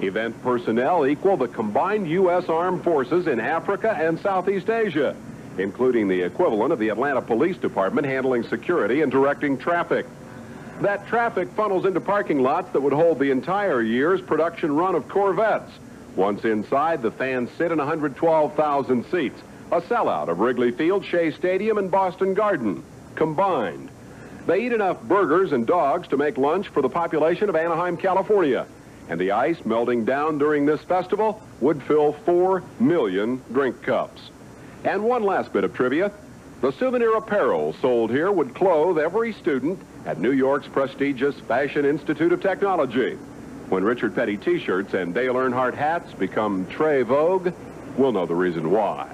Speaker 20: Event personnel equal the combined U.S. Armed Forces in Africa and Southeast Asia, including the equivalent of the Atlanta Police Department handling security and directing traffic. That traffic funnels into parking lots that would hold the entire year's production run of Corvettes. Once inside, the fans sit in 112,000 seats, a sellout of Wrigley Field, Shea Stadium, and Boston Garden combined. They eat enough burgers and dogs to make lunch for the population of Anaheim, California. And the ice melting down during this festival would fill 4 million drink cups. And one last bit of trivia. The souvenir apparel sold here would clothe every student at New York's prestigious Fashion Institute of Technology. When Richard Petty t-shirts and Dale Earnhardt hats become très vogue, we'll know the reason why.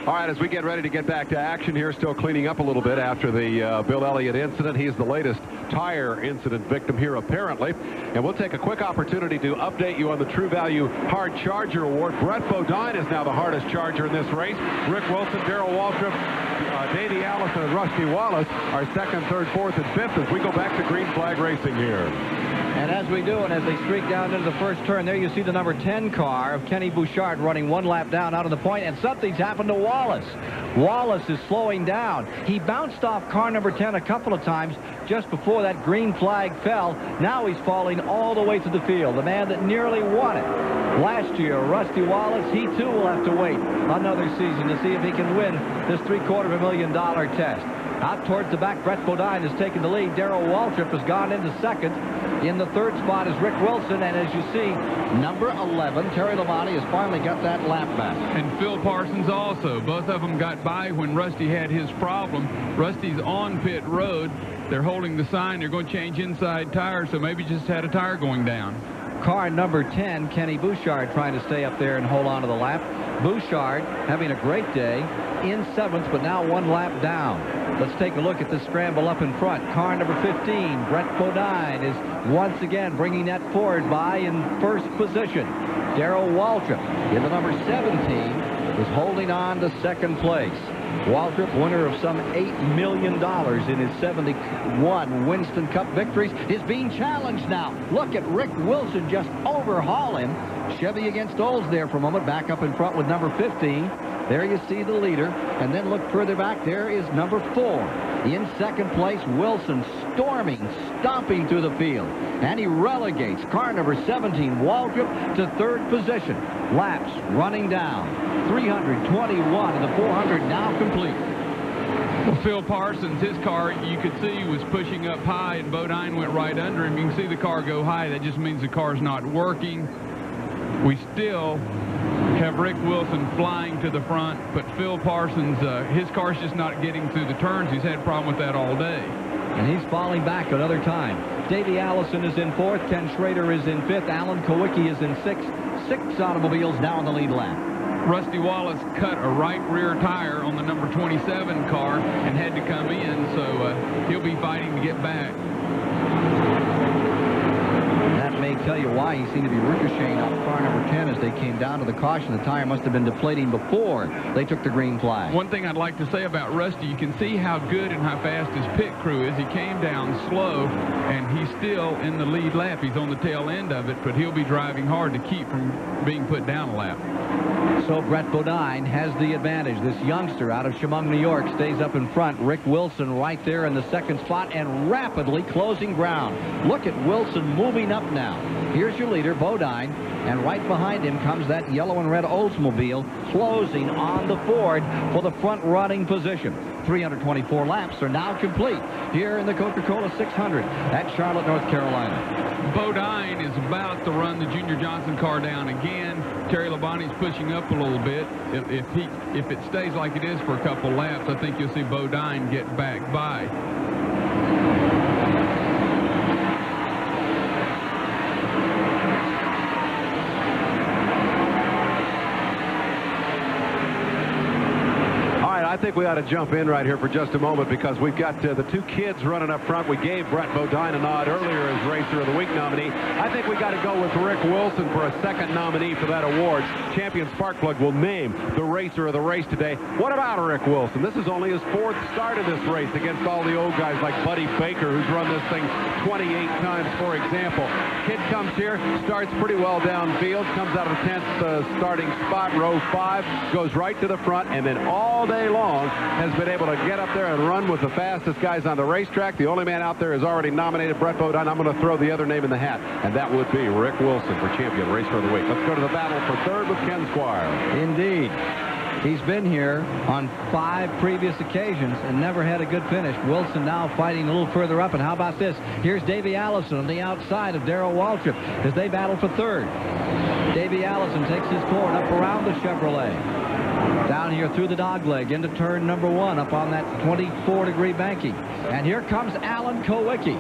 Speaker 1: All right, as we get ready to get back to action here, still cleaning up a little bit after the Bill Elliott incident. He's the latest tire incident victim here, apparently. And we'll take a quick opportunity to update you on the True Value Hard Charger Award. Brett Bodine is now the hardest charger in this race. Rick Wilson, Darrell Waltrip, Davey Allison, and Rusty Wallace are second, third, fourth, and fifth as we go back to green flag racing here.
Speaker 6: And as we do, and as they streak down into the first turn, there you see the number 10 car of Kenny Bouchard running one lap down out of the point, and something's happened to Wallace. Wallace is slowing down. He bounced off car number 10 a couple of times just before that green flag fell. Now he's falling all the way to the field, the man that nearly won it. Last year, Rusty Wallace, he too will have to wait another season to see if he can win this $750,000 test. Out towards the back, Brett Bodine has taken the lead. Darrell Waltrip has gone into second. In the third spot is Rick Wilson, and as you see, number 11, Terry Labonte, has finally got that lap back.
Speaker 7: And Phil Parsons also. Both of them got by when Rusty had his problem. Rusty's on pit road. They're holding the sign. They're going to change inside tires, so maybe just had a tire going down.
Speaker 6: Car number 10, Kenny Bouchard, trying to stay up there and hold on to the lap. Bouchard having a great day, in 7th, but now 1 lap down. Let's take a look at this scramble up in front. Car number 15, Brett Bodine, is once again bringing that Ford by in first position. Darrell Waltrip in the number 17 is holding on to second place. Waltrip, winner of some $8 million in his 71 Winston Cup victories, is being challenged now. Look at Rick Wilson just overhaul him. Chevy against Olds there for a moment, back up in front with number 15. There you see the leader, and then look further back. There is number 4. In second place, Wilson storming, stomping through the field. And he relegates car number 17, Waltrip, to third position. Laps running down. 321 and the 400 now complete.
Speaker 7: Well, Phil Parsons, his car, you could see, was pushing up high, and Bodine went right under him. You can see the car go high. That just means the car's not working. We still have Rick Wilson flying to the front, but Phil Parsons, his car's just not getting through the turns. He's had a problem with that all day.
Speaker 6: And he's falling back another time. Davey Allison is in 4th. Ken Schrader is in 5th. Alan Kowicki is in 6th. 6 automobiles now in the lead lap.
Speaker 7: Rusty Wallace cut a right rear tire on the number 27 car and had to come in, so he'll be fighting to get back.
Speaker 6: That may tell you why he seemed to be ricocheting off car number 10 as they came down to the caution. The tire must have been deflating before they took the green flag.
Speaker 7: One thing I'd like to say about Rusty, you can see how good and how fast his pit crew is. He came down slow, and he's still in the lead lap. He's on the tail end of it, but he'll be driving hard to keep from being put down a lap.
Speaker 6: So Brett Bodine has the advantage. This youngster out of Chemung, New York, stays up in front. Rick Wilson right there in the second spot and rapidly closing ground. Look at Wilson moving up now. Here's your leader, Bodine, and right behind him comes that yellow and red Oldsmobile closing on the Ford for the front running position. 324 laps are now complete here in the Coca-Cola 600 at Charlotte, North Carolina.
Speaker 7: Bodine is about to run the Junior Johnson car down again. Terry Labonte's pushing up a little bit. If it stays like it is for a couple laps, I think you'll see Bodine get back by.
Speaker 1: I think we ought to jump in right here for just a moment because we've got the 2 kids running up front. We gave Brett Bodine a nod earlier as Racer of the Week nominee. I think we got to go with Rick Wilson for a second nominee for that award. Champion Sparkplug will name the Racer of the race today. What about Rick Wilson? This is only his 4th start in this race against all the old guys like Buddy Baker, who's run this thing 28 times, for example. Kid comes here, starts pretty well downfield, comes out of the 10th starting spot, row 5, goes right to the front, and then all day long has been able to get up there and run with the fastest guys on the racetrack. The only man out there has already nominated Brett Bodine. I'm going to throw the other name in the hat, and that would be Rick Wilson for champion racer of the week. Let's go to the battle for 3rd with Ken Squire.
Speaker 6: Indeed. He's been here on 5 previous occasions and never had a good finish. Wilson now fighting a little further up. And how about this? Here's Davey Allison on the outside of Darrell Waltrip as they battle for 3rd. Davey Allison takes his Ford up around the Chevrolet. Down here through the dogleg into turn number 1 up on that 24-degree banking. And here comes Alan Kowicki.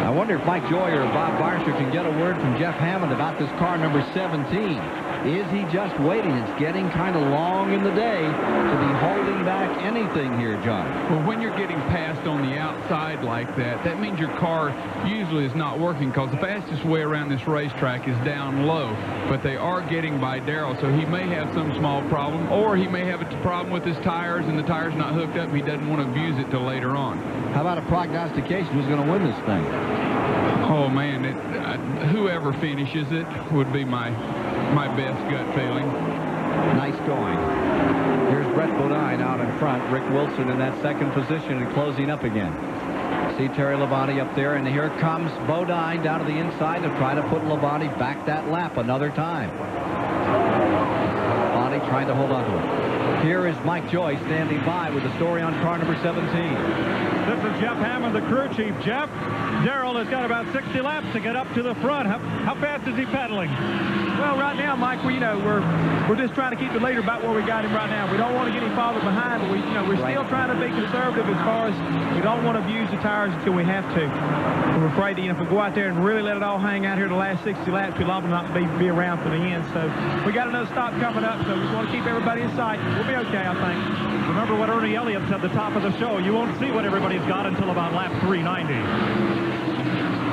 Speaker 6: I wonder if Mike Joy or Bob Barsher can get a word from Jeff Hammond about this car number 17. Is he just waiting? It's getting kind of long in the day to be holding back anything here, John.
Speaker 7: Well, when you're getting passed on the outside like that, that means your car usually is not working because the fastest way around this racetrack is down low. But they are getting by Darrell, so he may have some small problem, or he may have a problem with his tires and the tire's not hooked up. He doesn't want to abuse it till later on.
Speaker 6: How about a prognostication? Who's going to win this thing?
Speaker 7: Oh, man, whoever finishes it would be my best gut feeling.
Speaker 6: Nice going. Here's Brett Bodine out in front. Rick Wilson in that second position and closing up again. See Terry Labonte up there, and here comes Bodine down to the inside to try to put Labonte back that lap another time. Labonte trying to hold on to it. Here is Mike Joy standing by with the story on car number 17.
Speaker 2: This is Jeff Hammond, the crew chief. Jeff, Darrell has got about 60 laps to get up to the front. How fast is he pedaling?
Speaker 16: Well, right now, Mike, we're just trying to keep the leader about where we got him right now. We don't want to get him farther behind, but we're still trying to be conservative as far as we don't want to abuse the tires until we have to. We're afraid that if we go out there and really let it all hang out here the last 60 laps, we'll not be around for the end. So we got another stop coming up, so we want to keep everybody in sight. We'll be okay, I think.
Speaker 2: Remember what Ernie Elliott said at the top of the show. You won't see what everybody's got until about lap 390.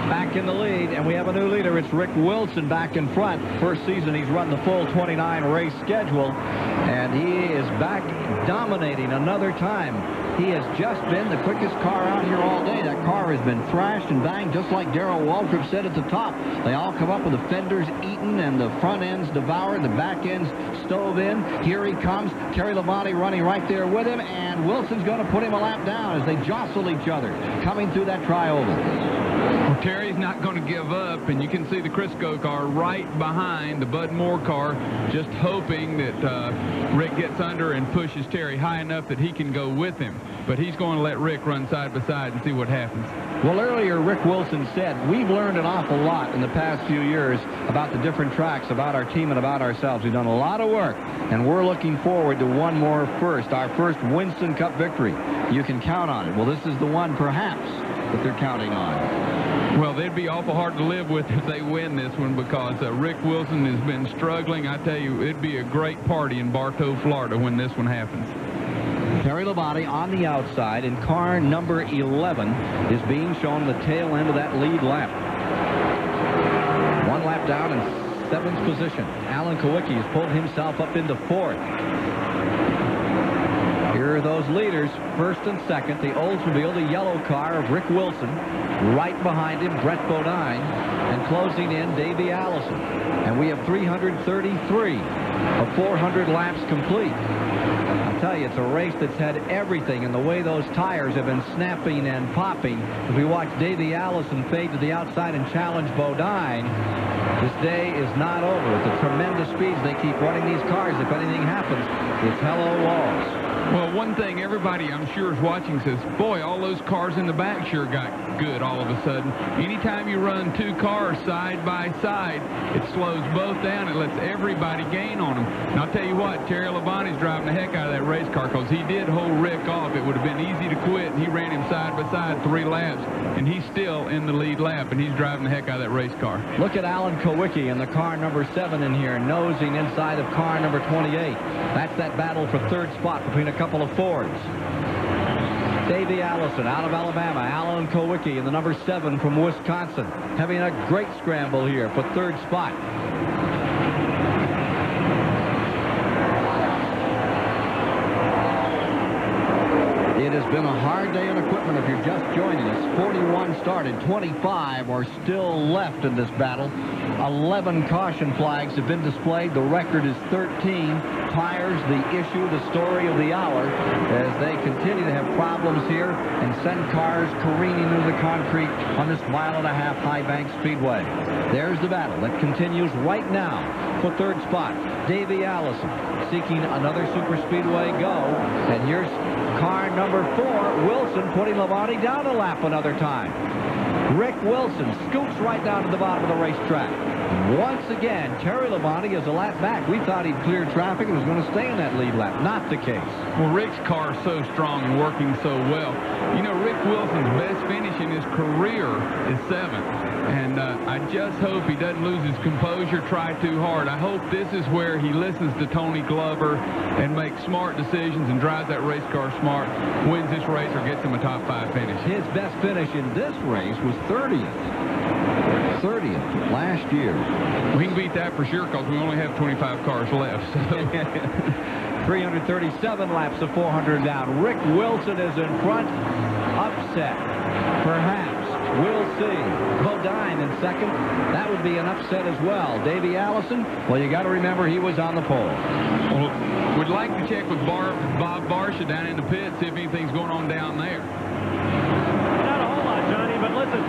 Speaker 6: Back in the lead, and we have a new leader. It's Rick Wilson back in front. First season, he's run the full 29 race schedule, and he is back dominating another time. He has just been the quickest car out here all day. That car has been thrashed and banged, just like Darrell Waltrip said at the top. They all come up with the fenders eaten and the front ends devoured, the back ends stove in. Here he comes. Terry Labonte running right there with him, and Wilson's going to put him a lap down as they jostle each other coming through that tri-oval.
Speaker 7: Well, Terry's not going to give up, and you can see the Crisco car right behind the Bud Moore car, just hoping that Rick gets under and pushes Terry high enough that he can go with him. But he's going to let Rick run side by side and see what happens.
Speaker 6: Well, earlier, Rick Wilson said, we've learned an awful lot in the past few years about the different tracks, about our team, and about ourselves. We've done a lot of work, and we're looking forward to one more first, our first Winston Cup victory. You can count on it. Well, this is the one, perhaps, that they're counting on.
Speaker 7: Well, they'd be awful hard to live with if they win this one, because Rick Wilson has been struggling. I tell you, it'd be a great party in Bartow, Florida when this one happens.
Speaker 6: Terry Labonte on the outside, and car number 11 is being shown the tail end of that lead lap. One lap down in 7th position. Alan Kowicki has pulled himself up into 4th. Here are those leaders, 1st and 2nd. The Oldsmobile, the yellow car of Rick Wilson. Right behind him, Brett Bodine. And closing in, Davey Allison. And we have 333 of 400 laps complete. I'll tell you, it's a race that's had everything, and the way those tires have been snapping and popping. As we watch Davey Allison fade to the outside and challenge Bodine, this day is not over. At the tremendous speeds they keep running these cars, if anything happens, it's hello walls.
Speaker 7: Well, one thing everybody I'm sure is watching says, boy, all those cars in the back sure got good all of a sudden. Anytime you run two cars side by side, it slows both down. It lets everybody gain on them. And I'll tell you what, Terry Labonte's driving the heck out of that race car, because he did hold Rick off. It would have been easy to quit, and he ran him side by side 3 laps, and he's still in the lead lap, and he's driving the heck out of that race car.
Speaker 6: Look at Alan Kowicki in the car number 7 in here, nosing inside of car number 28. That's that battle for 3rd spot between a couple of Fords. Davey Allison out of Alabama. Alan Kowicki in the number 7 from Wisconsin, having a great scramble here for 3rd spot. It has been a hard day on equipment if you're just joining us. 41 started, 25 are still left in this battle. 11 caution flags have been displayed. The record is 13. Tires, the issue, the story of the hour, as they continue to have problems here and send cars careening into the concrete on this 1.5 mile high bank speedway. There's the battle that continues right now for 3rd spot. Davey Allison seeking another super speedway go, and here's car number 4, Wilson, putting Labonte down a lap another time. Rick Wilson scoots right down to the bottom of the racetrack. Once again, Terry Labonte is a lap back. We thought he'd clear traffic and was going to stay in that lead lap. Not the case.
Speaker 7: Well, Rick's car is so strong and working so well. You know, Rick Wilson's best finish in his career is 7th. And I just hope he doesn't lose his composure, try too hard. I hope this is where he listens to Tony Glover and makes smart decisions and drives that race car smart, wins this race, or gets him a top 5 finish.
Speaker 6: His best finish in this race was 30th. 30th last year.
Speaker 7: We can beat that for sure, because we only have 25 cars left. So.
Speaker 6: 337 laps of 400 down. Rick Wilson is in front. Upset, perhaps. We'll see. Bodine in 2nd. That would be an upset as well. Davey Allison, well, you got to remember he was on the pole.
Speaker 7: Well, we'd like to check with Bob Barsha down in the pit, see if anything's going on down there.
Speaker 2: Not a whole lot listen,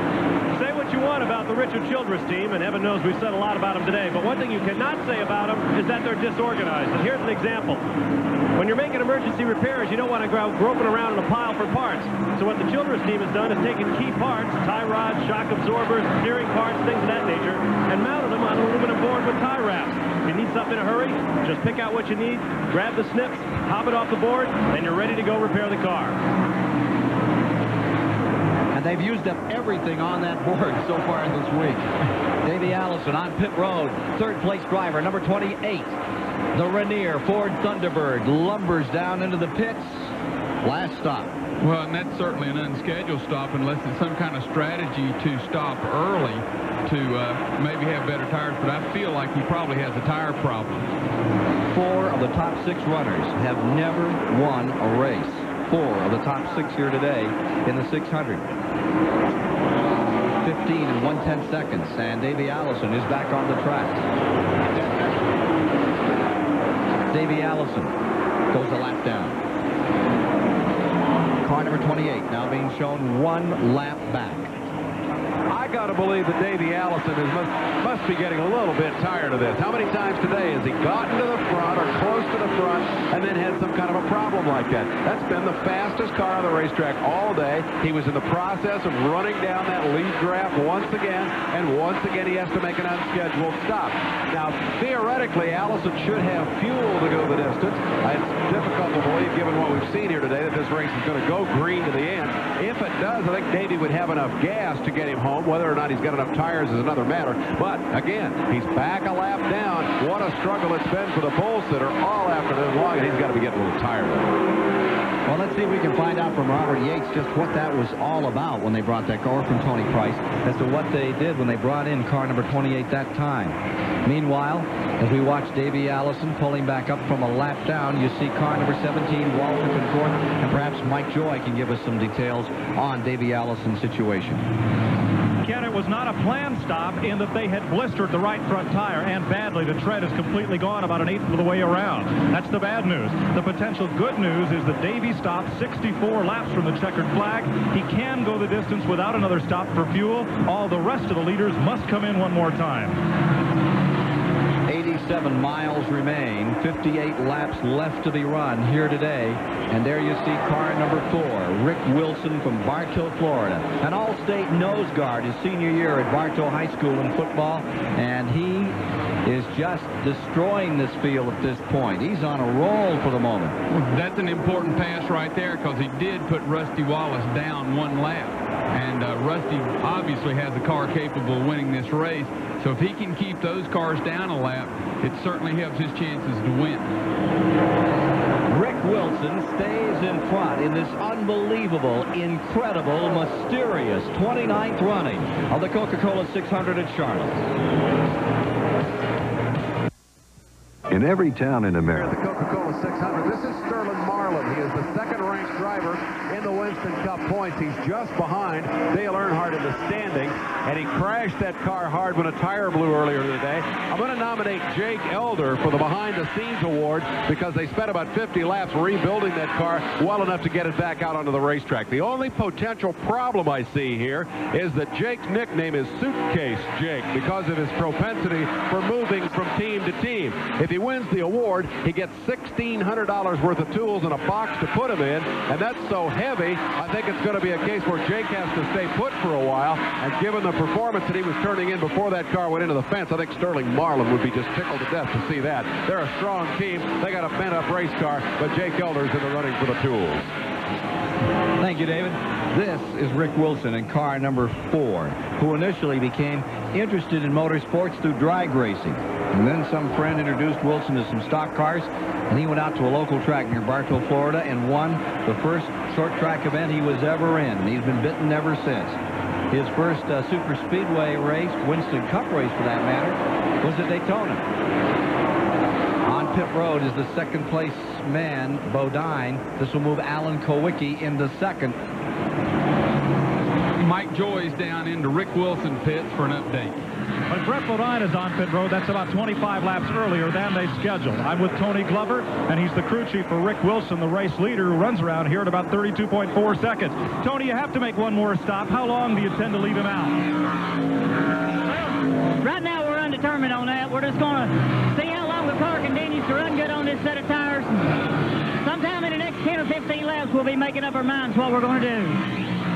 Speaker 2: say what you want about the Richard Childress team, and heaven knows we've said a lot about them today, but one thing you cannot say about them is that they're disorganized. And here's an example. When you're making emergency repairs, you don't want to go groping around in a pile for parts. So what the Childress team has done is taken key parts, tie rods, shock absorbers, steering parts, things of that nature, and mounted them on an aluminum board with tie wraps. If you need something in a hurry, just pick out what you need, grab the snips, hop it off the board, and you're ready to go repair the car.
Speaker 6: And they've used up everything on that board so far this week. Davey Allison on pit road, third-place driver, number 28. The Rainier Ford Thunderbird lumbers down into the pits. Last stop.
Speaker 7: Well, and that's certainly an unscheduled stop unless it's some kind of strategy to stop early to maybe have better tires, but I feel like he probably has a tire problem.
Speaker 6: 4 of the top 6 runners have never won a race. 4 of the top 6 here today in the 600. 15 and 1/10 seconds, and Davey Allison is back on the track. Davey Allison goes a lap down. Car number 28 now being shown 1 lap back.
Speaker 1: I got to believe that Davey Allison must be getting a little bit tired of this. How many times today has he gotten to the front or close to the front and then had some kind of a problem like that? That's been the fastest car on the racetrack all day. He was in the process of running down that lead draft once again, and once again he has to make an unscheduled stop. Now, theoretically, Allison should have fuel to go the distance. It's difficult to believe, given what we've seen here today, that this race is going to go green to the end. If it does, I think Davey would have enough gas to get him home. Whether or not he's got enough tires is another matter. But, again, he's back a lap down. What a struggle it's been for the pole sitter all afternoon long, and he's got to be getting a little tired of it.
Speaker 6: Well, let's see if we can find out from Robert Yates just what that was all about when they brought that car, from Tony Price, as to what they did when they brought in car number 28 that time. Meanwhile, as we watch Davey Allison pulling back up from a lap down, you see car number 17, Walter Conforth, and perhaps Mike Joy can give us some details on Davey Allison's situation.
Speaker 4: Ken, it was not a planned stop in that they had blistered the right front tire, and badly. The tread is completely gone about 1/8 of the way around. That's the bad news. The potential good news is that Davey stopped 64 laps from the checkered flag. He can go the distance without another stop for fuel. All the rest of the leaders must come in one more time.
Speaker 6: 87 miles remain, 58 laps left to be run here today. And there you see car number 4, Rick Wilson from Bartow, Florida. An all-state nose guard his senior year at Bartow High School in football. And he is just destroying this field at this point. He's on a roll for the moment.
Speaker 7: That's an important pass right there, because he did put Rusty Wallace down 1 lap. And Rusty obviously has a car capable of winning this race. So if he can keep those cars down a lap, it certainly helps his chances to win.
Speaker 6: Rick Wilson stays in front in this unbelievable, incredible, mysterious 29th running of the Coca-Cola 600 at Charlotte.
Speaker 12: In every town in America.
Speaker 1: The Coca-Cola 600. This is Sterling Marlin. He is the second-ranked driver in the Winston Cup points. He's just behind Dale Earnhardt in the standing, and he crashed that car hard when a tire blew earlier today. I'm going to nominate Jake Elder for the behind-the-scenes award because they spent about 50 laps rebuilding that car well enough to get it back out onto the racetrack. The only potential problem I see here is that Jake's nickname is Suitcase Jake because of his propensity for moving from team to team. If he wins the award, he gets $1,600 worth of tools in a box to put him in, and that's so heavy, I think it's going to be a case where Jake has to stay put for a while, and given the performance that he was turning in before that car went into the fence, I think Sterling Marlin would be just tickled to death to see that. They're a strong team. They got a bent-up race car, but Jake Elder's in the running for the tools.
Speaker 6: Thank you, David. This is Rick Wilson in car number 4, who initially became interested in motorsports through drag racing. And then some friend introduced Wilson to some stock cars, and he went out to a local track near Bartow, Florida, and won the first short track event he was ever in. And he's been bitten ever since. His first super speedway race, Winston Cup race for that matter, was at Daytona. On pit road is the second place man, Bodine. This will move Alan Kowicki into second.
Speaker 7: Mike Joy's down into Rick Wilson pits for an update.
Speaker 4: But Brett Bodine is on pit road. That's about 25 laps earlier than they scheduled. I'm with Tony Glover, and he's the crew chief for Rick Wilson, the race leader, who runs around here at about 32.4 seconds. Tony, you have to make one more stop. How long do you tend to leave him out?
Speaker 5: Right now, we're undetermined on that. We're just going to see how long the car continues to run good on this set of tires. Sometime in the next 10 or 15 laps, we'll be making up our minds what we're going to do.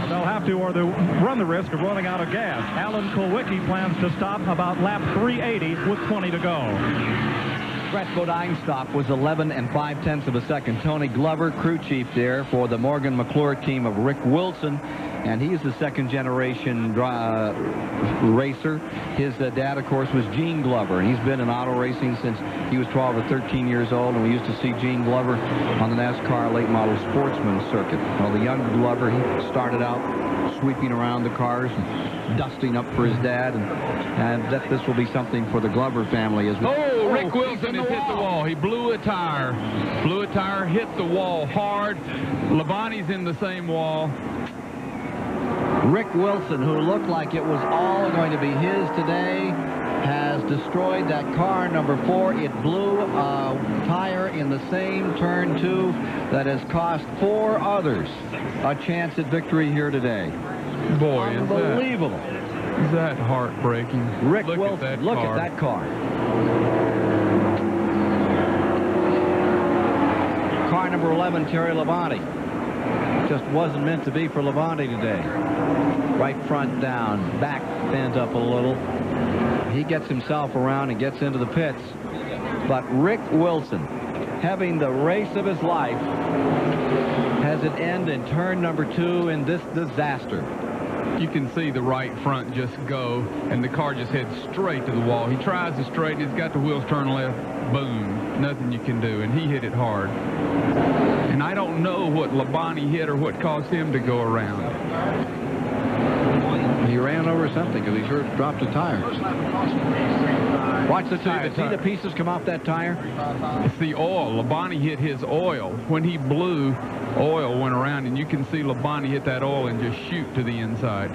Speaker 4: They'll have to, or they'll run the risk of running out of gas. Alan Kulwicki plans to stop about lap 380 with 20 to go.
Speaker 6: Brett Bodine's stop was 11 5/10 of a second. Tony Glover, crew chief there for the Morgan McClure team of Rick Wilson, and he is the second-generation racer. His dad, of course, was Gene Glover, and he's been in auto racing since he was 12 or 13 years old, and we used to see Gene Glover on the NASCAR late model sportsman circuit. Well, the young Glover, he started out sweeping around the cars and dusting up for his dad, and that this will be something for the Glover family as well.
Speaker 7: Oh, Rick Wilson has hit the wall. He blew a tire. Blew a tire, hit the wall hard. Labonte's in the same wall.
Speaker 6: Rick Wilson, who looked like it was all going to be his today, has destroyed that car, number 4. It blew a tire in the same turn 2 that has cost 4 others a chance at victory here today.
Speaker 7: Boy,
Speaker 6: unbelievable.
Speaker 7: Is that heartbreaking?
Speaker 6: Rick
Speaker 7: Wilson,
Speaker 6: look at that car. Car number 11, Terry Labonte. Just wasn't meant to be for Labonte today. Right front down, back bent up a little. He gets himself around and gets into the pits. But Rick Wilson, having the race of his life, has it end in turn number 2 in this disaster.
Speaker 7: You can see the right front just go, and the car just heads straight to the wall. He tries to straighten it. He's got the wheels turned left. Boom. Nothing you can do, and he hit it hard. And I don't know what Labonte hit or what caused him to go around.
Speaker 6: He ran over something because he sure dropped a tire. Watch the tire. See the pieces come off that tire?
Speaker 7: It's the oil. Labonte hit his oil. When he blew, oil went around, and you can see Labonte hit that oil and just shoot to the inside.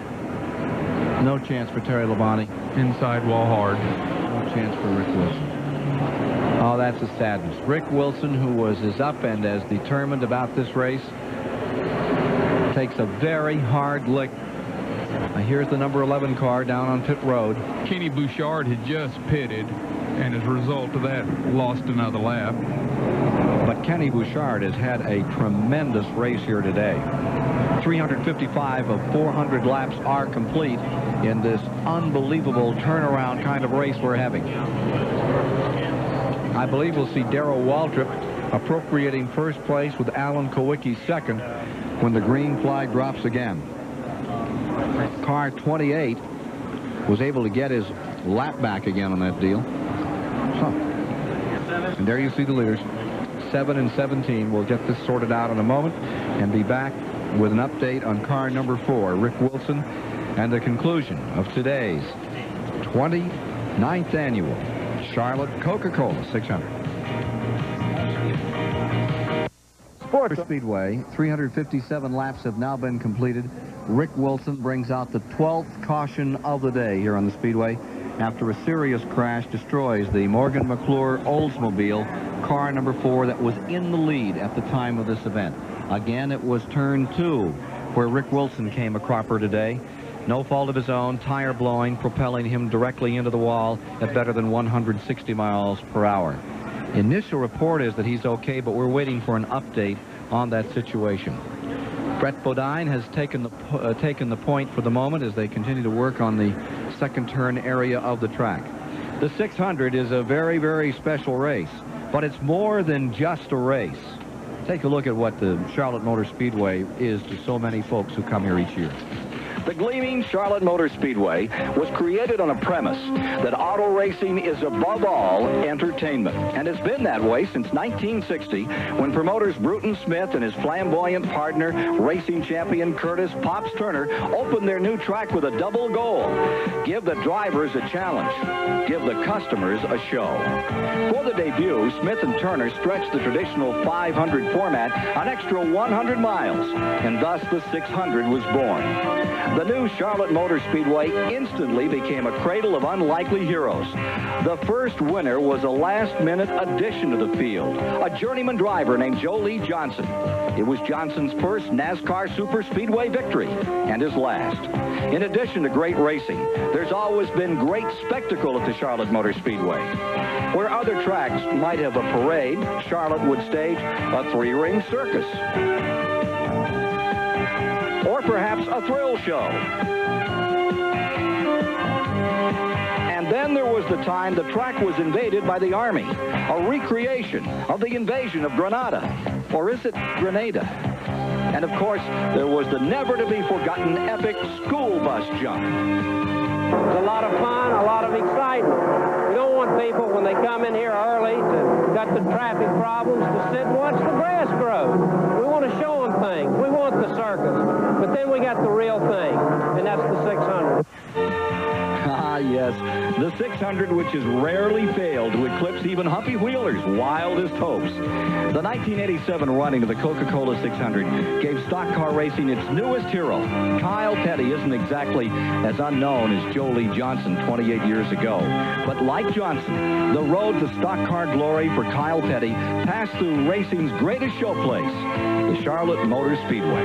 Speaker 6: No chance for Terry Labonte.
Speaker 7: Inside wall hard.
Speaker 6: No chance for Rick Wilson. Oh, that's a sadness. Rick Wilson, who was as up and as determined about this race, takes a very hard lick. Here's the number 11 car down on pit road.
Speaker 7: Kenny Bouchard had just pitted, and as a result of that, lost another lap.
Speaker 6: But Kenny Bouchard has had a tremendous race here today. 355 of 400 laps are complete in this unbelievable turnaround kind of race we're having. I believe we'll see Darrell Waltrip appropriating first place with Alan Kulwicki second when the green flag drops again. Car 28 was able to get his lap back again on that deal. And there you see the leaders. 7 and 17. We'll get this sorted out in a moment and be back with an update on car number 4, Rick Wilson, and the conclusion of today's 29th annual Charlotte Coca-Cola 600. Sports Speedway, 357 laps have now been completed. Rick Wilson brings out the 12th caution of the day here on the Speedway after a serious crash destroys the Morgan McClure Oldsmobile, car number 4 that was in the lead at the time of this event. Again, it was turn 2 where Rick Wilson came a cropper today. No fault of his own, tire blowing, propelling him directly into the wall at better than 160 miles per hour. Initial report is that he's okay, but we're waiting for an update on that situation. Brett Bodine has taken the point for the moment as they continue to work on the second turn area of the track. The 600 is a very, very special race, but it's more than just a race. Take a look at what the Charlotte Motor Speedway is to so many folks who come here each year. The gleaming Charlotte Motor Speedway was created on a premise that auto racing is above all entertainment, and it's been that way since 1960 when promoters Bruton Smith and his flamboyant partner, racing champion Curtis Pops Turner, opened their new track with a double goal. Give the drivers a challenge. Give the customers a show. For the debut, Smith and Turner stretched the traditional 500 format an extra 100 miles, and thus the 600 was born. The new Charlotte Motor Speedway instantly became a cradle of unlikely heroes. The first winner was a last-minute addition to the field, a journeyman driver named Jolie Johnson. It was Johnson's first NASCAR Super Speedway victory and his last. In addition to great racing, there's always been great spectacle at the Charlotte Motor Speedway. Where other tracks might have a parade, Charlotte would stage a three-ring circus. Or perhaps a thrill show. And then there was the time the track was invaded by the Army, a recreation of the invasion of Grenada. Or is it Grenada? And of course, there was the never-to-be-forgotten epic school bus jump.
Speaker 13: It's a lot of fun, a lot of excitement. We don't want people, when they come in here early to got the traffic problems, to sit and watch the grass grow. We want to show them things. We want the circus. But then we got the real thing, and that's the 600.
Speaker 6: Ah, yes, the 600, which has rarely failed to eclipse even Humpy Wheeler's wildest hopes. The 1987 running of the Coca-Cola 600 gave stock car racing its newest hero. Kyle Petty isn't exactly as unknown as Jolie Johnson 28 years ago. But like Johnson, the road to stock car glory for Kyle Petty passed through racing's greatest showplace, the Charlotte Motor Speedway.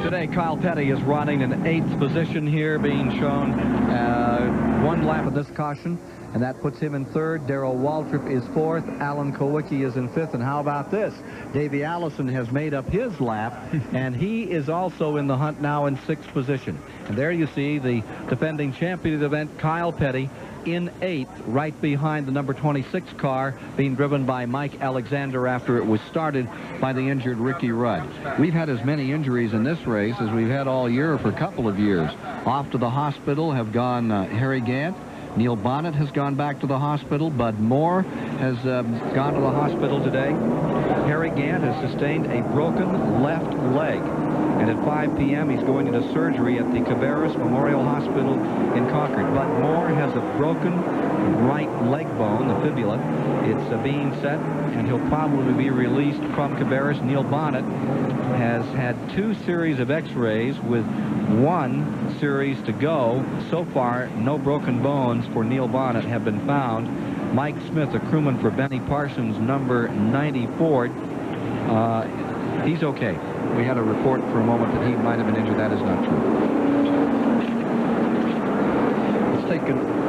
Speaker 6: Today, Kyle Petty is running in 8th position here, being shown one lap of this caution, and that puts him in 3rd. Darrell Waltrip is 4th. Alan Kowicki is in 5th. And how about this? Davey Allison has made up his lap, and he is also in the hunt now in 6th position. And there you see the defending champion of the event, Kyle Petty, in 8th, right behind the number 26 car, being driven by Mike Alexander after it was started by the injured Ricky Rudd. We've had as many injuries in this race as we've had all year for a couple of years. Off to the hospital have gone Harry Gant. Neil Bonnet has gone back to the hospital. Bud Moore has gone to the hospital today. Harry Gant has sustained a broken left leg. And at 5 p.m., he's going into surgery at the Cabarrus Memorial Hospital in Concord. Bud Moore has a broken right leg bone, the fibula. It's being set, and he'll probably be released from Cabarrus. Neil Bonnet has had 2 series of x-rays with 1 series to go. So far, no broken bones for Neil Bonnet have been found. Mike Smith, a crewman for Benny Parsons, number 90 Ford, he's okay. We had a report for a moment that he might have been injured. That is not true.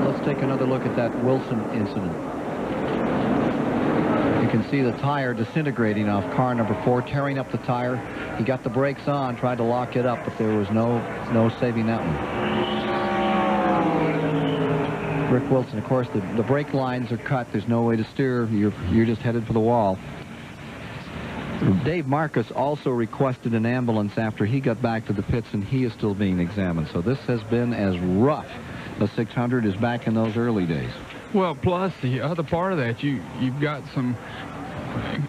Speaker 6: Let's take another look at that Wilson incident. You can see the tire disintegrating off car number 4, tearing up the tire. He got the brakes on, tried to lock it up, but there was no saving that one. Rick Wilson, of course, the brake lines are cut. There's no way to steer. You're just headed for the wall. Dave Marcus also requested an ambulance after he got back to the pits, and he is still being examined. So this has been as rough as 600 is back in those early days.
Speaker 7: Well, plus the other part of that, you've got some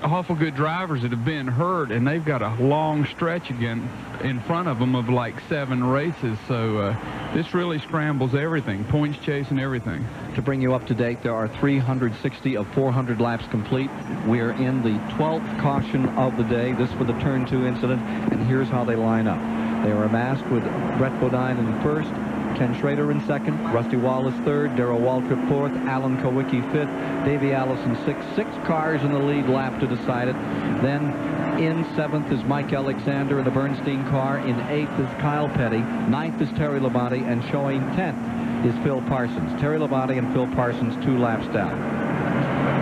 Speaker 7: awful good drivers that have been hurt, and they've got a long stretch again in front of them of like 7 races. So this really scrambles everything, points chasing everything.
Speaker 6: To bring you up to date, there are 360 of 400 laps complete. We are in the 12th caution of the day. This for the turn 2 incident, and here's how they line up. They are amassed with Brett Bodine in 1st, Ken Schrader in 2nd, Rusty Wallace 3rd, Darrell Waltrip 4th, Alan Kowicki 5th, Davey Allison 6th. 6 cars in the lead lap to decide it. Then in 7th is Mike Alexander in the Bernstein car. In 8th is Kyle Petty. 9th is Terry Labonte, and showing 10th is Phil Parsons. Terry Labonte and Phil Parsons 2 laps down.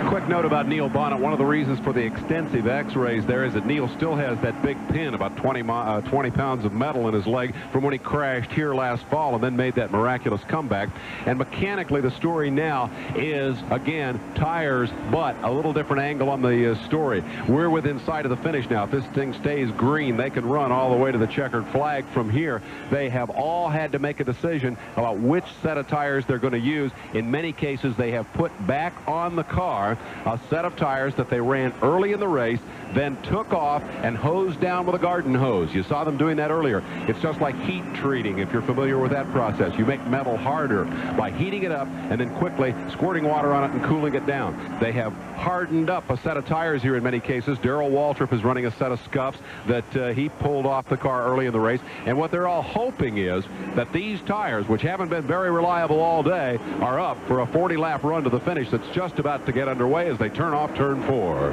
Speaker 1: Quick note about Neil Bonnet. One of the reasons for the extensive x-rays there is that Neil still has that big pin, about 20 pounds of metal in his leg from when he crashed here last fall and then made that miraculous comeback. And mechanically, the story now is, again, tires, but a little different angle on the story. We're within sight of the finish now. If this thing stays green, they can run all the way to the checkered flag from here. They have all had to make a decision about which set of tires they're going to use. In many cases, they have put back on the car car a set of tires that they ran early in the race, then took off and hosed down with a garden hose. You saw them doing that earlier. It's just like heat treating, if you're familiar with that process. You make metal harder by heating it up and then quickly squirting water on it and cooling it down. They have hardened up a set of tires here in many cases. Darrell Waltrip is running a set of scuffs that he pulled off the car early in the race. And what they're all hoping is that these tires, which haven't been very reliable all day, are up for a 40-lap run to the finish that's just about to get underway as they turn off turn 4.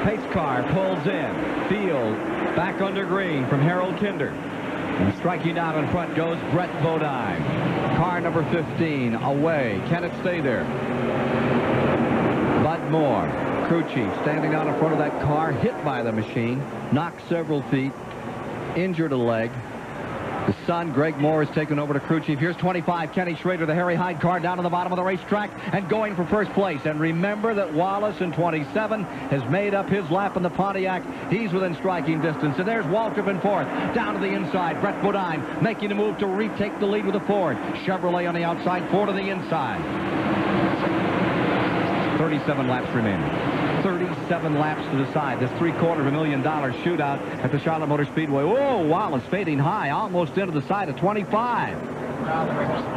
Speaker 6: Pace car pulls in. Field back under green from Harold Kinder. And striking out in front goes Brett Bodine. Car number 15 away. Can it stay there? Bud Moore, crew chief, standing out in front of that car, hit by the machine, knocked several feet, injured a leg. The son, Greg Moore, is taken over to crew chief. Here's 25, Kenny Schrader, the Harry Hyde car, down to the bottom of the racetrack and going for first place. And remember that Wallace in 27 has made up his lap in the Pontiac. He's within striking distance. And there's Waltrip in fourth. Down to the inside, Brett Bodine making a move to retake the lead with a Ford. Chevrolet on the outside, Ford on the inside. 37 laps remaining. 37 laps to decide this $750,000 shootout at the Charlotte Motor Speedway. Whoa, Wallace fading high, almost into the side of 25.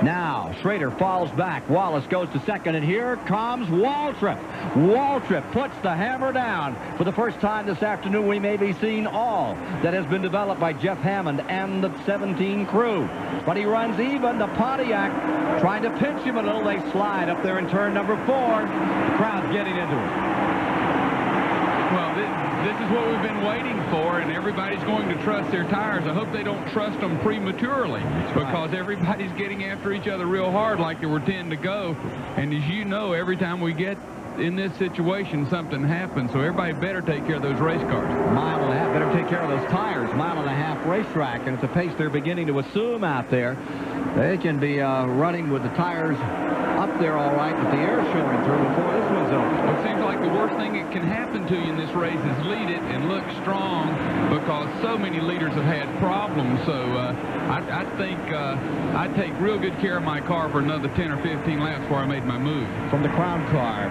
Speaker 6: Now, Schrader falls back. Wallace goes to second, and here comes Waltrip. Waltrip puts the hammer down. For the first time this afternoon, we may be seeing all that has been developed by Jeff Hammond and the 17 crew. But he runs even. The Pontiac trying to pinch him a little. They slide up there in turn number 4. The crowd's getting into it.
Speaker 7: Well, this is what we've been waiting for, and everybody's going to trust their tires. I hope they don't trust them prematurely, because everybody's getting after each other real hard like they were 10 to go. And as you know, every time we get in this situation, something happens, so everybody better take care of those race cars.
Speaker 6: Mile and a half, better take care of those tires. Mile and a half racetrack, and it's a pace they're beginning to assume out there. They can be running with the tires up there all right, but the air showing through before this one's over.
Speaker 7: It seems like the worst thing that can happen to you in this race is lead it and look strong, because so many leaders have had problems. So I think I'd take real good care of my car for another 10 or 15 laps before I made my move.
Speaker 6: From the Crown car,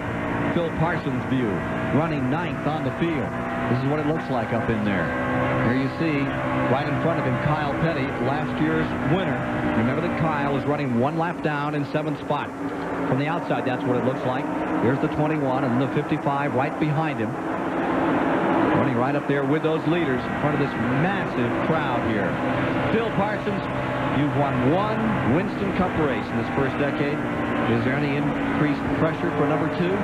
Speaker 6: Phil Parsons' view, running 9th on the field. This is what it looks like up in there. Here you see, right in front of him, Kyle Petty, last year's winner. Remember that Kyle is running 1 lap down in 7th spot. From the outside, that's what it looks like. Here's the 21 and the 55 right behind him. Running right up there with those leaders in front of this massive crowd here. Phil Parsons, you've won 1 Winston Cup race in this first decade. Is there any increased pressure for number 2?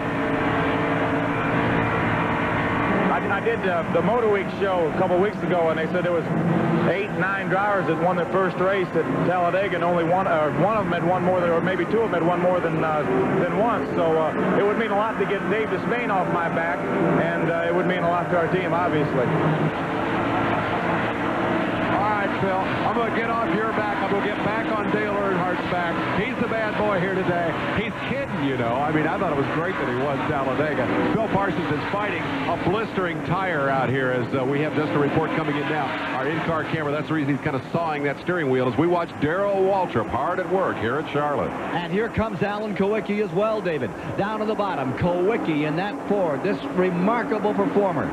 Speaker 16: I did the Motor Week show a couple weeks ago, and they said there was 8, 9 drivers that won their first race at Talladega, and only one of them had won more than, or maybe 2 of them had won more than once. So it would mean a lot to get Dave Despain off my back, and it would mean a lot to our team, obviously.
Speaker 1: All right, Phil, I'm going to get off your back. I'm going to get back on Dale Earnhardt's back. He's the bad boy here today. He's kidding, you know. I mean, I thought it was great that he won Talladega. Phil Parsons is fighting a blistering tire out here as we have just a report coming in now. Our in-car camera, that's the reason he's kind of sawing that steering wheel as we watch Darrell Waltrip hard at work here at Charlotte.
Speaker 6: And here comes Alan Kowicki as well, David. Down to the bottom, Kowicki in that Ford, this remarkable performer.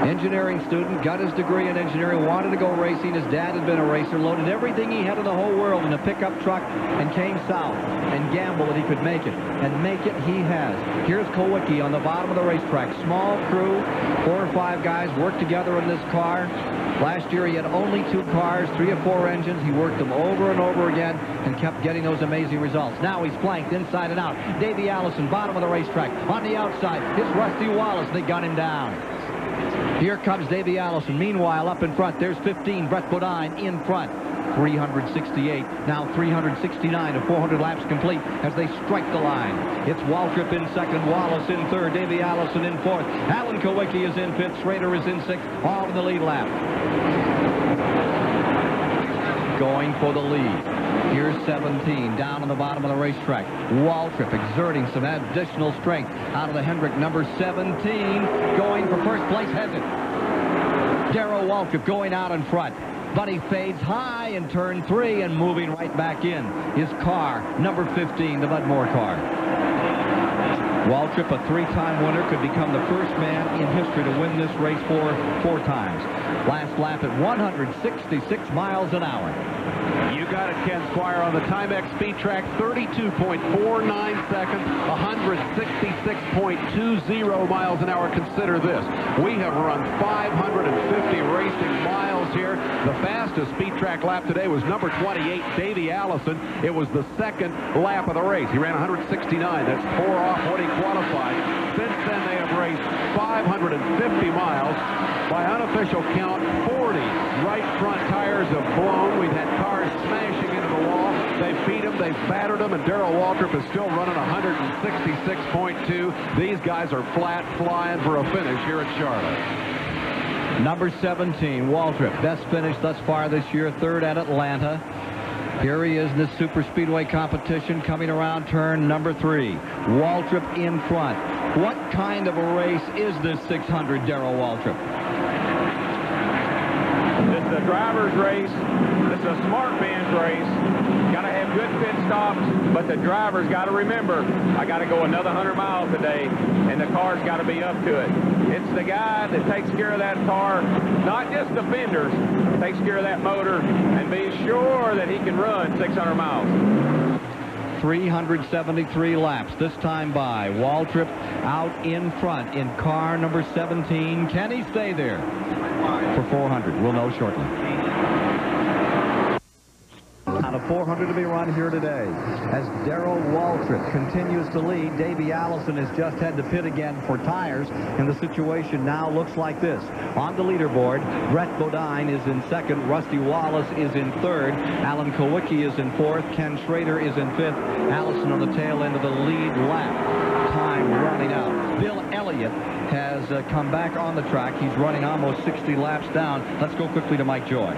Speaker 6: Engineering student, got his degree in engineering, wanted to go racing. His dad had been a racer, loaded everything he had in the whole world in a pickup truck and came south and gambled that he could make it. And make it he has. Here's Kowicki on the bottom of the racetrack. Small crew, 4 or 5 guys worked together in this car. Last year he had only 2 cars, 3 or 4 engines. He worked them over and over again and kept getting those amazing results. Now he's flanked inside and out. Davey Allison, bottom of the racetrack. On the outside, it's Rusty Wallace. They gun him down. Here comes Davey Allison. Meanwhile, up in front, there's 15, Brett Bodine in front. 368, now 369 of 400 laps complete as they strike the line. It's Waltrip in second, Wallace in third, Davey Allison in fourth. Alan Kowicki is in fifth, Schrader is in sixth, all in the lead lap. Going for the lead. Here's 17 down on the bottom of the racetrack. Waltrip exerting some additional strength out of the Hendrick number 17. Going for first place, has it. Darrell Waltrip going out in front. but he fades high in turn 3 and moving right back in. His car, number 15, the Bud Moore car. Waltrip, a 3-time winner, could become the first man in history to win this race 4 times. Last lap at 166 miles an hour.
Speaker 1: You got it, Ken Squire, on the Timex Speed Track, 32.49 seconds, 166.20 miles an hour. Consider this. We have run 550 racing miles here. The fastest Speed Track lap today was number 28, Davey Allison. It was the second lap of the race. He ran 169. That's 4 off what he qualified. Since then, they have raced 550 miles. By unofficial count, 40 right front tires have blown. We've had cars smashing into the wall. They've beat them, they've battered them, and Darrell Waltrip is still running 166.2. These guys are flat flying for a finish here at Charlotte.
Speaker 6: Number 17, Waltrip, best finish thus far this year, 3rd at Atlanta. Here he is in this super speedway competition, coming around turn number 3. Waltrip in front. What kind of a race is this 600, Darrell Waltrip?
Speaker 9: This is a driver's race. This is a smart man's race. Got to have good pit stops, but the driver's got to remember, I got to go another 100 miles today, and the car's got to be up to it. It's the guy that takes care of that car, not just the fenders, takes care of that motor, and be sure that he can run 600 miles.
Speaker 6: 373 laps this time by. Waltrip out in front in car number 17. Can he stay there for 400? We'll know shortly. Out of 400 to be run here today. As Darrell Waltrip continues to lead, Davey Allison has just had to pit again for tires, and the situation now looks like this. On the leaderboard, Brett Bodine is in 2nd, Rusty Wallace is in 3rd, Alan Kowicki is in 4th, Ken Schrader is in 5th, Allison on the tail end of the lead lap. Time running out. Bill Elliott has come back on the track. He's running almost 60 laps down. Let's go quickly to Mike Joy.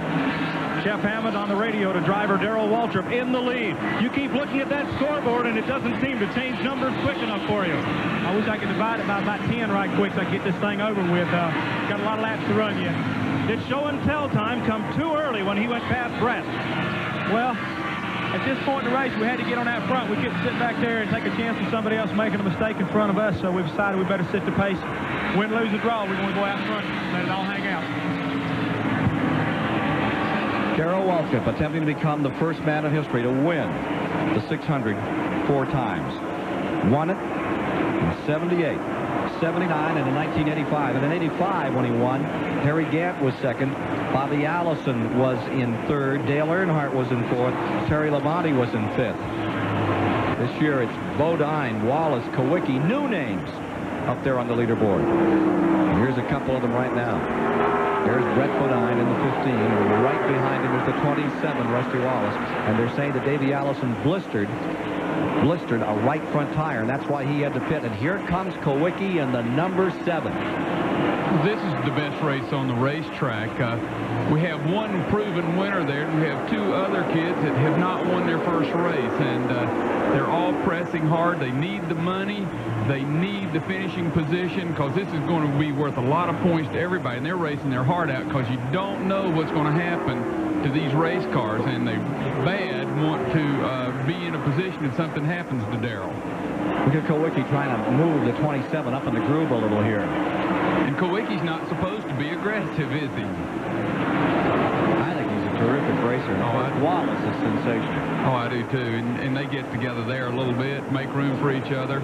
Speaker 2: Jeff Hammond on the radio to driver Darrell Waltrip in the lead. You keep looking at that scoreboard, and it doesn't seem to change numbers quick enough for you. I wish I could divide it by about 10 right quick so I could get this thing over with. Got a lot of laps to run yet. Did show and tell time come too early when he went past Brett? Well, at this point in the race, we had to get on that front. We couldn't sit back there and take a chance of somebody else making a mistake in front of us, so we decided we better sit the pace. Win, lose, or draw, we're going to go out front and let it all hang out.
Speaker 6: Darrell Waltrip attempting to become the first man in history to win the 600 4 times. Won it in 78, 79, and in 1985. And in 85, when he won, Harry Gant was 2nd. Bobby Allison was in 3rd. Dale Earnhardt was in 4th. Terry Labonte was in 5th. This year, it's Bodine, Wallace, Kowicki, new names up there on the leaderboard. And here's a couple of them right now. There's Brett Bodine in the 15. And right behind him is the 27, Rusty Wallace. And they're saying that Davey Allison blistered a right front tire, and that's why he had to pit. And here comes Kowicki in the number 7.
Speaker 7: This is the best race on the racetrack. We have one proven winner there, and we have 2 other kids that have not won their first race, and they're all pressing hard. They need the money. They need the finishing position, because this is going to be worth a lot of points to everybody, and they're racing their heart out because you don't know what's going to happen to these race cars, and they bad want to be in a position if something happens to Darrell.
Speaker 6: Look at Kowicki trying to move the 27 up in the groove a little here.
Speaker 7: And Kowicki's not supposed to be aggressive, is he?
Speaker 6: I think he's a terrific racer. Wallace is sensational.
Speaker 7: Oh, I do too. And they get together there a little bit, make room for each other.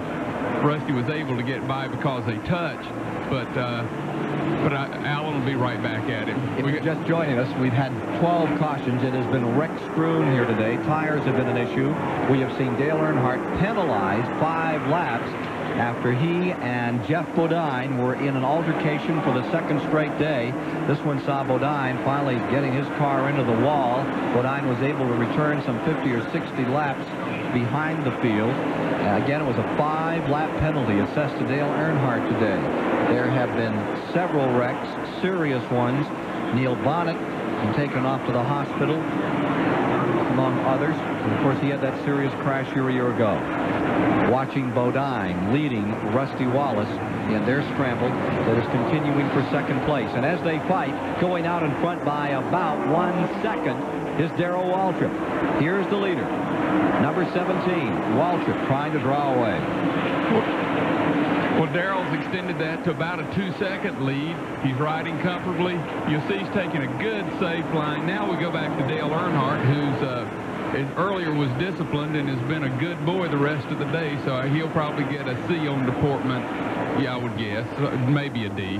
Speaker 7: Rusty was able to get by because they touched, but Alan will be right back at him.
Speaker 6: If you're just joining us, we've had 12 cautions. It has been wrecked strewn here today. Tires have been an issue. We have seen Dale Earnhardt penalized 5 laps after he and Jeff Bodine were in an altercation for the 2nd straight day. This one saw Bodine finally getting his car into the wall. Bodine was able to return some 50 or 60 laps behind the field. Again, it was a 5-lap penalty assessed to Dale Earnhardt today. There have been several wrecks, serious ones. Neil Bonnet been taken off to the hospital, among others. And of course, he had that serious crash here a year ago. watching Bodine leading Rusty Wallace in their scramble that is continuing for second place. And as they fight, going out in front by about 1 second is Darrell Waltrip. Here's the leader, number 17, Waltrip, trying to draw away.
Speaker 7: Well, Darrell's extended that to about a 2-second lead. He's riding comfortably. You'll see he's taking a good, safe line. Now we go back to Dale Earnhardt, who's earlier was disciplined and has been a good boy the rest of the day, so he'll probably get a C on deportment. Yeah, I would guess. Maybe a D.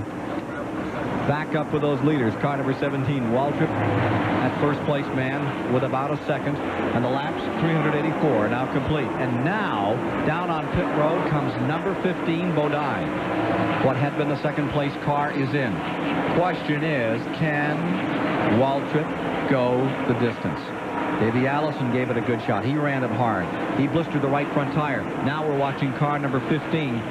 Speaker 6: Back up with those leaders. Car number 17, Waltrip, at first place man with about a second. And the laps, 384, now complete. And now, down on pit road comes number 15, Bodine. What had been the second place car is in. Question is, can Waltrip go the distance? Davey Allison gave it a good shot. He ran it hard. He blistered the right front tire. Now we're watching car number 15,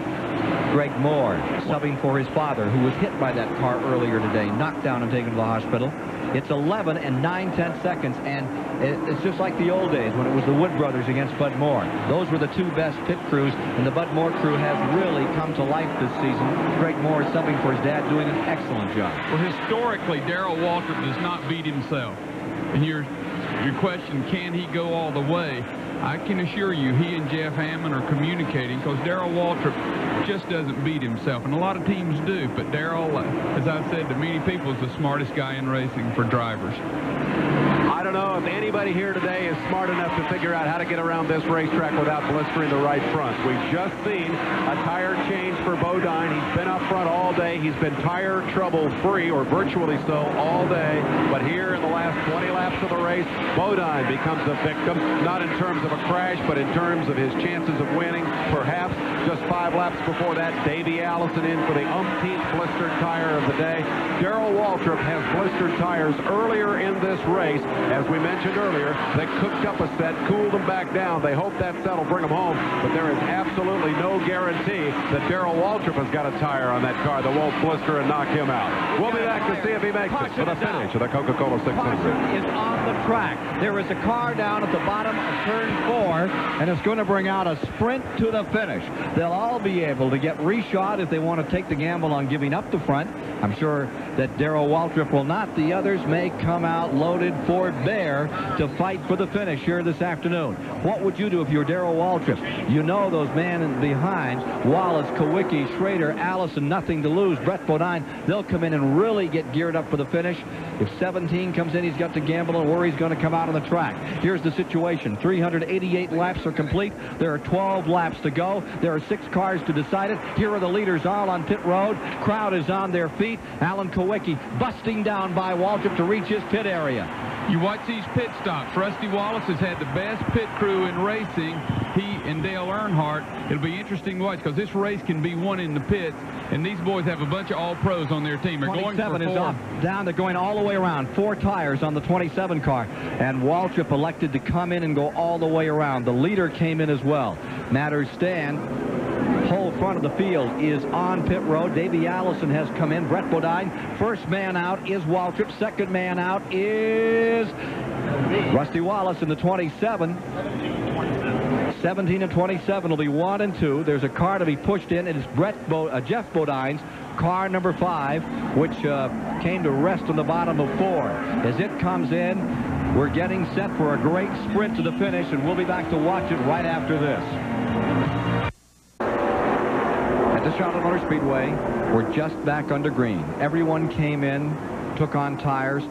Speaker 6: Greg Moore, subbing for his father, who was hit by that car earlier today, knocked down and taken to the hospital. It's 11 and 9/10 seconds, and it's just like the old days when it was the Wood brothers against Bud Moore. Those were the two best pit crews, and the Bud Moore crew has really come to life this season. Greg Moore subbing for his dad, doing an excellent job.
Speaker 7: Well, historically, Darrell Waltrip does not beat himself. And your question, can he go all the way? I can assure you he and Jeff Hammond are communicating, because Darrell Waltrip just doesn't beat himself, and a lot of teams do, but Darrell, as I've said to many people, is the smartest guy in racing for drivers.
Speaker 1: I don't know if anybody here today is smart enough to figure out how to get around this racetrack without blistering the right front. We've just seen a tire change for Bodine. He's been up front all day. He's been tire trouble free, or virtually so, all day. But here in the last 20 laps of the race, Bodine becomes a victim, not in terms of a crash, but in terms of his chances of winning. Perhaps just 5 laps before that, Davey Allison in for the umpteenth blistered tire of the day. Darrell Waltrip has blistered tires earlier in this race. As we mentioned earlier, they cooked up a set, cooled them back down. They hope that set will bring them home, but there is absolutely no guarantee that Darrell Waltrip has got a tire on that car that won't blister and knock him out. We'll be back to see if he makes it for the finish of the Coca-Cola 600.
Speaker 6: Is on the track. There is a car down at the bottom of turn 4, and it's going to bring out a sprint to the finish. They'll all be able to get reshot if they want to take the gamble on giving up the front. I'm sure that Darrell Waltrip will not. The others may come out loaded for bear to fight for the finish here this afternoon. What would you do if you're Darrell Waltrip? You know those men behind, Wallace, Kowicki, Schrader, Allison, nothing to lose, Brett Bodine, they'll come in and really get geared up for the finish. If 17 comes in, he's got to gamble on where he's going to come out on the track. Here's the situation. 388 laps are complete. There are 12 laps to go. There are 6 cars to decide it. Here are the leaders all on pit road. Crowd is on their feet. Alan Kowicki busting down by Waltrip to reach his pit area.
Speaker 7: You watch these pit stops. Rusty Wallace has had the best pit crew in racing. He and Dale Earnhardt. It'll be interesting to watch, because this race can be won in the pits, and these boys have a bunch of all-pros on their team. They're going for 4.
Speaker 6: Is off, down. They're going all the way around. 4 tires on the 27 car, and Waltrip elected to come in and go all the way around. The leader came in as well. Matters stand. Whole front of the field is on pit road. Davey Allison has come in. Brett Bodine. First man out is Waltrip. Second man out is Rusty Wallace in the 27. 17 and 27 will be 1 and 2. There's a car to be pushed in. It is Jeff Bodine's car number 5, which came to rest on the bottom of 4. As it comes in, we're getting set for a great sprint to the finish, and we'll be back to watch it right after this. At the Charlotte Motor Speedway, we're just back under green. Everyone came in, took on tires.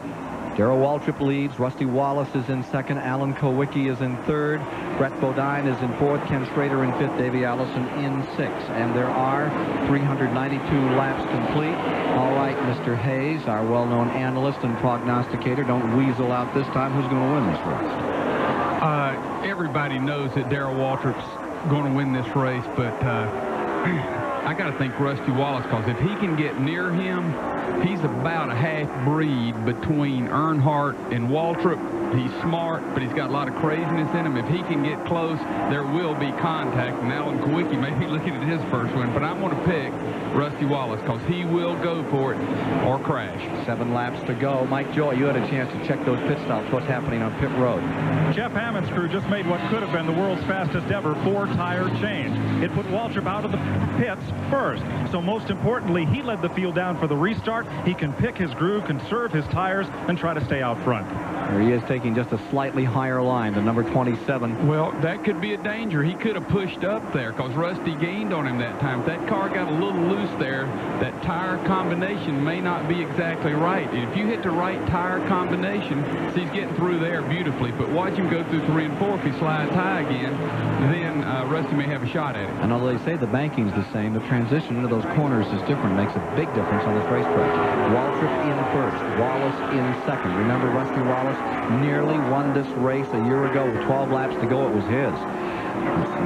Speaker 6: Darrell Waltrip leads. Rusty Wallace is in second. Alan Kowicki is in third. Brett Bodine is in fourth. Ken Schrader in fifth. Davey Allison in sixth. And there are 392 laps complete. All right, Mr. Hayes, our well-known analyst and prognosticator, don't weasel out this time. Who's going to win this race?
Speaker 7: Everybody knows that Darrell Waltrip's going to win this race, but I got to think Rusty Wallace, because if he can get near him, he's about a half breed between Earnhardt and Waltrip. He's smart, but he's got a lot of craziness in him. If he can get close, there will be contact. And Alan Kowicki may be looking at his first win, but I'm going to pick Rusty Wallace because he will go for it or crash.
Speaker 6: 7 laps to go. Mike Joy, you had a chance to check those pit stops. What's happening on pit road?
Speaker 4: Jeff Hammond's crew just made what could have been the world's fastest ever 4-tire change. It put Waltrip out of the pits first. So most importantly, he led the field down for the restart. He can pick his groove, conserve his tires, and try to stay out front.
Speaker 6: There he is, taking just a slightly higher line than number 27.
Speaker 7: Well, that could be a danger. He could have pushed up there because Rusty gained on him that time. If that car got a little loose there, that tire combination may not be exactly right. If you hit the right tire combination, see, he's getting through there beautifully, but watch him go through 3 and 4. If he slides high again, then Rusty may have a shot at it.
Speaker 6: And although they say the banking's the same, the transition into those corners is different. Makes a big difference on this racetrack. Waltrip in first, Wallace in second. Remember, Rusty Wallace nearly won this race a year ago. With 12 laps to go, it was his.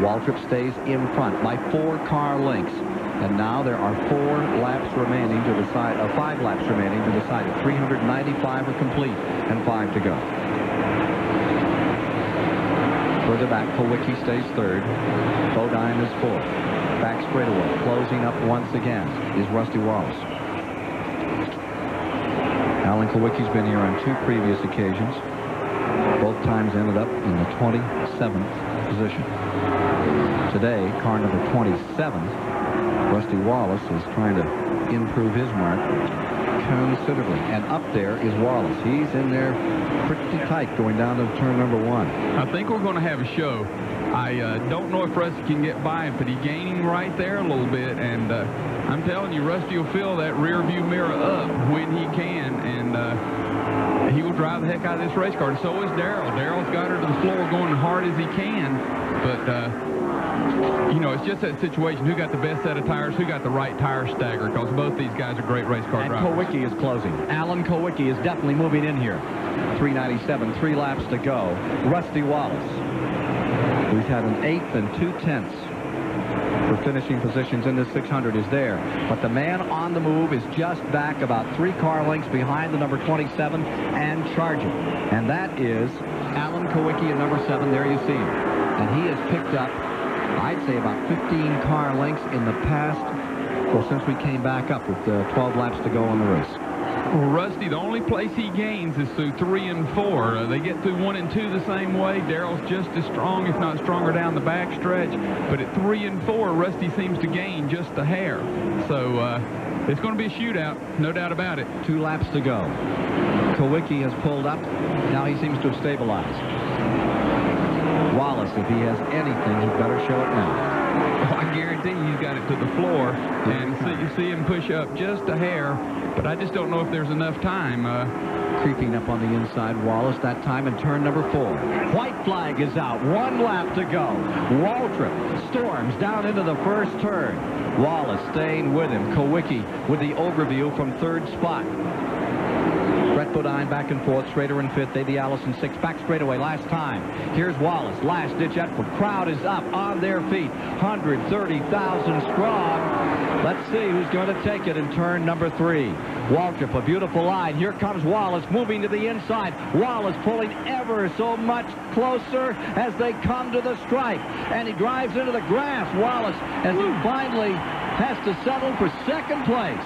Speaker 6: Waltrip stays in front by 4 car lengths. And now there are 4 laps remaining to decide, 5 laps remaining to decide if 395 are complete and 5 to go. Further back, Kowicki stays third. Bodine is fourth. Back straightaway, closing up once again, is Rusty Wallace. Alan Kowicki's been here on 2 previous occasions. Both times ended up in the 27th position. Today, car number 27, Rusty Wallace, is trying to improve his mark considerably. And up there is Wallace. He's in there pretty tight going down to turn number 1.
Speaker 7: I think we're going to have a show. I don't know if Rusty can get by him, but he's gaining right there a little bit. And I'm telling you, Rusty will fill that rear view mirror up when he can. And he will drive the heck out of this race car. And so is Darrell. Darrell's got her to the floor going as hard as he can. But you know, it's just that situation. Who got the best set of tires? Who got the right tire stagger? Because both these guys are great race car drivers.
Speaker 6: And Kowicki is closing. Alan Kowicki is definitely moving in here. 397, 3 laps to go. Rusty Wallace, who's had an 8th and 2/10 for finishing positions in this 600, is there. But the man on the move is just back about 3 car lengths behind the number 27 and charging. And that is Alan Kowicki at number 7. There you see him. And he has picked up, I'd say, about 15 car lengths in the past, well, since we came back up with 12 laps to go on the race.
Speaker 7: Well, Rusty, the only place he gains is through 3 and 4. They get through 1 and 2 the same way. Darrell's just as strong, if not stronger, down the back stretch. But at 3 and 4, Rusty seems to gain just a hair. So it's going to be a shootout, no doubt about it.
Speaker 6: 2 laps to go. Kowicki has pulled up. Now he seems to have stabilized. Wallace, if he has anything, he better show it now.
Speaker 7: Oh, I guarantee he's got it to the floor. And you see him push up just a hair. But I just don't know if there's enough time.
Speaker 6: Creeping up on the inside, Wallace that time in turn number 4. White flag is out. 1 lap to go. Waltrip storms down into the first turn. Wallace staying with him. Kowicki with the overview from 3rd spot. Brett Bodine back and forth. Schrader in 5th. Davey Allison 6th. Back straightaway last time. Here's Wallace. Last ditch effort. Crowd is up on their feet. 130,000 strong. Let's see who's going to take it in turn number 3. Waltrip, a beautiful line. Here comes Wallace moving to the inside. Wallace pulling ever so much closer as they come to the stripe. And he drives into the grass. Wallace, as he finally has to settle for 2nd place.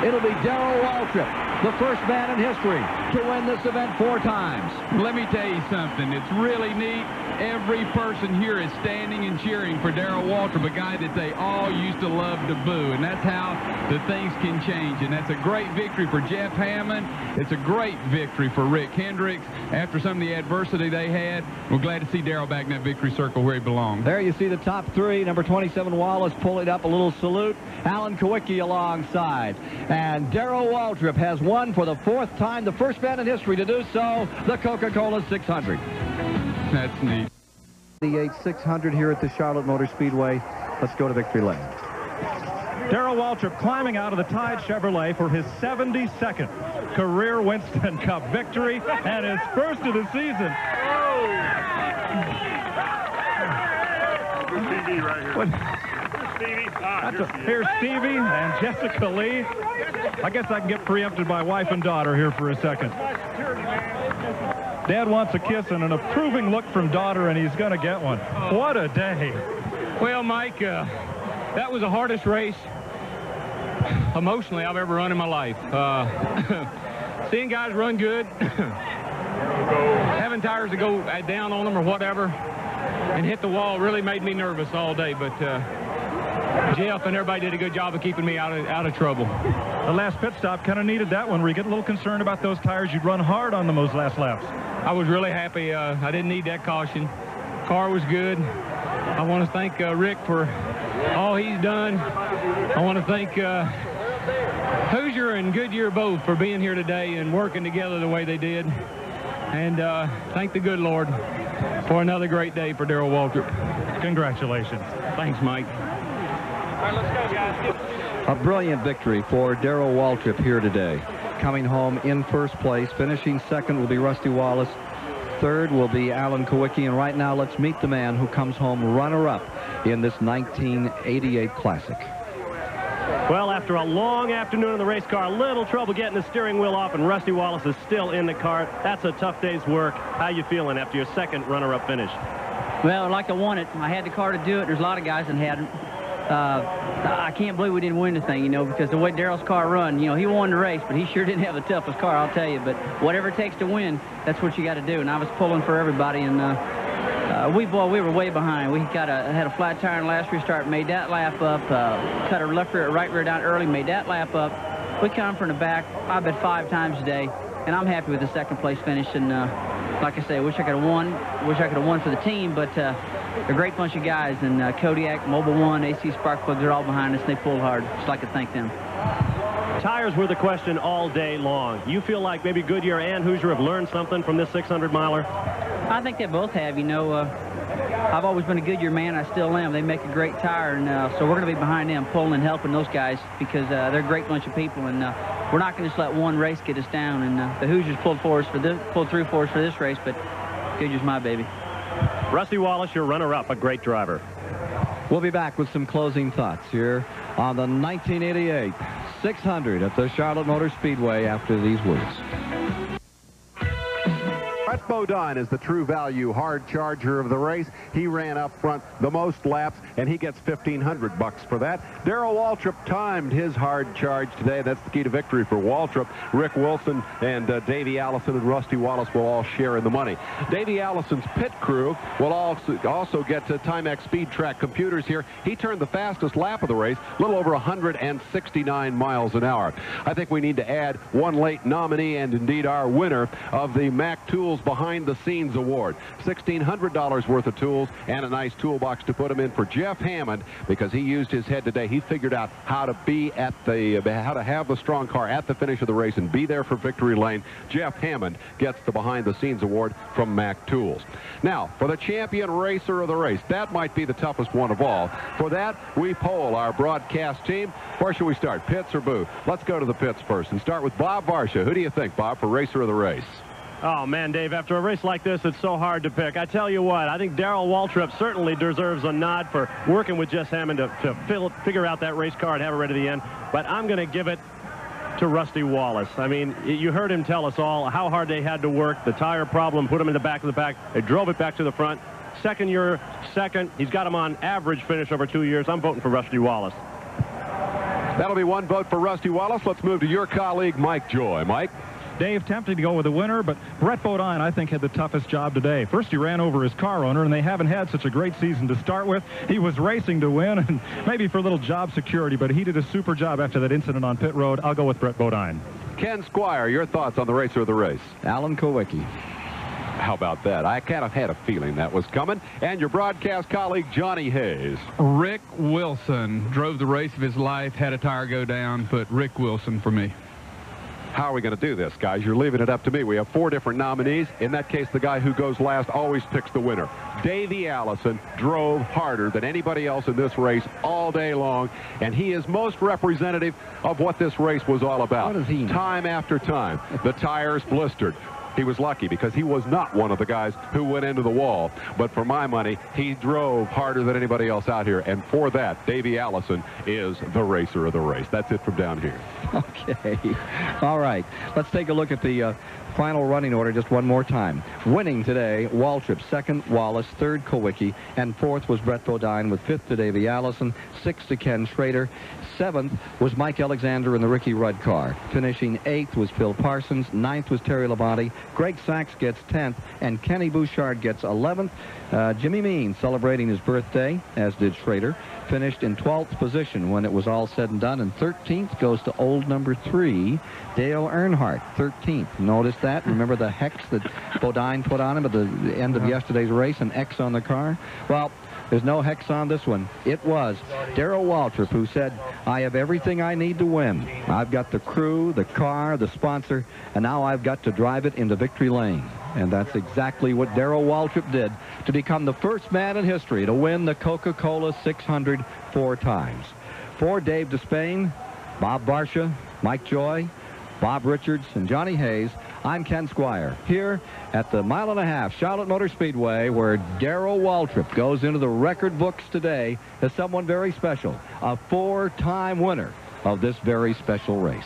Speaker 6: It'll be Darrell Waltrip, the first man in history to win this event 4 times.
Speaker 7: Let me tell you something. It's really neat. Every person here is standing and cheering for Darrell Waltrip, a guy that they all used to love to boo. And that's how the things can change. And that's a great victory for Jeff Hammond. It's a great victory for Rick Hendricks. After some of the adversity they had, we're glad to see Darrell back in that victory circle where he belongs.
Speaker 6: There you see the top 3. Number 27, Wallace, pulling up a little salute. Alan Kowicki alongside. And Darrell Waltrip has won for the 4th time, the first man in history to do so, the Coca-Cola 600.
Speaker 7: That's neat.
Speaker 6: The 600 here at the Charlotte Motor Speedway. Let's go to victory lane.
Speaker 4: Darrell Waltrip climbing out of the Tide Chevrolet for his 72nd career Winston Cup victory and his first of the season.
Speaker 8: Stevie right here.
Speaker 4: Here's Stevie and Jessica Lee. I guess I can get preempted by wife and daughter here for a second.
Speaker 8: Dad wants a kiss and an approving look from daughter, and he's going to get one. What a day.
Speaker 7: Well, Mike, that was the hardest race emotionally I've ever run in my life. Seeing guys run good, having tires to go down on them or whatever, and hit the wall really made me nervous all day. But Jeff and everybody did a good job of keeping me out of trouble.
Speaker 8: The last pit stop kind of needed that one, where you get a little concerned about those tires. You'd run hard on them those last laps.
Speaker 7: I was really happy. I didn't need that caution. Car was good. I want to thank Rick for all he's done. I want to thank Hoosier and Goodyear both for being here today and working together the way they did. And thank the good Lord for another great day for Darrell Waltrip.
Speaker 8: Congratulations.
Speaker 7: Thanks, Mike.
Speaker 6: All right, let's go, guys. A brilliant victory for Darrell Waltrip here today. Coming home in first place. Finishing second will be Rusty Wallace. Third will be Alan Kowicki. And right now, let's meet the man who comes home runner-up in this 1988 Classic.
Speaker 2: Well, after a long afternoon in the race car, a little trouble getting the steering wheel off, and Rusty Wallace is still in the cart. That's a tough day's work. How you feeling after your second runner-up finish?
Speaker 5: Well, like I wanted. I had the car to do it. There's a lot of guys that hadn't. I can't believe we didn't win the thing, you know, because the way Darrell's car run, you know, he won the race, but he sure didn't have the toughest car, I'll tell you. But whatever it takes to win, that's what you got to do. And I was pulling for everybody, and we were way behind. We had a flat tire in the last restart, made that lap up, cut our left rear, right rear down early, made that lap up. We come from the back, I bet 5 times today, and I'm happy with the second place finish. And like I say, I wish I could have won. Wish I could have won for the team, but they're a great bunch of guys, and Kodiak, Mobile One, AC Spark Plugs, they're all behind us, and they pulled hard. Just like to thank them.
Speaker 2: Tires were the question all day long. You feel like maybe Goodyear and Hoosier have learned something from this 600-miler?
Speaker 5: I think they both have. You know, I've always been a Goodyear man. I still am. They make a great tire, and so we're going to be behind them, pulling and helping those guys, because they're a great bunch of people, and we're not going to just let one race get us down. And the Hoosiers pulled through for us for this race, but Goodyear's my baby.
Speaker 2: Rusty Wallace, your runner-up, a great driver.
Speaker 6: We'll be back with some closing thoughts here on the 1988 600 at the Charlotte Motor Speedway after these words.
Speaker 1: Brett Bodine is the true value hard charger of the race. He ran up front the most laps, and he gets $1,500 for that. Darrell Waltrip timed his hard charge today. That's the key to victory for Waltrip. Rick Wilson and Davey Allison and Rusty Wallace will all share in the money. Davey Allison's pit crew will also get to Timex Speed Track computers here. He turned the fastest lap of the race, a little over 169 miles an hour. I think we need to add one late nominee and indeed our winner of the Mac Tools Behind the Scenes Award. $1,600 worth of tools and a nice toolbox to put them in for Jeff Hammond, because he used his head today. He figured out how to be at how to have the strong car at the finish of the race and be there for victory lane. Jeff Hammond gets the Behind the Scenes Award from Mac Tools. Now, for the champion racer of the race, that might be the toughest one of all. For that, we poll our broadcast team. Where should we start, pits or booth? Let's go to the pits first and start with Bob Varsha. Who do you think, Bob, for racer of the race?
Speaker 2: Oh, man, Dave, after a race like this, it's so hard to pick. I tell you what, I think Darrell Waltrip certainly deserves a nod for working with Jeff Hammond to figure out that race car and have it ready to the end. But I'm going to give it to Rusty Wallace. I mean, you heard him tell us all how hard they had to work. The tire problem put him in the back of the pack. They drove it back to the front. Second year, second. He's got him on average finish over 2 years. I'm voting for Rusty Wallace.
Speaker 1: That'll be one vote for Rusty Wallace. Let's move to your colleague, Mike Joy. Mike?
Speaker 8: Dave tempted to go with the winner, but Brett Bodine, I think, had the toughest job today. First, he ran over his car owner, and they haven't had such a great season to start with. He was racing to win, and maybe for a little job security, but he did a super job after that incident on pit road. I'll go with Brett Bodine.
Speaker 1: Ken Squire, your thoughts on the racer of the race?
Speaker 6: Alan Kowicki.
Speaker 1: How about that? I kind of had a feeling that was coming. And your broadcast colleague, Johnny Hayes.
Speaker 7: Rick Wilson drove the race of his life, had a tire go down, but Rick Wilson for me.
Speaker 1: How are we going to do this, guys? You're leaving it up to me. We have 4 different nominees. In that case, the guy who goes last always picks the winner. Davey Allison drove harder than anybody else in this race all day long, and he is most representative of what this race was all about.
Speaker 6: What does he know?
Speaker 1: Time after time, the tires blistered. He was lucky because he was not one of the guys who went into the wall. But for my money, he drove harder than anybody else out here. And for that, Davey Allison is the racer of the race. That's it from down here.
Speaker 6: Okay. All right. Let's take a look at the final running order just one more time. Winning today, Waltrip. Second, Wallace. Third, Kowicki. And fourth was Brett Bodine, with fifth to Davey Allison. Sixth to Ken Schrader. Seventh was Mike Alexander in the Ricky Rudd car. Finishing eighth was Phil Parsons. Ninth was Terry Labonte. Greg Sachs gets 10th. And Kenny Bouchard gets 11th. Jimmy Means celebrating his birthday, as did Schrader. Finished in 12th position when it was all said and done. And 13th goes to old number 3, Dale Earnhardt. 13th. Notice that? Remember the hex that Bodine put on him at the end of yesterday's race? An X on the car? Well, there's no hex on this one. It was Darrell Waltrip who said, I have everything I need to win. I've got the crew, the car, the sponsor, and now I've got to drive it into victory lane. And that's exactly what Darrell Waltrip did to become the first man in history to win the Coca-Cola 600 4 times. For Dave Despain, Bob Barsha, Mike Joy, Bob Richards, and Johnny Hayes, I'm Ken Squire, here at the 1.5 mile Charlotte Motor Speedway, where Darrell Waltrip goes into the record books today as someone very special, a 4-time winner of this very special race.